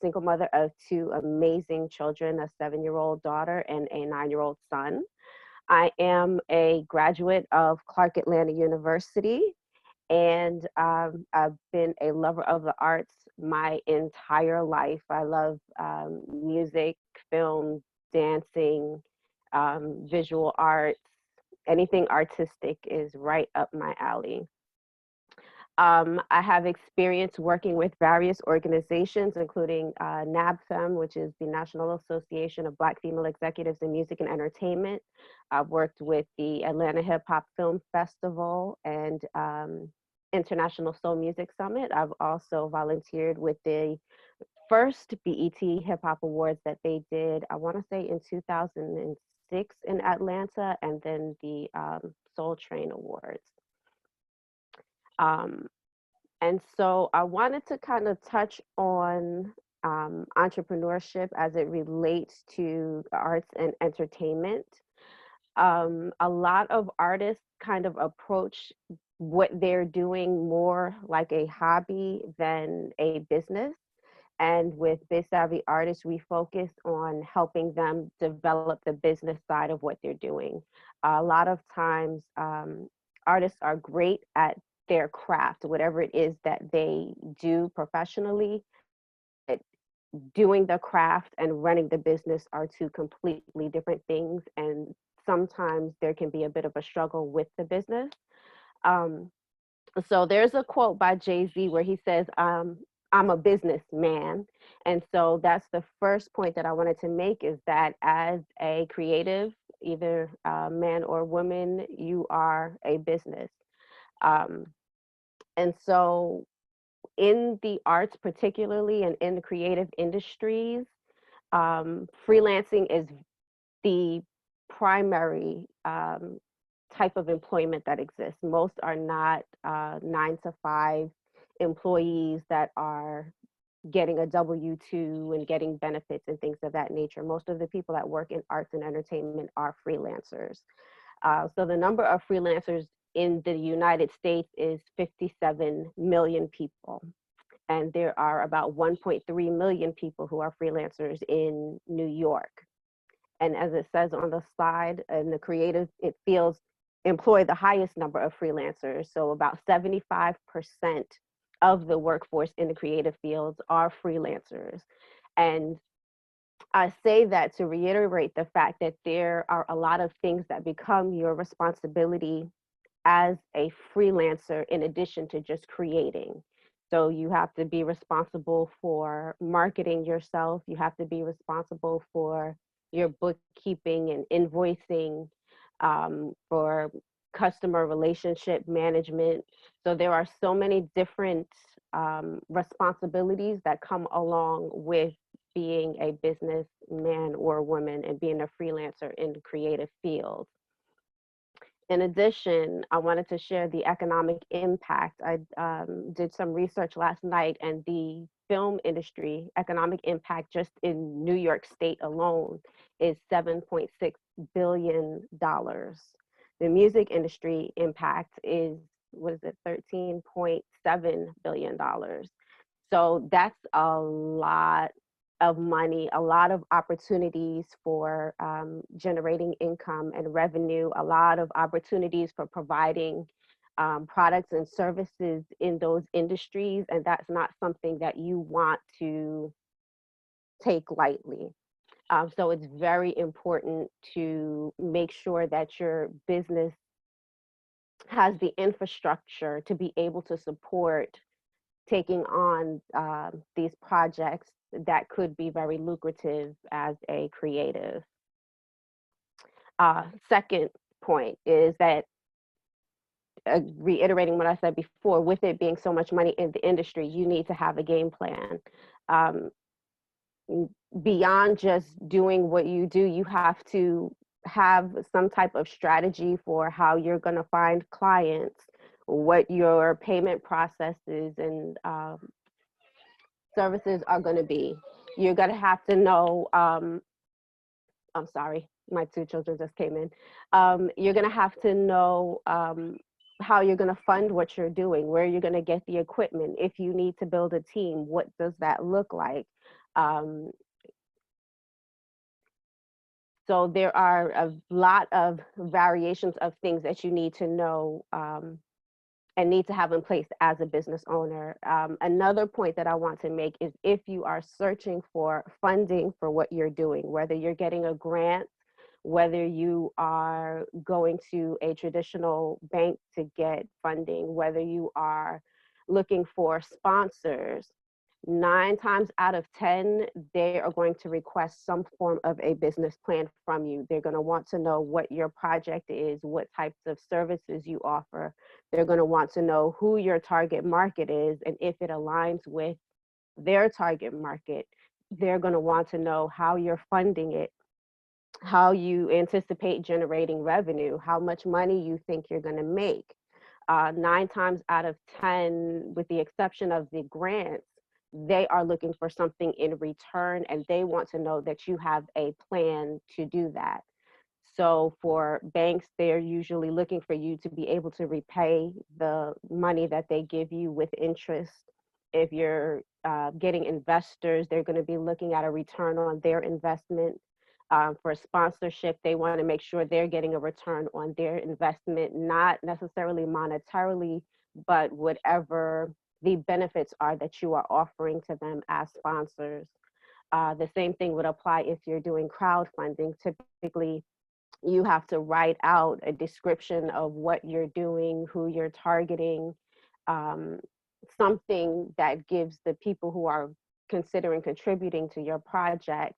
single mother of 2 amazing children, a 7-year-old daughter and a 9-year-old son. I am a graduate of Clark Atlanta University, and I've been a lover of the arts my entire life. I love music, film, dancing, visual arts. Anything artistic is right up my alley. I have experience working with various organizations, including NABFEM, which is the National Association of Black Female Executives in Music and Entertainment. I've worked with the Atlanta Hip Hop Film Festival and International Soul Music Summit. I've also volunteered with the first BET Hip Hop Awards that they did, I want to say in 2006 in Atlanta, and then the Soul Train Awards. And so I wanted to kind of touch on entrepreneurship as it relates to the arts and entertainment. A lot of artists kind of approach what they're doing more like a hobby than a business. And with Biz Savvy Artists, we focus on helping them develop the business side of what they're doing. A lot of times, artists are great at their craft, whatever it is that they do professionally. Doing the craft and running the business are 2 completely different things, and sometimes there can be a bit of a struggle with the business. So there's a quote by Jay-Z where he says, I'm a businessman. And so that's the first point that I wanted to make, is that as a creative, either man or woman, you are a business. And so in the arts particularly, and in the creative industries, freelancing is the primary type of employment that exists. Most are not 9-to-5 employees that are getting a W-2 and getting benefits and things of that nature. Most of the people that work in arts and entertainment are freelancers. So the number of freelancers in the United States is 57 million people. And there are about 1.3 million people who are freelancers in New York. And as it says on the slide, in the creative fields employ the highest number of freelancers. So about 75% of the workforce in the creative fields are freelancers. And I say that to reiterate the fact that there are a lot of things that become your responsibility as a freelancer in addition to just creating. So you have to be responsible for marketing yourself. You have to be responsible for your bookkeeping and invoicing, for customer relationship management. So there are so many different responsibilities that come along with being a businessman or woman and being a freelancer in the creative field. In addition, I wanted to share the economic impact. I did some research last night, and the film industry economic impact just in New York State alone is $7.6 billion. The music industry impact is, what is it, $13.7 billion. So that's a lot of money, a lot of opportunities for generating income and revenue, a lot of opportunities for providing products and services in those industries. And that's not something that you want to take lightly. So it's very important to make sure that your business has the infrastructure to be able to support taking on these projects that could be very lucrative as a creative. Second point is that, reiterating what I said before, with it being so much money in the industry, you need to have a game plan. Beyond just doing what you do, you have to have some type of strategy for how you're going to find clients, what your payment processes and services are going to be. You're going to have to know, I'm sorry, my two children just came in. You're going to have to know how you're going to fund what you're doing, where you're going to get the equipment. If you need to build a team, what does that look like? So there are a lot of variations of things that you need to know and need to have in place as a business owner. Another point that I want to make is if you are searching for funding for what you're doing, whether you're getting a grant, whether you are going to a traditional bank to get funding, whether you are looking for sponsors, 9 times out of 10, they are going to request some form of a business plan from you. They're going to want to know what your project is, what types of services you offer. They're going to want to know who your target market is, and if it aligns with their target market. They're going to want to know how you're funding it, how you anticipate generating revenue, how much money you think you're going to make. 9 times out of 10, with the exception of the grants, they are looking for something in return, and they want to know that you have a plan to do that. So for banks, they're usually looking for you to be able to repay the money that they give you with interest. If you're getting investors, they're going to be looking at a return on their investment. For sponsorship, they want to make sure they're getting a return on their investment, not necessarily monetarily, but whatever the benefits are that you are offering to them as sponsors. The same thing would apply if you're doing crowdfunding. Typically, you have to write out a description of what you're doing, who you're targeting, something that gives the people who are considering contributing to your project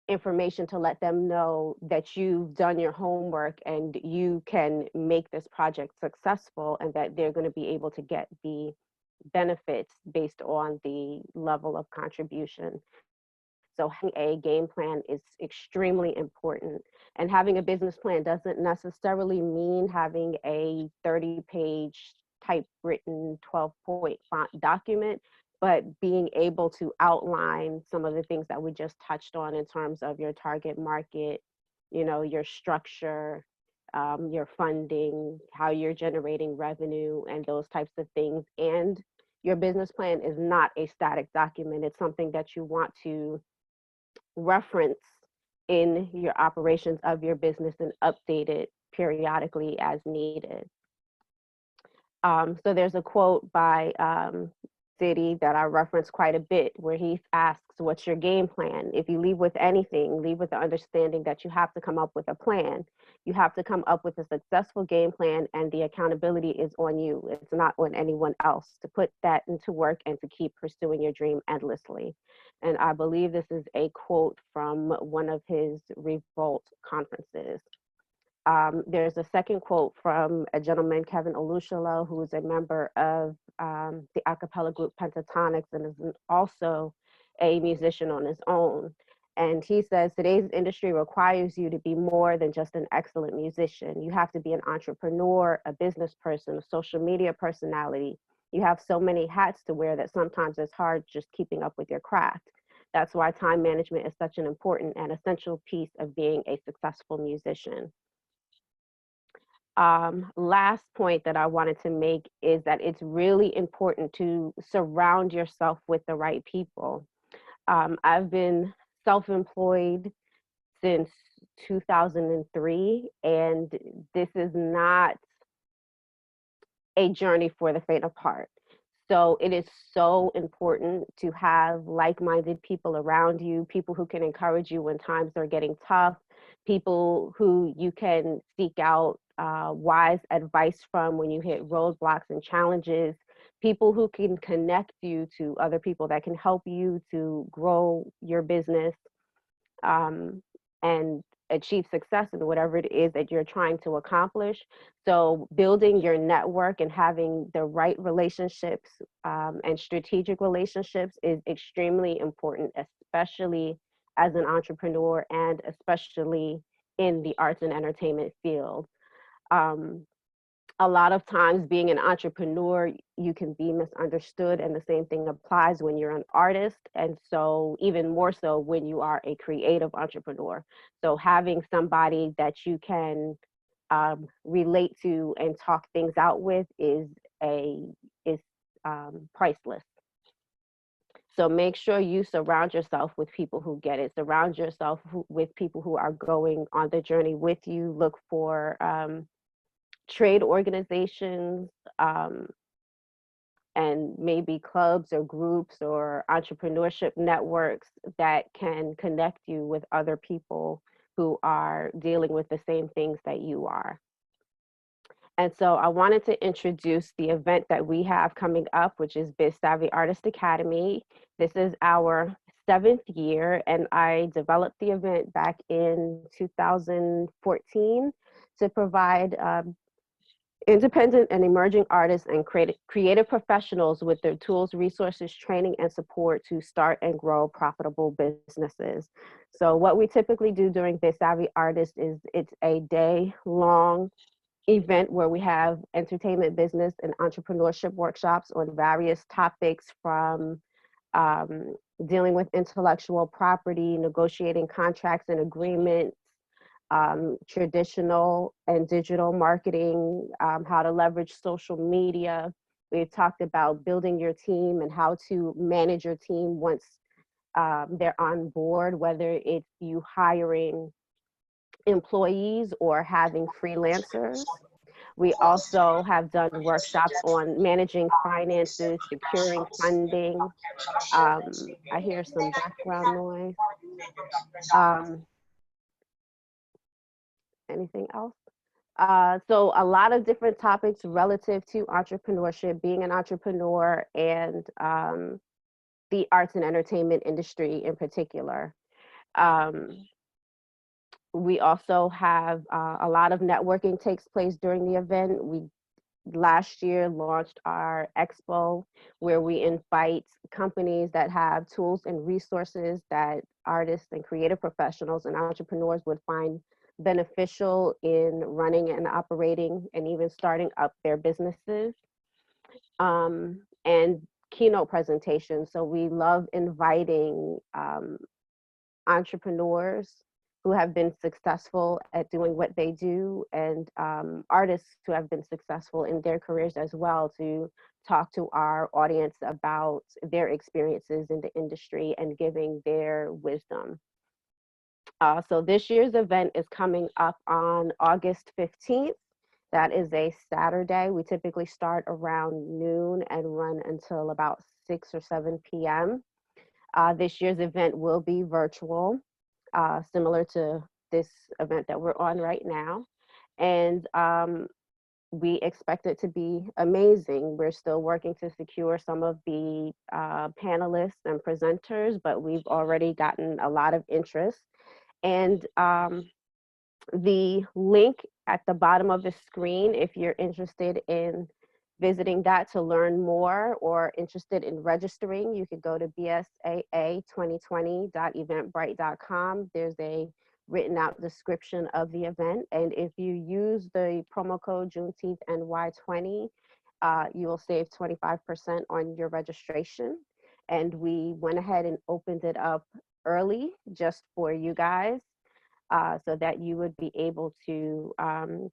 information to let them know that you've done your homework and you can make this project successful, and that they're going to be able to get the benefits based on the level of contribution. So having a game plan is extremely important. And having a business plan doesn't necessarily mean having a 30-page typewritten 12-point font document, but being able to outline some of the things that we just touched on in terms of your target market, you know, your structure, your funding, how you're generating revenue, and those types of things. And your business plan is not a static document. It's something that you want to reference in your operations of your business and update it periodically as needed. So there's a quote by City that I reference quite a bit, where he asks, what's your game plan? If you leave with anything, leave with the understanding that you have to come up with a plan. You have to come up with a successful game plan, and the accountability is on you. It's not on anyone else to put that into work and to keep pursuing your dream endlessly. And I believe this is a quote from one of his Revolt conferences. There's a second quote from a gentleman, Kevin Olusholo, who is a member of the a cappella group Pentatonics and is also a musician on his own. And he says, today's industry requires you to be more than just an excellent musician. You have to be an entrepreneur, a business person, a social media personality. You have so many hats to wear that sometimes it's hard just keeping up with your craft. That's why time management is such an important and essential piece of being a successful musician. Last point that I wanted to make is that it's really important to surround yourself with the right people. I've been self-employed since 2003, and this is not a journey for the faint of heart. So it is so important to have like-minded people around you, people who can encourage you when times are getting tough, people who you can seek out wise advice from when you hit roadblocks and challenges, people who can connect you to other people that can help you to grow your business and achieve success in whatever it is that you're trying to accomplish. So building your network and having the right relationships and strategic relationships is extremely important, especially as an entrepreneur and especially in the arts and entertainment field. a lot of times being an entrepreneur, you can be misunderstood, and the same thing applies when you're an artist, and so even more so when you are a creative entrepreneur. So having somebody that you can relate to and talk things out with is priceless. So make sure you surround yourself with people who get it. Surround yourself with people who are going on the journey with you. Look for trade organizations, and maybe clubs or groups or entrepreneurship networks that can connect you with other people who are dealing with the same things that you are. And so I wanted to introduce the event that we have coming up, which is Biz Savvy Artist Academy. This is our 7th year, and I developed the event back in 2014 to provide independent and emerging artists and creative professionals with their tools, resources, training, and support to start and grow profitable businesses. So what we typically do during Biz Savvy Artists is it's a day-long event where we have entertainment, business, and entrepreneurship workshops on various topics, from dealing with intellectual property, negotiating contracts and agreements, traditional and digital marketing, how to leverage social media. We've talked about building your team and how to manage your team once they're on board, whether it's you hiring employees or having freelancers. We also have done workshops on managing finances, securing funding. I hear some background noise. Anything else? So a lot of different topics relative to entrepreneurship, being an entrepreneur, and the arts and entertainment industry in particular. We also have a lot of networking takes place during the event. We last year launched our expo, where we invite companies that have tools and resources that artists and creative professionals and entrepreneurs would find beneficial in running and operating and even starting up their businesses, and keynote presentations. So we love inviting entrepreneurs who have been successful at doing what they do, and artists who have been successful in their careers as well, to talk to our audience about their experiences in the industry and giving their wisdom. So this year's event is coming up on August 15th. That is a Saturday. We typically start around noon and run until about 6 or 7 p.m. This year's event will be virtual, similar to this event that we're on right now. And we expect it to be amazing. We're still working to secure some of the panelists and presenters, but we've already gotten a lot of interest. And the link at the bottom of the screen, if you're interested in visiting that to learn more or interested in registering, you could go to bsaa2020.eventbrite.com. There's a written out description of the event. And if you use the promo code Juneteenth NY20, you will save 25% on your registration. And we went ahead and opened it up early just for you guys, so that you would be able to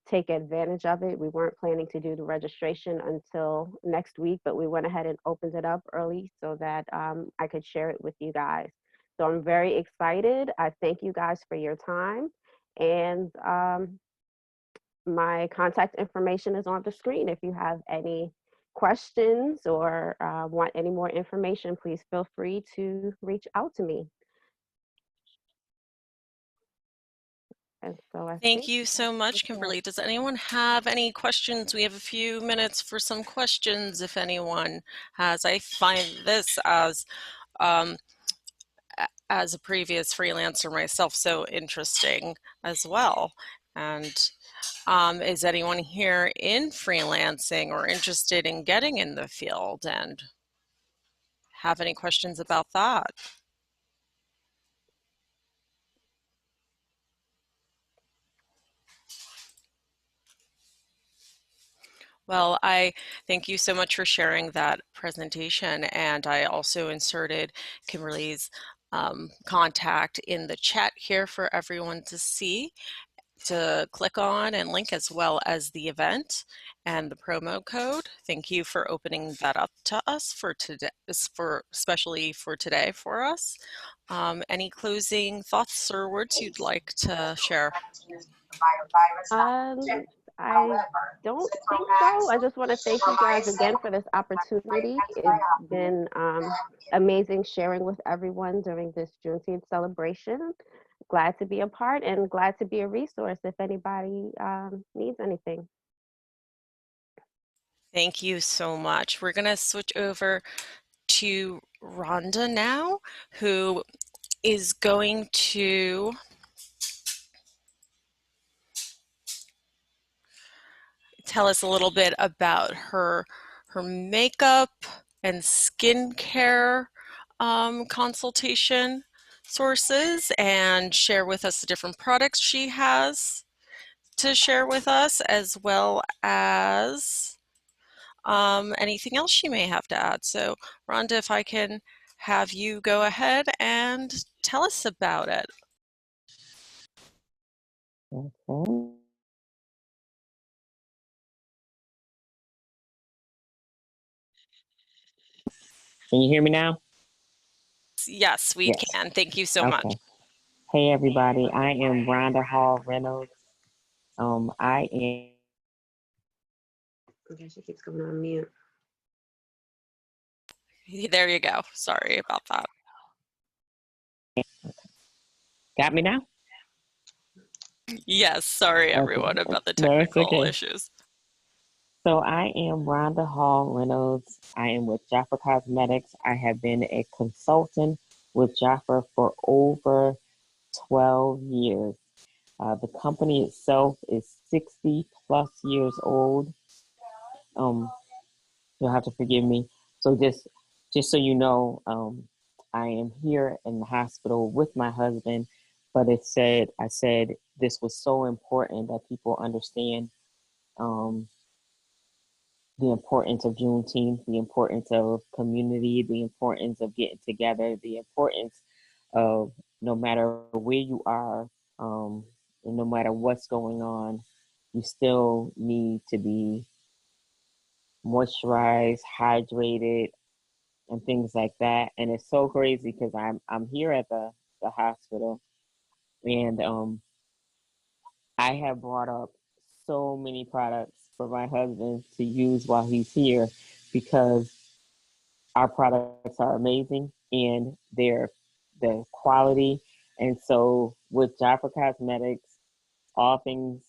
take advantage of it. We weren't planning to do the registration until next week, but we went ahead and opened it up early so that I could share it with you guys. So I'm very excited. I thank you guys for your time. And my contact information is on the screen. If you have any questions or want any more information, please feel free to reach out to me. And so Thank you so much, Kimberly. Does anyone have any questions? We have a few minutes for some questions if anyone has. I find this as a previous freelancer myself so interesting as well. And is anyone here in freelancing or interested in getting in the field and have any questions about that? Well, I thank you so much for sharing that presentation, and I also inserted Kimberly's contact in the chat here for everyone to see, to click on and link, as well as the event and the promo code. Thank you for opening that up to us for today, especially for today for us. Any closing thoughts or words you'd like to share? I don't think so. I just want to thank you guys again for this opportunity. It's been amazing sharing with everyone during this Juneteenth celebration. Glad to be a part and glad to be a resource if anybody needs anything. Thank you so much. We're going to switch over to Rhonda now, who is going to tell us a little bit about her makeup and skincare consultation sources, and share with us the different products she has to share with us, as well as anything else she may have to add. So Rhonda, if I can have you go ahead and tell us about it. Okay. Can you hear me now? Yes, we Yes. can. Thank you so much. Okay. Hey everybody, I am Rhonda Hall Reynolds. I am. Okay, she keeps going on mute. There you go. Sorry about that. Got me now? Yes, sorry everyone about the No, it's technical okay. issues. So I am Rhonda Hall Reynolds. I am with JAFRA Cosmetics. I have been a consultant with JAFRA for over 12 years. The company itself is 60 plus years old. You'll have to forgive me. So just so you know, I am here in the hospital with my husband, but I said this was so important that people understand the importance of Juneteenth, the importance of community, the importance of getting together, the importance of no matter where you are, and no matter what's going on, you still need to be moisturized, hydrated, and things like that. And it's so crazy because I'm here at the hospital, and I have brought up so many products for my husband to use while he's here because our products are amazing and they're the quality. And so with JAFRA Cosmetics, all things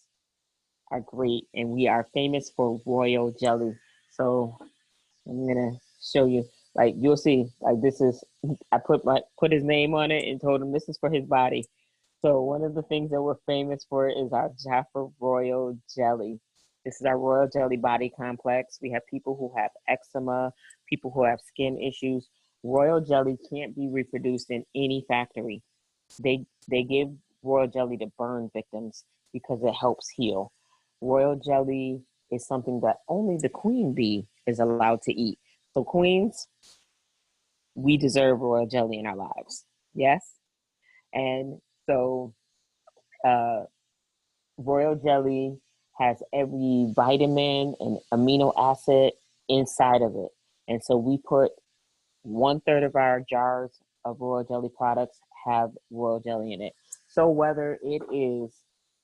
are great, and we are famous for royal jelly. So I'm gonna show you. Like you'll see, like this is, I put his name on it and told him this is for his body. So one of the things that we're famous for is our JAFRA Royal Jelly. This is our Royal Jelly Body Complex. We have people who have eczema, people who have skin issues. Royal Jelly can't be reproduced in any factory. They give Royal Jelly to burn victims because it helps heal. Royal Jelly is something that only the queen bee is allowed to eat. So queens, we deserve royal jelly in our lives. Yes? And so royal jelly has every vitamin and amino acid inside of it. And so we put 1/3 of our jars of royal jelly products have royal jelly in it. So whether it is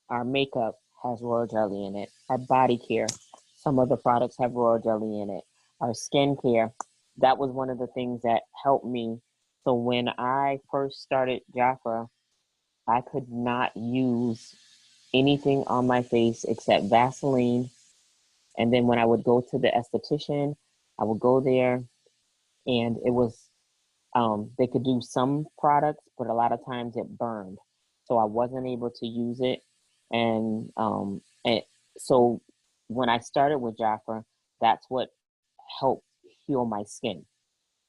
our makeup has royal jelly in it, our body care, some of the products have royal jelly in it, our skincare, that was one of the things that helped me. So when I first started JAFRA, I could not use anything on my face except Vaseline. And then when I would go to the esthetician, I would go there and it was they could do some products, but a lot of times it burned. So I wasn't able to use it. And so when I started with JAFRA, that's what helped heal my skin.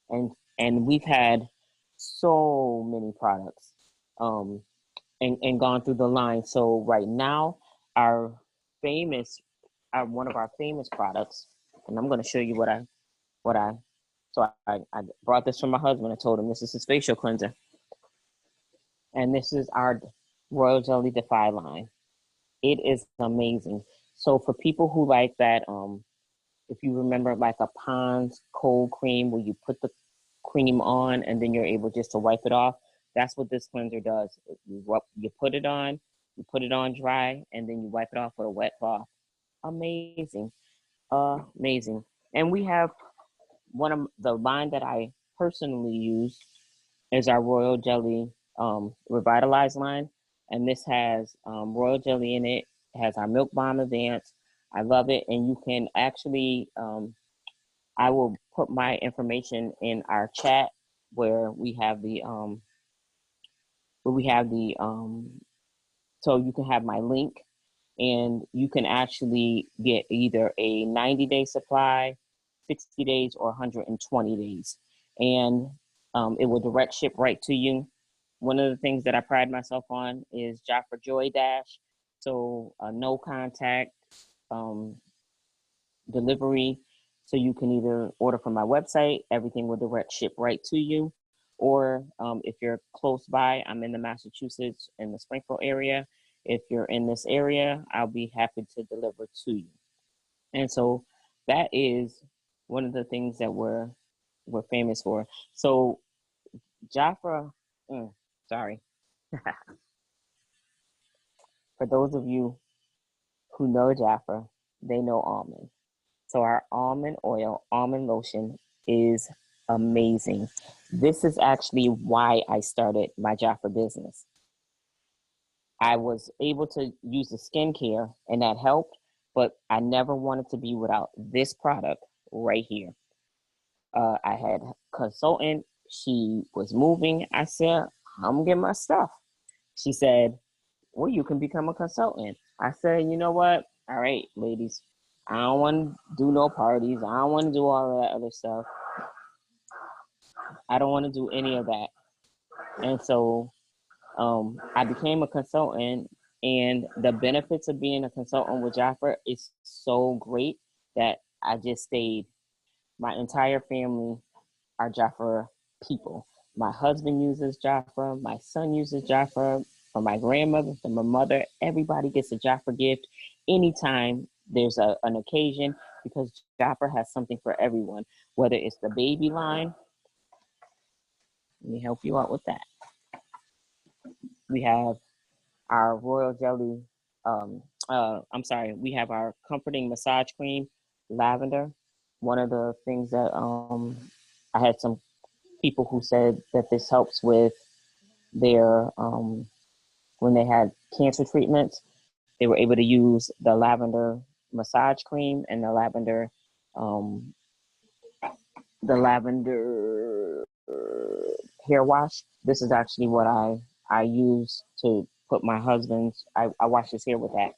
And we've had so many products and gone through the line. So right now, our famous one of our famous products, and I'm going to show you what I. So I brought this from my husband. I told him this is his facial cleanser, and this is our Royal Jelly Defy line. It is amazing. So for people who like that, if you remember like a Pond's cold cream where you put the cream on and then you're able just to wipe it off, that's what this cleanser does. You put it on dry, and then you wipe it off with a wet cloth. Amazing, amazing. And we have one of the line that I personally use is our Royal Jelly Revitalized line. And this has royal jelly in it. It has our Milk Bomb Advance. I love it. And you can actually, I will put my information in our chat where we have the, so you can have my link, and you can actually get either a 90-day supply, 60 days, or 120 days. And it will direct ship right to you. One of the things that I pride myself on is JAFRA Joy Dash. So no contact delivery. So you can either order from my website, everything will direct ship right to you. Or if you're close by, I'm in the Massachusetts in the Springfield area. If you're in this area, I'll be happy to deliver to you. And so that is one of the things that we're famous for. So JAFRA, sorry. For those of you who know JAFRA, they know almond. So our almond oil, almond lotion is amazing. This is actually why I started my JAFRA business. I was able to use the skincare and that helped, but I never wanted to be without this product right here. I had a consultant, she was moving. I said, I'm gonna get my stuff. She said, well, you can become a consultant. I said, you know what? All right, ladies, I don't want to do no parties. I don't want to do all of that other stuff. I don't want to do any of that. And so I became a consultant, and the benefits of being a consultant with JAFRA is so great that I just stayed. My entire family are JAFRA people. My husband uses JAFRA. My son uses JAFRA. From my grandmother to my mother, everybody gets a JAFRA gift anytime there's an occasion, because JAFRA has something for everyone, whether it's the baby line. Let me help you out with that. We have our royal jelly, we have our comforting massage cream, lavender. One of the things that I had some people who said that this helps with their, when they had cancer treatments, they were able to use the lavender massage cream and the lavender hair wash. This is actually what I use to put my husband's, I wash his hair with that.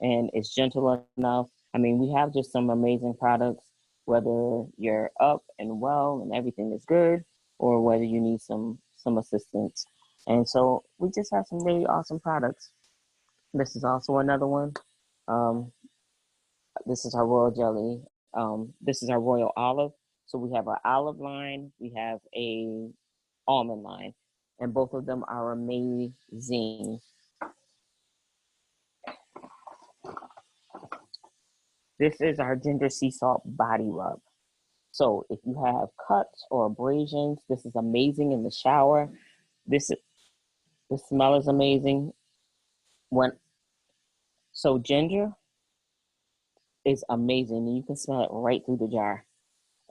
And it's gentle enough. I mean, we have just some amazing products, whether you're up and well and everything is good, or whether you need some assistance. And so we just have some really awesome products. This is also another one. This is our royal jelly. This is our royal olive. So we have an olive line, we have a almond line, and both of them are amazing. This is our ginger sea salt body rub. So if you have cuts or abrasions, this is amazing in the shower. The smell is amazing. So ginger is amazing, and you can smell it right through the jar.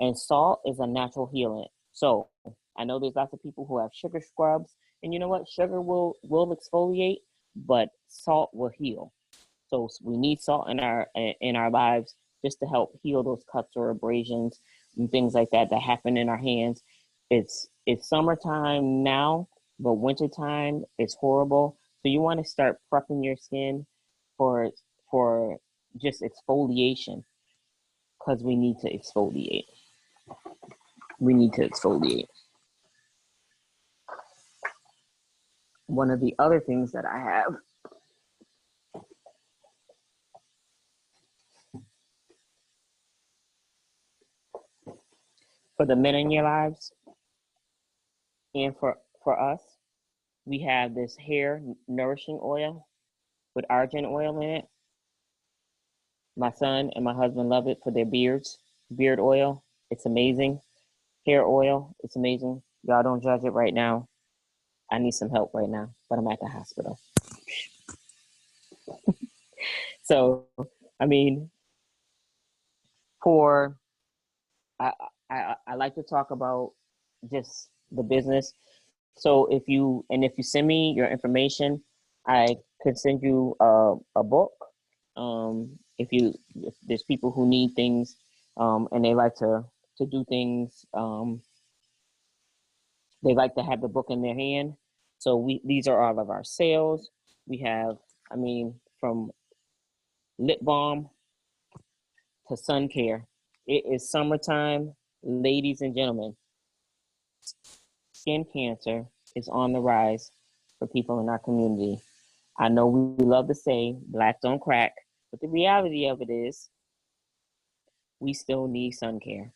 And salt is a natural healant. So I know there's lots of people who have sugar scrubs, and you know what? Sugar will exfoliate, but salt will heal. So we need salt in our lives just to help heal those cuts or abrasions and things like that happen in our hands. It's summertime now, but wintertime is horrible. So you want to start prepping your skin for just exfoliation, because we need to exfoliate. We need to exfoliate. One of the other things that I have the men in your lives. And for us, we have this hair nourishing oil with argan oil in it. My son and my husband love it for their beards. Beard oil, it's amazing. Hair oil, it's amazing. Y'all don't judge it right now. I need some help right now, but I'm at the hospital. So, I mean, for I like to talk about just the business. So if you send me your information, I could send you a book. If there's people who need things, and they like to do things, they like to have the book in their hand. So these are all of our sales. We have, I mean, from lip balm to sun care. It is summertime, ladies and gentlemen. Skin cancer is on the rise for people in our community. I know we love to say black don't crack, but the reality of it is we still need sun care.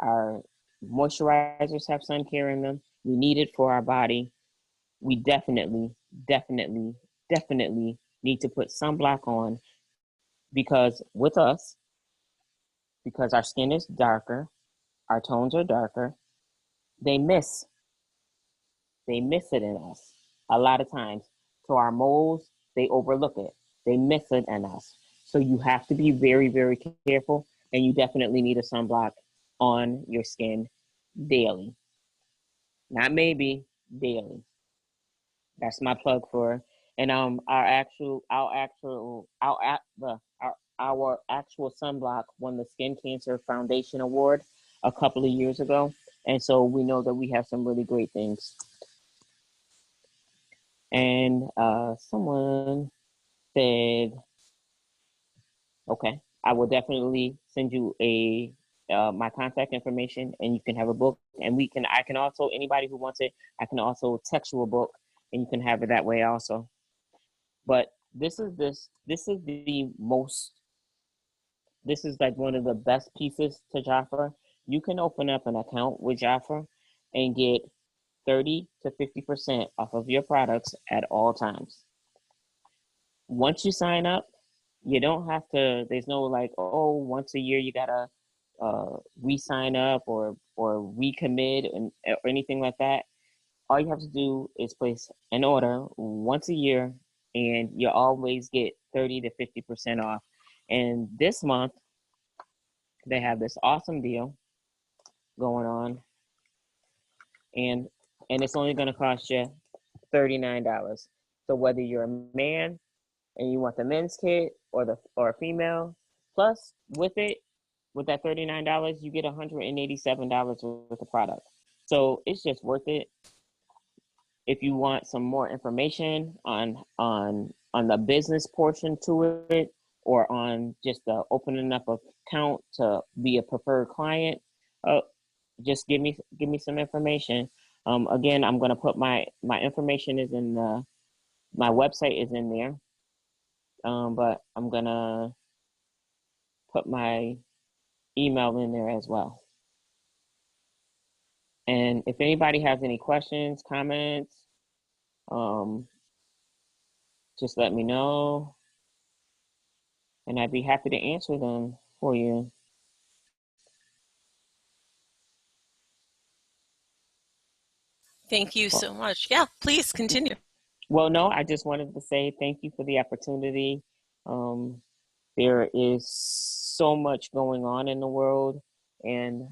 Our moisturizers have sun care in them. We need it for our body. We definitely need to put sunblock on, because with us, because our skin is darker, our tones are darker, they miss it in us a lot of times. So our moles, they overlook it. They miss it in us. So you have to be very, very careful, and you definitely need a sunblock on your skin daily. Not maybe, daily. That's my plug for. And our actual sunblock won the Skin Cancer Foundation Award a couple of years ago. And so we know that we have some really great things. And someone said, okay, I will definitely send you my contact information, and you can have a book. And I can also, anybody who wants it, I can also text you a book, and you can have it that way also. But this is like one of the best pieces to JAFRA. You can open up an account with JAFRA and get 30 to 50% off of your products at all times. Once you sign up, you don't have to, there's no like, oh, once a year you gotta re-sign up or recommit or anything like that. All you have to do is place an order once a year, and you always get 30 to 50% off. And this month, they have this awesome deal going on, and it's only going to cost you $39. So whether you're a man and you want the men's kit or a female, plus with that $39, you get $187 worth of product. So it's just worth it. If you want some more information on the business portion to it, or on just the opening up an account to be a preferred client, just give me some information. Again, I'm gonna put my information is in my website is in there, but I'm gonna put my email in there as well. And if anybody has any questions, comments, just let me know, and I'd be happy to answer them for you. Thank you so much. Yeah, please continue. Well, no, I just wanted to say thank you for the opportunity. There is so much going on in the world, and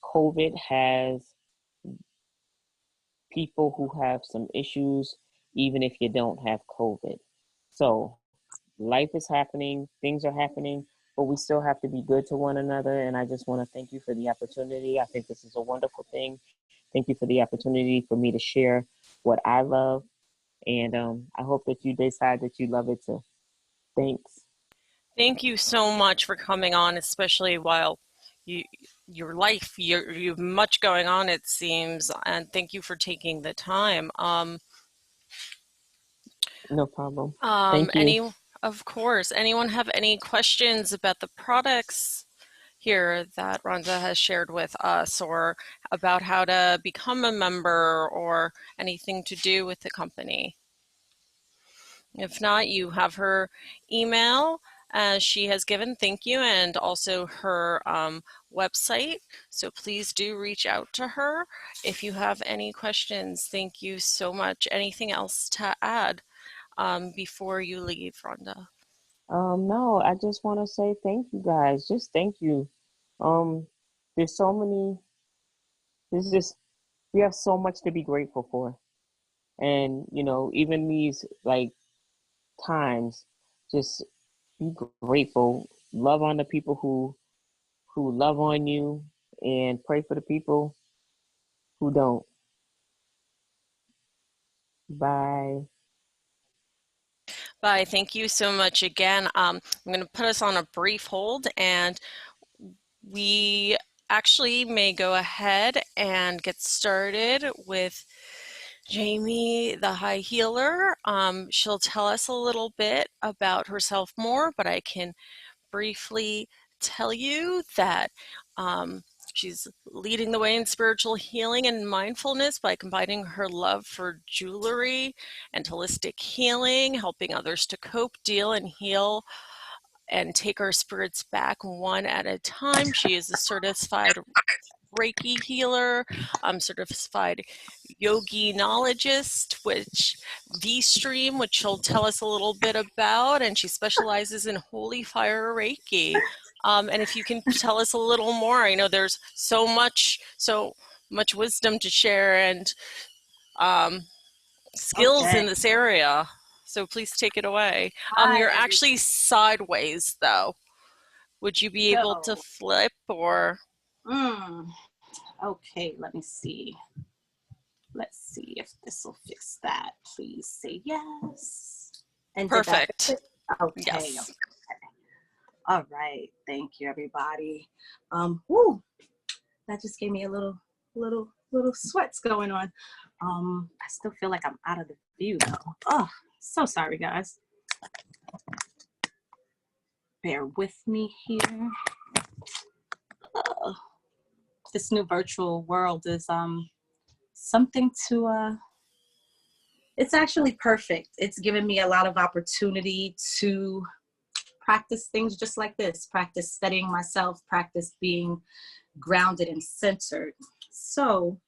COVID has people who have some issues, even if you don't have COVID. So life is happening, things are happening, but we still have to be good to one another. And I just want to thank you for the opportunity. I think this is a wonderful thing. Thank you for the opportunity for me to share what I love. And I hope that you decide that you love it too. Thanks. Thank you so much for coming on, especially while your life, you have much going on, it seems, and thank you for taking the time. No problem. Thank you. Of course, anyone have any questions about the products? here that Rhonda has shared with us, or about how to become a member or anything to do with the company? If not, you have her email as she has given, thank you, and also her website. So please do reach out to her if you have any questions. Thank you so much. Anything else to add before you leave, Rhonda? No, I just want to say thank you guys. Just thank you. There's so many, there's just, we have so much to be grateful for. And, you know, even these like times, just be grateful. Love on the people who love on you, and pray for the people who don't. Bye. Bye. Thank you so much again. I'm going to put us on a brief hold, and we actually may go ahead and get started with Jaimie, the high healer. She'll tell us a little bit about herself more, but I can briefly tell you that she's leading the way in spiritual healing and mindfulness by combining her love for jewelry and holistic healing, helping others to cope, deal, and heal, and take our spirits back one at a time. She is a certified Reiki healer, certified yoginologist, which V-Stream, which she'll tell us a little bit about, and she specializes in holy fire Reiki. And if you can tell us a little more, I know there's so much wisdom to share and skills in this area. So please take it away. You're actually sideways though. Would you be able to flip or? Okay, let me see. Let's see if this will fix that. Please say yes. And perfect. Okay. Yes. Okay. All right. Thank you, everybody. Woo, that just gave me a little sweats going on. I still feel like I'm out of the view though. Oh, so sorry, guys. Bear with me here. This new virtual world is something to it's actually perfect. It's given me a lot of opportunity to practice things just like this, practice studying myself, practice being grounded and centered. So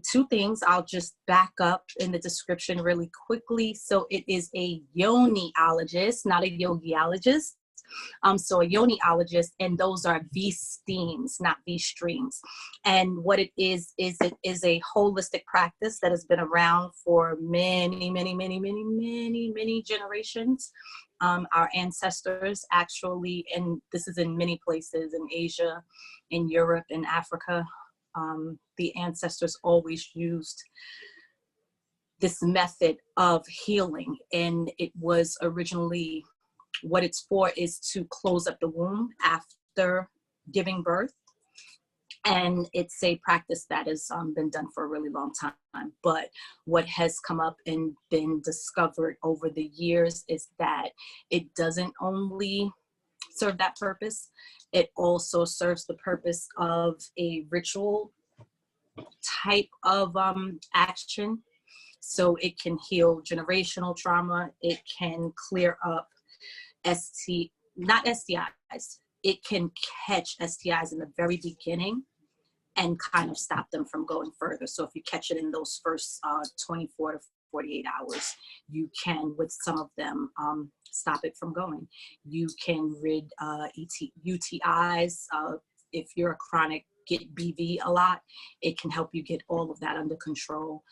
two things, I'll just back up in the description really quickly. So it is a yoniologist, not a yogiologist. So a yoniologist, and those are V-steams, not V-streams. And what it is it is a holistic practice that has been around for many generations. Our ancestors actually, and this is in many places in Asia, in Europe, in Africa, the ancestors always used this method of healing. And it was originally, what it's for is to close up the womb after giving birth. And it's a practice that has been done for a really long time. But what has come up and been discovered over the years is that it doesn't only serve that purpose, it also serves the purpose of a ritual type of action. So it can heal generational trauma, it can clear up not STIs. It can catch STIs in the very beginning and kind of stop them from going further. So if you catch it in those first 24 to 48 hours, you can, with some of them, stop it from going. You can rid UTIs. If you're a chronic, get BV a lot, it can help you get all of that under control.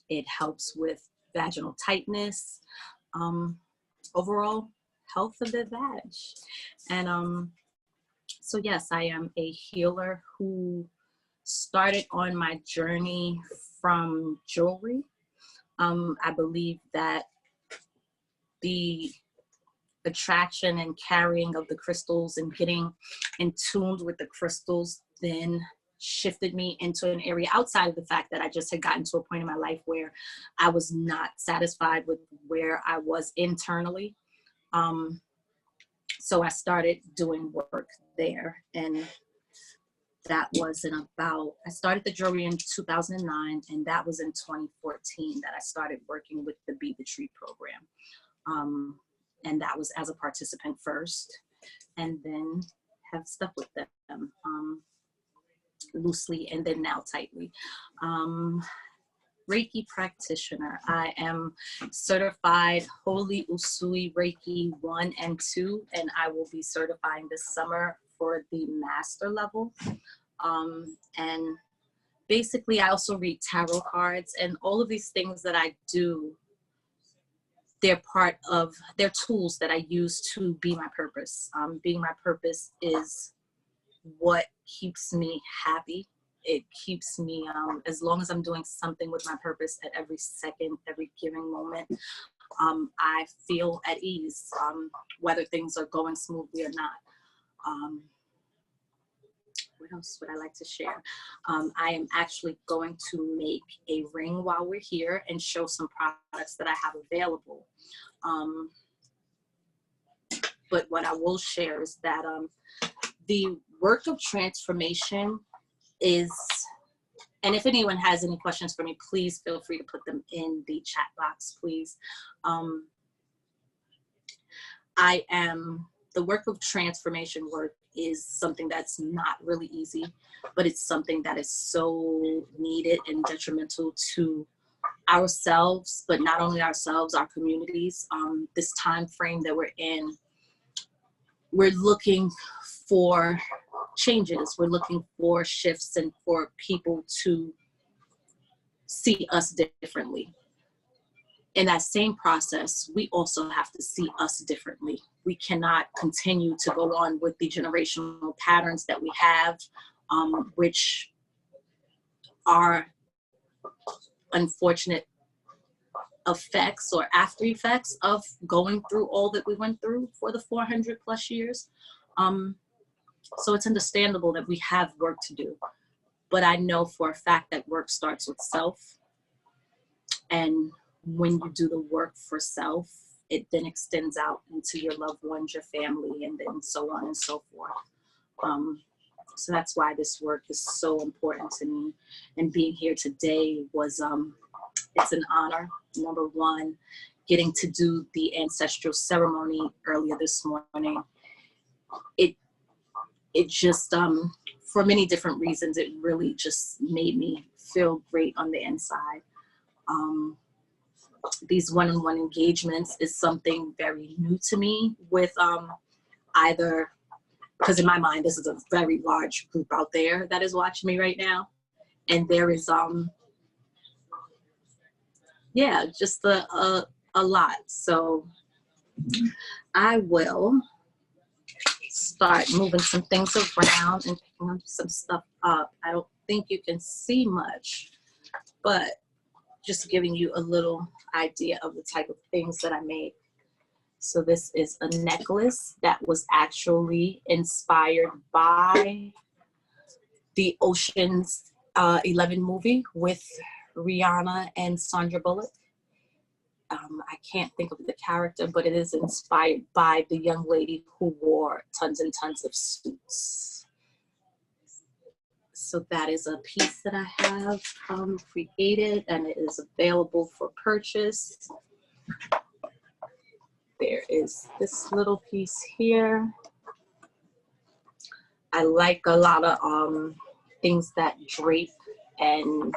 It helps with vaginal tightness. Overall health of the vag. And so yes, I am a healer who started on my journey from jewelry. I believe that the attraction and carrying of the crystals and getting in tuned with the crystals then shifted me into an area outside of the fact that I just had gotten to a point in my life where I was not satisfied with where I was internally. So I started doing work there, and that was in about, I started the jewelry in 2009, and that was in 2014 that I started working with the Be the Tree program. And that was as a participant first, and then have stuck with them loosely and then now tightly. Reiki practitioner. I am certified Holy Usui Reiki 1 and 2, and I will be certifying this summer for the master level. And basically, I also read tarot cards, and all of these things that I do, they're tools that I use to be my purpose. Being my purpose is what keeps me happy. It keeps me, as long as I'm doing something with my purpose at every second, every given moment, I feel at ease, whether things are going smoothly or not. What else would I like to share? I am actually going to make a ring while we're here and show some products that I have available. But what I will share is that the work of transformation is, and if anyone has any questions for me, please feel free to put them in the chat box, please. The work of transformation work is something that's not really easy, but it's something that is so needed and detrimental to ourselves, but not only ourselves, our communities. This time frame that we're in, we're looking for changes. We're looking for shifts and for people to see us differently. In that same process, we also have to see us differently. We cannot continue to go on with the generational patterns that we have, which are unfortunate effects or after effects of going through all that we went through for the 400 plus years. So it's understandable that we have work to do, but I know for a fact that work starts with self. And when you do the work for self, it then extends out into your loved ones, your family, and then so on and so forth. So that's why this work is so important to me. And being here today was, it's an honor. Number one, getting to do the ancestral ceremony earlier this morning. It just, for many different reasons, it really just made me feel great on the inside. These one-on-one engagements is something very new to me with either, because in my mind, this is a very large group out there that is watching me right now. And there is, yeah, just a lot. So I will start moving some things around and picking some stuff up. I don't think you can see much, but just giving you a little idea of the type of things that I make. So this is a necklace that was actually inspired by the Ocean's 11 movie with Rihanna and Sandra Bullock. I can't think of the character, but it is inspired by the young lady who wore tons and tons of suits. So that is a piece that I have created, and it is available for purchase. There is this little piece here. I like a lot of things that drape and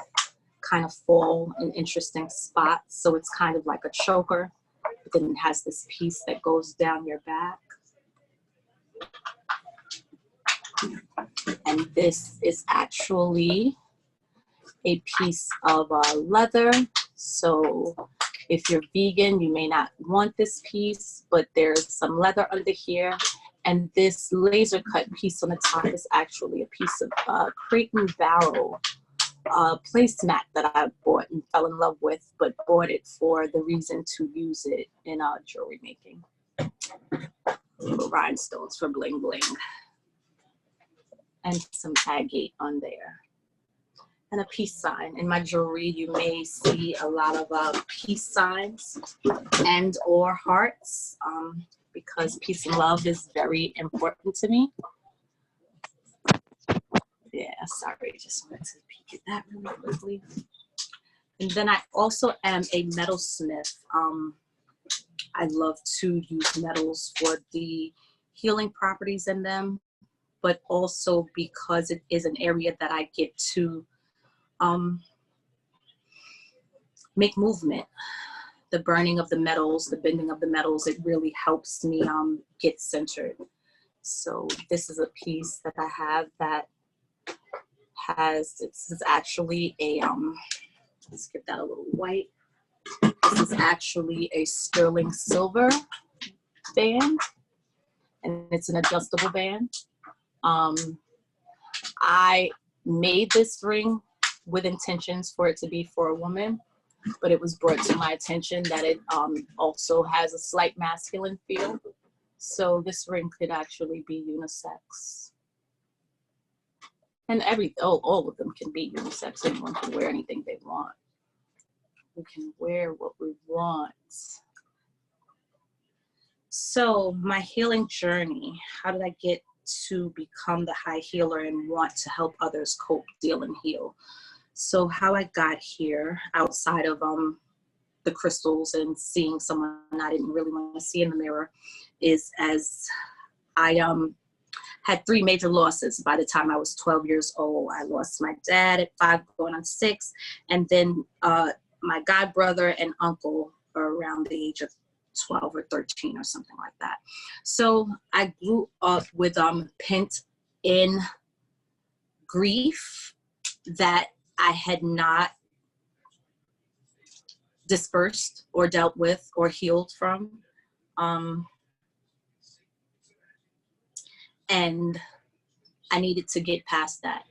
kind of fall in interesting spots. So it's kind of like a choker, but then it has this piece that goes down your back. And this is actually a piece of leather. So if you're vegan, you may not want this piece, but there's some leather under here. And this laser cut piece on the top is actually a piece of crate and barrel placemat that I bought and fell in love with, but bought it for the reason to use it in jewelry making. Little rhinestones for bling bling. And some agate on there. And a peace sign. In my jewelry, you may see a lot of peace signs and or hearts. because peace and love is very important to me. Yeah, sorry, just wanted to peek at that really quickly. And then I also am a metalsmith. I love to use metals for the healing properties in them, but also because it is an area that I get to make movement. The burning of the metals, the bending of the metals, it really helps me get centered. So this is a piece that I have that has, this is actually a, let's give that a little white. This is actually a sterling silver band, and it's an adjustable band. I made this ring with intentions for it to be for a woman, but it was brought to my attention that it also has a slight masculine feel. So this ring could actually be unisex. And all of them can be unisex. Anyone can wear anything they want. We can wear what we want. So my healing journey, how did I get to become the high healer and want to help others cope, deal, and heal? So how I got here, outside of the crystals and seeing someone I didn't really want to see in the mirror, is as I had 3 major losses by the time I was 12 years old. I lost my dad at 5 going on 6, and then my god brother and uncle around the age of 12 or 13 or something like that. So I grew up with pent-in grief that I had not dispersed or dealt with or healed from. And I needed to get past that.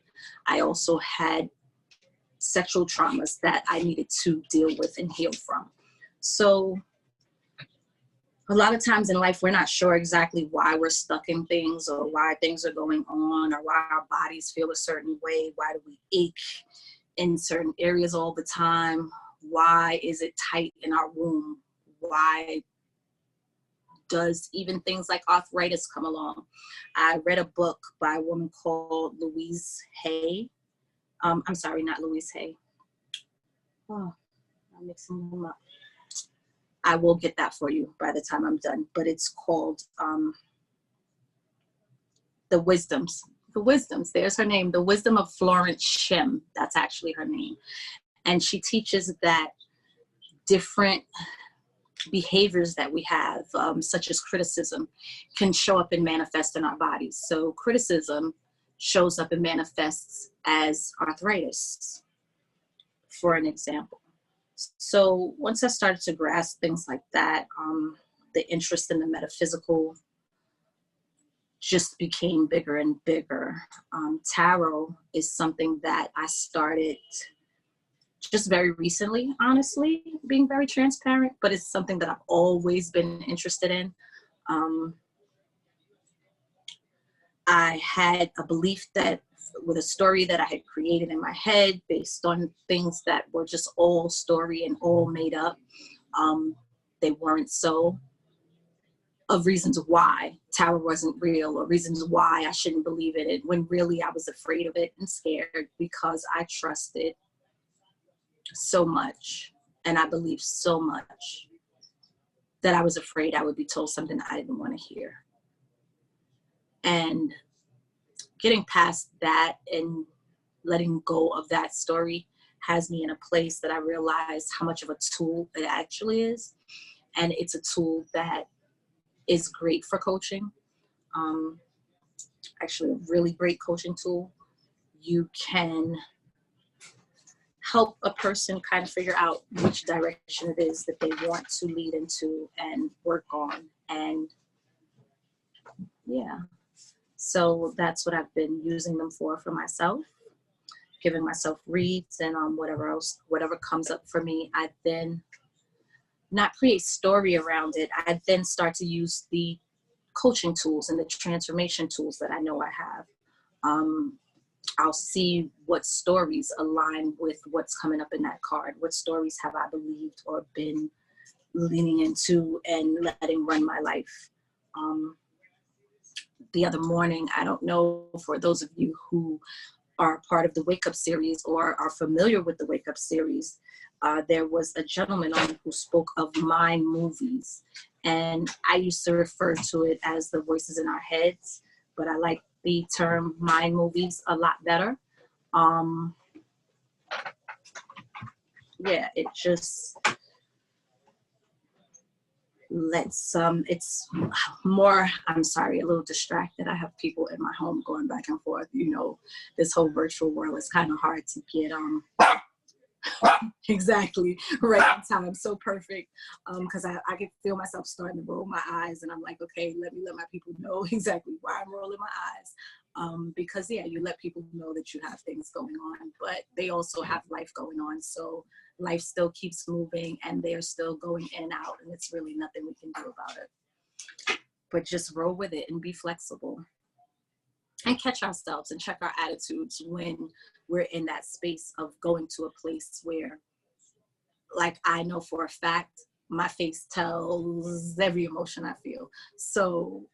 I also had sexual traumas that I needed to deal with and heal from. So a lot of times in life, we're not sure exactly why we're stuck in things or why things are going on or why our bodies feel a certain way. Why do we ache in certain areas all the time? Why is it tight in our womb? Why does even things like arthritis come along? I read a book by a woman called Louise Hay. I'm sorry, not Louise Hay. Oh, I'm mixing them up. I will get that for you by the time I'm done, but it's called The Wisdoms. The Wisdoms, there's her name. The Wisdom of Florence Shem, that's actually her name. And she teaches that different behaviors that we have, such as criticism, can show up and manifest in our bodies. So criticism shows up and manifests as arthritis, for an example. So once I started to grasp things like that, the interest in the metaphysical just became bigger and bigger. Tarot is something that I started just very recently, honestly, being very transparent, but it's something that I've always been interested in. I had a belief that with a story that I had created in my head based on things that were just all story and all made up. They weren't so, of reasons why tarot wasn't real or reasons why I shouldn't believe in it, when really I was afraid of it and scared because I trusted so much and I believed so much that I was afraid I would be told something I didn't want to hear. And getting past that and letting go of that story has me in a place that I realize how much of a tool it actually is. And it's a tool that is great for coaching. Actually, a really great coaching tool. You can help a person kind of figure out which direction it is that they want to lead into and work on. And yeah, so that's what I've been using them for myself, giving myself reads and whatever else, whatever comes up for me, I then not create story around it. I then start to use the coaching tools and the transformation tools that I know I have. I'll see what stories align with what's coming up in that card. What stories have I believed or been leaning into and letting run my life? the other morning. I don't know, for those of you who are part of the Wake Up series or are familiar with the Wake Up series, there was a gentleman on who spoke of mind movies. And I used to refer to it as the voices in our heads, but I like the term mind movies a lot better. Yeah, it just lets, it's more, I'm sorry, a little distracted. I have people in my home going back and forth. You know, this whole virtual world is kind of hard to get, exactly right on time, so perfect, because I can feel myself starting to roll my eyes, and I'm like, okay, let my people know exactly why I'm rolling my eyes, because yeah, you let people know that you have things going on, but they also have life going on, so life still keeps moving and they're still going in and out, and it's really nothing we can do about it, but just roll with it and be flexible and catch ourselves and check our attitudes when we're in that space of going to a place where, like, I know for a fact, my face tells every emotion I feel. So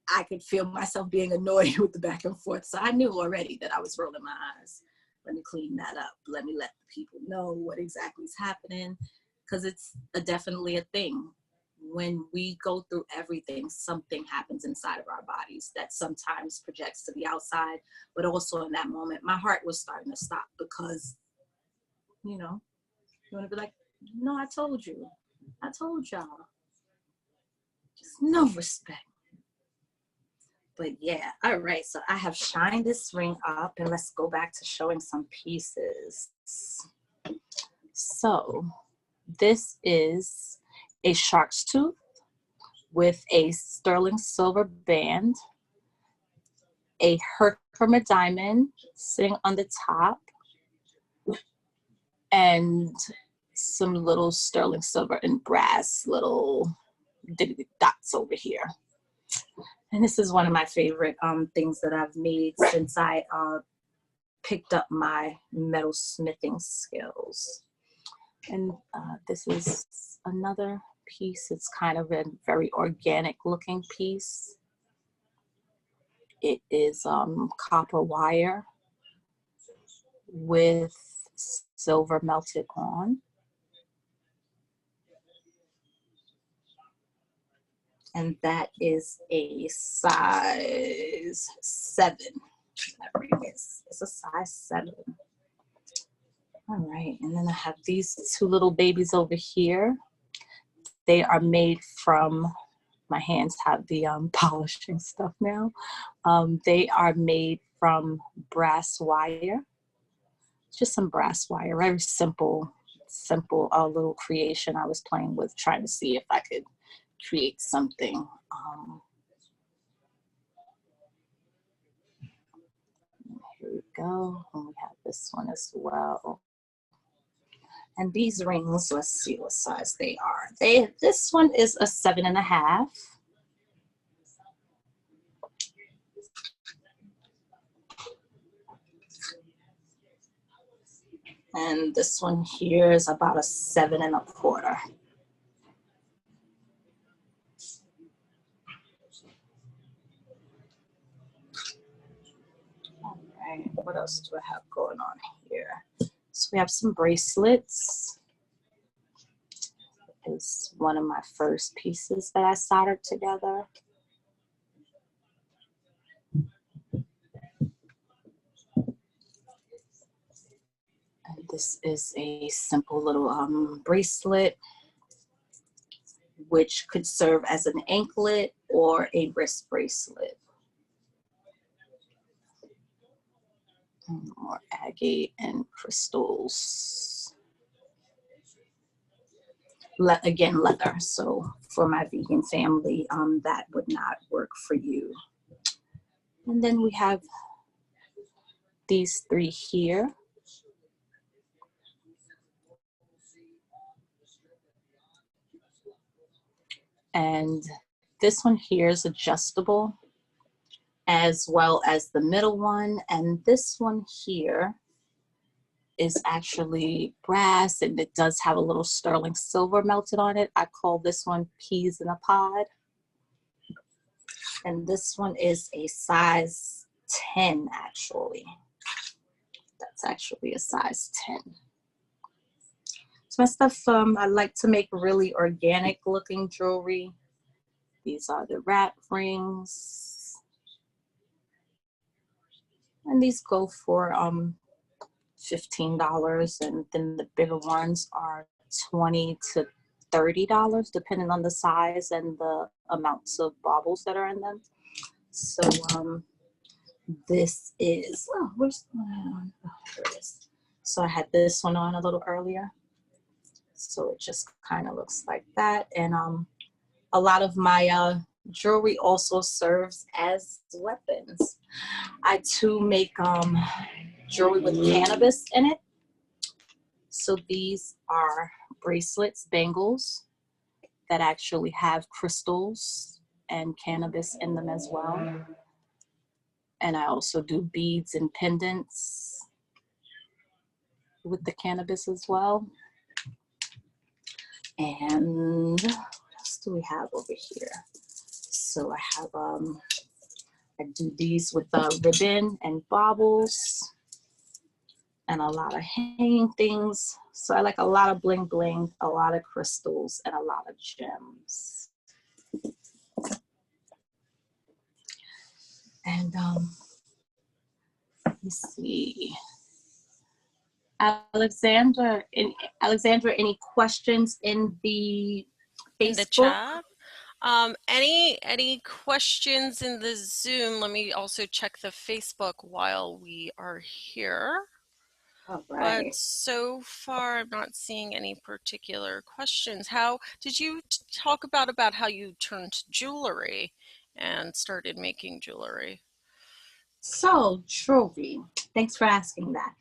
I could feel myself being annoyed with the back and forth. So I knew already that I was rolling my eyes. Let me clean that up. Let me let the people know what exactly is happening, because it's definitely a thing. When we go through everything, something happens inside of our bodies that sometimes projects to the outside, but also in that moment, my heart was starting to stop because, you know, you want to be like, no, I told you. I told y'all. Just no respect. But yeah, all right, so I have shined this ring up, and let's go back to showing some pieces. So this is a shark's tooth with a sterling silver band, a Herkimer diamond sitting on the top, and some little sterling silver and brass little dots over here. And this is one of my favorite things that I've made since I picked up my metal smithing skills. And this is another piece. It's kind of a very organic looking piece. It is copper wire with silver melted on. And that is a size 7. That ring is, it's a size 7. All right, and then I have these 2 little babies over here. They are made from, my hands have the polishing stuff now. They are made from brass wire. Just some brass wire, very simple little creation I was playing with, trying to see if I could create something. Here we go, and we have this one as well. And these rings, let's see what size they are. This one is a 7.5. And this one here is about a 7.25. All right, what else do I have going on here? So we have some bracelets. Is one of my first pieces that I soldered together. And this is a simple little bracelet, which could serve as an anklet or a wrist bracelet. More agate and crystals. Again, leather. So for my vegan family, that would not work for you. And then we have these 3 here. And this one here is adjustable, as well as the middle one. And this one here is actually brass, and it does have a little sterling silver melted on it. I call this one peas in a pod. And this one is a size 10, actually. That's actually a size 10. So my stuff, I like to make really organic looking jewelry. These are the wrap rings. And these go for $15, and then the bigger ones are $20 to $30, depending on the size and the amounts of baubles that are in them. So this is, oh, where's the one? Oh, there it is. So I had this one on a little earlier. So it just kind of looks like that. And a lot of my jewelry also serves as weapons. I too make jewelry with cannabis in it. So these are bracelets, bangles that actually have crystals and cannabis in them as well. And I also do beads and pendants with the cannabis as well. And what else do we have over here? So I have, I do these with ribbon and baubles and a lot of hanging things. So I like a lot of bling bling, a lot of crystals, and a lot of gems. And let me see. Alexandra, any questions in the Facebook? In the chat? Any questions in the Zoom? Let me also check the Facebook while we are here. All right. But so far, I'm not seeing any particular questions. How did you talk about how you turned to jewelry and started making jewelry? So, jewelry. Thanks for asking that.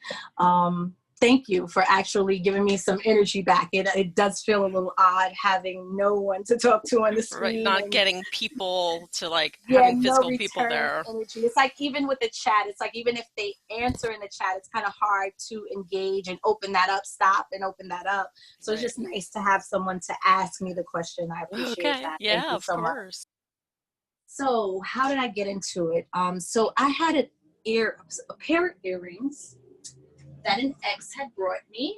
Thank you for actually giving me some energy back. It does feel a little odd having no one to talk to on the screen. Right, not getting people to like having physical people there. Energy. It's like even with the chat, it's like even if they answer in the chat, it's kind of hard to engage and open that up, stop and open that up. So Right. It's just nice to have someone to ask me the question. I appreciate that. Yeah, Thank you of so much. course. So how did I get into it? So I had a pair of earrings that an ex had brought me,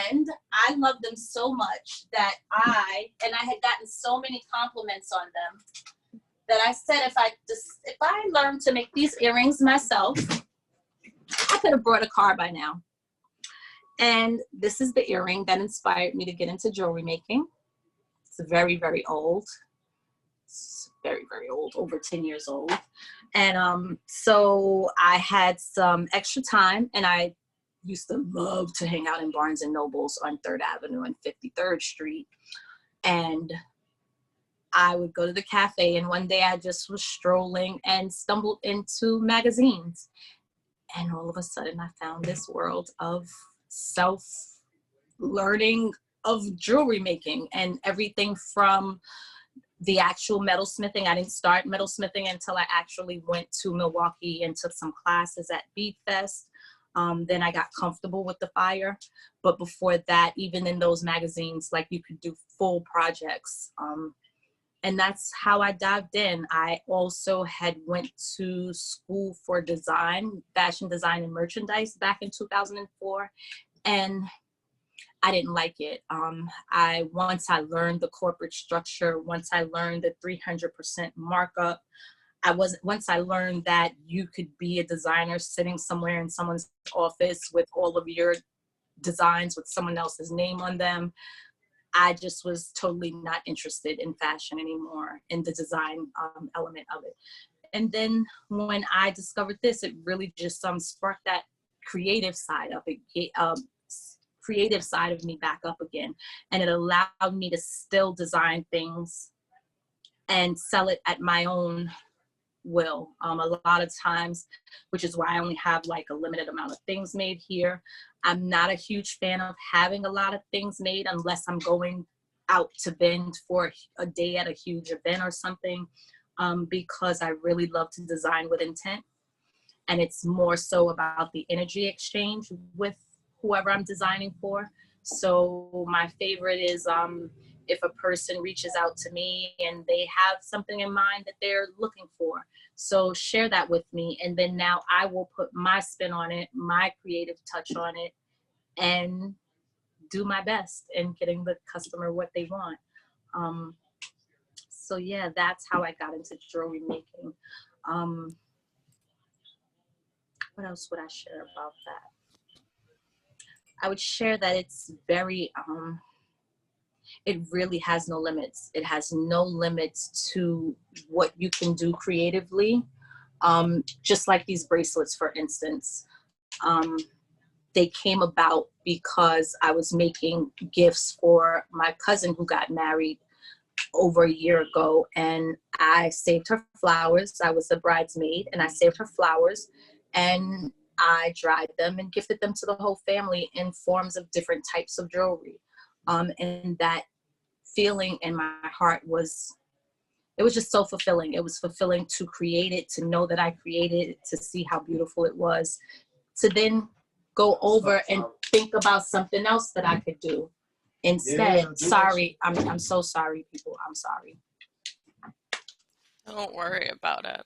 and I loved them so much that I had gotten so many compliments on them that I said if I learned to make these earrings myself, I could have brought a car by now. And this is the earring that inspired me to get into jewelry making. It's very, very old. It's very, very old, over 10 years old. And so I had some extra time, and I used to love to hang out in Barnes and Nobles on 3rd Avenue and 53rd Street. And I would go to the cafe, and one day I just was strolling and stumbled into magazines. And all of a sudden I found this world of self-learning of jewelry making, and everything from the actual metalsmithing. I didn't start metalsmithing until I actually went to Milwaukee and took some classes at Bead Fest. Then I got comfortable with the fire. But before that, even in those magazines, like you could do full projects. And that's how I dived in. I also had went to school for design, fashion design and merchandise back in 2004. And I didn't like it. Once I learned the corporate structure, once I learned the 300% markup, once I learned that you could be a designer sitting somewhere in someone's office with all of your designs with someone else's name on them, I just was totally not interested in fashion anymore, in the design element of it. And then when I discovered this, it really just sparked that creative side of it. Creative side of me back up again, and it allowed me to still design things and sell it at my own will. A lot of times, which is why I only have like a limited amount of things made here. I'm not a huge fan of having a lot of things made unless I'm going out to Bend for a day at a huge event or something, because I really love to design with intent, and it's more so about the energy exchange with whoever I'm designing for. So my favorite is if a person reaches out to me and they have something in mind that they're looking for. So share that with me. And then now I will put my spin on it, my creative touch on it, and do my best in getting the customer what they want. So yeah, that's how I got into jewelry making. What else would I share about that? I would share that it's very, it really has no limits. It has no limits to what you can do creatively. Just like these bracelets, for instance. They came about because I was making gifts for my cousin who got married over a year ago, and I saved her flowers. I was the bridesmaid, and I saved her flowers, and I dried them and gifted them to the whole family in forms of different types of jewelry. And that feeling in my heart was, it was just so fulfilling. It was fulfilling to create it, to know that I created it, to see how beautiful it was, to then go over and think about something else that I could do instead. Sorry, I'm so sorry, people. I'm sorry. Don't worry about it.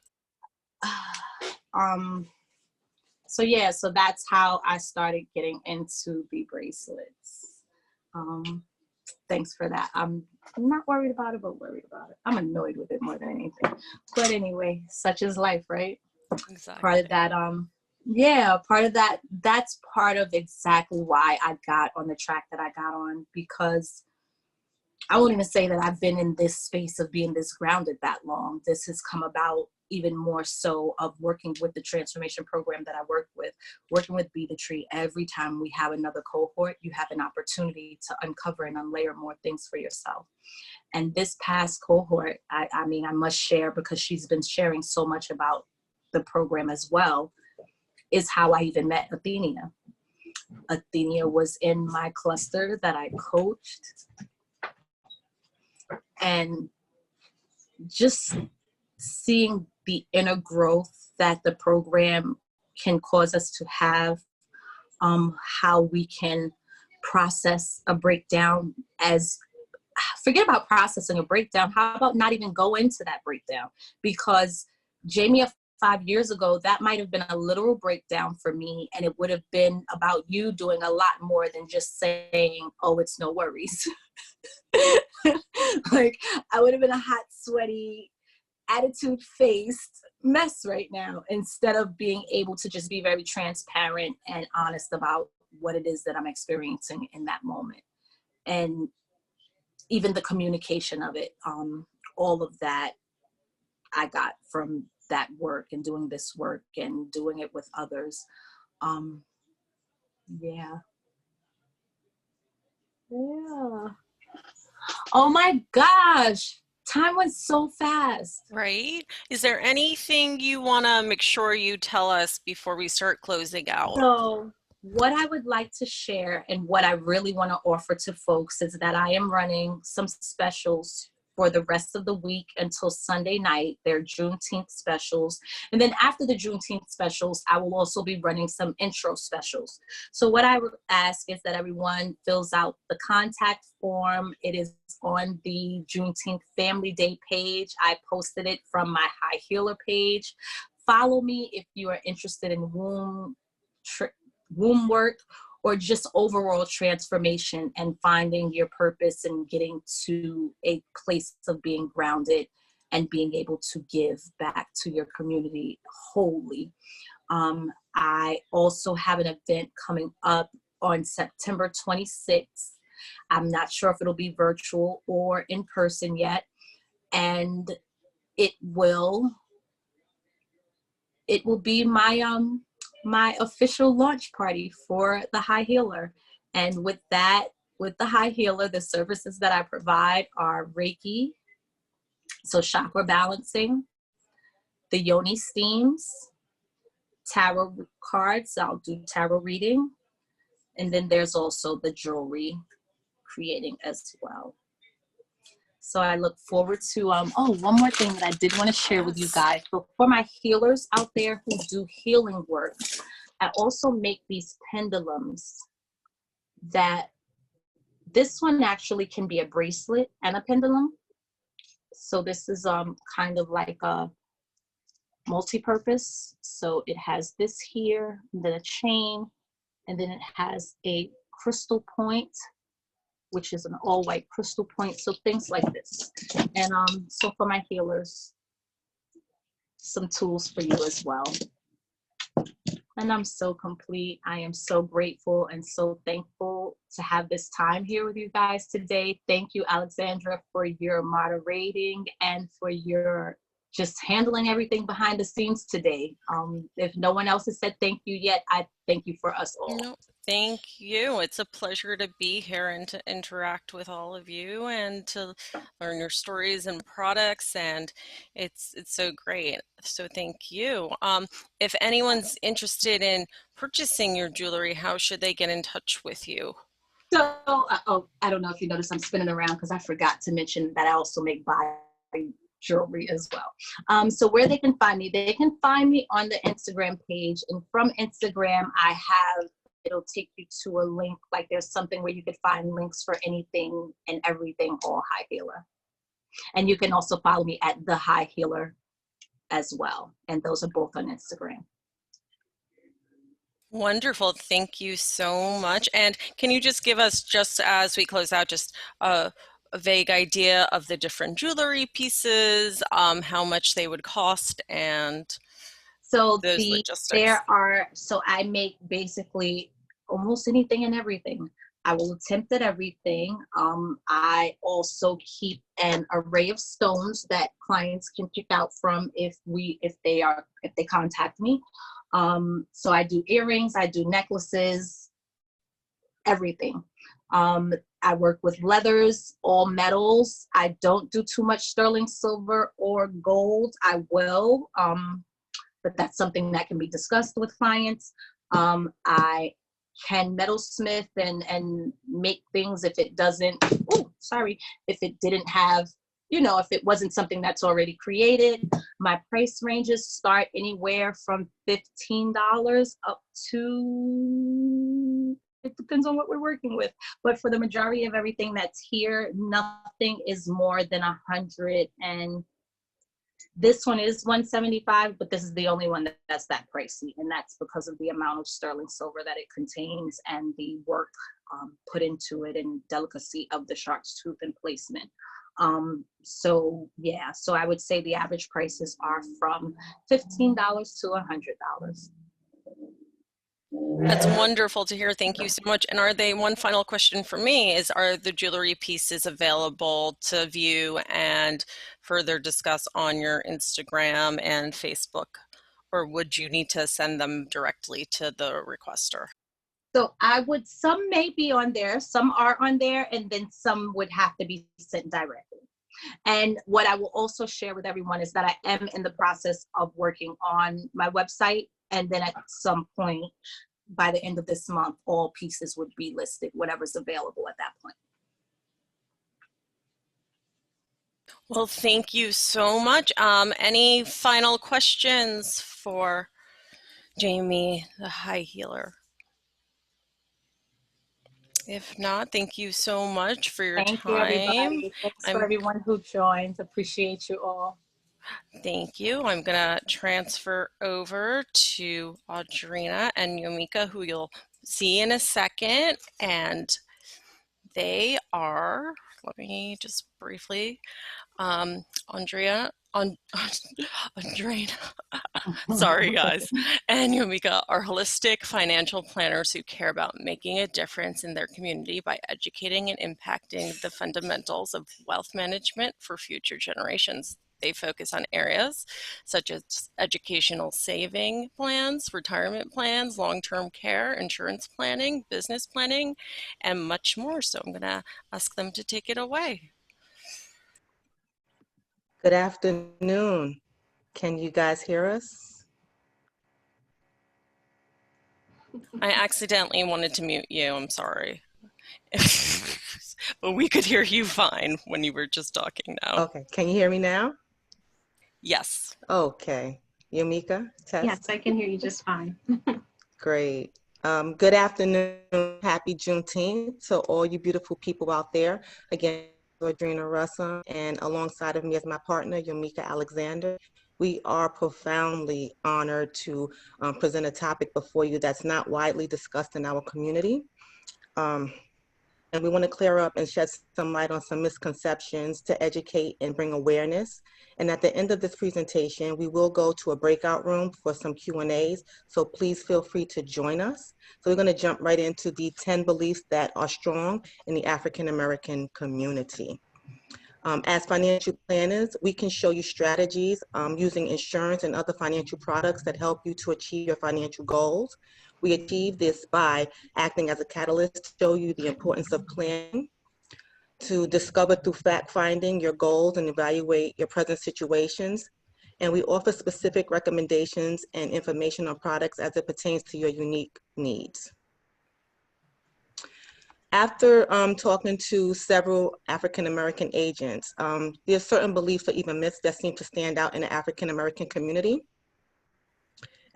So yeah, so that's how I started getting into the bracelets. Thanks for that. I'm not worried about it, but worried about it. I'm annoyed with it more than anything. But anyway, such is life, right? Exactly. Part of that, yeah, part of that, that's part of exactly why I got on the track that I got on, because I won't even say that I've been in this space of being this grounded that long. This has come about even more so of working with the transformation program that I work with, working with Be the Tree. Every time we have another cohort, you have an opportunity to uncover and unlayer more things for yourself. And this past cohort, I mean, I must share because she's been sharing so much about the program as well, is how I even met Athenia. Athenia was in my cluster that I coached. And just seeing the inner growth that the program can cause us to have, how we can process a breakdown as, forget about processing a breakdown, how about not even go into that breakdown? Because Jaimie, 5 years ago, that might have been a literal breakdown for me, and it would have been about you doing a lot more than just saying, oh, it's no worries. Like, I would have been a hot, sweaty, attitude-faced mess right now, instead of being able to just be very transparent and honest about what it is that I'm experiencing in that moment. And even the communication of it, all of that I got from that work and doing this work and doing it with others. Yeah. Oh my gosh, time went so fast. Right? Is there anything you want to make sure you tell us before we start closing out? So what I would like to share and what I really want to offer to folks is that I am running some specials for the rest of the week until Sunday night. They're Juneteenth specials. And then after the Juneteenth specials, I will also be running some intro specials. So what I would ask is that everyone fills out the contact form. It is on the Juneteenth Family Day page. I posted it from my High Healer page. Follow me if you are interested in womb work, or just overall transformation and finding your purpose and getting to a place of being grounded and being able to give back to your community wholly. I also have an event coming up on September 26th. I'm not sure if it'll be virtual or in person yet. And it will be my official launch party for the High Healer. And with that, with the High Healer, the services that I provide are Reiki, so chakra balancing, the Yoni steams, tarot cards, I'll do tarot reading, and then there's also the jewelry creating as well. So I look forward to, one more thing that I did want to share with you guys. So for my healers out there who do healing work, I also make these pendulums that This one actually can be a bracelet and a pendulum. So this is kind of like a multi-purpose. So it has this here, and then a chain, and then it has a crystal point, which is an all white crystal point. So things like this. And so for my healers, some tools for you as well. And I'm so complete. I am so grateful and so thankful to have this time here with you guys today. Thank you, Alexandra, for your moderating and for your just handling everything behind the scenes today. If no one else has said thank you yet, I thank you for us all. No, thank you. It's a pleasure to be here and to interact with all of you and to learn your stories and products, and it's so great. So thank you. If anyone's interested in purchasing your jewelry, how should they get in touch with you? So, oh, I don't know if you noticed I'm spinning around because I forgot to mention that I also make By jewelry as well. So where they can find me on the Instagram page, and from Instagram it'll take you to a link, like there's something where you could find links for anything and everything, all High Healer. And you can also follow me at The High Healer as well, and those are both on Instagram. Wonderful. Thank you so much. And can you just give us, just as we close out, just a vague idea of the different jewelry pieces, how much they would cost, and so those logistics? So I make basically almost anything and everything. I will attempt at everything. I also keep an array of stones that clients can pick out from if they contact me. So I do earrings, I do necklaces, everything. I work with leathers, all metals. I don't do too much sterling silver or gold. I will, but that's something that can be discussed with clients. I can metalsmith and make things if it doesn't, if it didn't have, if it wasn't something that's already created. My price ranges start anywhere from $15 up to, it depends on what we're working with. But for the majority of everything that's here, nothing is more than 100. And this one is $175, but this is the only one that's that pricey. And that's because of the amount of sterling silver that it contains and the work put into it and delicacy of the shark's tooth and placement. So yeah, so I would say the average prices are from $15 to $100. That's wonderful to hear. Thank you so much. And one final question for me is, are the jewelry pieces available to view and further discuss on your Instagram and Facebook, or would you need to send them directly to the requester? So some may be on there, some are on there, and then some would have to be sent directly. And what I will also share with everyone is that I am in the process of working on my website, and then at some point by the end of this month, all pieces would be listed, whatever's available at that point. Well, thank you so much. Any final questions for Jaimie, the High Healer? If not, thank you so much for your time. Thank you, everybody. Thanks for everyone who joined. Appreciate you all. Thank you. I'm going to transfer over to Audrina and Yomika, who you'll see in a second. And they are, let me just briefly, Andrea, sorry guys, and Yomika are holistic financial planners who care about making a difference in their community by educating and impacting the fundamentals of wealth management for future generations. They focus on areas such as educational saving plans, retirement plans, long-term care, insurance planning, business planning, and much more. So I'm going to ask them to take it away. Good afternoon. Can you guys hear us? I accidentally wanted to mute you. I'm sorry. But we could hear you fine when you were just talking now. Okay. Can you hear me now? Yes. Okay. Yomika, test? Yes, I can hear you just fine. Great. Good afternoon. Happy Juneteenth to all you beautiful people out there. Again, Audrina Russell, and alongside of me is my partner, Yomika Alexander. We are profoundly honored to present a topic before you that's not widely discussed in our community. And we want to clear up and shed some light on some misconceptions to educate and bring awareness. And at the end of this presentation, we will go to a breakout room for some Q&As, so please feel free to join us. So we're going to jump right into the 10 beliefs that are strong in the African American community. As financial planners, we can show you strategies using insurance and other financial products that help you to achieve your financial goals. We achieve this by acting as a catalyst to show you the importance of planning, to discover through fact finding your goals and evaluate your present situations. And we offer specific recommendations and information on products as it pertains to your unique needs. After talking to several African-American agents, there are certain beliefs or even myths that seem to stand out in the African-American community.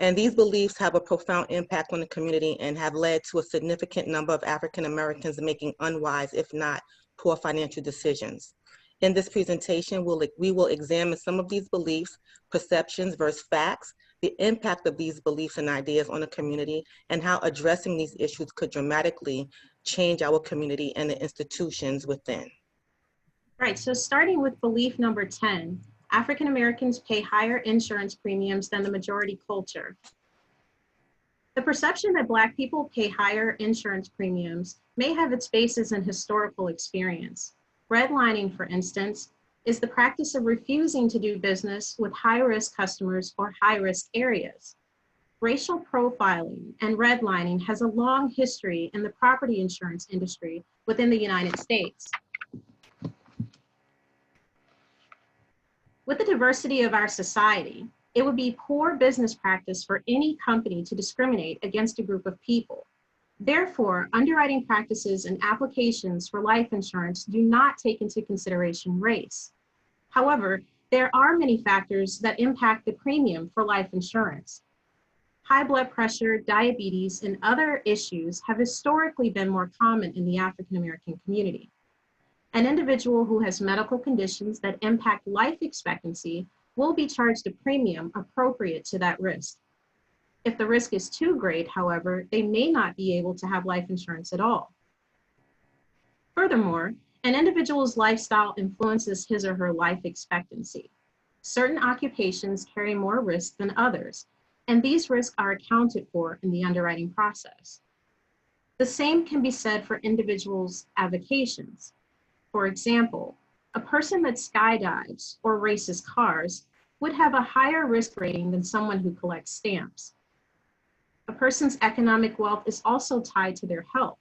And these beliefs have a profound impact on the community and have led to a significant number of African-Americans making unwise, if not poor financial decisions. In this presentation, we will examine some of these beliefs, perceptions versus facts, the impact of these beliefs and ideas on the community, and how addressing these issues could dramatically change our community and the institutions within. Right, so starting with belief number 10, African Americans pay higher insurance premiums than the majority culture. The perception that Black people pay higher insurance premiums may have its basis in historical experience. Redlining, for instance, is the practice of refusing to do business with high-risk customers or high-risk areas. Racial profiling and redlining has a long history in the property insurance industry within the United States. With the diversity of our society, it would be poor business practice for any company to discriminate against a group of people. Therefore, underwriting practices and applications for life insurance do not take into consideration race. However, there are many factors that impact the premium for life insurance. High blood pressure, diabetes, and other issues have historically been more common in the African American community. An individual who has medical conditions that impact life expectancy will be charged a premium appropriate to that risk. If the risk is too great, however, they may not be able to have life insurance at all. Furthermore, an individual's lifestyle influences his or her life expectancy. Certain occupations carry more risk than others, and these risks are accounted for in the underwriting process. The same can be said for individuals' avocations. For example, a person that skydives or races cars would have a higher risk rating than someone who collects stamps. A person's economic wealth is also tied to their health.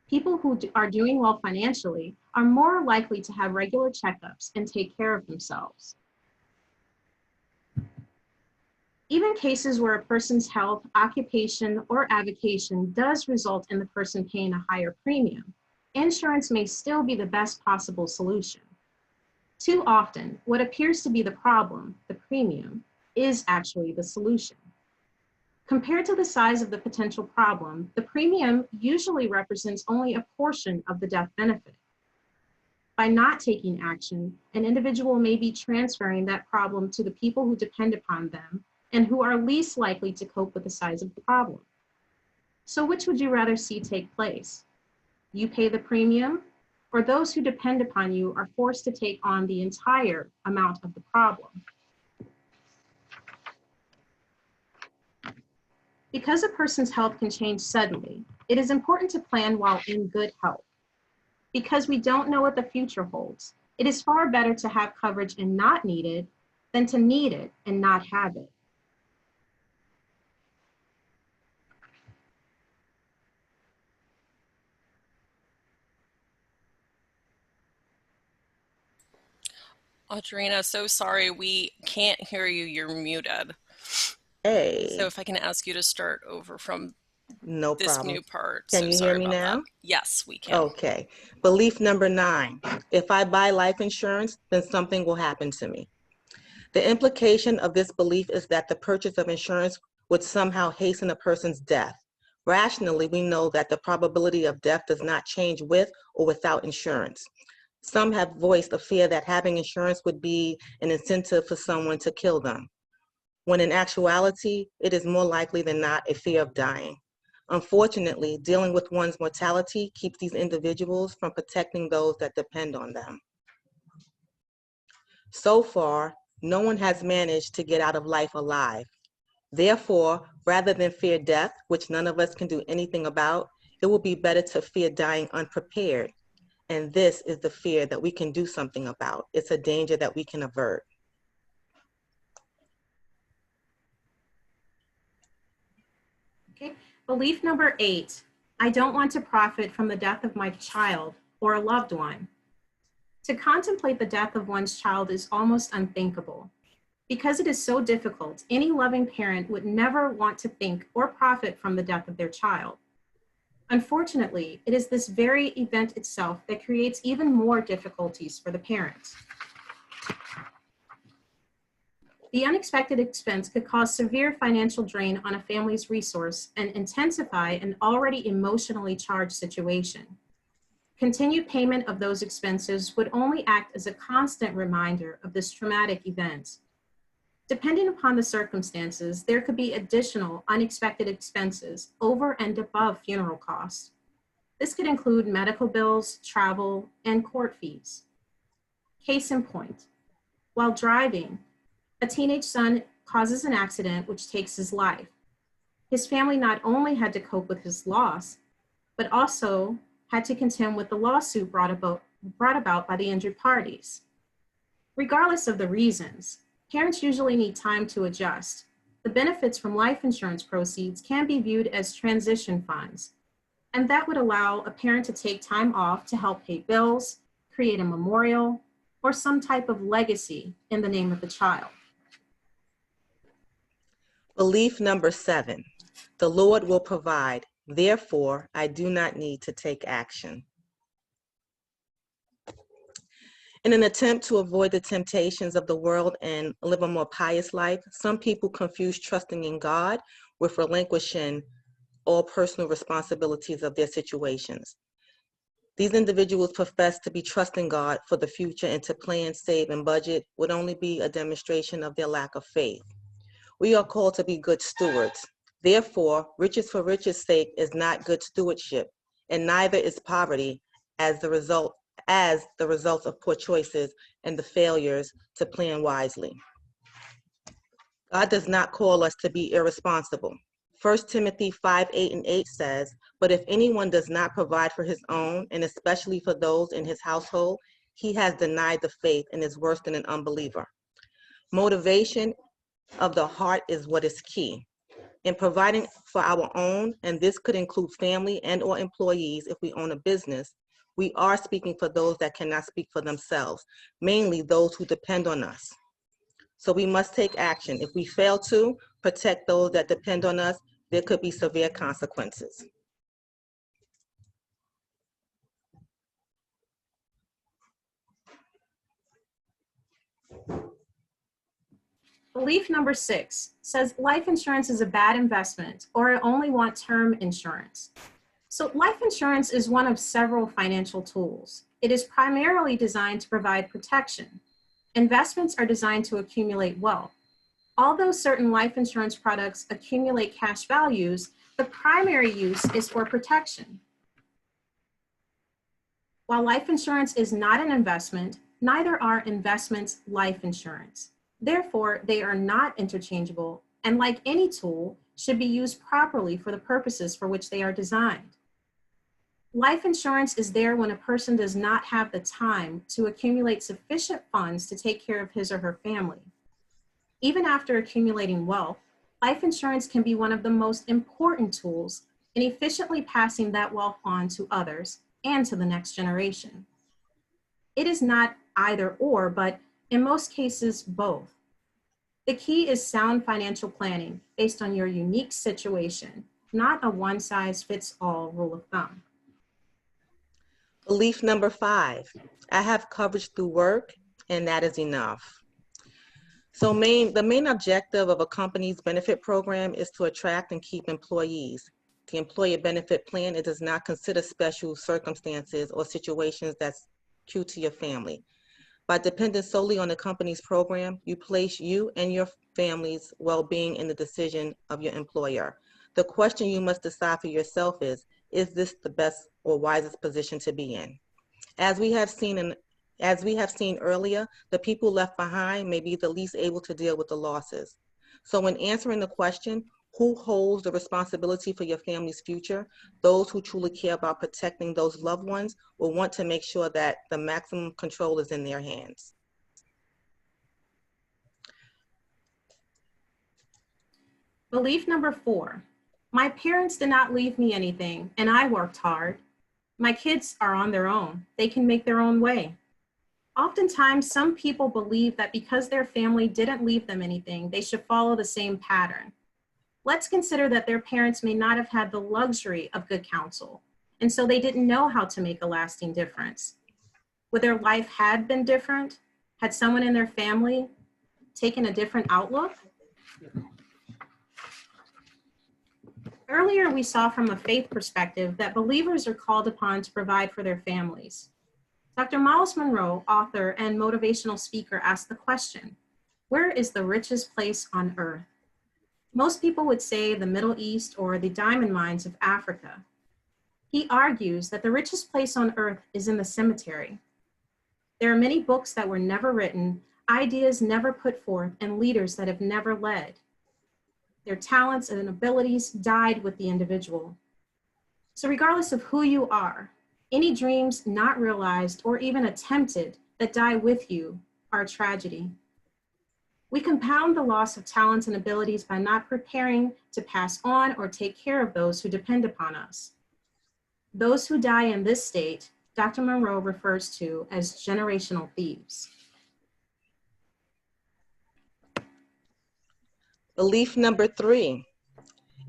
People who are doing well financially are more likely to have regular checkups and take care of themselves. Even cases where a person's health, occupation, or avocation does result in the person paying a higher premium, insurance may still be the best possible solution. Too often, what appears to be the problem, the premium, is actually the solution. Compared to the size of the potential problem, the premium usually represents only a portion of the death benefit. By not taking action, an individual may be transferring that problem to the people who depend upon them and who are least likely to cope with the size of the problem. So which would you rather see take place? You pay the premium, or those who depend upon you are forced to take on the entire amount of the problem? Because a person's health can change suddenly, it is important to plan while in good health. Because we don't know what the future holds, it is far better to have coverage and not need it than to need it and not have it. Audrina, so sorry, we can't hear you. You're muted. Hey. So if I can ask you to start over from No this problem. new part. Can So you sorry hear me about now? that. Yes, we can. Okay. Belief number 9. If I buy life insurance, then something will happen to me. The implication of this belief is that the purchase of insurance would somehow hasten a person's death, Rationally, we know that the probability of death does not change with or without insurance. Some have voiced a fear that having insurance would be an incentive for someone to kill them, when in actuality, it is more likely than not a fear of dying. Unfortunately, dealing with one's mortality keeps these individuals from protecting those that depend on them. So far, no one has managed to get out of life alive. Therefore, rather than fear death, which none of us can do anything about, it will be better to fear dying unprepared. And this is the fear that we can do something about. It's a danger that we can avert. Okay. Belief number 8, I don't want to profit from the death of my child or a loved one. To contemplate the death of one's child is almost unthinkable. Because it is so difficult, any loving parent would never want to think or profit from the death of their child. Unfortunately, it is this very event itself that creates even more difficulties for the parent. The unexpected expense could cause severe financial drain on a family's resource and intensify an already emotionally charged situation. Continued payment of those expenses would only act as a constant reminder of this traumatic event. Depending upon the circumstances, there could be additional unexpected expenses over and above funeral costs. This could include medical bills, travel, and court fees. Case in point, while driving, a teenage son causes an accident which takes his life. His family not only had to cope with his loss, but also had to contend with the lawsuit brought about by the injured parties. Regardless of the reasons, parents usually need time to adjust. The benefits from life insurance proceeds can be viewed as transition funds, and that would allow a parent to take time off to help pay bills, create a memorial, or some type of legacy in the name of the child. Belief number 7, the Lord will provide, therefore I do not need to take action. In an attempt to avoid the temptations of the world and live a more pious life, some people confuse trusting in God with relinquishing all personal responsibilities of their situations. These individuals profess to be trusting God for the future, and to plan, save, and budget would only be a demonstration of their lack of faith. We are called to be good stewards. Therefore, riches for riches' sake is not good stewardship, and neither is poverty as the result of poor choices and the failures to plan wisely. God does not call us to be irresponsible. 1 Timothy 5:8 says, but if anyone does not provide for his own, and especially for those in his household, he has denied the faith and is worse than an unbeliever. Motivation of the heart is what is key. In providing for our own, and this could include family and or employees if we own a business, we are speaking for those that cannot speak for themselves, mainly those who depend on us. So we must take action. If we fail to protect those that depend on us, there could be severe consequences. Belief number 6 says life insurance is a bad investment, or I only want term insurance. So life insurance is one of several financial tools. It is primarily designed to provide protection. Investments are designed to accumulate wealth. Although certain life insurance products accumulate cash values, the primary use is for protection. While life insurance is not an investment, neither are investments life insurance. Therefore, they are not interchangeable, and like any tool, should be used properly for the purposes for which they are designed. Life insurance is there when a person does not have the time to accumulate sufficient funds to take care of his or her family. Even after accumulating wealth, life insurance can be one of the most important tools in efficiently passing that wealth on to others and to the next generation. It is not either or, but in most cases, both. The key is sound financial planning based on your unique situation, not a one-size-fits-all rule of thumb. Belief number 5, I have coverage through work, and that is enough. So the main objective of a company's benefit program is to attract and keep employees. the employer benefit plan, it does not consider special circumstances or situations that's acute to your family. By depending solely on the company's program, you place you and your family's well-being in the decision of your employer. The question you must decide for yourself is this the best or wisest position to be in? As we have seen earlier, the people left behind may be the least able to deal with the losses. So when answering the question, who holds the responsibility for your family's future, those who truly care about protecting those loved ones will want to make sure that the maximum control is in their hands. Belief number 4, my parents did not leave me anything and I worked hard. My kids are on their own. They can make their own way. Oftentimes, some people believe that because their family didn't leave them anything, they should follow the same pattern. Let's consider that their parents may not have had the luxury of good counsel, and so they didn't know how to make a lasting difference. Would their life had been different? Had someone in their family taken a different outlook? Earlier, we saw from a faith perspective that believers are called upon to provide for their families. Dr. Miles Monroe, author and motivational speaker, asked the question, where is the richest place on earth? Most people would say the Middle East or the diamond mines of Africa. He argues that the richest place on earth is in the cemetery. There are many books that were never written, ideas never put forth, and leaders that have never led. Their talents and abilities died with the individual. So regardless of who you are, any dreams not realized or even attempted that die with you are a tragedy. We compound the loss of talents and abilities by not preparing to pass on or take care of those who depend upon us. Those who die in this state, Dr. Monroe refers to as generational thieves. Belief number 3,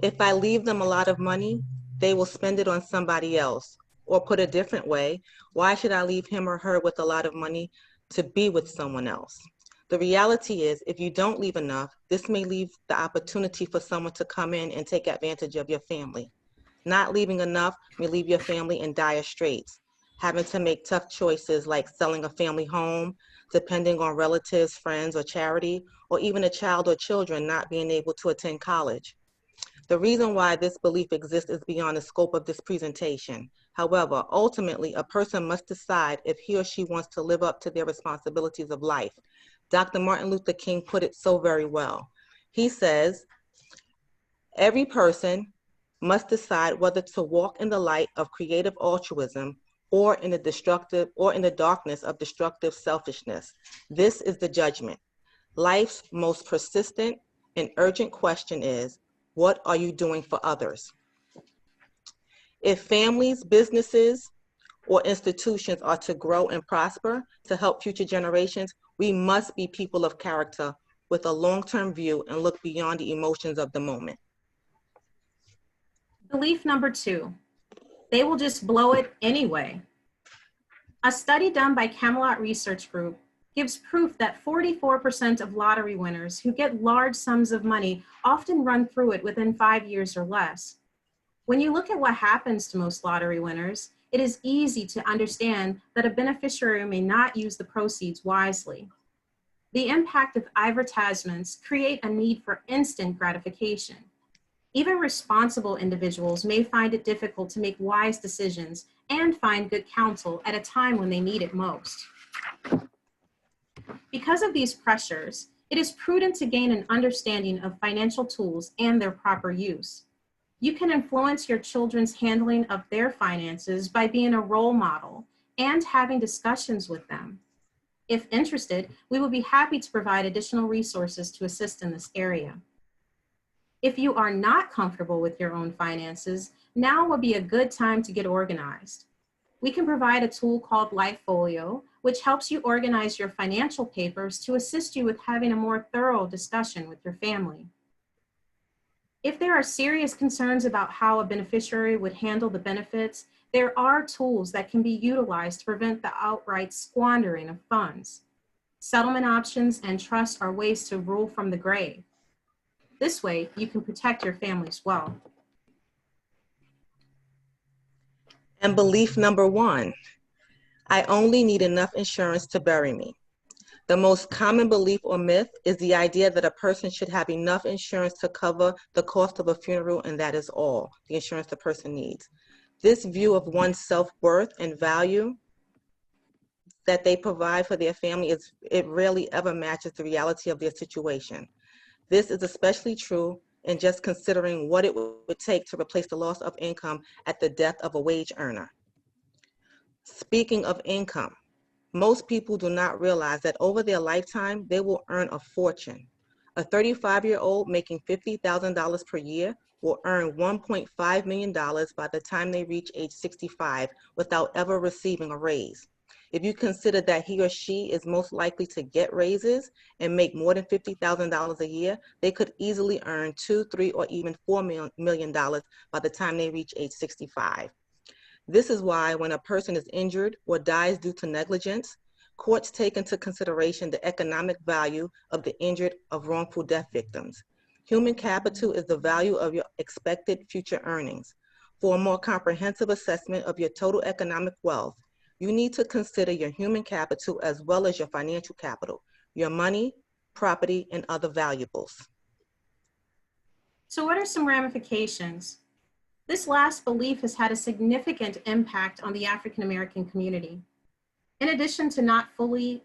if I leave them a lot of money, they will spend it on somebody else. Or put a different way, why should I leave him or her with a lot of money to be with someone else? The reality is, if you don't leave enough, this may leave the opportunity for someone to come in and take advantage of your family. Not leaving enough may leave your family in dire straits, having to make tough choices like selling a family home, depending on relatives, friends, or charity, or even a child or children not being able to attend college. The reason why this belief exists is beyond the scope of this presentation. However, ultimately, a person must decide if he or she wants to live up to their responsibilities of life. Dr. Martin Luther King put it so very well. He says, every person must decide whether to walk in the light of creative altruism or in the darkness of destructive selfishness. This is the judgment. Life's most persistent and urgent question is, what are you doing for others? If families, businesses, or institutions are to grow and prosper to help future generations, we must be people of character with a long-term view and look beyond the emotions of the moment. Belief number 2, they will just blow it anyway. A study done by Camelot Research Group gives proof that 44% of lottery winners who get large sums of money often run through it within 5 years or less. When you look at what happens to most lottery winners, it is easy to understand that a beneficiary may not use the proceeds wisely. The impact of advertisements create a need for instant gratification. Even responsible individuals may find it difficult to make wise decisions and find good counsel at a time when they need it most. Because of these pressures, it is prudent to gain an understanding of financial tools and their proper use. You can influence your children's handling of their finances by being a role model and having discussions with them. If interested, we will be happy to provide additional resources to assist in this area. If you are not comfortable with your own finances, now would be a good time to get organized. We can provide a tool called Lifefolio, which helps you organize your financial papers to assist you with having a more thorough discussion with your family. If there are serious concerns about how a beneficiary would handle the benefits, there are tools that can be utilized to prevent the outright squandering of funds. Settlement options and trusts are ways to rule from the grave. This way, you can protect your family's wealth. And belief number 1, I only need enough insurance to bury me. The most common belief or myth is the idea that a person should have enough insurance to cover the cost of a funeral, and that is all the insurance the person needs. This view of one's self-worth and value that they provide for their family it rarely ever matches the reality of their situation. This is especially true in just considering what it would take to replace the loss of income at the death of a wage earner. Speaking of income, most people do not realize that over their lifetime, they will earn a fortune. A 35-year-old making $50,000 per year will earn $1.5 million by the time they reach age 65 without ever receiving a raise. If you consider that he or she is most likely to get raises and make more than $50,000 a year, they could easily earn $2, $3, or even $4 million by the time they reach age 65. This is why when a person is injured or dies due to negligence, courts take into consideration the economic value of the injured of wrongful death victims. Human capital is the value of your expected future earnings. For a more comprehensive assessment of your total economic wealth, you need to consider your human capital as well as your financial capital, your money, property, and other valuables. So what are some ramifications? This last belief has had a significant impact on the African American community. In addition to not fully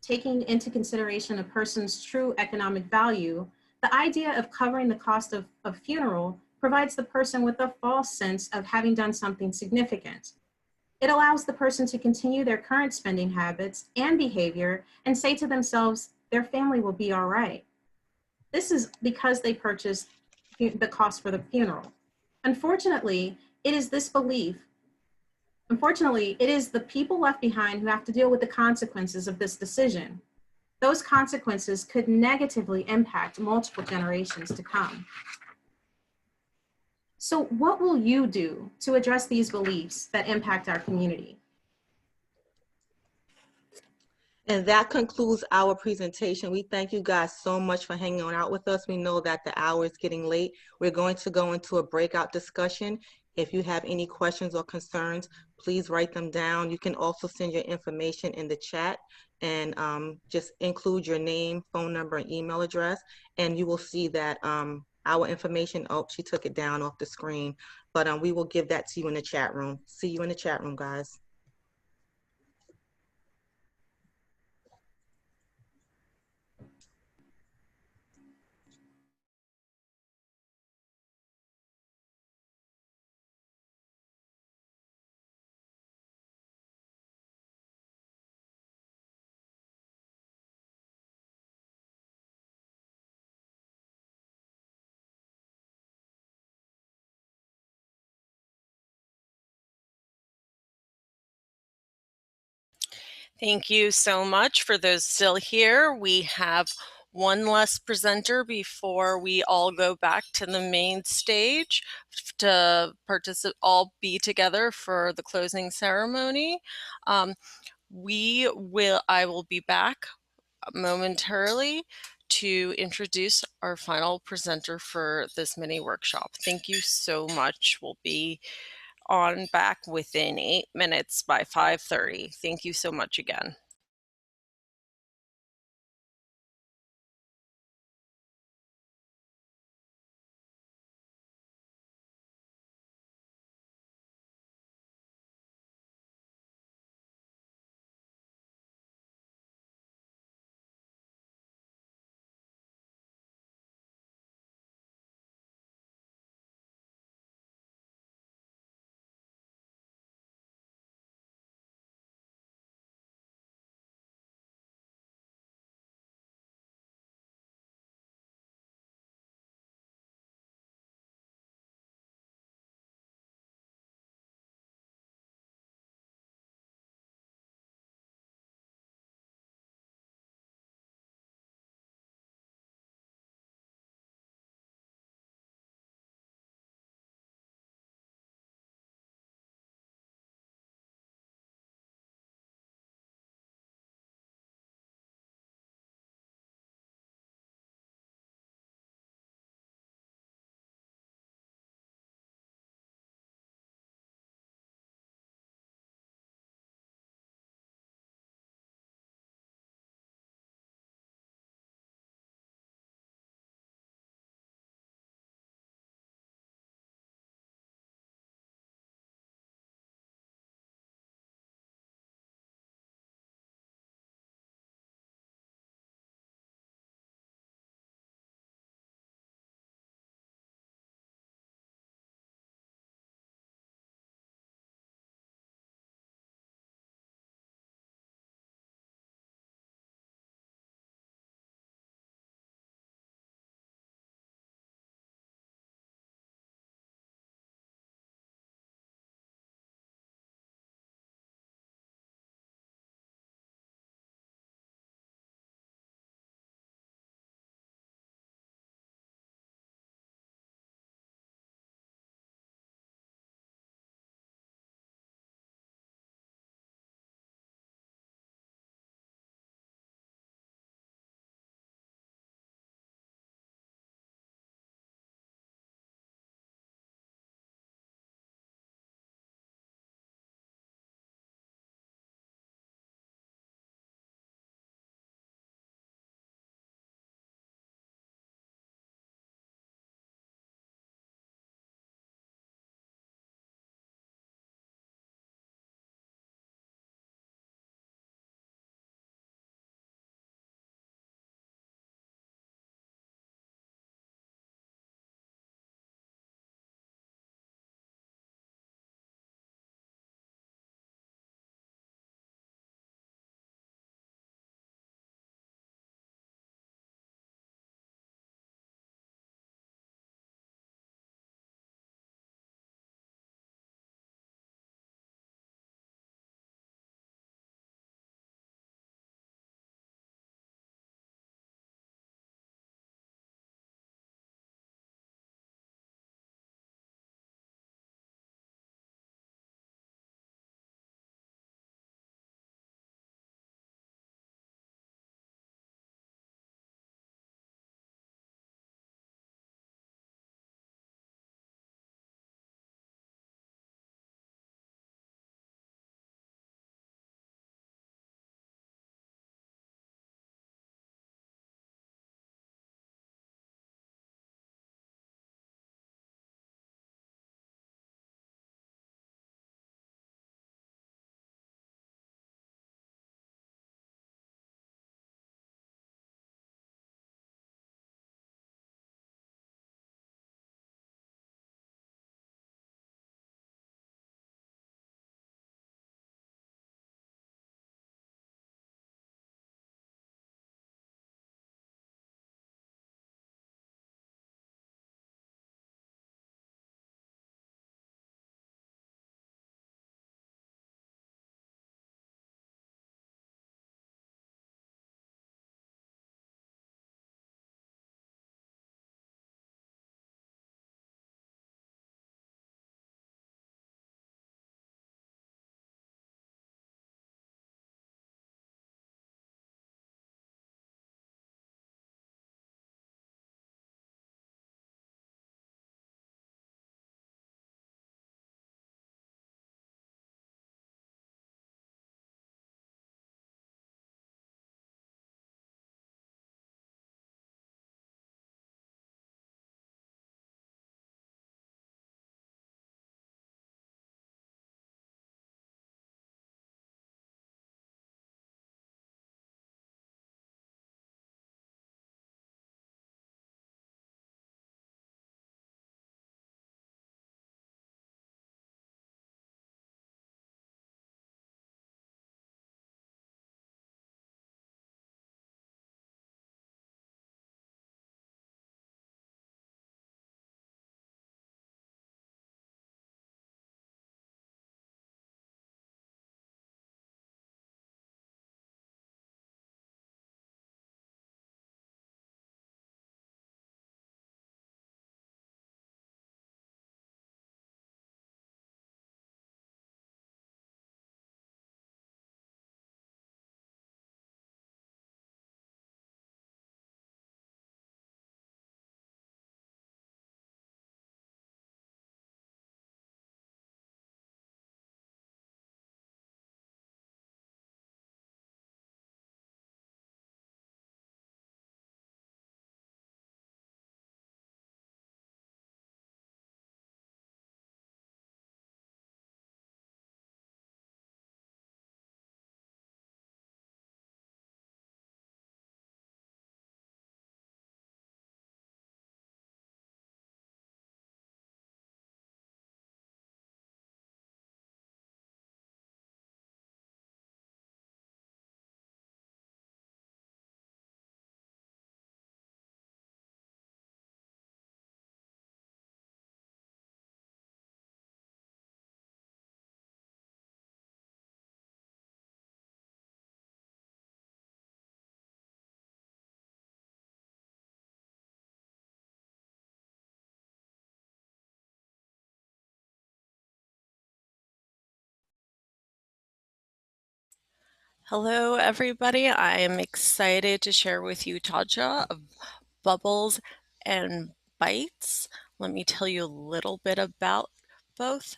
taking into consideration a person's true economic value, the idea of covering the cost of a funeral provides the person with a false sense of having done something significant. It allows the person to continue their current spending habits and behavior and say to themselves, their family will be all right. This is because they purchased the cost for the funeral. Unfortunately, it is this belief. Unfortunately, it is the people left behind who have to deal with the consequences of this decision. Those consequences could negatively impact multiple generations to come. So what will you do to address these beliefs that impact our community? And that concludes our presentation. We thank you guys so much for hanging out with us. We know that the hour is getting late. We're going to go into a breakout discussion. If you have any questions or concerns, please write them down. You can also send your information in the chat and just include your name, phone number, and email address. And you will see that our information, oh, she took it down off the screen, but we will give that to you in the chat room. See you in the chat room, guys. Thank you so much. For those still here, we have one less presenter before we all go back to the main stage to all be together for the closing ceremony. I will be back momentarily to introduce our final presenter for this mini workshop. Thank you so much. We'll be on back within 8 minutes by 5:30. Thank you so much again. Hello, everybody. I am excited to share with you Taja of Bubbles and Bites. Let me tell you a little bit about both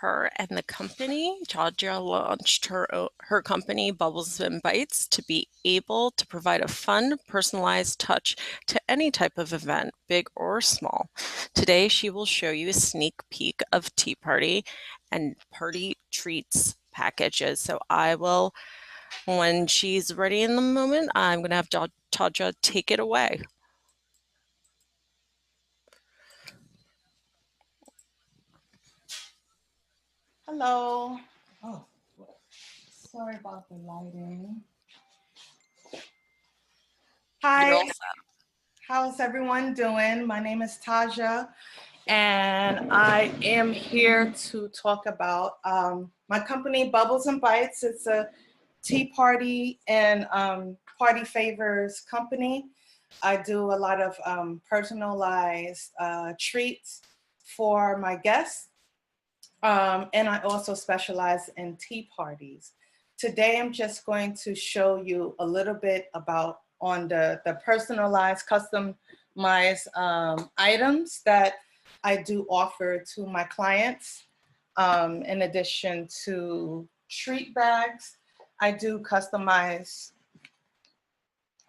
her and the company. Taja launched her company, Bubbles and Bites, to be able to provide a fun, personalized touch to any type of event, big or small. Today, she will show you a sneak peek of Tea Party and party treats packages. So I will, when she's ready in the moment, I'm going to have Taja take it away. Hello. Oh, sorry about the lighting. You're all Hi, set. how's everyone doing? My name is Taja, and I am here to talk about my company, Bubbles and Bites. It's a tea party and party favors company. I do a lot of personalized treats for my guests. And I also specialize in tea parties. Today, I'm just going to show you a little bit about on the personalized, customized items that I do offer to my clients. In addition to treat bags, I do customize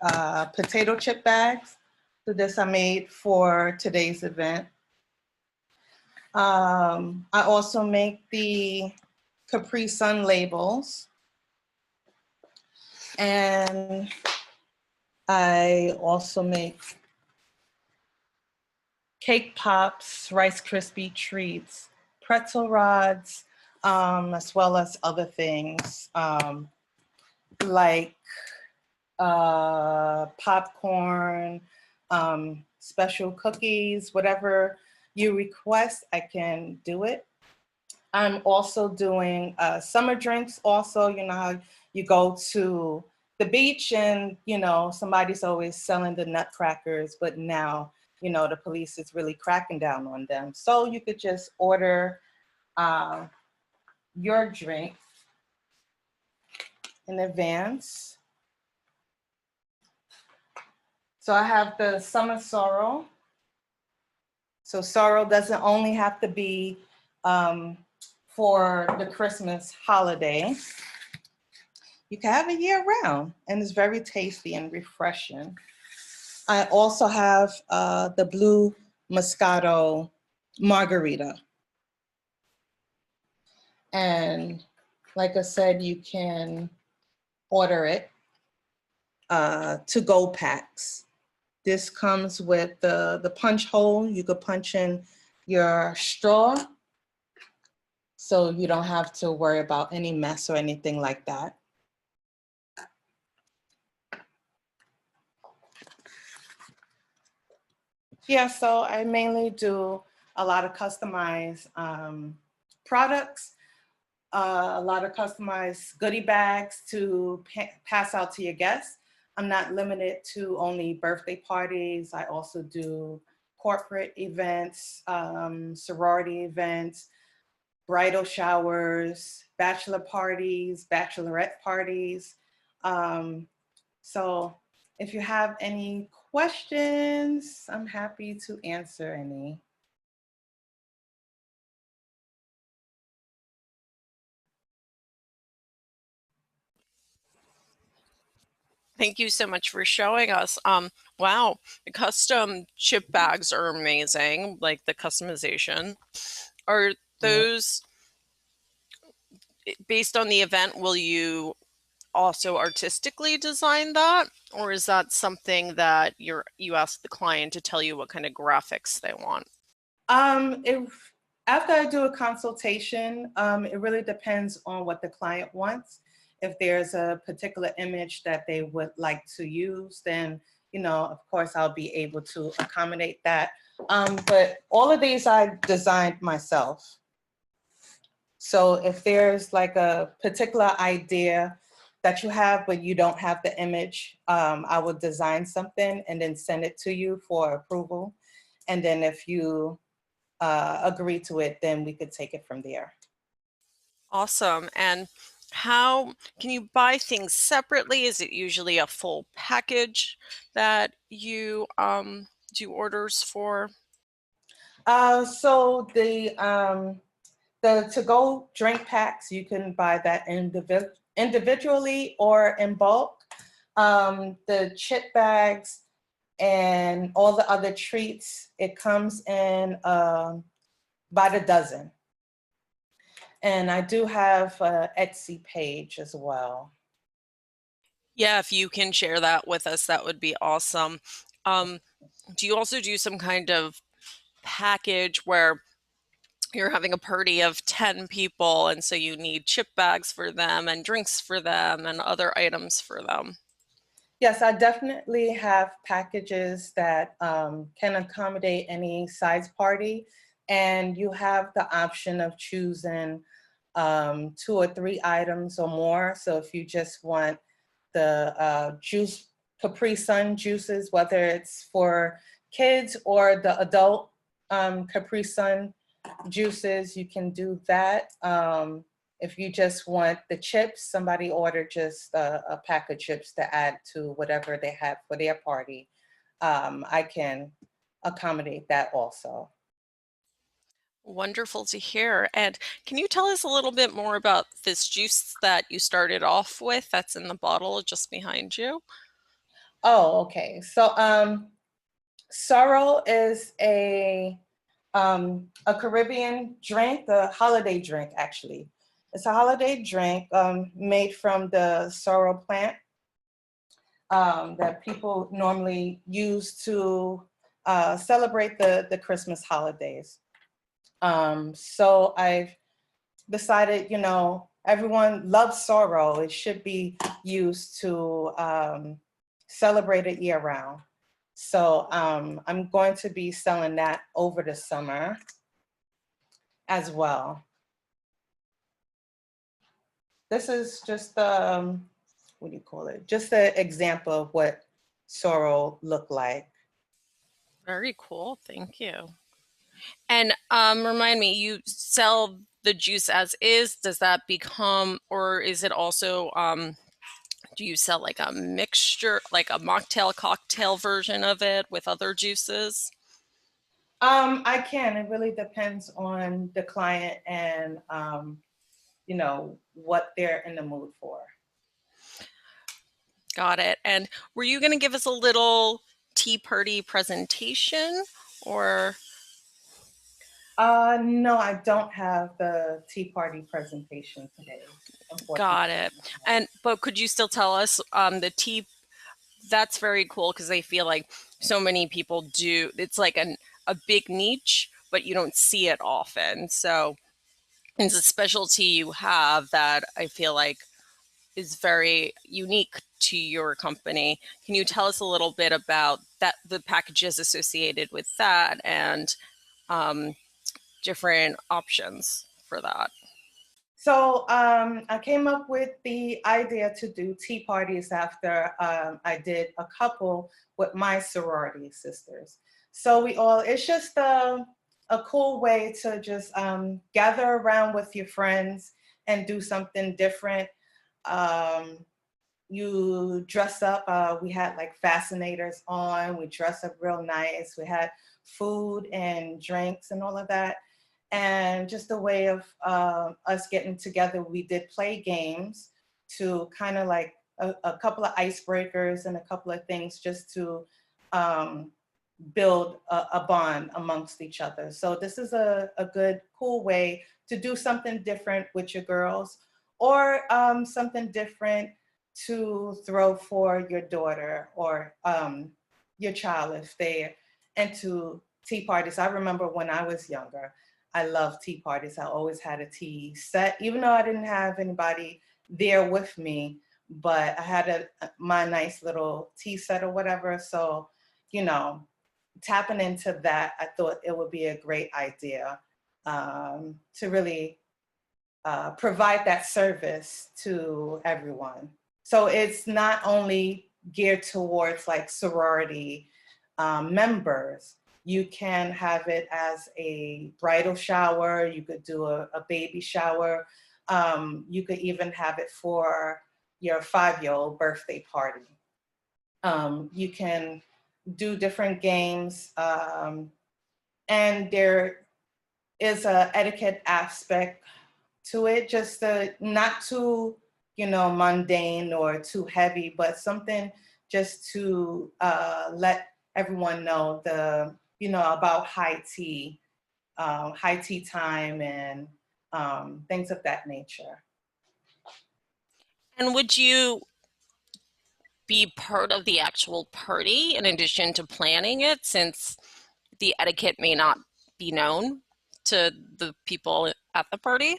potato chip bags. So this I made for today's event. I also make the Capri Sun labels. And I also make cake pops, Rice Krispie treats, pretzel rods, as well as other things like popcorn, special cookies, whatever you request, I can do it. I'm also doing summer drinks also. You know how you go to the beach and, you know, somebody's always selling the nutcrackers, but now, you know, the police is really cracking down on them. So you could just order your drink in advance. So I have the summer sorrel. So sorrel doesn't only have to be for the Christmas holiday. You can have it year round, and it's very tasty and refreshing. I also have the blue Moscato margarita. And like I said, you can order it to-go packs. This comes with the punch hole. You could punch in your straw, so you don't have to worry about any mess or anything like that. Yeah, so I mainly do a lot of customized products, a lot of customized goodie bags to pass out to your guests. I'm not limited to only birthday parties. I also do corporate events, sorority events, bridal showers, bachelor parties, bachelorette parties. So if you have any questions, I'm happy to answer any. Thank you so much for showing us. Wow, the custom chip bags are amazing, like the customization. Are those based on the event? Will you also artistically design that, or is that something that you ask the client to tell you what kind of graphics they want? After I do a consultation, it really depends on what the client wants. If there's a particular image that they would like to use, then, you know, of course, I'll be able to accommodate that. But all of these I designed myself. So if there's like a particular idea that you have, but you don't have the image, I will design something and then send it to you for approval. And then if you agree to it, then we could take it from there. Awesome. And How can you buy things separately? Is it usually a full package that you do orders for? So the to-go drink packs, you can buy that individually or in bulk. The chip bags and all the other treats, it comes in by the dozen. And I do have an Etsy page as well. Yeah, if you can share that with us, that would be awesome. Do you also do some kind of package where you're having a party of 10 people and so you need chip bags for them and drinks for them and other items for them? Yes, I definitely have packages that can accommodate any size party. And you have the option of choosing 2 or 3 items or more. So if you just want the juice, Capri Sun juices, whether it's for kids or the adult Capri Sun juices, you can do that. If you just want the chips, somebody ordered just a pack of chips to add to whatever they have for their party. I can accommodate that also. Wonderful to hear. And can you tell us a little bit more about this juice that you started off with that's in the bottle just behind you? Oh, okay. So sorrel is a Caribbean drink, a holiday drink actually. It's a holiday drink made from the sorrel plant that people normally use to celebrate the Christmas holidays. So I've decided, you know, everyone loves sorrow. It should be used to celebrate it year round. So I'm going to be selling that over the summer as well. This is just what do you call it? Just an example of what sorrel look like. Very cool. Thank you. And remind me, you sell the juice as is. Does that become, or is it also, do you sell like a mixture, like a mocktail cocktail version of it with other juices? I can. It really depends on the client and you know, what they're in the mood for. Got it. And were you going to give us a little tea party presentation or? No, I don't have the tea party presentation today. Got it. But could you still tell us the tea? That's very cool because I feel like so many people do. It's like a big niche, but you don't see it often. So it's a specialty you have that I feel like is very unique to your company. Can you tell us a little bit about that, the packages associated with that, and different options for that? So I came up with the idea to do tea parties after I did a couple with my sorority sisters. So it's just a cool way to just gather around with your friends and do something different. You dress up, we had like fascinators on, we dressed up real nice. We had food and drinks and all of that. And just a way of us getting together, we did play games to kind of like a couple of icebreakers and a couple of things just to build a bond amongst each other. So this is a good, cool way to do something different with your girls, or something different to throw for your daughter or your child if they're into tea parties. I remember when I was younger, I loved tea parties. I always had a tea set, even though I didn't have anybody there with me, but I had my nice little tea set or whatever. So, you know, tapping into that, I thought it would be a great idea to really provide that service to everyone. So it's not only geared towards like sorority members. You can have it as a bridal shower. You could do a baby shower. You could even have it for your 5-year-old birthday party. You can do different games, and there is a etiquette aspect to it, just not too, mundane or too heavy, but something just to let everyone know about high tea time and things of that nature. And would you be part of the actual party in addition to planning it, since the etiquette may not be known to the people at the party?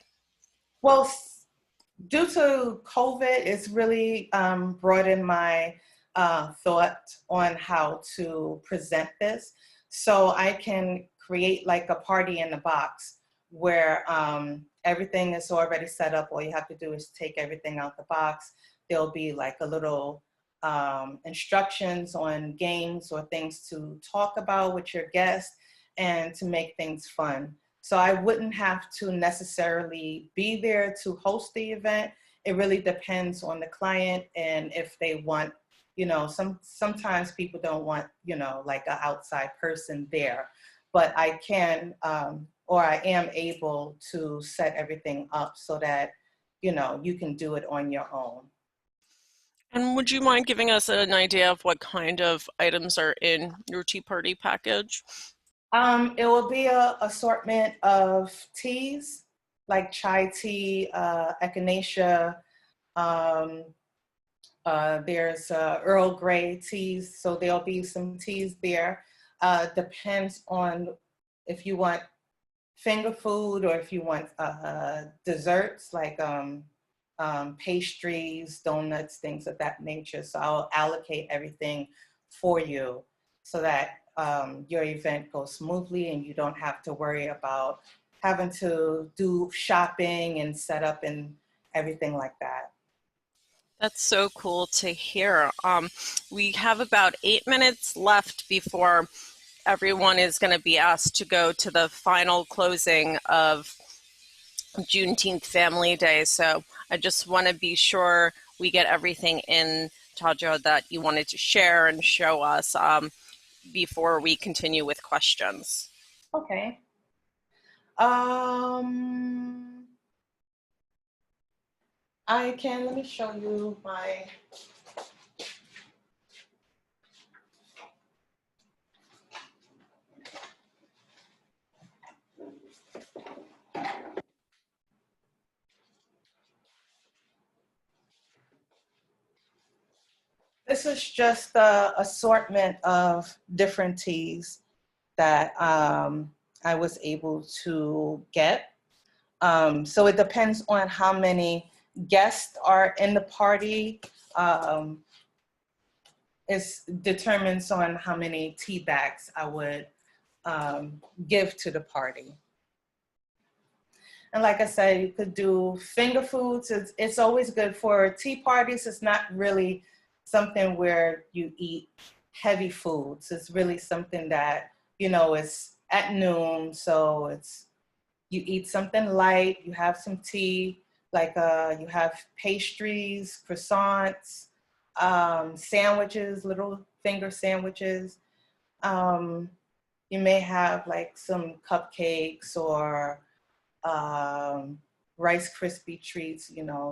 Well, due to COVID, it's really broadened my thought on how to present this. So I can create like a party in the box where everything is already set up. All you have to do is take everything out the box. There'll be like a little instructions on games or things to talk about with your guests and to make things fun. So I wouldn't have to necessarily be there to host the event. It really depends on the client and if they want, sometimes people don't want, like an outside person there, but I can, or I am able to set everything up so that, you can do it on your own. And would you mind giving us an idea of what kind of items are in your tea party package? It will be an assortment of teas, like chai tea, echinacea. There's Earl Grey teas, so there'll be some teas there. Depends on if you want finger food or if you want desserts like pastries, donuts, things of that nature. So I'll allocate everything for you so that your event goes smoothly and you don't have to worry about having to do shopping and set up and everything like that. That's so cool to hear. We have about 8 minutes left before everyone is going to be asked to go to the final closing of Juneteenth Family Day. So I just want to be sure we get everything in, Taja, that you wanted to share and show us before we continue with questions. Okay. Let me show you my, this is just the assortment of different teas that I was able to get. So it depends on how many guests are in the party. It determines on how many tea bags I would give to the party. And like I said, you could do finger foods. It's always good for tea parties. It's not really something where you eat heavy foods. It's really something that, it's at noon. So you eat something light, you have some tea, like you have pastries, croissants, sandwiches, little finger sandwiches. You may have like some cupcakes or Rice Krispie treats,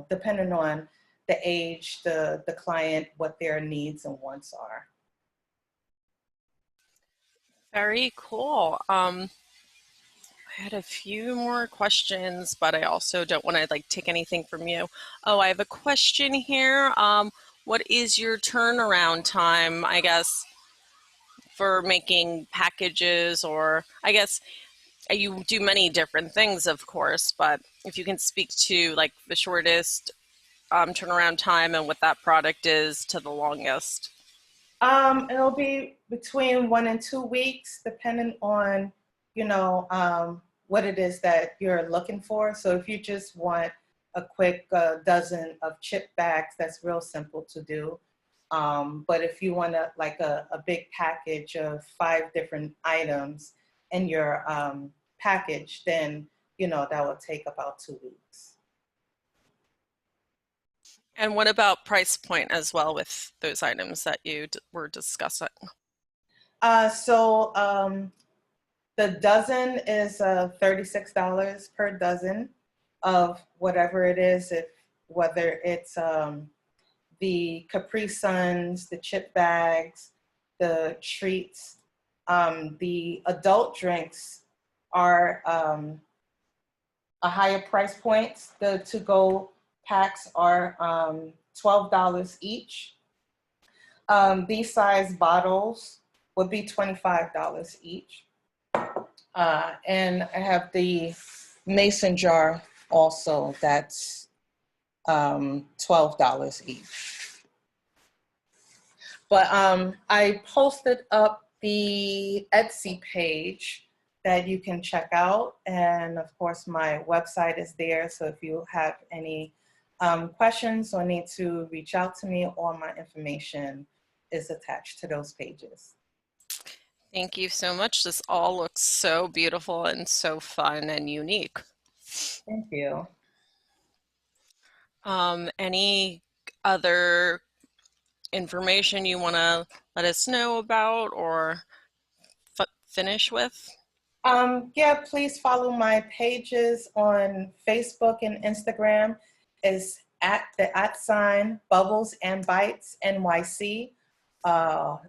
depending on the age, the client, what their needs and wants are. Very cool. I had a few more questions, but I also don't want to take anything from you. Oh, I have a question here. What is your turnaround time, I guess, for making packages, or I guess you do many different things, of course, but if you can speak to the shortest turnaround time and what that product is to the longest. It'll be between 1 and 2 weeks, depending on, what it is that you're looking for. So if you just want a quick dozen of chip bags, that's real simple to do. But if you want a big package of 5 different items in your package, then, that will take about 2 weeks. And what about price point as well with those items that you were discussing? The dozen is $36 per dozen of whatever it is, whether it's the Capri Suns, the chip bags, the treats. The adult drinks are a higher price point. The to-go packs are $12 each. These size bottles would be $25 each. And I have the mason jar also, that's $12 each. But I posted up the Etsy page that you can check out. And of course, my website is there. So if you have any questions or need to reach out to me, all my information is attached to those pages. Thank you so much. This all looks so beautiful and so fun and unique. Thank you. Any other information you want to let us know about or finish with? Yeah, please follow my pages on Facebook and Instagram. Is at the @ Bubbles and Bites NYC.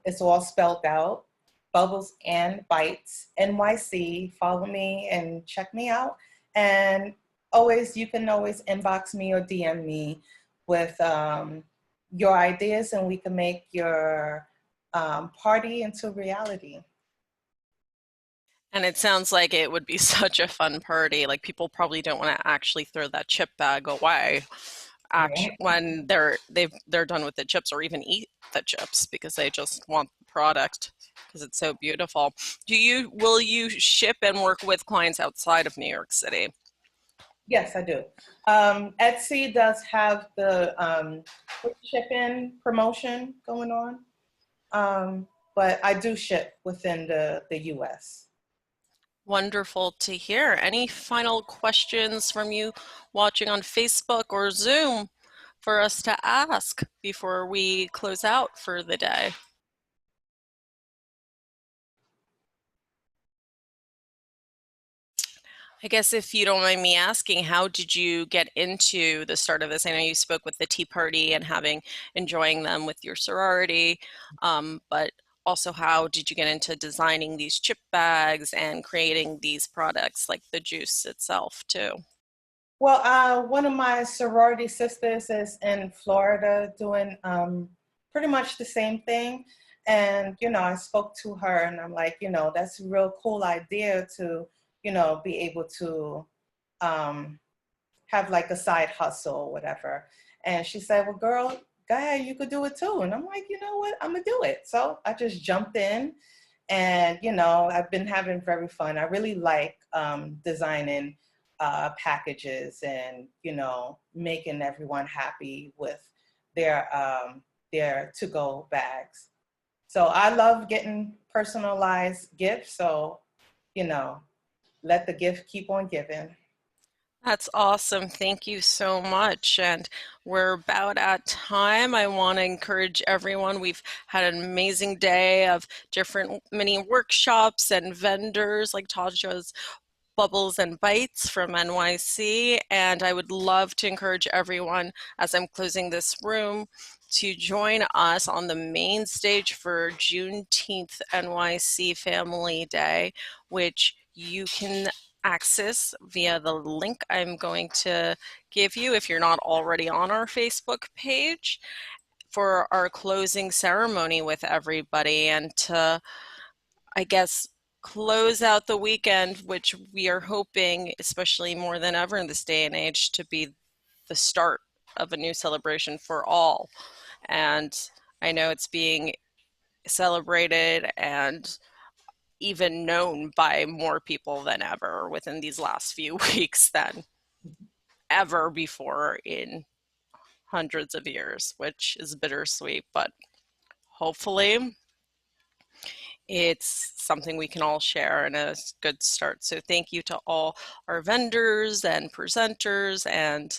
It's all spelled out. Bubbles and Bites NYC. Follow me and check me out. And you can always inbox me or DM me with your ideas, and we can make your party into reality. And it sounds like it would be such a fun party. Like, people probably don't want to actually throw that chip bag away when they're done with the chips, or even eat the chips, because they just want the product because it's so beautiful. Will you ship and work with clients outside of New York City? Yes, I do. Etsy does have the quick shipping promotion going on, but I do ship within the US. Wonderful to hear. Any final questions from you watching on Facebook or Zoom for us to ask before we close out for the day? I guess if you don't mind me asking, how did you get into the start of this? I know you spoke with the Tea Party and enjoying them with your sorority, but also how did you get into designing these chip bags and creating these products like the juice itself too? Well, one of my sorority sisters is in Florida doing pretty much the same thing. And, I spoke to her and I'm like, that's a real cool idea to be able to have like a side hustle or whatever. And she said, well, girl, go ahead, you could do it too. And I'm like, you know what, I'm gonna do it. So I just jumped in and, I've been having very fun. I really like designing packages and, making everyone happy with their to-go bags. So I love getting personalized gifts. So, let the gift keep on giving. That's awesome. Thank you so much. And we're about at time. I want to encourage everyone. We've had an amazing day of different mini workshops and vendors like Taja's Bubbles and Bites from NYC. And I would love to encourage everyone, as I'm closing this room, to join us on the main stage for Juneteenth NYC Family Day, which you can access via the link I'm going to give you if you're not already on our Facebook page, for our closing ceremony with everybody, and to, I guess, close out the weekend, which we are hoping, especially more than ever in this day and age, to be the start of a new celebration for all. And I know it's being celebrated and even known by more people than ever within these last few weeks than ever before in hundreds of years, which is bittersweet, but hopefully it's something we can all share and a good start. So thank you to all our vendors and presenters, and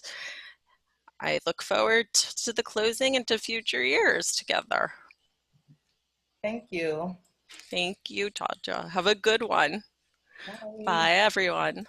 I look forward to the closing and to future years together. Thank you. Thank you, Taja. Have a good one. Bye. Bye, everyone.